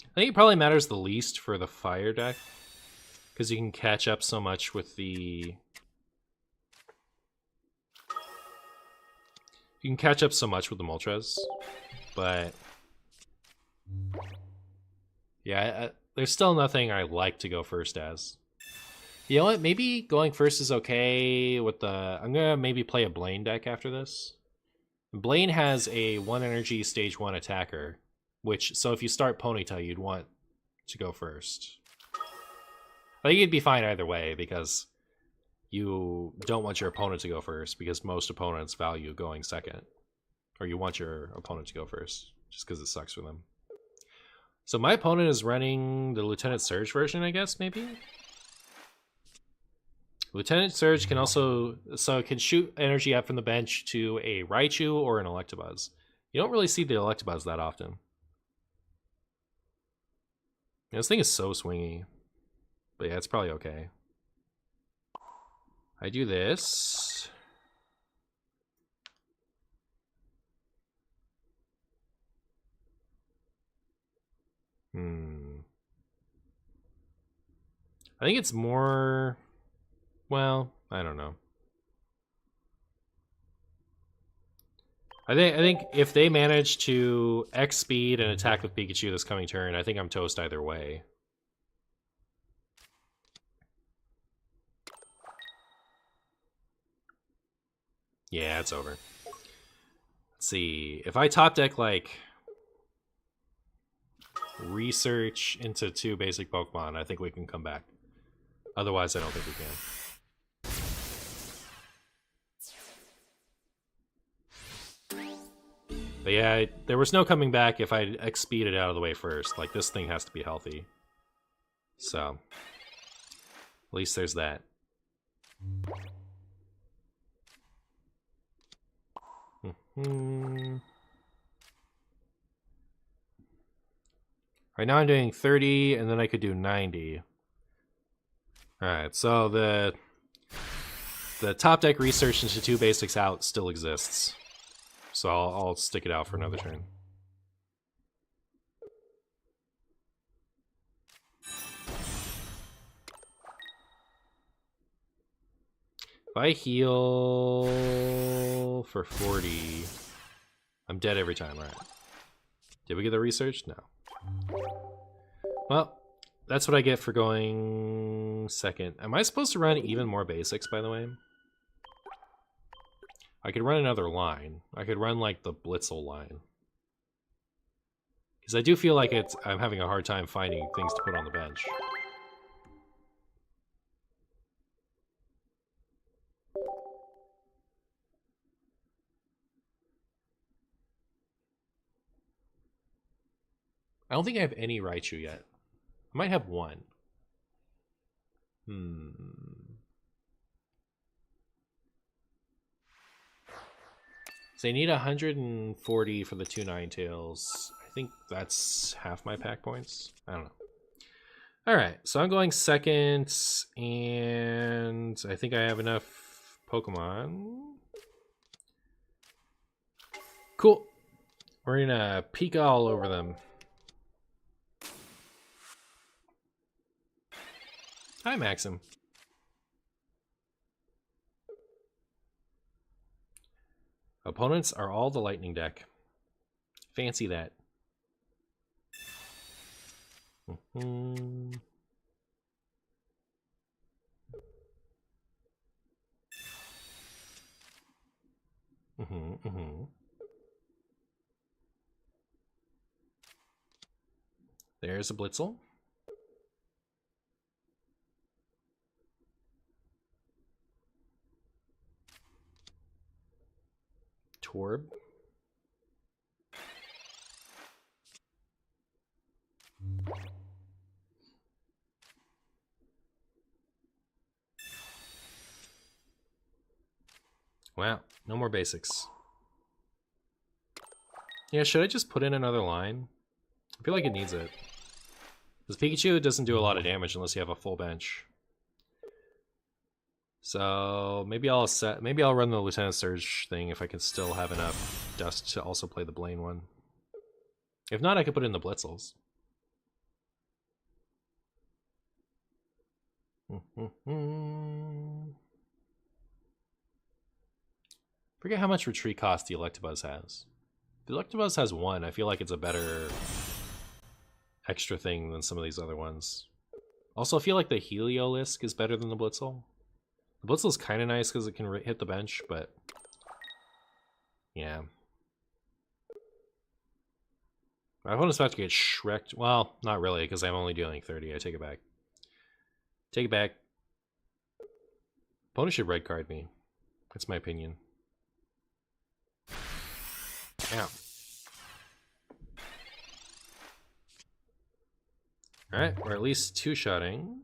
I think it probably matters the least for the fire deck, because you can catch up so much with the... You can catch up so much with the Moltres, but... Yeah, there's still nothing I like to go first as. You know what, maybe going first is okay with the... I'm gonna maybe play a Blaine deck after this. Blaine has a 1 energy stage 1 attacker, which, so if you start Ponyta, you'd want to go first. I think you'd be fine either way, because you don't want your opponent to go first, because most opponents value going second. Or you want your opponent to go first, just because it sucks for them. So my opponent is running the Lieutenant Surge version, I guess, maybe? Lieutenant Surge can also... So it can shoot energy up from the bench to a Raichu or an Electabuzz. You don't really see the Electabuzz that often. Yeah, this thing is so swingy. But yeah, it's probably okay. I do this. I think it's more... Well, I don't know. I think if they manage to X speed and attack with Pikachu this coming turn, I think I'm toast either way. Yeah, it's over. Let's see. If I top deck, like, research into 2 basic Pokemon, I think we can come back. Otherwise, I don't think we can. But yeah, there was no coming back if I X-speed it out of the way first. Like, this thing has to be healthy. So, at least there's that. Right now I'm doing 30, and then I could do 90. Alright, so The top deck research into 2 basics out still exists. So I'll stick it out for another turn. If I heal for 40, I'm dead every time, right? Did we get the research? No. Well, that's what I get for going second. Am I supposed to run even more basics, by the way? I could run another line. I could run, like, the Blitzel line. Because I do feel like I'm having a hard time finding things to put on the bench. I don't think I have any Raichu yet. I might have one. So I need 140 for the 2 Ninetales. I think that's half my pack points. I don't know. Alright, so I'm going second, and I think I have enough Pokemon. Cool. We're gonna peek all over them. Hi, Maxim. Opponents are all the lightning deck. Fancy that. There's a Blitzel. Torb. Wow, no more basics. Yeah, should I just put in another line? I feel like it needs it. Because Pikachu doesn't do a lot of damage unless you have a full bench. So maybe I'll run the Lieutenant Surge thing if I can still have enough dust to also play the Blaine one. If not, I could put in the Blitzels. Forget how much retreat cost the Electabuzz has. If the Electabuzz has 1, I feel like it's a better extra thing than some of these other ones. Also, I feel like the Heliolisk is better than the Blitzel. The Blitzel is kind of nice because it can hit the bench, but yeah. My opponent's about to get shreked. Well, not really, because I'm only dealing 30. I take it back. Take it back. Opponent should red card me. That's my opinion. Ow. Alright, we're at least 2-shotting.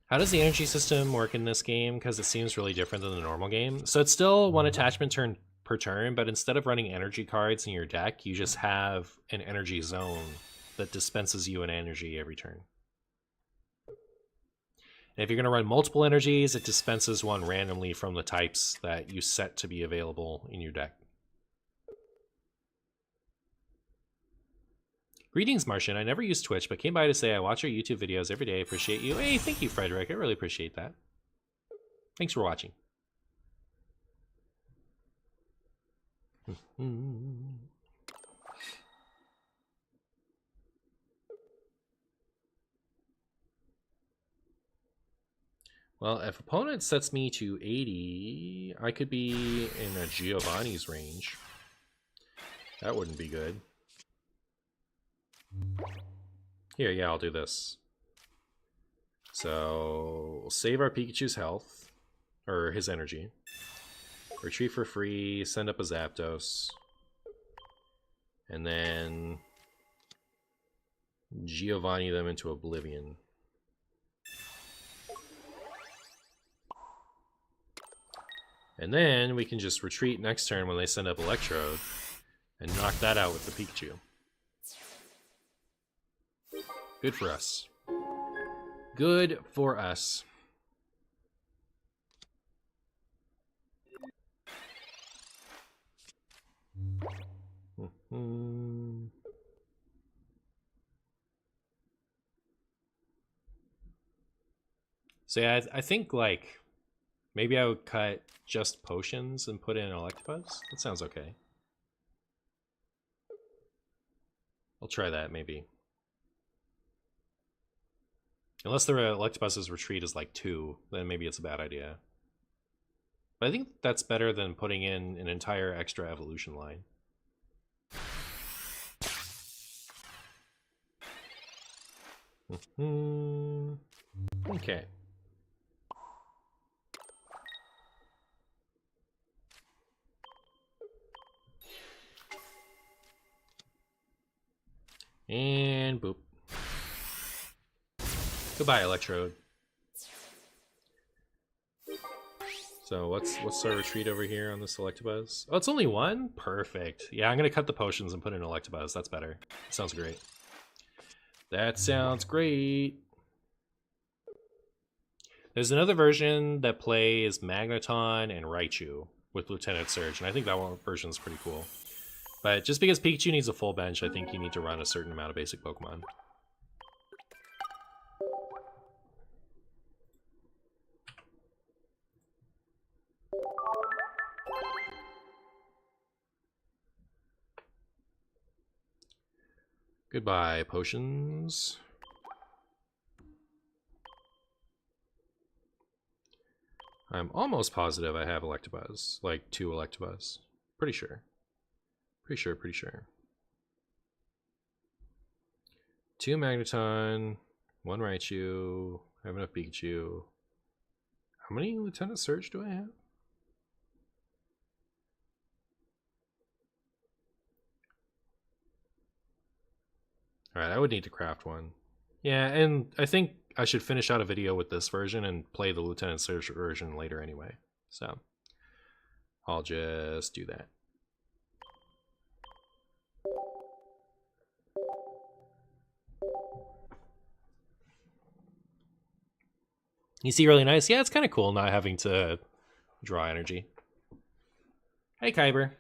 How does the energy system work in this game? Because it seems really different than the normal game. So it's still 1 attachment turn per turn, but instead of running energy cards in your deck, you just have an energy zone that dispenses you an energy every turn. And if you're going to run multiple energies, it dispenses one randomly from the types that you set to be available in your deck. Greetings, Martian. I never use Twitch, but came by to say I watch your YouTube videos every day. Appreciate you. Hey, thank you, Frederick. I really appreciate that. Thanks for watching. Well, if opponent sets me to 80, I could be in a Giovanni's range. That wouldn't be good. Here, yeah, I'll do this. So, we'll save our Pikachu's health, or his energy. Retreat for free, send up a Zapdos. And then Giovanni them into oblivion. And then we can just retreat next turn when they send up Electrode and knock that out with the Pikachu. Good for us. Good for us. So yeah, I think like maybe I would cut just potions and put in Electabuzz. That sounds okay. I'll try that maybe. Unless the Electabuzz's retreat is like 2, then maybe it's a bad idea. But I think that's better than putting in an entire extra evolution line. Okay. And boop. Goodbye, Electrode. So what's our retreat over here on this Electabuzz? Oh, it's only 1? Perfect. Yeah, I'm gonna cut the potions and put in Electabuzz. That's better. Sounds great. That sounds great. There's another version that plays Magneton and Raichu with Lieutenant Surge, and I think that one version is pretty cool. But just because Pikachu needs a full bench, I think you need to run a certain amount of basic Pokemon. Goodbye, potions. I'm almost positive I have Electabuzz. Like 2 Electabuzz. Pretty sure. Pretty sure. 2 Magneton, 1 Raichu. I have enough Pikachu. How many Lieutenant Surge do I have? Alright, I would need to craft one. Yeah, and I think I should finish out a video with this version and play the Lieutenant Surge version later anyway. So, I'll just do that. You see really nice? Yeah, it's kind of cool not having to draw energy. Hey, Kyber.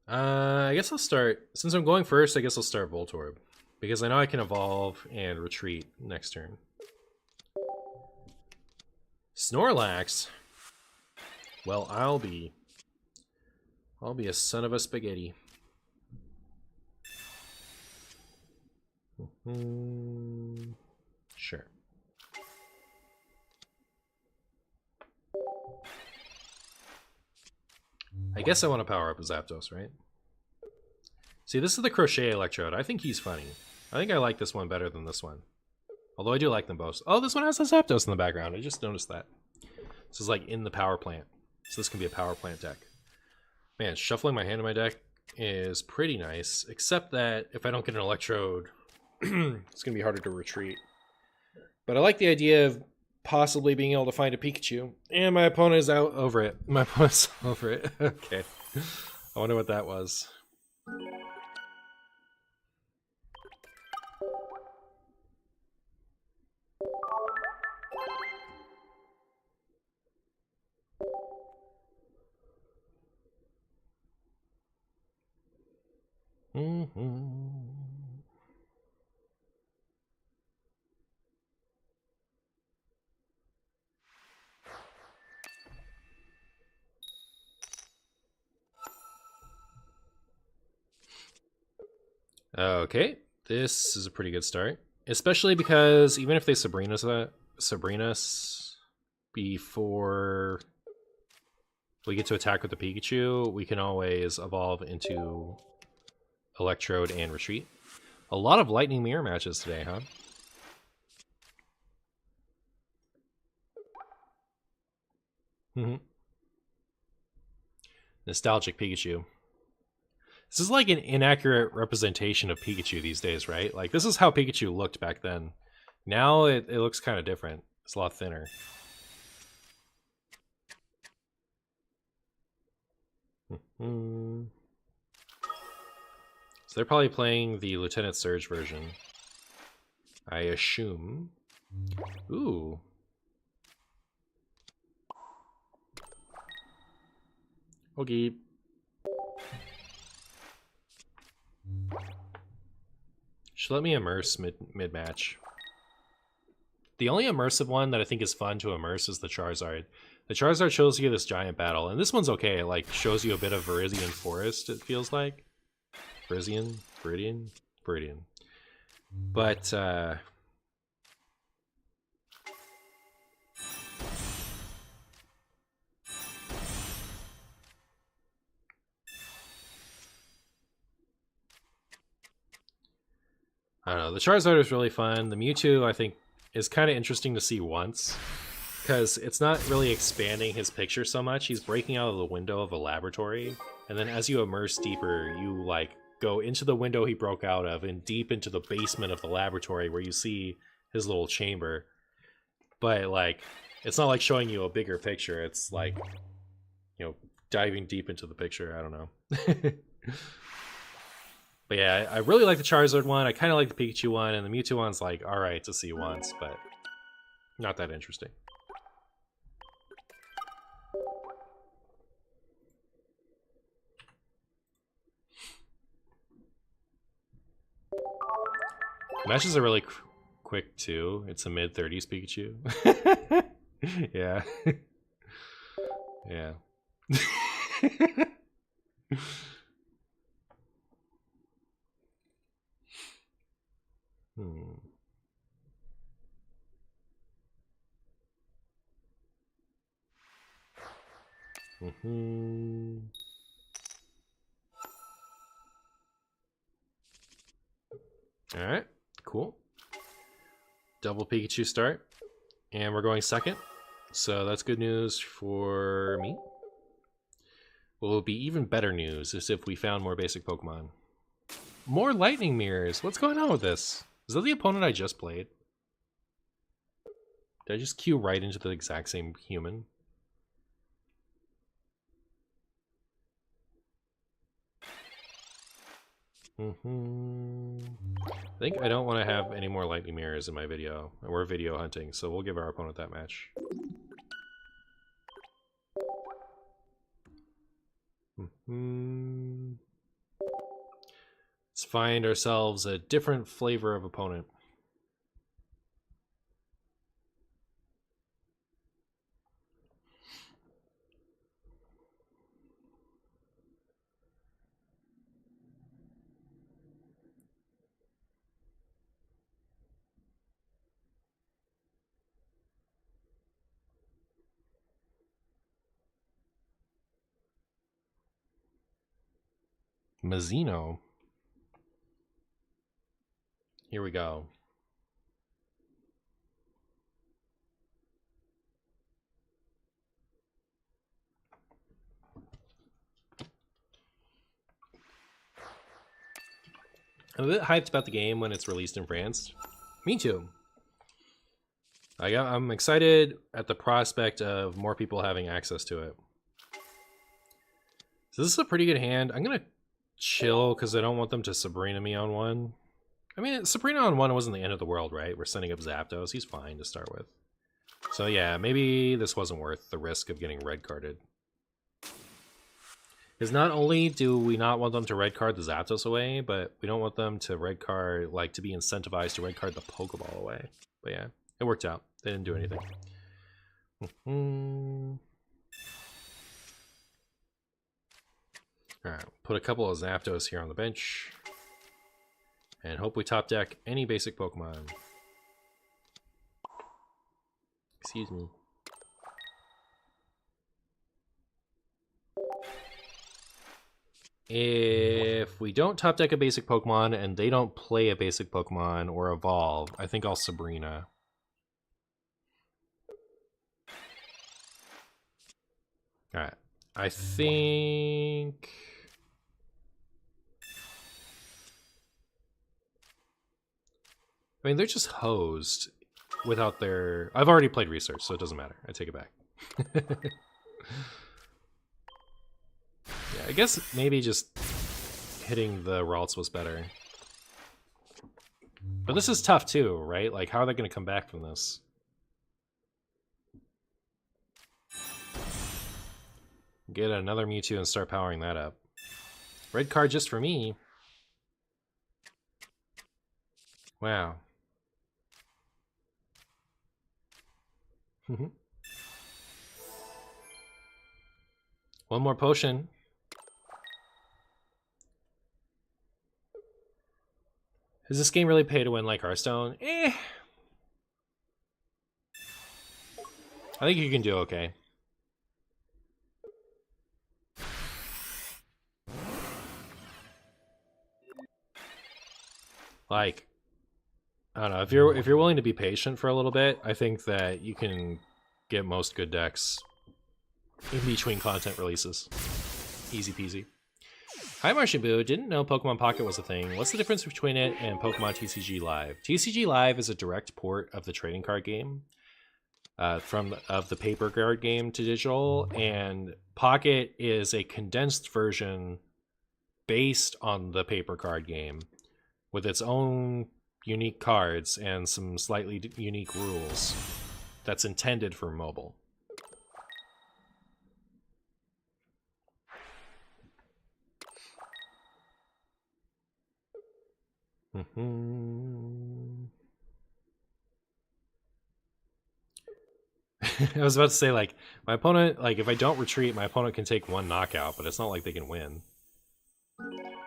I guess I'll start, since I'm going first, I guess I'll start Voltorb. Because I know I can evolve and retreat next turn. Snorlax? Well, I'll be a son of a spaghetti. Sure. I guess I want to power up a Zapdos, right? See, this is the Crochet Electrode. I think he's funny. I think I like this one better than this one. Although I do like them both. Oh, this one has a Zapdos in the background. I just noticed that. This is like in the power plant. So this can be a power plant deck. Man, shuffling my hand in my deck is pretty nice. Except that if I don't get an Electrode, it's going to be harder to retreat. But I like the idea of possibly being able to find a Pikachu. And my opponent is out over it. My opponent's over it. Okay. I wonder what that was. Okay, this is a pretty good start. Especially because even if they Sabrina us before we get to attack with the Pikachu, we can always evolve into Electrode and retreat. A lot of Lightning Mirror matches today, huh? Nostalgic Pikachu. This is like an inaccurate representation of Pikachu these days, right? Like, this is how Pikachu looked back then. Now it looks kind of different. It's a lot thinner. So they're probably playing the Lieutenant Surge version, I assume. Ooh. Okay. Should let me immerse mid-match. The only immersive one that I think is fun to immerse is the Charizard. The Charizard shows you this giant battle, and this one's okay. It like shows you a bit of Viridian Forest, it feels like. Viridian? But, I don't know. The Charizard is really fun. The Mewtwo, I think, is kind of interesting to see once, because it's not really expanding his picture so much. He's breaking out of the window of a laboratory, and then as you immerse deeper, you like go into the window he broke out of and deep into the basement of the laboratory where you see his little chamber. But like, it's not like showing you a bigger picture. It's like, you know, diving deep into the picture. I don't know. But yeah, I really like the Charizard one. I kind of like the Pikachu one, and the Mewtwo one's like alright to see once, but not that interesting. Matches are really quick too. It's a mid-30s Pikachu. Yeah. Yeah. Alright, cool. Double Pikachu start. And we're going second. So that's good news for me. What will be even better news is if we found more basic Pokemon. More lightning mirrors! What's going on with this? Is that the opponent I just played? Did I just queue right into the exact same human? I think I don't want to have any more lightning mirrors in my video. We're video hunting, so we'll give our opponent that match. Let's find ourselves a different flavor of opponent. Mazzino. Here we go. I'm a bit hyped about the game when it's released in France. Me too. I'm excited at the prospect of more people having access to it. So this is a pretty good hand. I'm gonna chill because I don't want them to Sabrina me on one. I mean, Sabrina on one wasn't the end of the world, right? We're sending up Zapdos. He's fine to start with. So yeah, maybe this wasn't worth the risk of getting red carded. Because not only do we not want them to red card the Zapdos away, but we don't want them to red card, like, to be incentivized to red card the Pokeball away. But yeah, it worked out. They didn't do anything. Alright, put a couple of Zapdos here on the bench. And hope we top deck any basic Pokemon. Excuse me. If we don't top deck a basic Pokemon and they don't play a basic Pokemon or evolve, I think I'll Sabrina. Alright. I think... I mean, they're just hosed without their... I've already played research, so it doesn't matter. I take it back. Yeah, I guess maybe just hitting the Ralts was better. But this is tough too, right? Like, how are they going to come back from this? Get another Mewtwo and start powering that up. Red card just for me. Wow. One more potion. Is this game really pay to win like Hearthstone? Eh. I think you can do okay. Like, I don't know, if you're willing to be patient for a little bit, I think that you can get most good decks in between content releases. Easy peasy. Hi MartianBuu, didn't know Pokemon Pocket was a thing. What's the difference between it and Pokemon TCG Live? TCG Live is a direct port of the trading card game, of the paper card game to digital, and Pocket is a condensed version based on the paper card game with its own unique cards and some slightly unique rules that's intended for mobile. I was about to say, like, my opponent, like, if I don't retreat, my opponent can take one knockout, but it's not like they can win.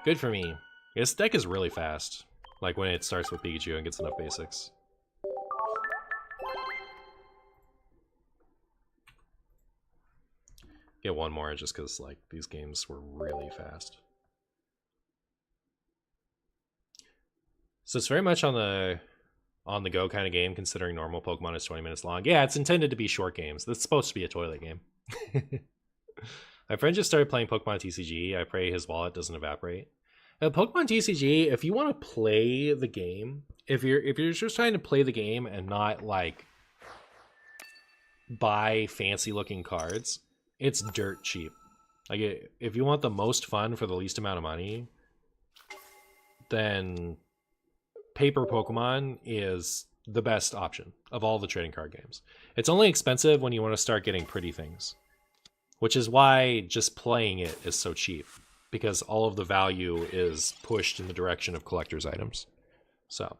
Good for me. This deck is really fast, like, when it starts with Pikachu and gets enough basics. Get one more just because, like, these games were really fast. So it's very much on the go kind of game, considering normal Pokemon is 20 minutes long. Yeah, it's intended to be short games. That's supposed to be a toilet game. My friend just started playing Pokemon TCG. I pray his wallet doesn't evaporate. Pokemon TCG, if you want to play the game, if you're just trying to play the game and not like buy fancy looking cards, it's dirt cheap. Like, if you want the most fun for the least amount of money, then paper Pokemon is the best option of all the trading card games. It's only expensive when you want to start getting pretty things, which is why just playing it is so cheap, because all of the value is pushed in the direction of collector's items. So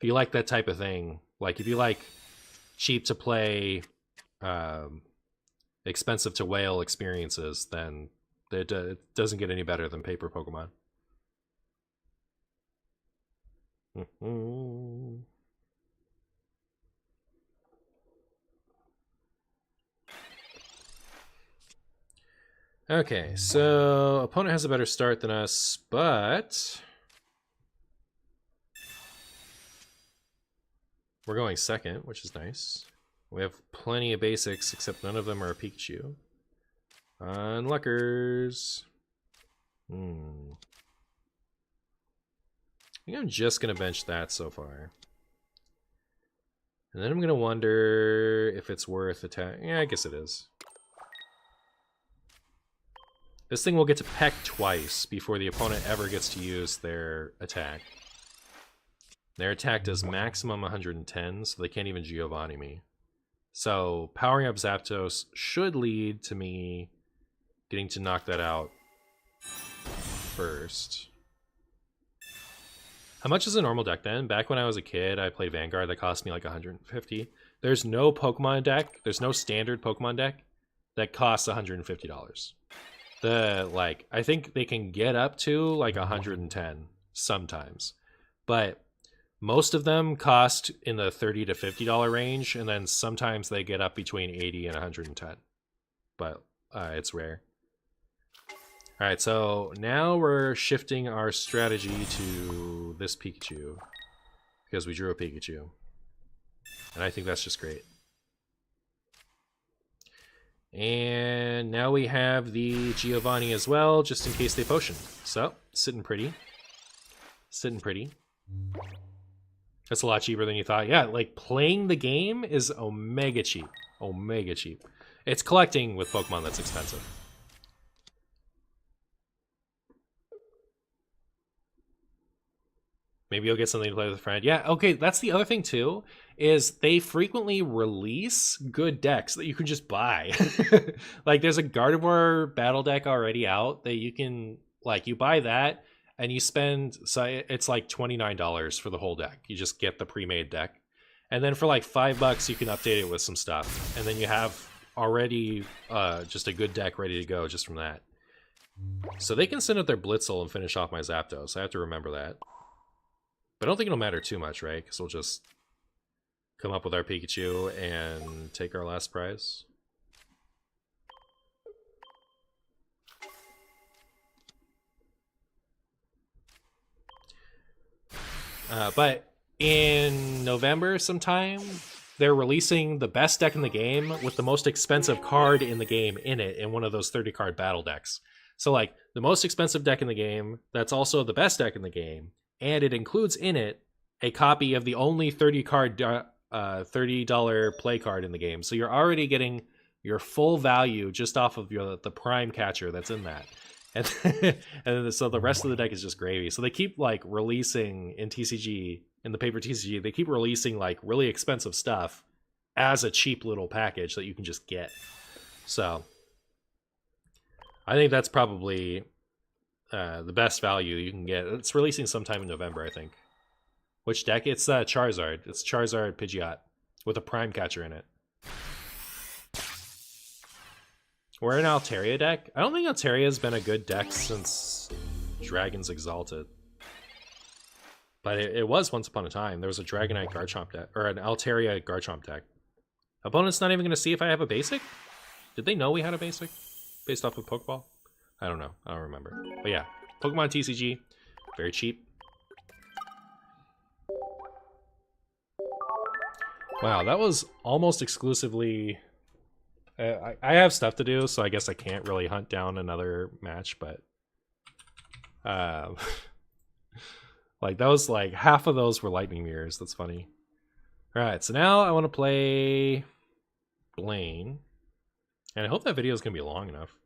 if you like that type of thing, like if you like cheap to play, expensive to whale experiences, then it doesn't get any better than paper Pokemon. Okay, so opponent has a better start than us, but we're going second, which is nice. We have plenty of basics, except none of them are a Pikachu. Unluckers. I think I'm just going to bench that so far. And then I'm going to wonder if it's worth attack. Yeah, I guess it is. This thing will get to peck twice before the opponent ever gets to use their attack. Their attack does maximum 110, so they can't even Giovanni me. So powering up Zapdos should lead to me getting to knock that out first. How much is a normal deck then? Back when I was a kid, I played Vanguard that cost me like 150. There's no Pokemon deck, there's no standard Pokemon deck that costs $150. I think they can get up to like 110 sometimes, but most of them cost in the $30 to $50 range, and then sometimes they get up between 80 and 110, but it's rare. All right, so now we're shifting our strategy to this Pikachu because we drew a Pikachu, and I think that's just great. And now we have the Giovanni as well, just in case they potion. So, sitting pretty. Sitting pretty. That's a lot cheaper than you thought. Yeah, like playing the game is omega cheap. Omega cheap. It's collecting with Pokemon that's expensive. Maybe you'll get something to play with a friend. Yeah, okay, that's the other thing too, is they frequently release good decks that you can just buy. Like there's a Gardevoir battle deck already out that you can, like, you buy that and you spend, so it's like $29 for the whole deck. You just get the pre-made deck. And then for like $5 you can update it with some stuff. And then you have already just a good deck ready to go just from that. So they can send out their Blitzel and finish off my Zapdos. I have to remember that. But I don't think it'll matter too much, right? Because we'll just come up with our Pikachu and take our last prize. But in November sometime, they're releasing the best deck in the game with the most expensive card in the game in it, in one of those 30-card battle decks. So, like, the most expensive deck in the game, that's also the best deck in the game, and it includes in it a copy of the only 30-card, $30 play card in the game. So you're already getting your full value just off of the prime catcher that's in that. And so the rest of the deck is just gravy. So they keep like releasing in TCG, in the paper TCG, they keep releasing like really expensive stuff as a cheap little package that you can just get. So I think that's probably the best value you can get. It's releasing sometime in November, I think. Which deck? It's Charizard. It's Charizard Pidgeot with a prime catcher in it. We're an Altaria deck. I don't think Altaria has been a good deck since Dragon's Exalted. But it was once upon a time. There was a Dragonite Garchomp deck, or an Altaria Garchomp deck. Opponent's not even going to see if I have a basic? Did they know we had a basic? Based off of Pokeball? I don't know. I don't remember. But yeah, Pokemon TCG, very cheap. Wow, that was almost exclusively... I have stuff to do, so I guess I can't really hunt down another match, but... like, that was like, half of those were lightning mirrors. That's funny. Alright, so now I want to play... Blaine. And I hope that video is going to be long enough.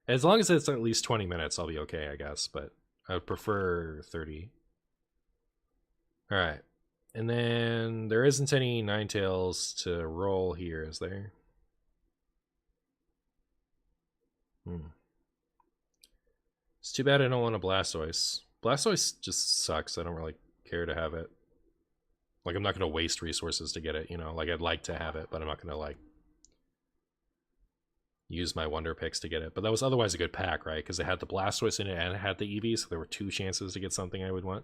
As long as it's at least 20 minutes, I'll be okay, I guess, but I would prefer 30. Alright. And then there isn't any Ninetales to roll here, is there? It's too bad I don't want a Blastoise. Blastoise just sucks. I don't really care to have it. Like, I'm not going to waste resources to get it, you know? Like, I'd like to have it, but I'm not going to, like, use my Wonder Picks to get it. But that was otherwise a good pack, right? Because it had the Blastoise in it and it had the Eevee, so there were 2 chances to get something I would want.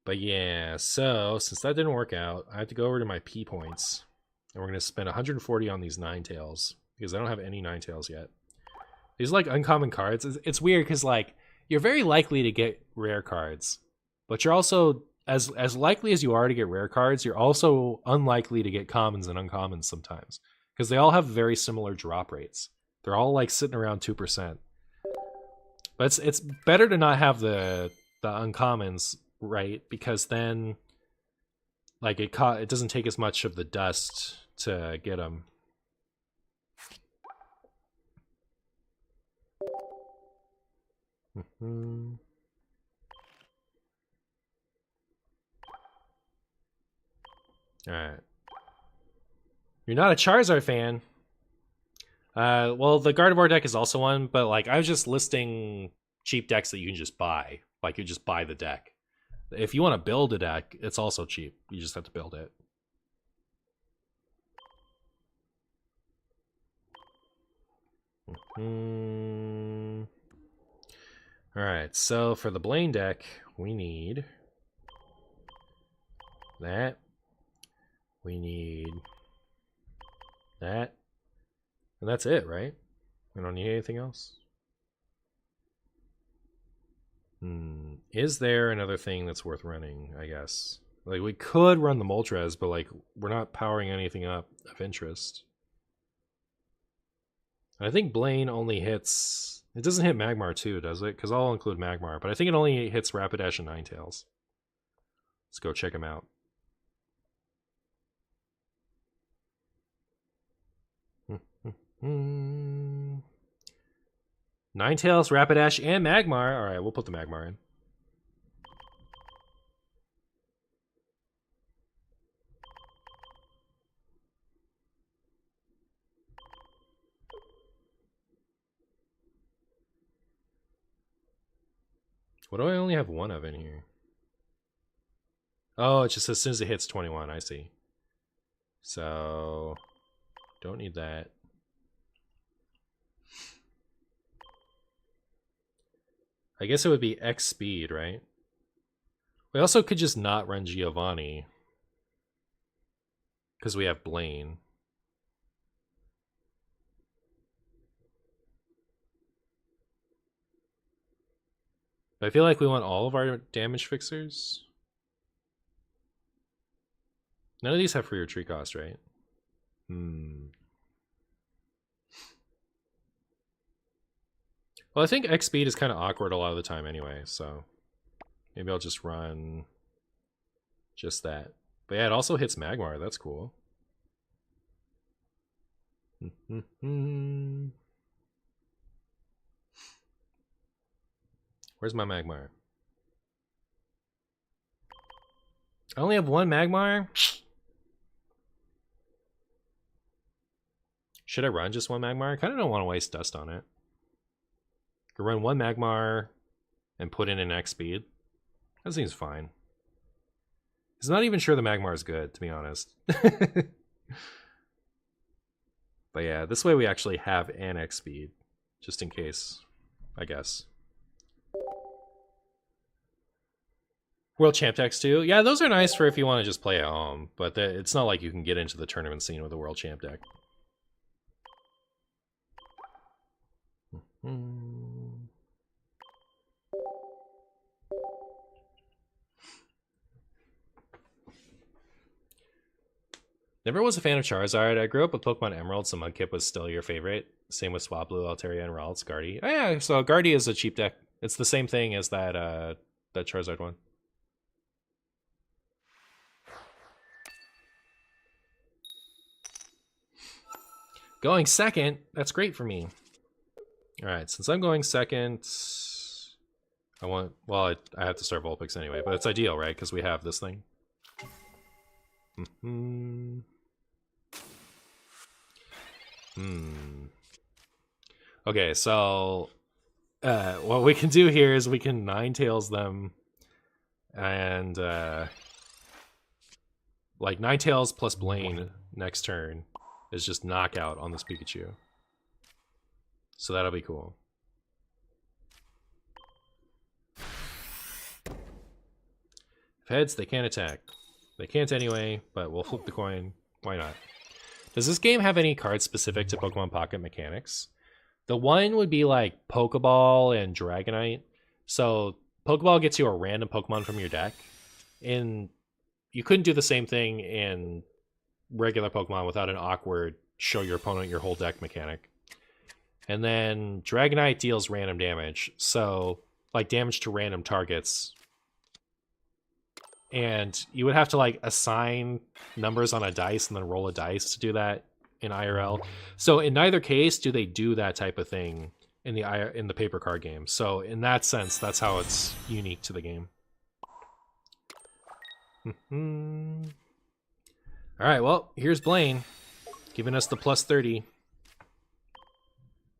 But yeah, so since that didn't work out, I have to go over to my P points. And we're going to spend 140 on these Ninetales, because I don't have any Ninetales yet. These are like uncommon cards. It's weird because, like, you're very likely to get rare cards, but you're also, as likely as you are to get rare cards, you're also unlikely to get commons and uncommons sometimes, because they all have very similar drop rates. They're all like sitting around 2%. But it's better to not have the uncommons, right? Because then, like, it doesn't take as much of the dust to get them. Alright. You're not a Charizard fan. Well, the Gardevoir deck is also one, but, like, I was just listing cheap decks that you can just buy. Like, you just buy the deck. If you want to build a deck, it's also cheap. You just have to build it. Alright, so for the Blaine deck, we need that. We need that. And that's it, right? We don't need anything else. Is there another thing that's worth running, I guess? Like, we could run the Moltres, but, like, we're not powering anything up of interest. I think Blaine only hits... It doesn't hit Magmar too, does it? Because I'll include Magmar, but I think it only hits Rapidash and Ninetales. Let's go check him out. Ninetales, Rapidash, and Magmar. Alright, we'll put the Magmar in. What do I only have one of in here? Oh, it's just as soon as it hits 21, I see. So, don't need that. I guess it would be X speed, right? We also could just not run Giovanni. Because we have Blaine. But I feel like we want all of our damage fixers. None of these have free retreat cost, right? Well, I think X speed is kind of awkward a lot of the time anyway, so maybe I'll just run just that. But yeah, it also hits Magmar. That's cool. Where's my Magmar? I only have one Magmar? Should I run just one Magmar? I kind of don't want to waste dust on it. I could run one Magmar and put in an X speed. That seems fine. I'm not even sure the Magmar is good, to be honest. But yeah, this way we actually have an X speed, just in case, I guess. World Champ decks too. Yeah, those are nice for if you want to just play at home, but it's not like you can get into the tournament scene with a World Champ deck. Never was a fan of Charizard. I grew up with Pokemon Emerald, so Mudkip was still your favorite. Same with Swablu, Altaria, and Ralts, Guardy. Oh yeah, so Guardy is a cheap deck. It's the same thing as that that Charizard one. Going second, that's great for me. Alright, since I'm going second, I want, well, I have to start Vulpix anyway, but it's ideal, right? Because we have this thing. Okay, so what we can do here is we can Ninetales them, and like Ninetales plus Blaine next turn is just knockout on this Pikachu. So that'll be cool. If heads, they can't attack. They can't anyway, but we'll flip the coin. Why not? Does this game have any cards specific to Pokemon Pocket mechanics? The one would be like Pokeball and Dragonite. So Pokeball gets you a random Pokemon from your deck. And you couldn't do the same thing in regular Pokemon without an awkward show your opponent your whole deck mechanic. And then Dragonite deals random damage. So like damage to random targets. And you would have to like assign numbers on a dice and then roll a dice to do that in IRL. So in neither case do they do that type of thing in the paper card game. So in that sense, that's how it's unique to the game. All right, well, here's Blaine giving us the plus 30.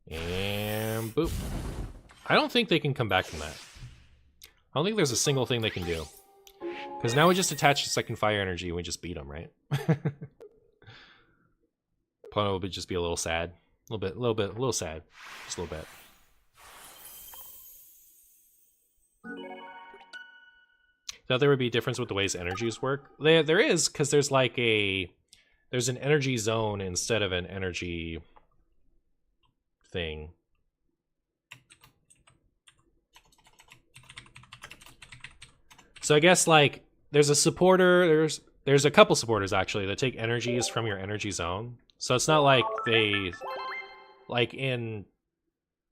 And boop. I don't think they can come back from that. I don't think there's a single thing they can do. Because now we just attach a second fire energy and we just beat them, right? Opponent will just be a little sad. A little sad. Just a little bit. Thought there would be a difference with the ways energies work. There is, because there's like there's an energy zone instead of an energy thing. So I guess like there's a supporter, there's a couple supporters actually that take energies from your energy zone. So it's not like they like in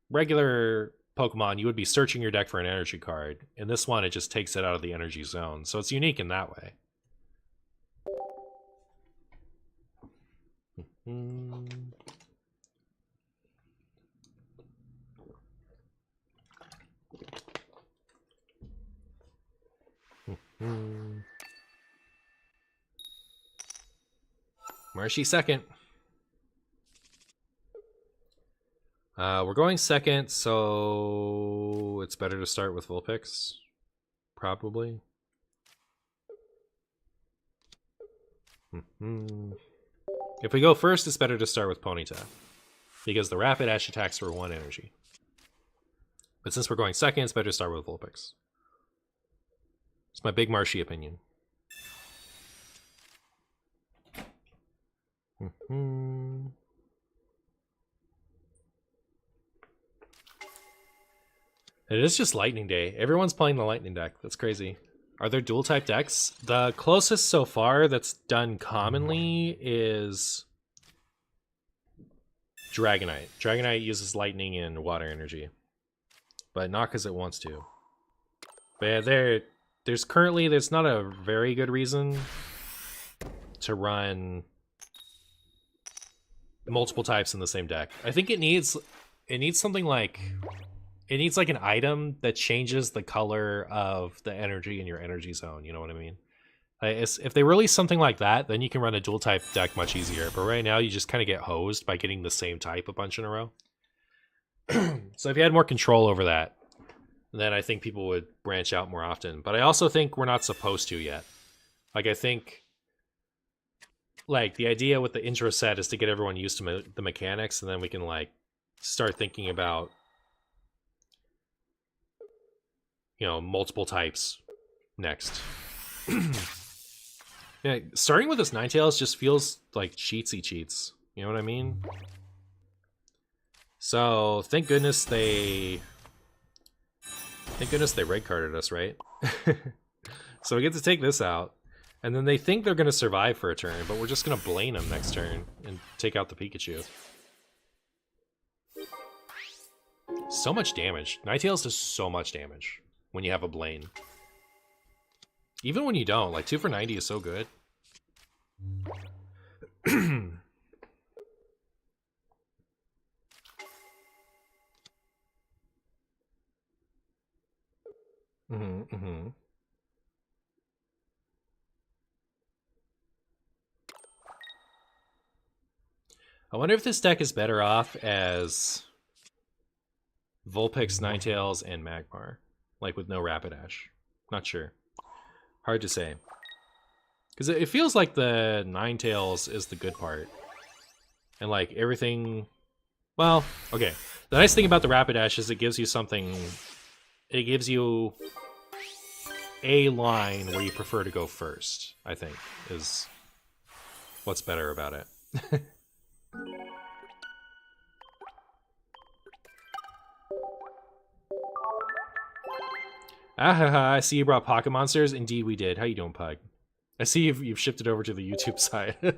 regular Pokemon, you would be searching your deck for an energy card. In this one, it just takes it out of the energy zone. So it's unique in that way. Marshy second. We're going second, so it's better to start with Vulpix, probably. If we go first, it's better to start with Ponyta, because the Rapid Ash attacks for 1 energy. But since we're going second, it's better to start with Vulpix. It's my big Marshy opinion. It is just Lightning Day. Everyone's playing the Lightning deck. That's crazy. Are there dual type decks? The closest so far that's done commonly is Dragonite. Dragonite uses lightning and water energy, but not because it wants to. But yeah, there's not a very good reason to run multiple types in the same deck. I think it needs something like, it needs like an item that changes the color of the energy in your energy zone. You know what I mean? If they release something like that, then you can run a dual type deck much easier. But right now, you just kind of get hosed by getting the same type a bunch in a row. So if you had more control over that, then I think people would branch out more often. But I also think we're not supposed to yet. Like, I think, like, the idea with the intro set is to get everyone used to the mechanics, and then we can, like, start thinking about, you know, multiple types next. Yeah, starting with this Ninetales just feels like cheatsy cheats. You know what I mean? So thank goodness they red carded us, right? So we get to take this out, and then they think they're gonna survive for a turn, but we're just gonna Blaine them next turn and take out the Pikachu. So much damage. Ninetales does so much damage when you have a Blaine. Even when you don't, like 2 for 90 is so good. I wonder if this deck is better off as Vulpix, Ninetales, and Magmar. Like with no Rapidash. Not sure. Hard to say. Because it feels like the Ninetales is the good part. And like everything... Well, okay. The nice thing about the Rapidash is it gives you something... It gives you a line where you prefer to go first, I think, is what's better about it. I see you brought Pocket Monsters. Indeed we did. How you doing, Pug? I see you've shifted over to the YouTube side.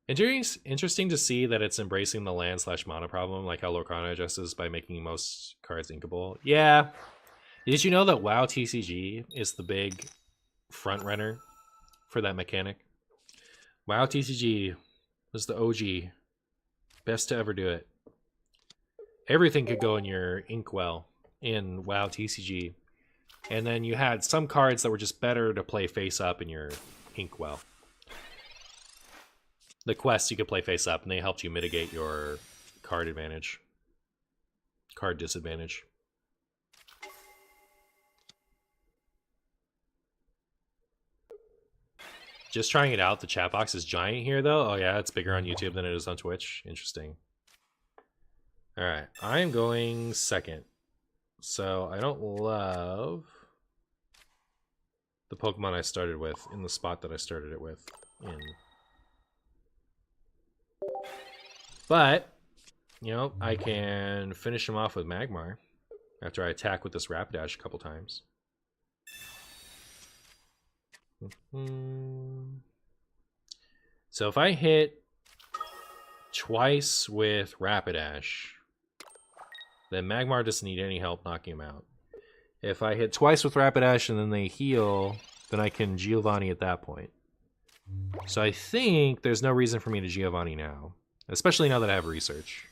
Interesting to see that it's embracing the land/mana problem, like how Lorcana addresses by making most cards inkable. Yeah. Did you know that WoW TCG is the big front runner for that mechanic? WoW TCG was the OG. Best to ever do it. Everything could go in your Inkwell in WoW TCG. And then you had some cards that were just better to play face up in your Inkwell. The quests you could play face up, and they helped you mitigate your card advantage. Card disadvantage. Just trying it out, the chat box is giant here, though. Oh yeah, it's bigger on YouTube than it is on Twitch. Interesting. Alright, I am going second. So I don't love the Pokemon I started with in the spot that I started it with in. But, you know, I can finish him off with Magmar after I attack with this Rapidash a couple times. So if I hit twice with Rapidash, then Magmar doesn't need any help knocking him out. If I hit twice with Rapidash and then they heal, then I can Giovanni at that point. So I think there's no reason for me to Giovanni now, especially now that I have research.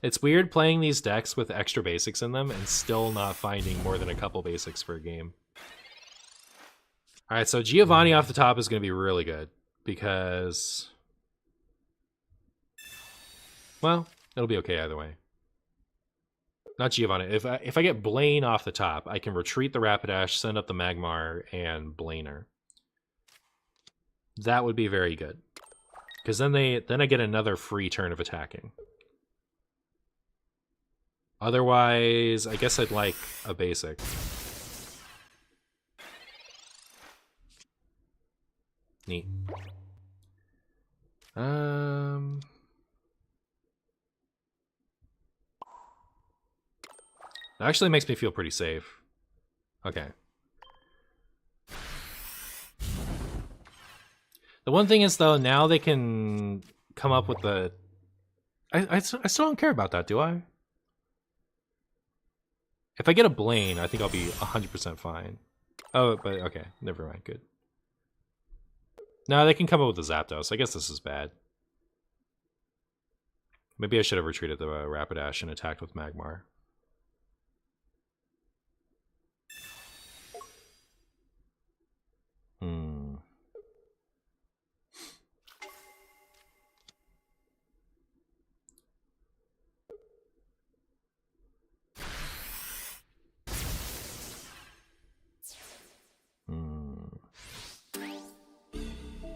It's weird playing these decks with extra basics in them and still not finding more than a couple basics per game. Alright, so Giovanni off the top is going to be really good because... well, it'll be okay either way. Not Giovanni. If I get Blaine off the top, I can retreat the Rapidash, send up the Magmar, and Blainer. That would be very good. Because then I get another free turn of attacking. Otherwise, I guess I'd like a basic. Neat. That actually makes me feel pretty safe. Okay. The one thing is, though, now they can come up with the... I still don't care about that, do I? If I get a Blaine, I think I'll be 100% fine. Oh, but okay. Never mind. Good. No, they can come up with a Zapdos. I guess this is bad. Maybe I should have retreated the Rapidash and attacked with Magmar.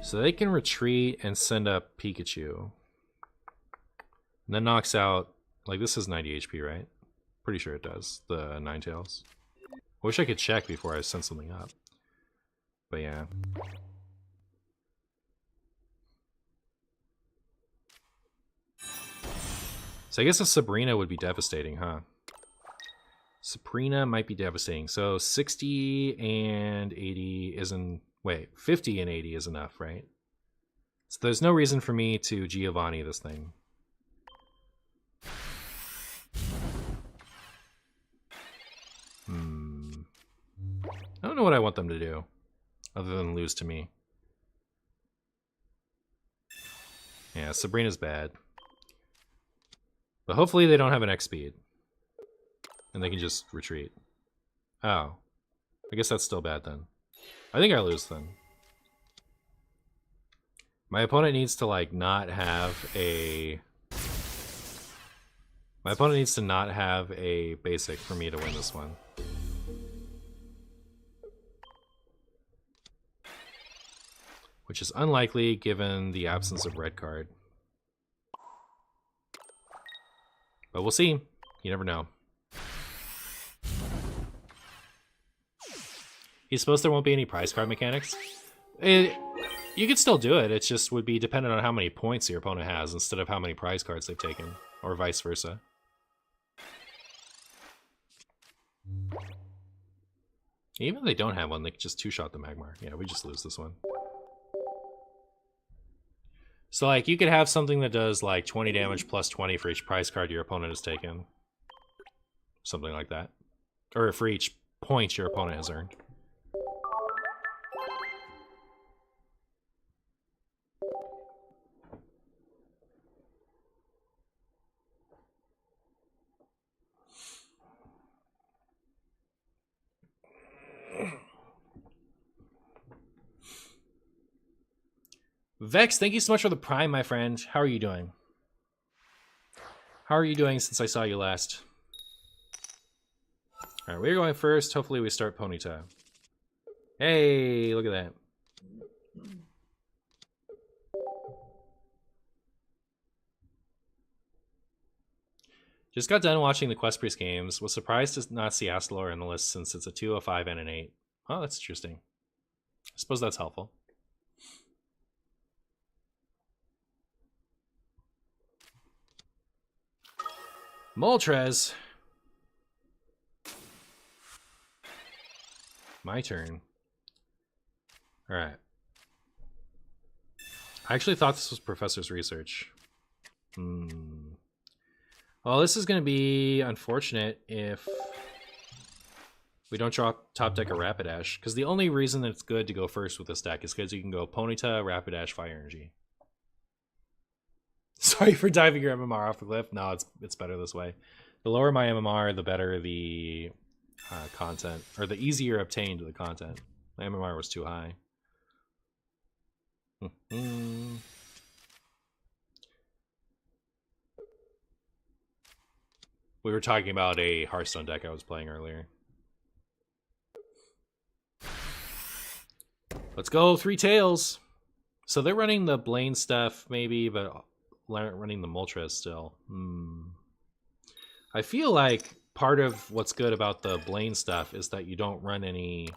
So they can retreat and send up Pikachu. And that knocks out... like, this is 90 HP, right? Pretty sure it does. The Ninetales. I wish I could check before I send something up. But yeah. So I guess a Sabrina would be devastating, huh? Sabrina might be devastating. So 60 and 80 isn't... wait, 50 and 80 is enough, right? So there's no reason for me to Giovanni this thing. I don't know what I want them to do, other than lose to me. Yeah, Sabrina's bad. But hopefully they don't have an X speed. And they can just retreat. Oh. I guess that's still bad then. I think I lose then. My opponent needs to, like, not have a... my opponent needs to not have a basic for me to win this one. Which is unlikely given the absence of red card. But we'll see. You never know. You suppose there won't be any prize card mechanics? You could still do it. It just would be dependent on how many points your opponent has instead of how many prize cards they've taken. Or vice versa. Even if they don't have one, they could just two-shot the Magmar. Yeah, we just lose this one. So, like, you could have something that does, like, 20 damage plus 20 for each prize card your opponent has taken. Something like that. Or for each point your opponent has earned. Vex, thank you so much for the Prime, my friend. How are you doing? How are you doing since I saw you last? Alright, we're going first. Hopefully we start Ponyta. Hey, look at that. Just got done watching the Quest Priest games. Was surprised to not see Astalor in the list since it's a 2, a 5, and an 8. Oh, that's interesting. I suppose that's helpful. Moltres. My turn. Alright. I actually thought this was Professor's research. Well, this is going to be unfortunate if we don't draw top deck a Rapidash, because the only reason that it's good to go first with this deck is because you can go Ponyta, Rapidash, Fire Energy. Sorry for diving your MMR off the cliff. No, it's better this way. The lower my MMR, the better the content, or the easier obtained the content. My MMR was too high. We were talking about a Hearthstone deck I was playing earlier. Let's go, 3 tails. So they're running the Blaine stuff, maybe, but running the Moltres still. I feel like part of what's good about the Blaine stuff is that you don't run any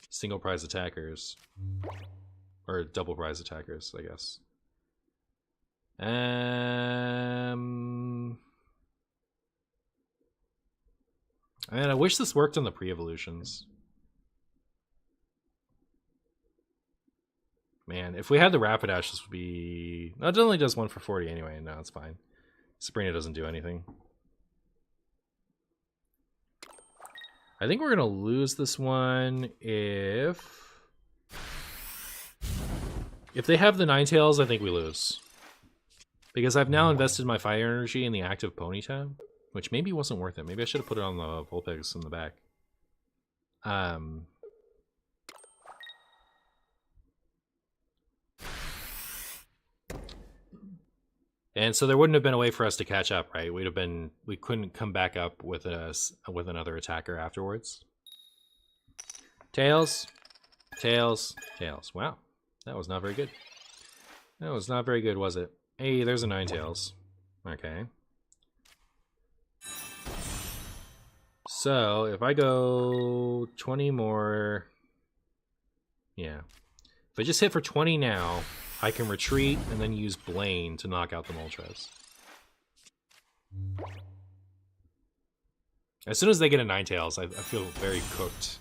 single prize attackers. Or double prize attackers, I guess. I wish this worked on the pre-evolutions. Man, if we had the Rapidash, this would be... No, it only does 1 for 40 anyway. No, it's fine. Sabrina doesn't do anything. I think we're going to lose this one if they have the Ninetales, I think we lose. Because I've now invested my Fire Energy in the active Ponyta, which maybe wasn't worth it. Maybe I should have put it on the Vulpix in the back. And so there wouldn't have been a way for us to catch up, right? We couldn't come back up with another attacker afterwards. Tails, tails, tails. Wow, that was not very good. That was not very good, was it? Hey, there's a Ninetales. Okay. So if I go 20 more, yeah. If I just hit for 20 now, I can retreat and then use Blaine to knock out the Moltres. As soon as they get a Ninetales, I feel very cooked.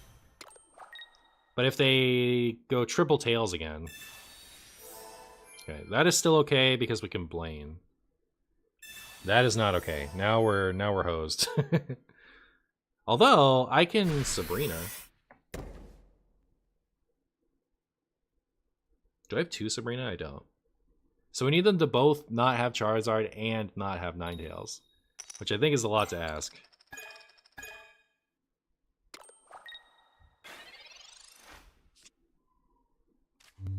But if they go triple tails again... Okay, that is still okay because we can Blaine. That is not okay. Now we're hosed. Although, I can Sabrina. Do I have 2 Sabrina? I don't. So we need them to both not have Charizard and not have Ninetales, which I think is a lot to ask.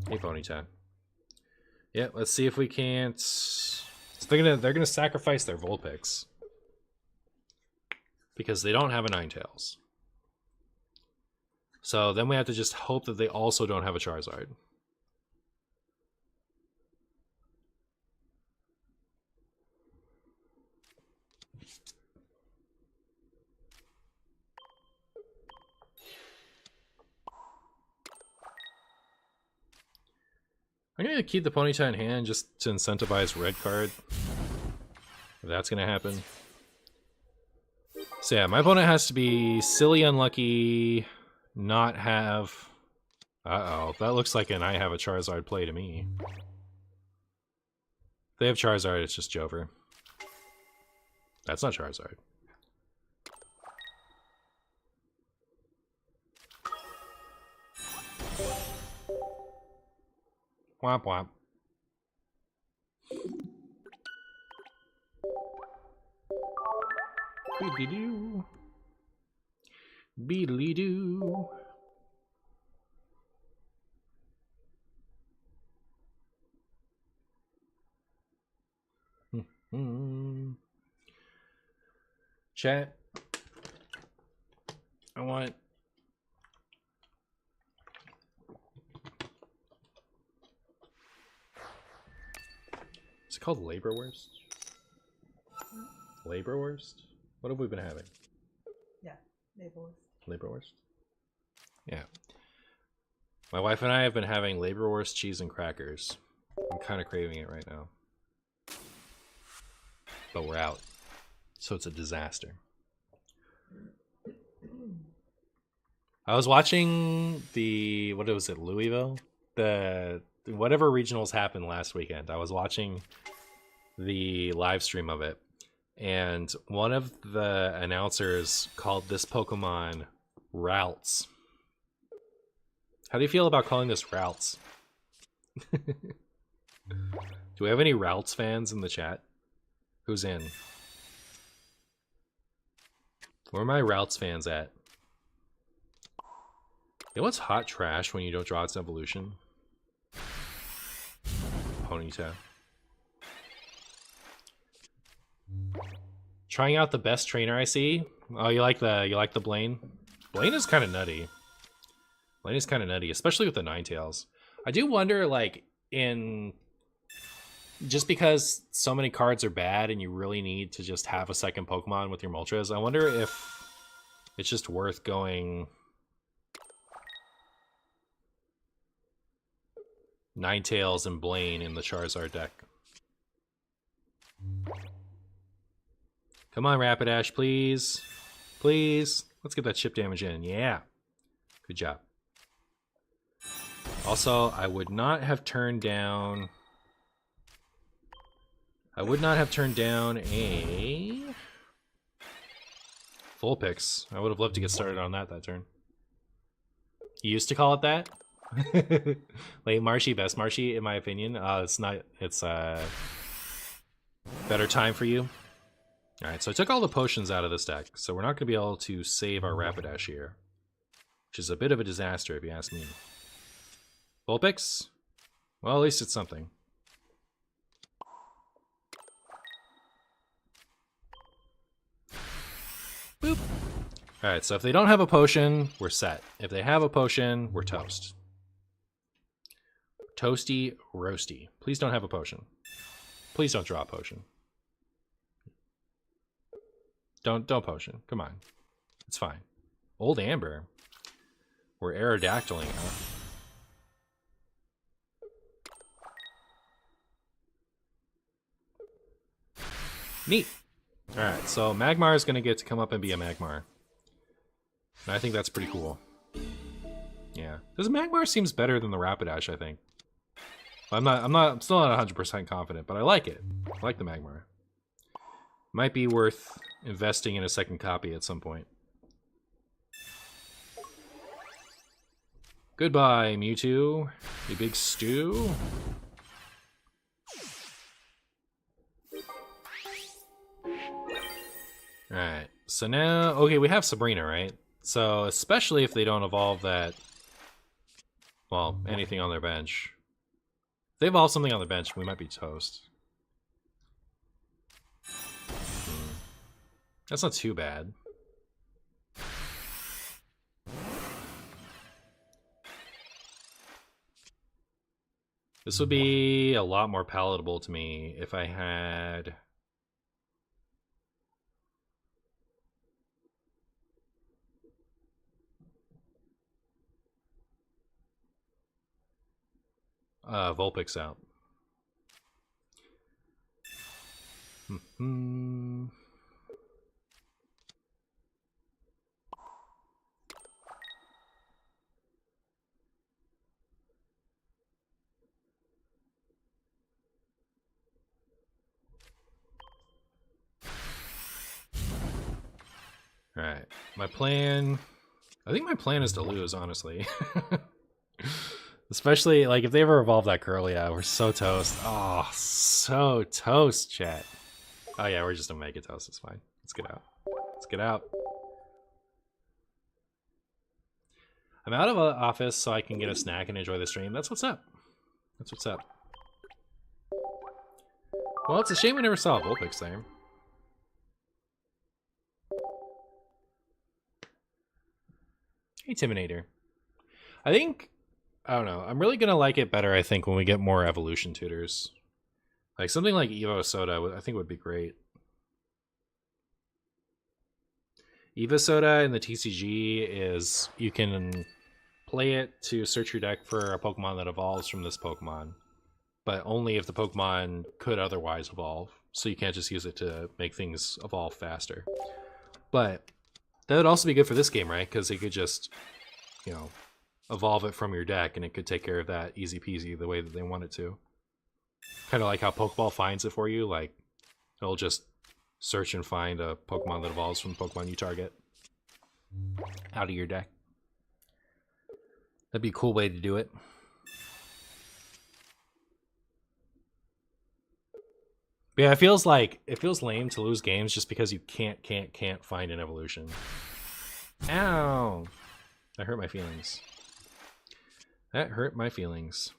Hey, Ponyta. Yeah, let's see if we can't. So they're gonna sacrifice their Vulpix because they don't have a Ninetales. So then we have to just hope that they also don't have a Charizard. I'm going to keep the Ponyta in hand just to incentivize red card. If that's going to happen. So yeah, my opponent has to be silly unlucky, not have... Uh-oh, that looks like an I have a Charizard play to me. If they have Charizard, it's just Jover. That's not Charizard. Womp womp. Beedly-doo. Beedly-doo. Chat. I want... Is it called Labor Worst? Labor Worst? What have we been having? Yeah, Labor Worst. Labor Worst? Yeah. My wife and I have been having Labor Worst cheese and crackers. I'm kind of craving it right now. But we're out. So it's a disaster. I was watching the, what was it, Louisville? The whatever regionals happened last weekend. I was watching the live stream of it, and one of the announcers called this Pokemon Routes. How do you feel about calling this Routes? Do we have any Routes fans in the chat? Who's in? Where are my Routes fans at? You know what's hot trash when you don't draw its evolution? Ponyta. Trying out the best trainer I see. Oh, you like the Blaine? Blaine is kind of nutty. Blaine is kind of nutty, especially with the Ninetales. I do wonder, like, just because so many cards are bad and you really need to just have a second Pokemon with your Moltres, I wonder if it's just worth going Ninetales and Blaine in the Charizard deck. Come on, Rapidash, please. Please. Let's get that chip damage in. Yeah. Good job. Also, I would not have turned down... a Vulpix. I would have loved to get started on that turn. You used to call it that? Late Marshy, best Marshy, in my opinion. It's not. It's better time for you. All right, so I took all the potions out of this deck, so we're not going to be able to save our Rapidash here, which is a bit of a disaster if you ask me. Vulpix? Well, at least it's something. Boop. All right, so if they don't have a potion, we're set. If they have a potion, we're toast. Toasty, roasty. Please don't have a potion. Please don't draw a potion. Don't potion. Come on. It's fine. Old Amber. We're Aerodactyling, huh? Neat. Alright, so Magmar is going to get to come up and be a Magmar. And I think that's pretty cool. Yeah. This Magmar seems better than the Rapidash, I think. I'm still not 100% confident, but I like it. I like the Magmar. Might be worth investing in a second copy at some point. Goodbye, Mewtwo, you big stew. Alright, so now, okay, we have Sabrina, right? So, especially if they don't evolve that, well, anything on their bench. If they evolve something on their bench, we might be toast. That's not too bad. This would be a lot more palatable to me if I had... Vulpix out. Alright, my plan... I think my plan is to lose, honestly. Especially, like, if they ever evolve that Curlia, we're so toast. Oh, so toast, chat. Oh yeah, we're just gonna make it toast, it's fine. Let's get out. Let's get out. I'm out of office so I can get a snack and enjoy the stream. That's what's up. That's what's up. Well, it's a shame we never saw a Vulpix there. Hey, Timinator. I think... I don't know. I'm really going to like it better, I think, when we get more evolution tutors. Like, something like Evo Soda, I think would be great. Evo Soda in the TCG is you can play it to search your deck for a Pokemon that evolves from this Pokemon. But only if the Pokemon could otherwise evolve. So you can't just use it to make things evolve faster. But that would also be good for this game, right? Because it could just you know, evolve it from your deck, and it could take care of that easy peasy the way that they want it to. Kind of like how Pokeball finds it for you. Like, it'll just search and find a Pokemon that evolves from the Pokemon you target out of your deck. That'd be a cool way to do it. But yeah, it feels lame to lose games just because you can't find an evolution. Ow! That hurt my feelings. That hurt my feelings.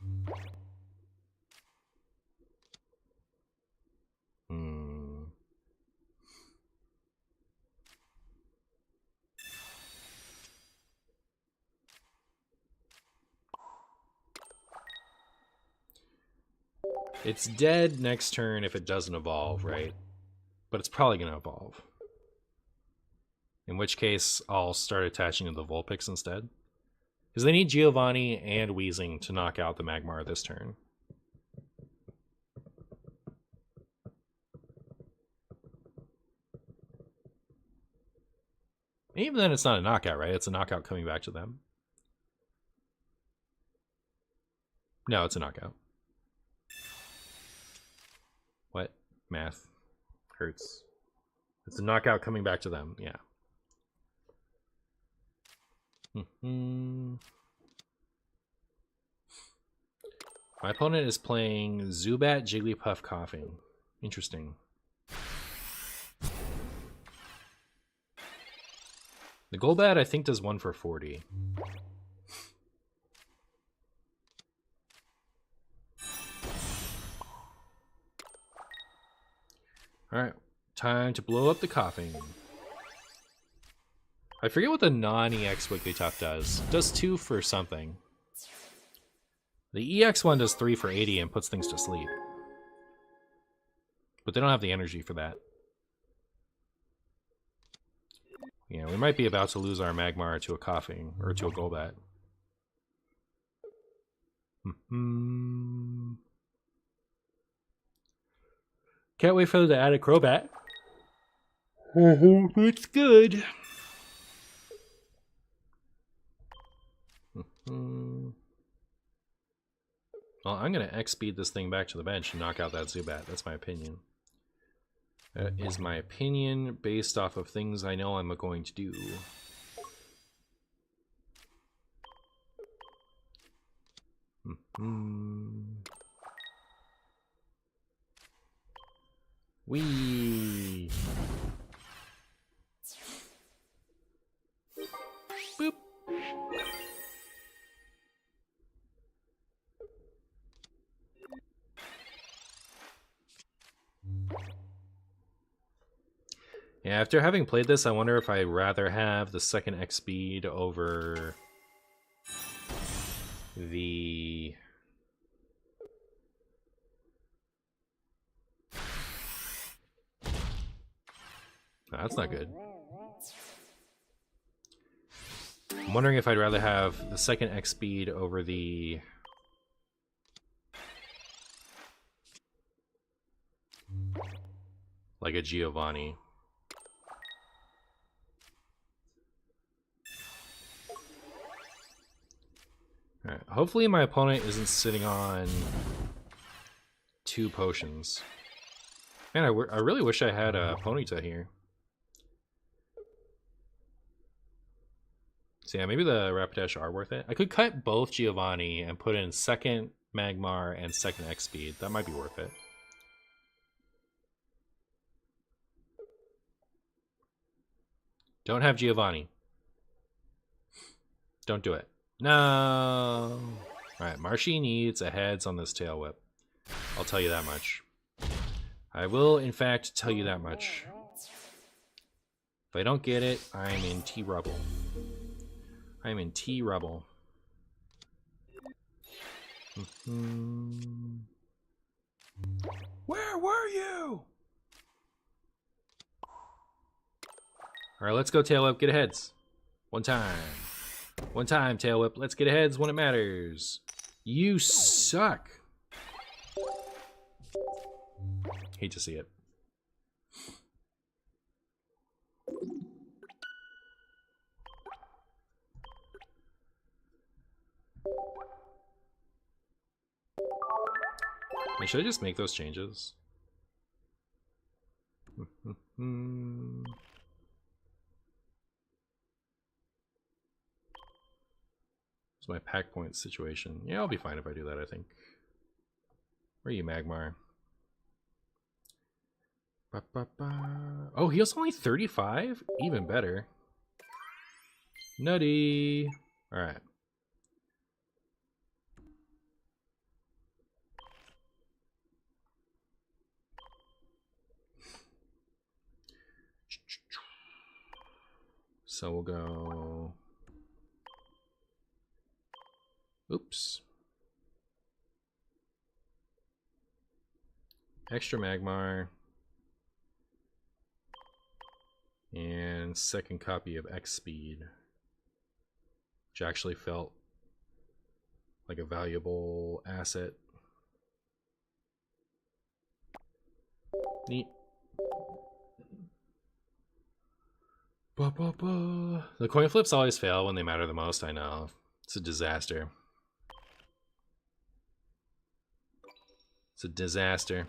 It's dead next turn if it doesn't evolve, right? But it's probably going to evolve. In which case, I'll start attaching to the Vulpix instead. Because they need Giovanni and Weezing to knock out the Magmar this turn. Even then, it's not a knockout, right? It's a knockout coming back to them. No, it's a knockout. What? Math hurts. It's a knockout coming back to them, yeah. My opponent is playing Zubat, Jigglypuff, Coughing. Interesting. The Golbat, I think, does 1 for 40. Alright, time to blow up the Coughing. I forget what the non-EX Wigglytuff does. It does 2 for something. The EX one does 3 for 80 and puts things to sleep. But they don't have the energy for that. Yeah, we might be about to lose our Magmar to a Coughing, or to a Golbat. Can't wait for them to add a Crobat. It's good. Well, I'm going to X-speed this thing back to the bench and knock out that Zubat. That's my opinion. That is my opinion based off of things I know I'm going to do. Whee! Boop! Yeah, after having played this, I wonder if I'd rather have the second X speed over the... No, that's not good. I'm wondering if I'd rather have the second X speed over the... like a Giovanni. Alright, hopefully my opponent isn't sitting on 2 potions. Man, I really wish I had a Ponyta here. So yeah, maybe the Rapidash are worth it. I could cut both Giovanni and put in second Magmar and second X speed. That might be worth it. Don't have Giovanni. Don't do it. No. Alright, Marshy needs a heads on this tail whip. I'll tell you that much. I will, in fact, tell you that much. If I don't get it, I'm in T-Rubble. I'm in T-Rubble. Where were you? Alright, let's go, Tail Whip. Get a heads. One time. One time, Tail Whip. Let's get a heads when it matters. You suck. Hate to see it. Should I just make those changes? It's my pack point situation. Yeah, I'll be fine if I do that, I think. Where are you, Magmar? Ba, ba, ba. Oh, heal's only 35? Even better. Nutty. Alright. So we'll go... Oops. Extra Magmar. And second copy of X Speed. Which actually felt like a valuable asset. Neat. Ba, ba, ba. The coin flips always fail when they matter the most, I know. It's a disaster. It's a disaster.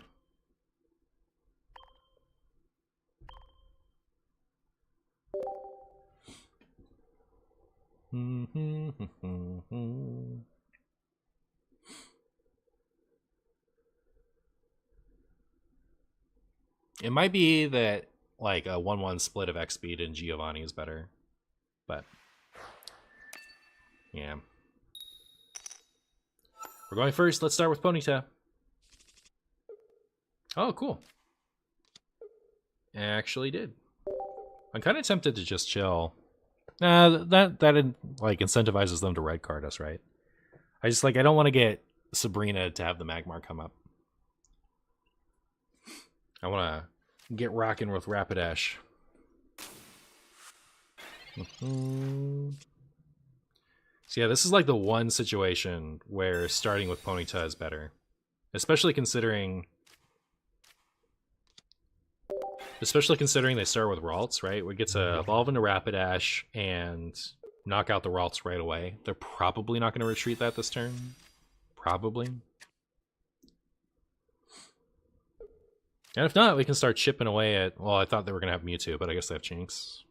It might be that like a 1-1 split of X speed and Giovanni is better, but yeah. We're going first. Let's start with Ponyta. Oh, cool. Actually did. I'm kind of tempted to just chill. That like incentivizes them to red card us, right? I don't want to get Sabrina to have the Magmar come up. I want to get rocking with Rapidash. So yeah, this is like the one situation where starting with Ponyta is better. Especially considering they start with Ralts, right? We get to evolve into Rapidash and knock out the Ralts right away. They're probably not going to retreat that this turn. Probably. And if not, we can start chipping away at... Well, I thought they were going to have Mewtwo, but I guess they have Chinks.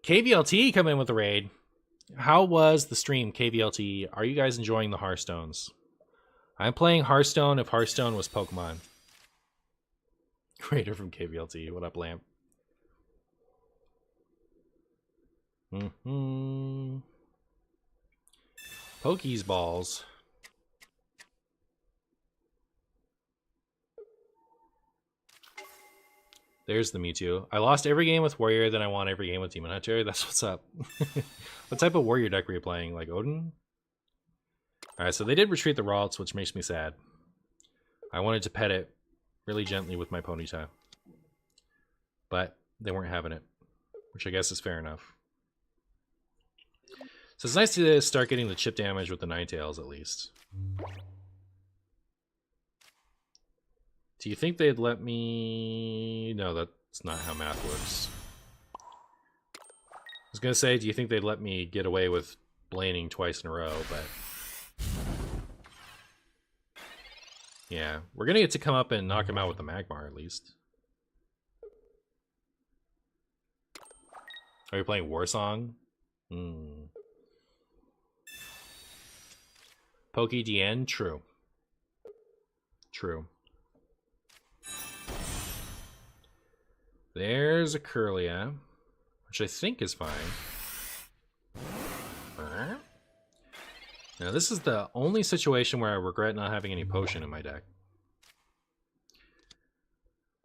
KVLT come in with the raid. How was the stream, KVLT? Are you guys enjoying the Hearthstones? I'm playing Hearthstone if Hearthstone was Pokemon. Creator from KVLT. What up, Lamp? Poke's balls. There's the Mewtwo. I lost every game with Warrior, then I won every game with Demon Hunter. That's what's up. What type of Warrior deck were you playing? Like Odin? Alright, so they did retreat the Ralts, which makes me sad. I wanted to pet it really gently with my Ponyta. But they weren't having it. Which I guess is fair enough. So it's nice to start getting the chip damage with the Ninetales at least. Do you think they'd let me... No, that's not how math works. I was going to say, do you think they'd let me get away with blaning twice in a row, but... Yeah, we're going to get to come up and knock him out with the Magmar at least. Are you playing Warsong? Poke DN? True. True. There's a Curlia, which I think is fine. Now this is the only situation where I regret not having any potion in my deck.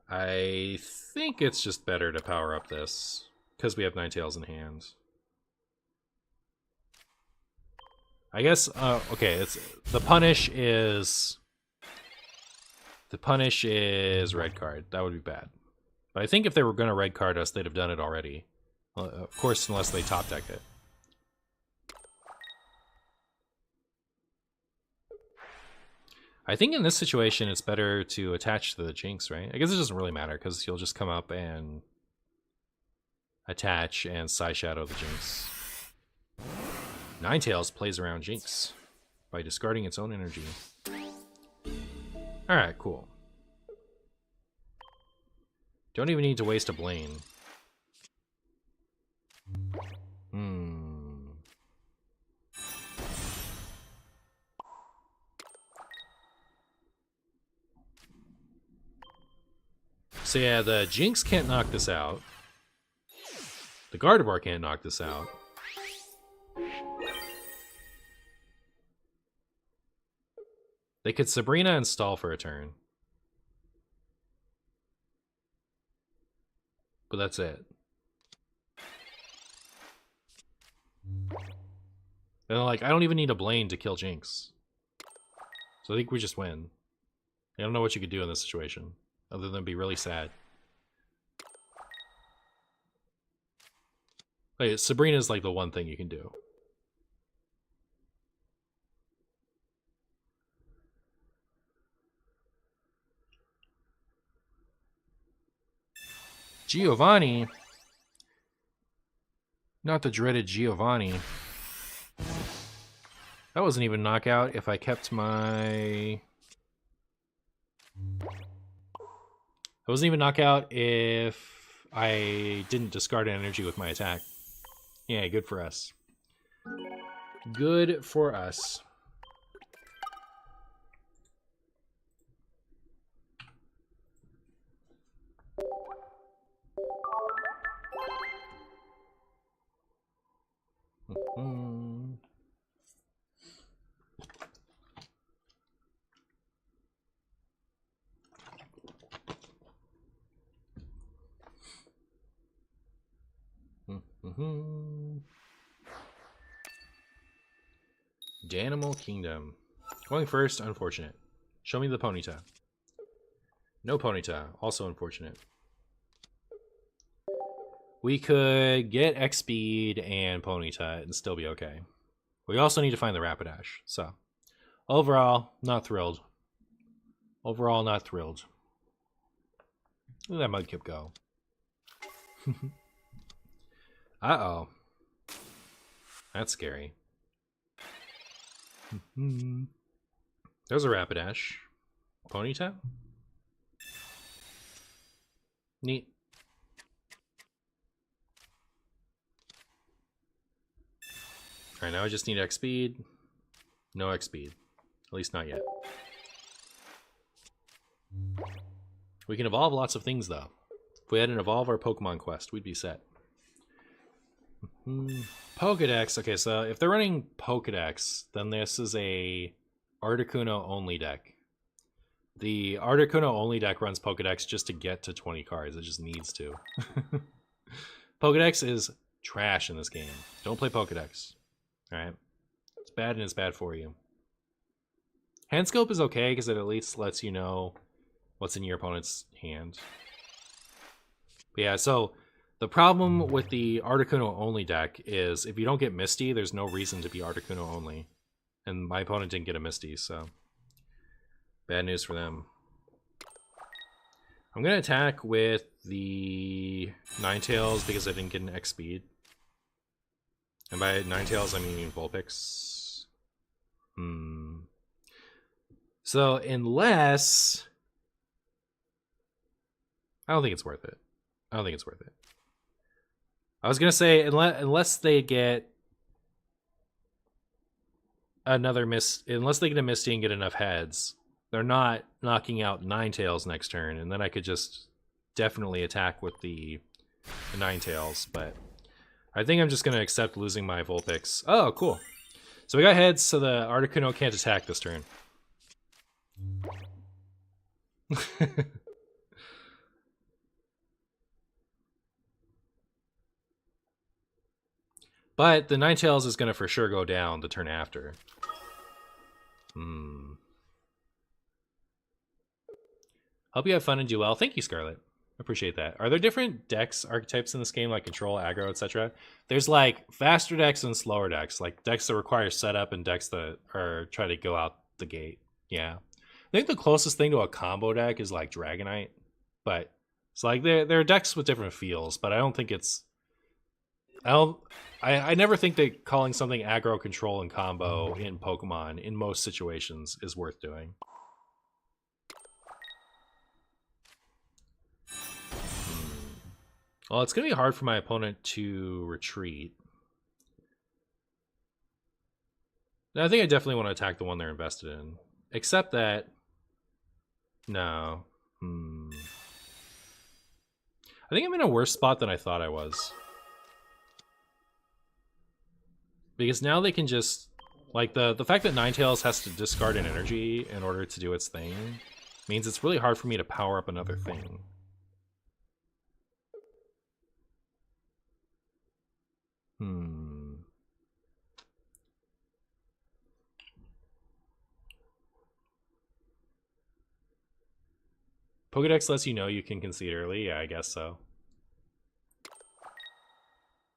I think it's just better to power up this, because we have Ninetales in hand. I guess, okay, it's the punish is red card. That would be bad. But I think if they were going to red card us, they'd have done it already. Well, of course, unless they top deck it. I think in this situation, it's better to attach to the Jinx, right? I guess it doesn't really matter, because he'll just come up and... attach and Psy Shadow the Jinx. Ninetales plays around Jinx by discarding its own energy. Alright, cool. Don't even need to waste a Blaine. So yeah, the Jinx can't knock this out. The Gardevoir can't knock this out. They could Sabrina and stall for a turn. But that's it. And like, I don't even need a Blaine to kill Jinx. So I think we just win. I don't know what you could do in this situation, other than be really sad. Like, Sabrina's like the one thing you can do. Giovanni? Not the dreaded Giovanni. That wasn't even knockout if I kept my... That wasn't even knockout if I didn't discard an energy with my attack. Yeah, good for us. Good for us. Danimal Kingdom. Going first, unfortunate. Show me the Ponyta. No Ponyta, also unfortunate. We could get X Speed and Ponyta and still be okay. We also need to find the Rapidash, so overall, not thrilled. Overall, not thrilled. Look at that Mudkip go. Uh-oh. That's scary. There's a Rapidash. Ponyta? Neat. Alright, now I just need X speed. No X speed. At least not yet. We can evolve lots of things, though. If we had an Evolve our Pokemon Quest, we'd be set. Pokedex. Okay, so if they're running Pokedex, then this is a Articuno only deck. The Articuno only deck runs Pokedex just to get to 20 cards. It just needs to. Pokedex is trash in this game. Don't play Pokedex. Alright? It's bad and it's bad for you. Handscope is okay because it at least lets you know what's in your opponent's hand. But yeah, so the problem with the Articuno only deck is if you don't get Misty, there's no reason to be Articuno only. And my opponent didn't get a Misty, so bad news for them. I'm going to attack with the Ninetales because I didn't get an X speed. And by Ninetales, I mean Vulpix. So unless... I don't think it's worth it. I don't think it's worth it. I was going to say, unless they get another unless they get a Misty and get enough heads, they're not knocking out Ninetales next turn, and then I could just definitely attack with the Ninetales, but I think I'm just going to accept losing my Vulpix. Oh, cool. So we got heads, so the Articuno can't attack this turn. But the Ninetales is going to for sure go down the turn after. Hope you have fun and do well. Thank you, Scarlet. Appreciate that. Are there different dex archetypes in this game, like control, aggro, etc.? There's like faster decks and slower decks, like decks that require setup and decks that are try to go out the gate. Yeah, I think the closest thing to a combo deck is like Dragonite, but it's like there are decks with different feels, but I don't think it's I never think that calling something aggro, control, and combo in Pokemon in most situations is worth doing. Well, it's going to be hard for my opponent to retreat. I think I definitely want to attack the one they're invested in. Except that... No. I think I'm in a worse spot than I thought I was. Because now they can just... Like, the fact that Ninetales has to discard an energy in order to do its thing means it's really hard for me to power up another thing. Pokedex lets you know you can concede early? Yeah, I guess so.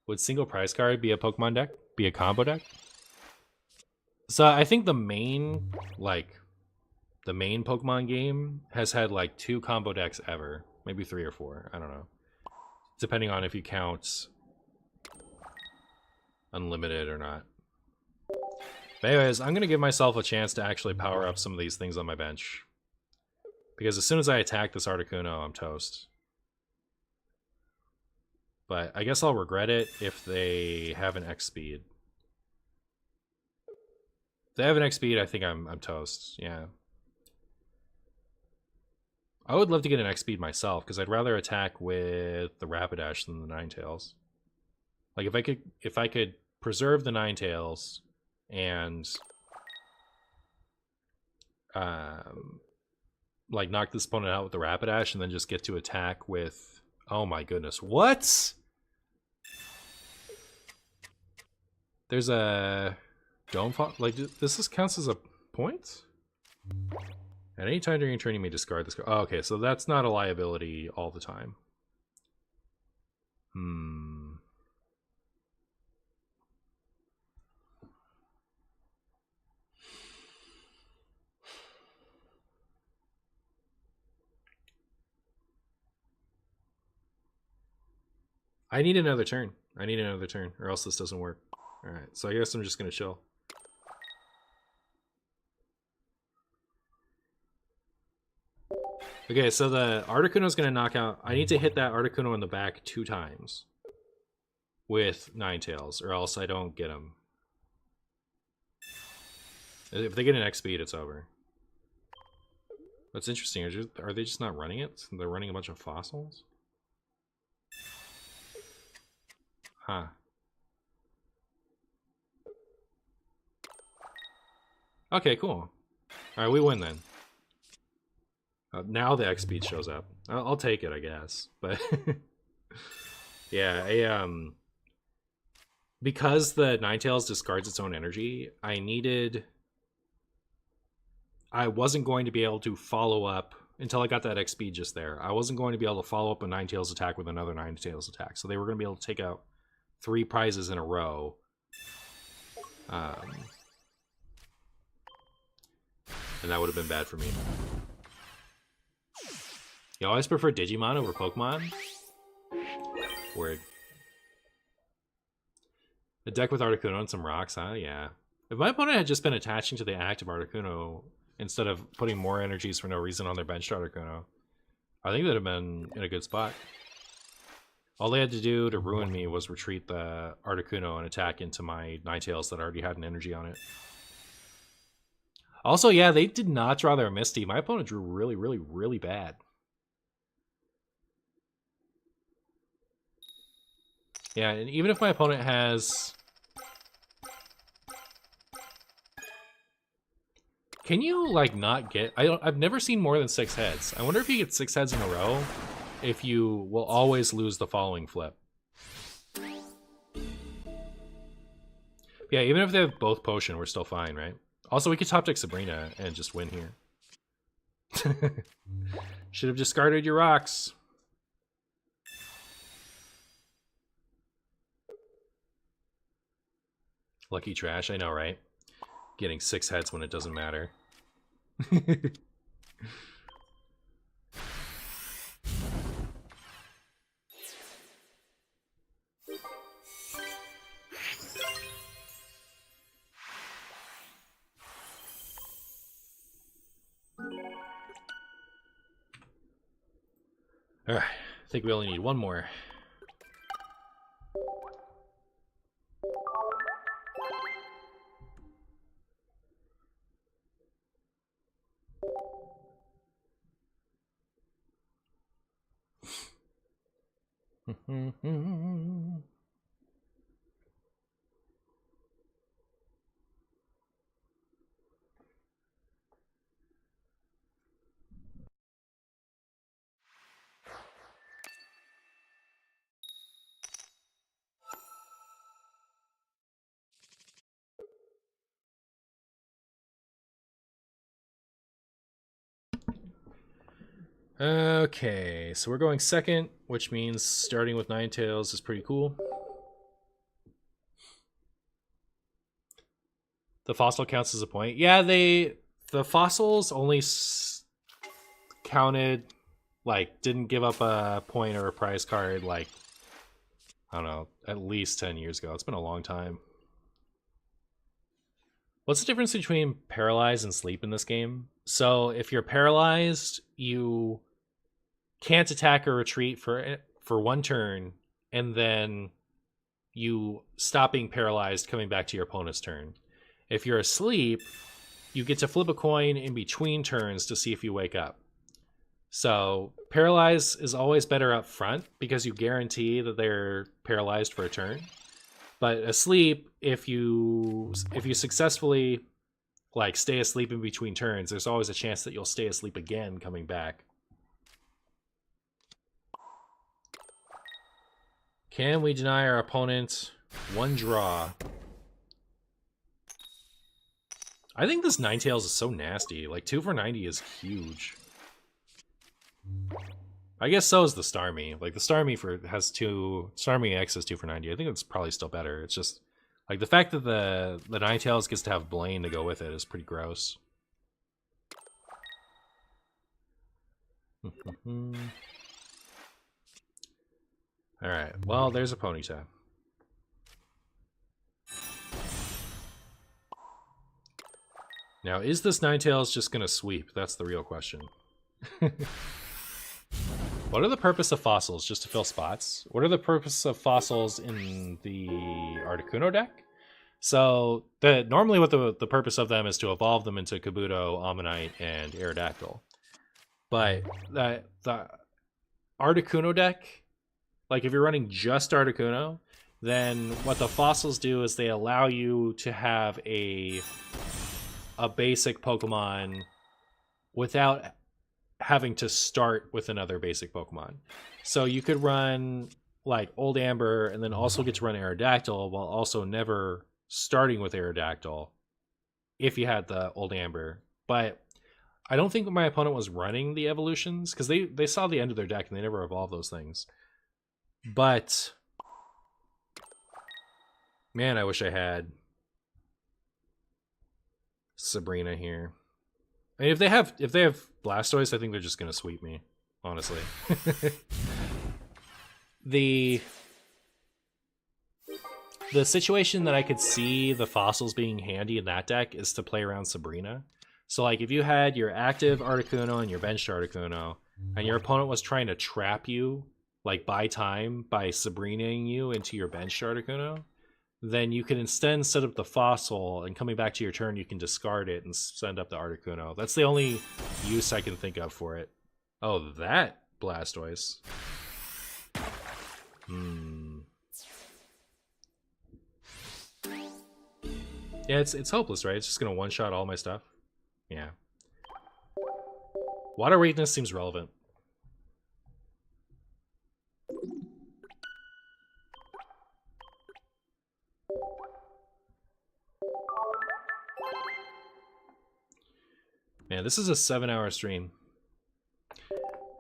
Would single prize card be a Pokemon deck? Be a combo deck? So I think the main Pokemon game has had like 2 combo decks ever. Maybe 3 or 4. I don't know. Depending on if you count Unlimited or not. But anyways, I'm going to give myself a chance to actually power up some of these things on my bench. Because as soon as I attack this Articuno, I'm toast. But I guess I'll regret it if they have an X speed. If they have an X speed, I think I'm toast. Yeah. I would love to get an X speed myself, because I'd rather attack with the Rapidash than the Ninetales. Like if I could preserve the Ninetales and like knock this opponent out with the Rapidash and then just get to attack with... Oh my goodness, what? There's a Dome Fall? Like, this counts as a point? At any time during training, you may discard this card. Oh, okay, so that's not a liability all the time. I need another turn. Or else this doesn't work. Alright, so I guess I'm just gonna chill. Okay, so the Articuno's gonna knock out... I need to hit that Articuno in the back 2 times. With Ninetales, or else I don't get him. If they get an X speed, it's over. That's interesting. Are they just not running it? They're running a bunch of fossils? Huh. Okay, cool. Alright, we win then. Now the X speed shows up. I'll take it, I guess. But yeah, because the Ninetales discards its own energy, I wasn't going to be able to follow up until I got that X speed just there. I wasn't going to be able to follow up a Ninetales attack with another Ninetales attack. So they were going to be able to take out 3 prizes in a row. And that would have been bad for me. You always prefer Digimon over Pokemon? Word. A deck with Articuno and some rocks, huh? Yeah. If my opponent had just been attaching to the active Articuno instead of putting more energies for no reason on their bench Articuno, I think they'd have been in a good spot. All they had to do to ruin me was retreat the Articuno and attack into my Ninetales that already had an energy on it. Also, yeah, they did not draw their Misty. My opponent drew really, really, really bad. Yeah, and even if my opponent has... Can you, like, not get... I've never seen more than 6 heads. I wonder if you get 6 heads in a row, if you will always lose the following flip. Yeah, even if they have both potion, we're still fine, right? Also, we could top deck Sabrina and just win here. Should have discarded your rocks. Lucky trash, I know, right? Getting 6 heads when it doesn't matter. Alright, I think we only need one more. Okay, so we're going second, which means starting with Ninetales is pretty cool. The fossil counts as a point. Yeah, the fossils only counted, like, didn't give up a point or a prize card, like, I don't know, at least 10 years ago. It's been a long time. What's the difference between paralyzed and sleep in this game? So if you're paralyzed, you can't attack or retreat for one turn, and then you stop being paralyzed, coming back to your opponent's turn. If you're asleep, you get to flip a coin in between turns to see if you wake up. So paralyzed is always better up front because you guarantee that they're paralyzed for a turn. But asleep, if you successfully like stay asleep in between turns, there's always a chance that you'll stay asleep again coming back. Can we deny our opponent one draw? I think this Ninetales is so nasty. Like 2 for 90 is huge. I guess so is the Starmie. Like the Starmie Starmie X has 2 for 90. I think it's probably still better. It's just like the fact that the Ninetales gets to have Blaine to go with it is pretty gross. Alright, well, there's a Ponyta. Now, is this Ninetales just gonna sweep? That's the real question. What are the purpose of fossils? Just to fill spots? What are the purpose of fossils in the Articuno deck? So, normally what the purpose of them is to evolve them into Kabuto, Ammonite, and Aerodactyl. But the Articuno deck, like if you're running just Articuno, then what the fossils do is they allow you to have a basic Pokemon without having to start with another basic Pokemon. So you could run like Old Amber and then also get to run Aerodactyl while also never starting with Aerodactyl if you had the Old Amber. But I don't think my opponent was running the evolutions because they saw the end of their deck and they never evolved those things. But man, I wish I had Sabrina here. I mean, if they have Blastoise, I think they're just gonna sweep me, honestly. The situation that I could see the fossils being handy in that deck is to play around Sabrina. So like if you had your active Articuno and your benched Articuno, and your opponent was trying to trap you, like buy time by Sabrinaing you into your benched Articuno, then you can instead set up the fossil, and coming back to your turn, you can discard it and send up the Articuno. That's the only use I can think of for it. Oh, that Blastoise. Yeah, it's hopeless, right? It's just gonna one-shot all my stuff. Yeah. Water weakness seems relevant. Man, this is a 7-hour stream.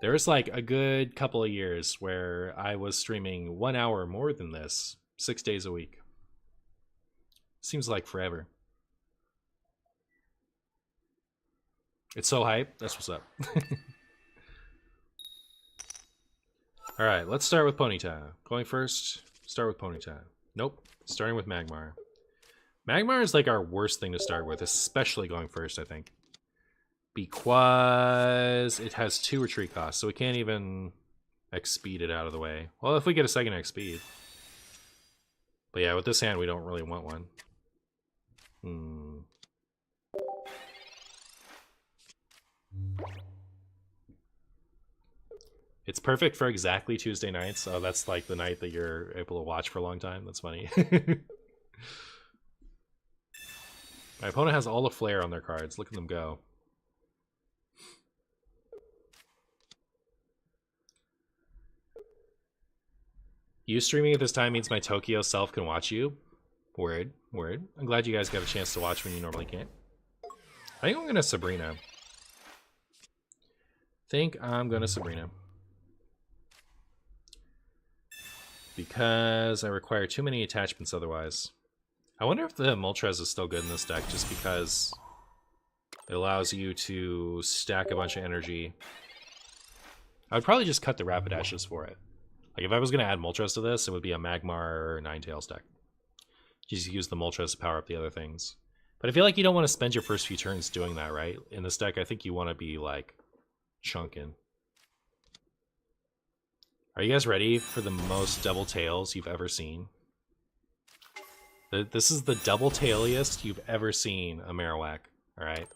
There's like a good couple of years where I was streaming 1 hour more than this, 6 days a week. Seems like forever. It's so hype. That's what's up. All right, let's start with Ponyta. Going first, start with Ponyta. Nope, starting with Magmar. Magmar is like our worst thing to start with, especially going first, I think. Because it has 2 retreat costs, so we can't even X-speed it out of the way. Well, if we get a second X-speed. But yeah, with this hand, we don't really want one. It's perfect for exactly Tuesday nights. Oh, that's like the night that you're able to watch for a long time. That's funny. My opponent has all the flair on their cards. Look at them go. You streaming at this time means my Tokyo self can watch you. Word, word. I'm glad you guys got a chance to watch when you normally can't. I think I'm gonna Sabrina. Because I require too many attachments otherwise. I wonder if the Moltres is still good in this deck just because it allows you to stack a bunch of energy. I would probably just cut the Rapidashes for it. Like if I was going to add Moltres to this, it would be a Magmar or Ninetales deck. Just use the Moltres to power up the other things. But I feel like you don't want to spend your first few turns doing that, right? In this deck, I think you want to be like chunking. Are you guys ready for the most double tails you've ever seen? This is the double tailiest you've ever seen a Marowak, alright?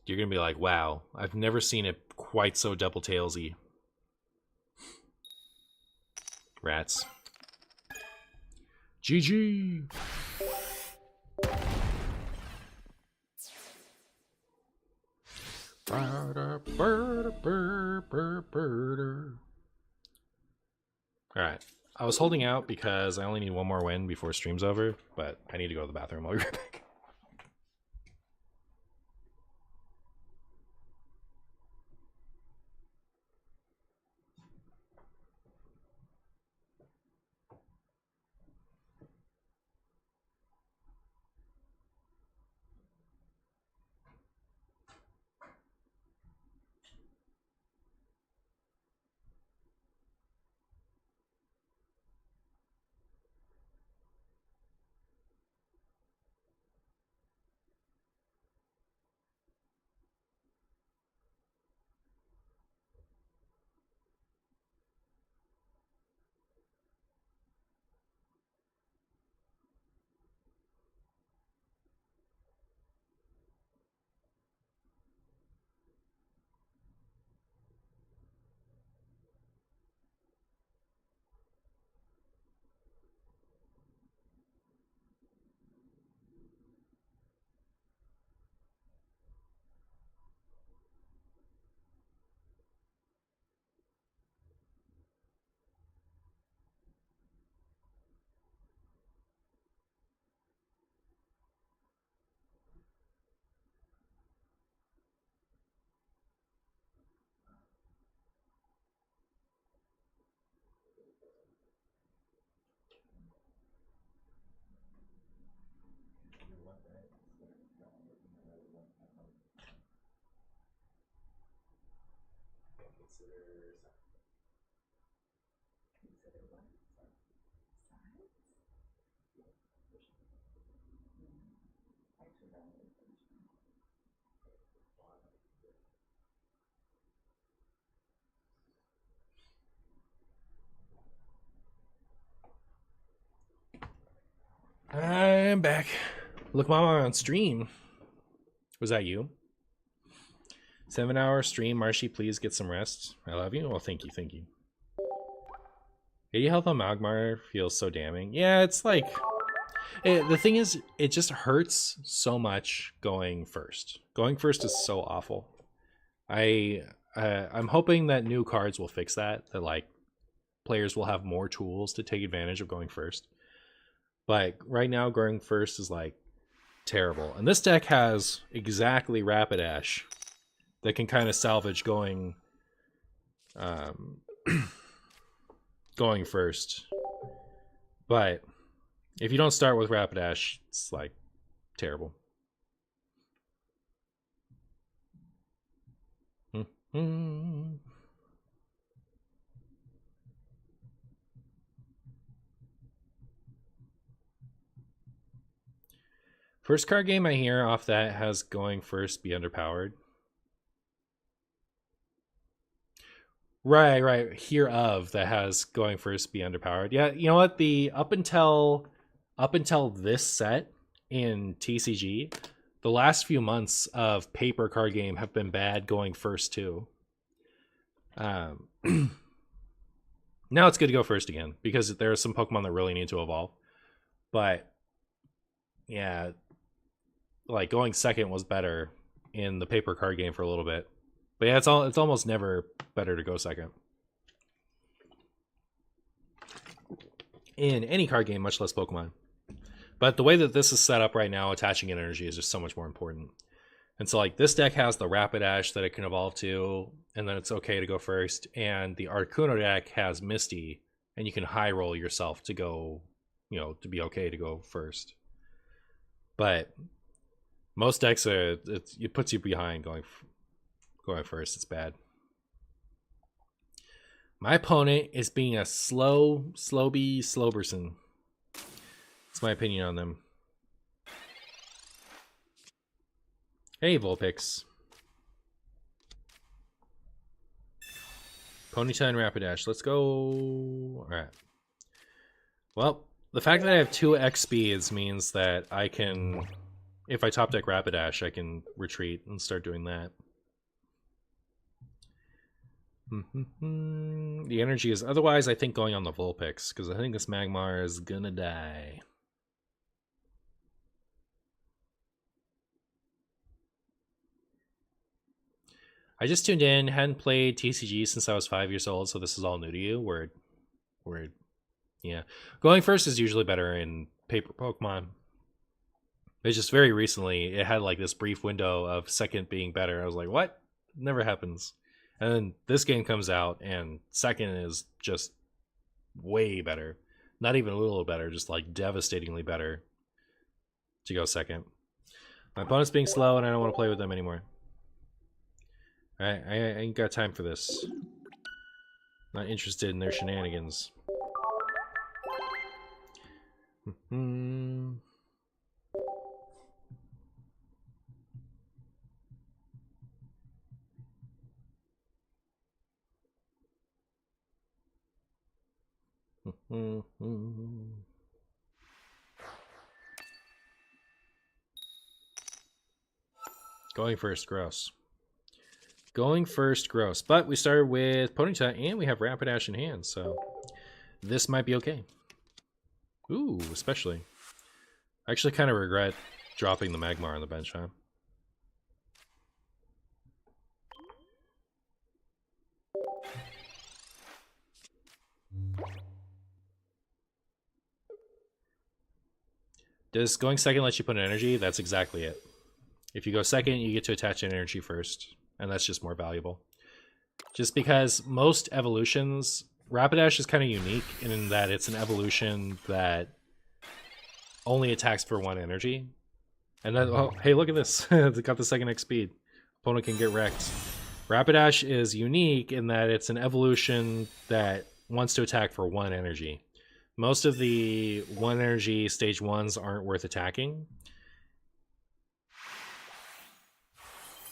You're gonna be like, wow, I've never seen it quite so double tailsy. Rats. GG! Alright. I was holding out because I only need one more win before stream's over, but I need to go to the bathroom. I'll be right back. I'm back. Look, Mama on stream. Was that you? 7-hour stream. Marshy, please get some rest. I love you. Well, thank you, thank you. 80 health on Magmar feels so damning. Yeah, it's like... the thing is, it just hurts so much going first. Going first is so awful. I'm hoping that new cards will fix that. That, like, players will have more tools to take advantage of going first. But right now, going first is, like, terrible. And this deck has exactly Rapidash that can kind of salvage going going first. But if you don't start with Rapidash, it's, like, terrible. First card game I hear off that has going first be underpowered. Right. Hereof that has going first be underpowered. Yeah, you know what? The up until this set in TCG, the last few months of paper card game have been bad going first too. Now it's good to go first again because there are some Pokemon that really need to evolve. But yeah, like going second was better in the paper card game for a little bit. But yeah, it's almost never better to go second. In any card game, much less Pokemon. But the way that this is set up right now, attaching energy is just so much more important. And so like this deck has the Rapidash that it can evolve to, and then it's okay to go first. And the Articuno deck has Misty, and you can high roll yourself to go, you know, to be okay to go first. But most decks it puts you behind going first. It's bad. My opponent is being a Slowberson. That's my opinion on them. Hey, Vulpix. Ponyta and Rapidash. Let's go. Alright. Well, the fact that I have 2 X speeds means that I can, if I top deck Rapidash, I can retreat and start doing that. The energy is otherwise, I think, going on the Vulpix, because I think this Magmar is gonna die. I just tuned in, hadn't played TCG since I was 5 years old, so this is all new to you. Word. Yeah. Going first is usually better in paper Pokemon. It's just very recently, it had like this brief window of second being better. I was like, what? Never happens. And then this game comes out, and second is just way better. Not even a little better, just like devastatingly better to go second. My opponent's being slow, and I don't want to play with them anymore. I ain't got time for this. Not interested in their shenanigans. Going first, gross. Going first, gross. But we started with Ponyta, and we have Rapidash in hand, so this might be okay. Ooh, especially. I actually kind of regret dropping the Magmar on the bench, huh? Does going second let you put an energy? That's exactly it. If you go second, you get to attach an energy first, and that's just more valuable. Just because most evolutions, Rapidash is kind of unique in that it's an evolution that only attacks for 1 energy. And then, oh, hey, look at this. It got the second X speed. Opponent can get wrecked. Rapidash is unique in that it's an evolution that wants to attack for 1 energy. Most of the 1 energy stage 1s aren't worth attacking.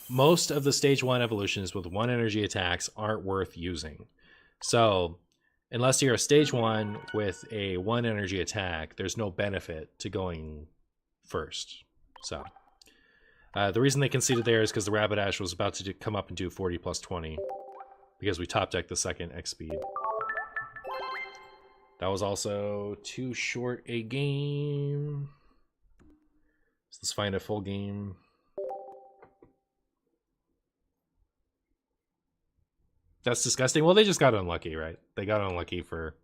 Most of the stage 1 evolutions with 1 energy attacks aren't worth using. So, unless you're a stage 1 with a 1 energy attack, there's no benefit to going first. So, the reason they conceded there is because the Rapidash was about to come up and do 40 plus 20. Because we top decked the second X speed. That was also too short a game. So let's find a full game. That's disgusting. Well, they just got unlucky, right? They got unlucky for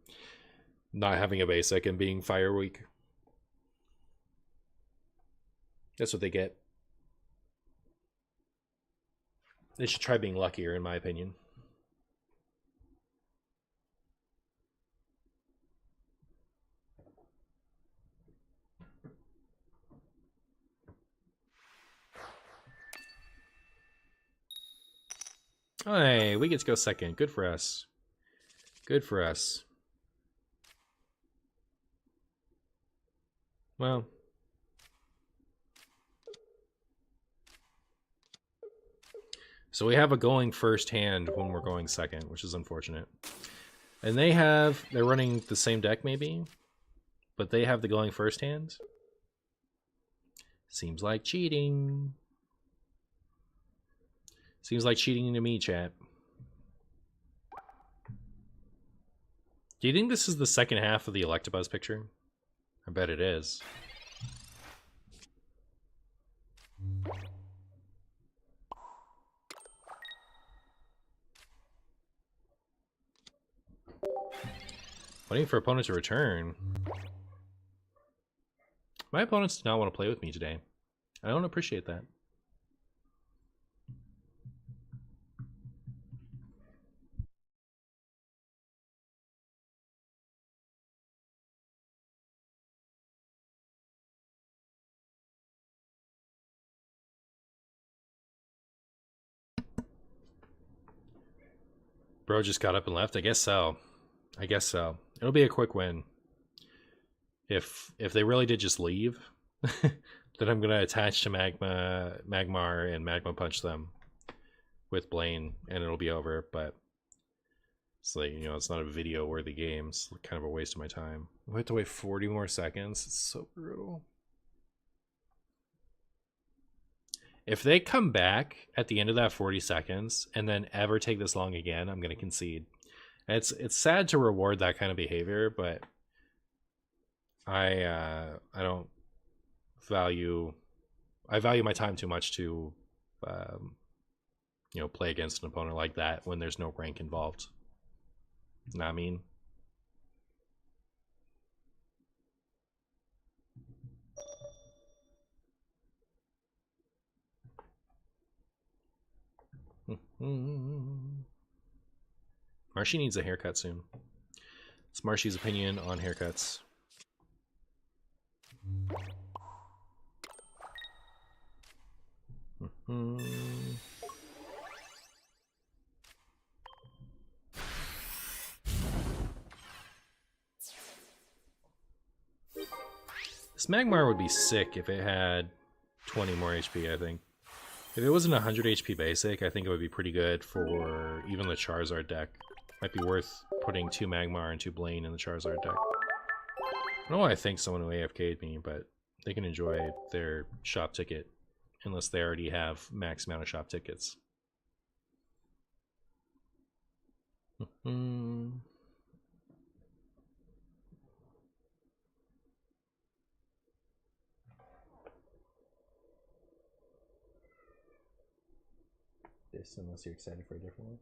not having a basic and being fire weak. That's what they get. They should try being luckier, in my opinion. Hey, we get to go second. Good for us. Good for us. Well. So we have a going first hand when we're going second, which is unfortunate. And they're running the same deck maybe, but they have the going first hand. Seems like cheating. Seems like cheating to me, chat. Do you think this is the second half of the Electabuzz picture? I bet it is. Waiting for opponent to return. My opponents do not want to play with me today. I don't appreciate that. Bro just got up and left? I guess so. I guess so. It'll be a quick win. If they really did just leave, then I'm gonna attach to Magmar and Magma Punch them with Blaine, and it'll be over. But it's like, you know, it's not a video worthy game. It's kind of a waste of my time. We have to wait 40 more seconds. It's so brutal. If they come back at the end of that 40 seconds and then ever take this long again, I'm gonna concede. And it's sad to reward that kind of behavior, but I don't value my time too much to you know, play against an opponent like that when there's no rank involved. You know what I mean? Marshy needs a haircut soon. It's Marshy's opinion on haircuts. This Magmar would be sick if it had 20 more HP, I think. If it wasn't 100 HP basic, I think it would be pretty good for even the Charizard deck. Might be worth putting 2 Magmar and 2 Blaine in the Charizard deck. I don't know why I think someone who AFK'd me, but they can enjoy their shop ticket unless they already have max amount of shop tickets. This, unless you're excited for a different one.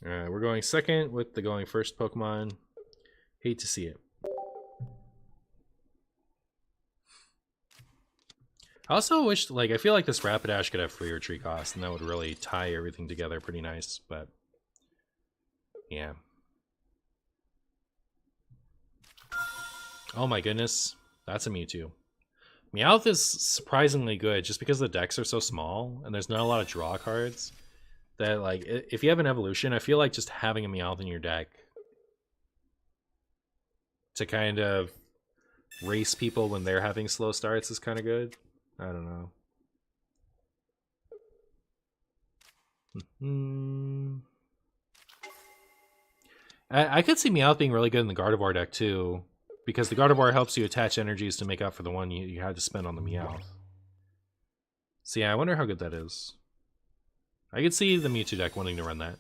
Alright, we're going second with the going first Pokemon. Hate to see it. I also wish, like, I feel like this Rapidash could have free retreat cost, and that would really tie everything together pretty nice, but yeah. Oh my goodness, that's a Mewtwo. Meowth is surprisingly good just because the decks are so small and there's not a lot of draw cards. That, like, if you have an evolution, I feel like just having a Meowth in your deck to kind of race people when they're having slow starts is kind of good. I don't know. I could see Meowth being really good in the Gardevoir deck too, because the Gardevoir helps you attach energies to make up for the one you had to spend on the Meowth. So yeah, I wonder how good that is. I could see the Mewtwo deck wanting to run that.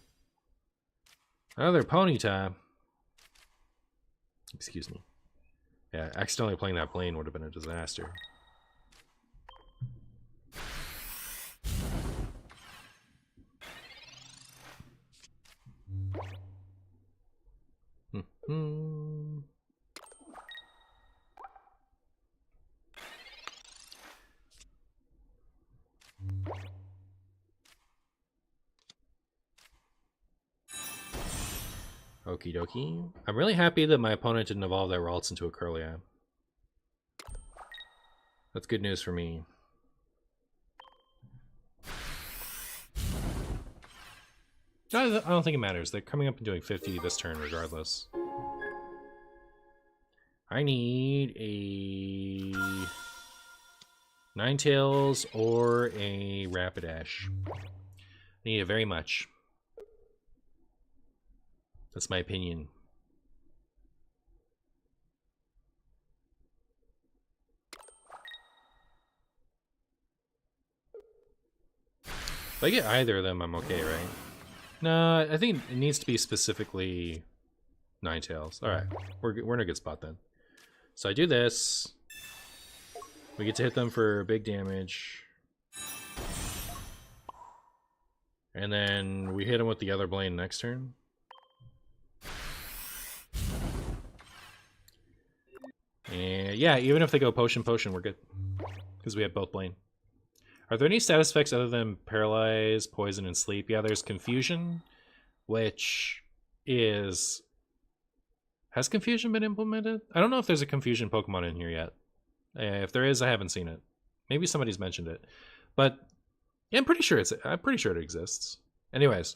Another Ponyta. Excuse me. Yeah, accidentally playing that plane would have been a disaster. Okie dokie. I'm really happy that my opponent didn't evolve that Ralts into a Kirlia. That's good news for me. I don't think it matters. They're coming up and doing 50 this turn regardless. I need a Ninetales or a Rapidash. I need it very much. That's my opinion. If I get either of them, I'm okay, right? No, I think it needs to be specifically Ninetales. Alright, we're in a good spot then. So I do this. We get to hit them for big damage. And then we hit them with the other blade next turn. And yeah, even if they go potion, we're good. Because we have both blade. Are there any status effects other than paralyze, poison, and sleep? Yeah, there's confusion, which is... Has confusion been implemented? I don't know if there's a confusion Pokemon in here yet. If there is, I haven't seen it. Maybe somebody's mentioned it. But yeah, I'm pretty sure it exists. Anyways,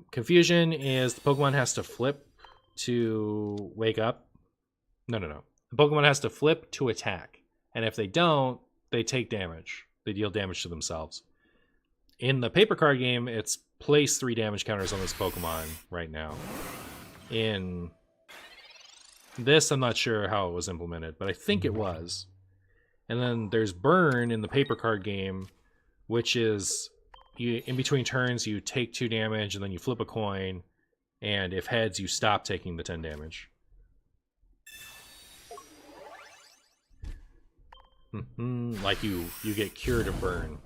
confusion is the Pokemon has to flip to wake up. No. The Pokemon has to flip to attack. And if they don't, they take damage. They deal damage to themselves. In the paper card game, it's place 3 damage counters on this Pokemon right now. In this, I'm not sure how it was implemented, but I think it was. And then there's burn in the paper card game, which is in between turns you take 2 damage and then you flip a coin, and if heads you stop taking the 10 damage. Like you get cured of burn.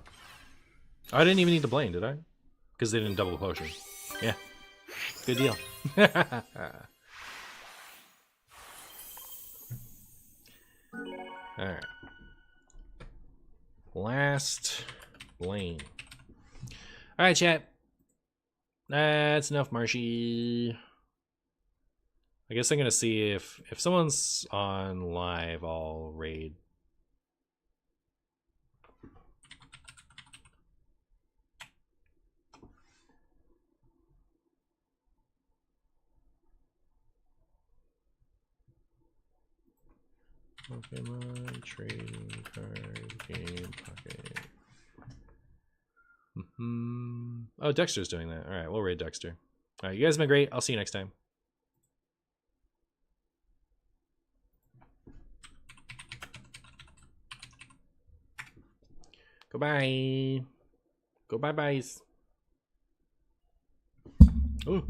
Oh, I didn't even need the blade, did I? Because they didn't double the potion. Yeah. Good deal. Alright. Last blame. Alright, chat. That's enough, Marshy. I guess I'm gonna see if someone's on live, I'll raid. Pokemon trading card game pocket. Oh, Dexter's doing that. Alright, we'll raid Dexter. Alright, you guys have been great. I'll see you next time. Goodbye. Go bye-byes. Ooh.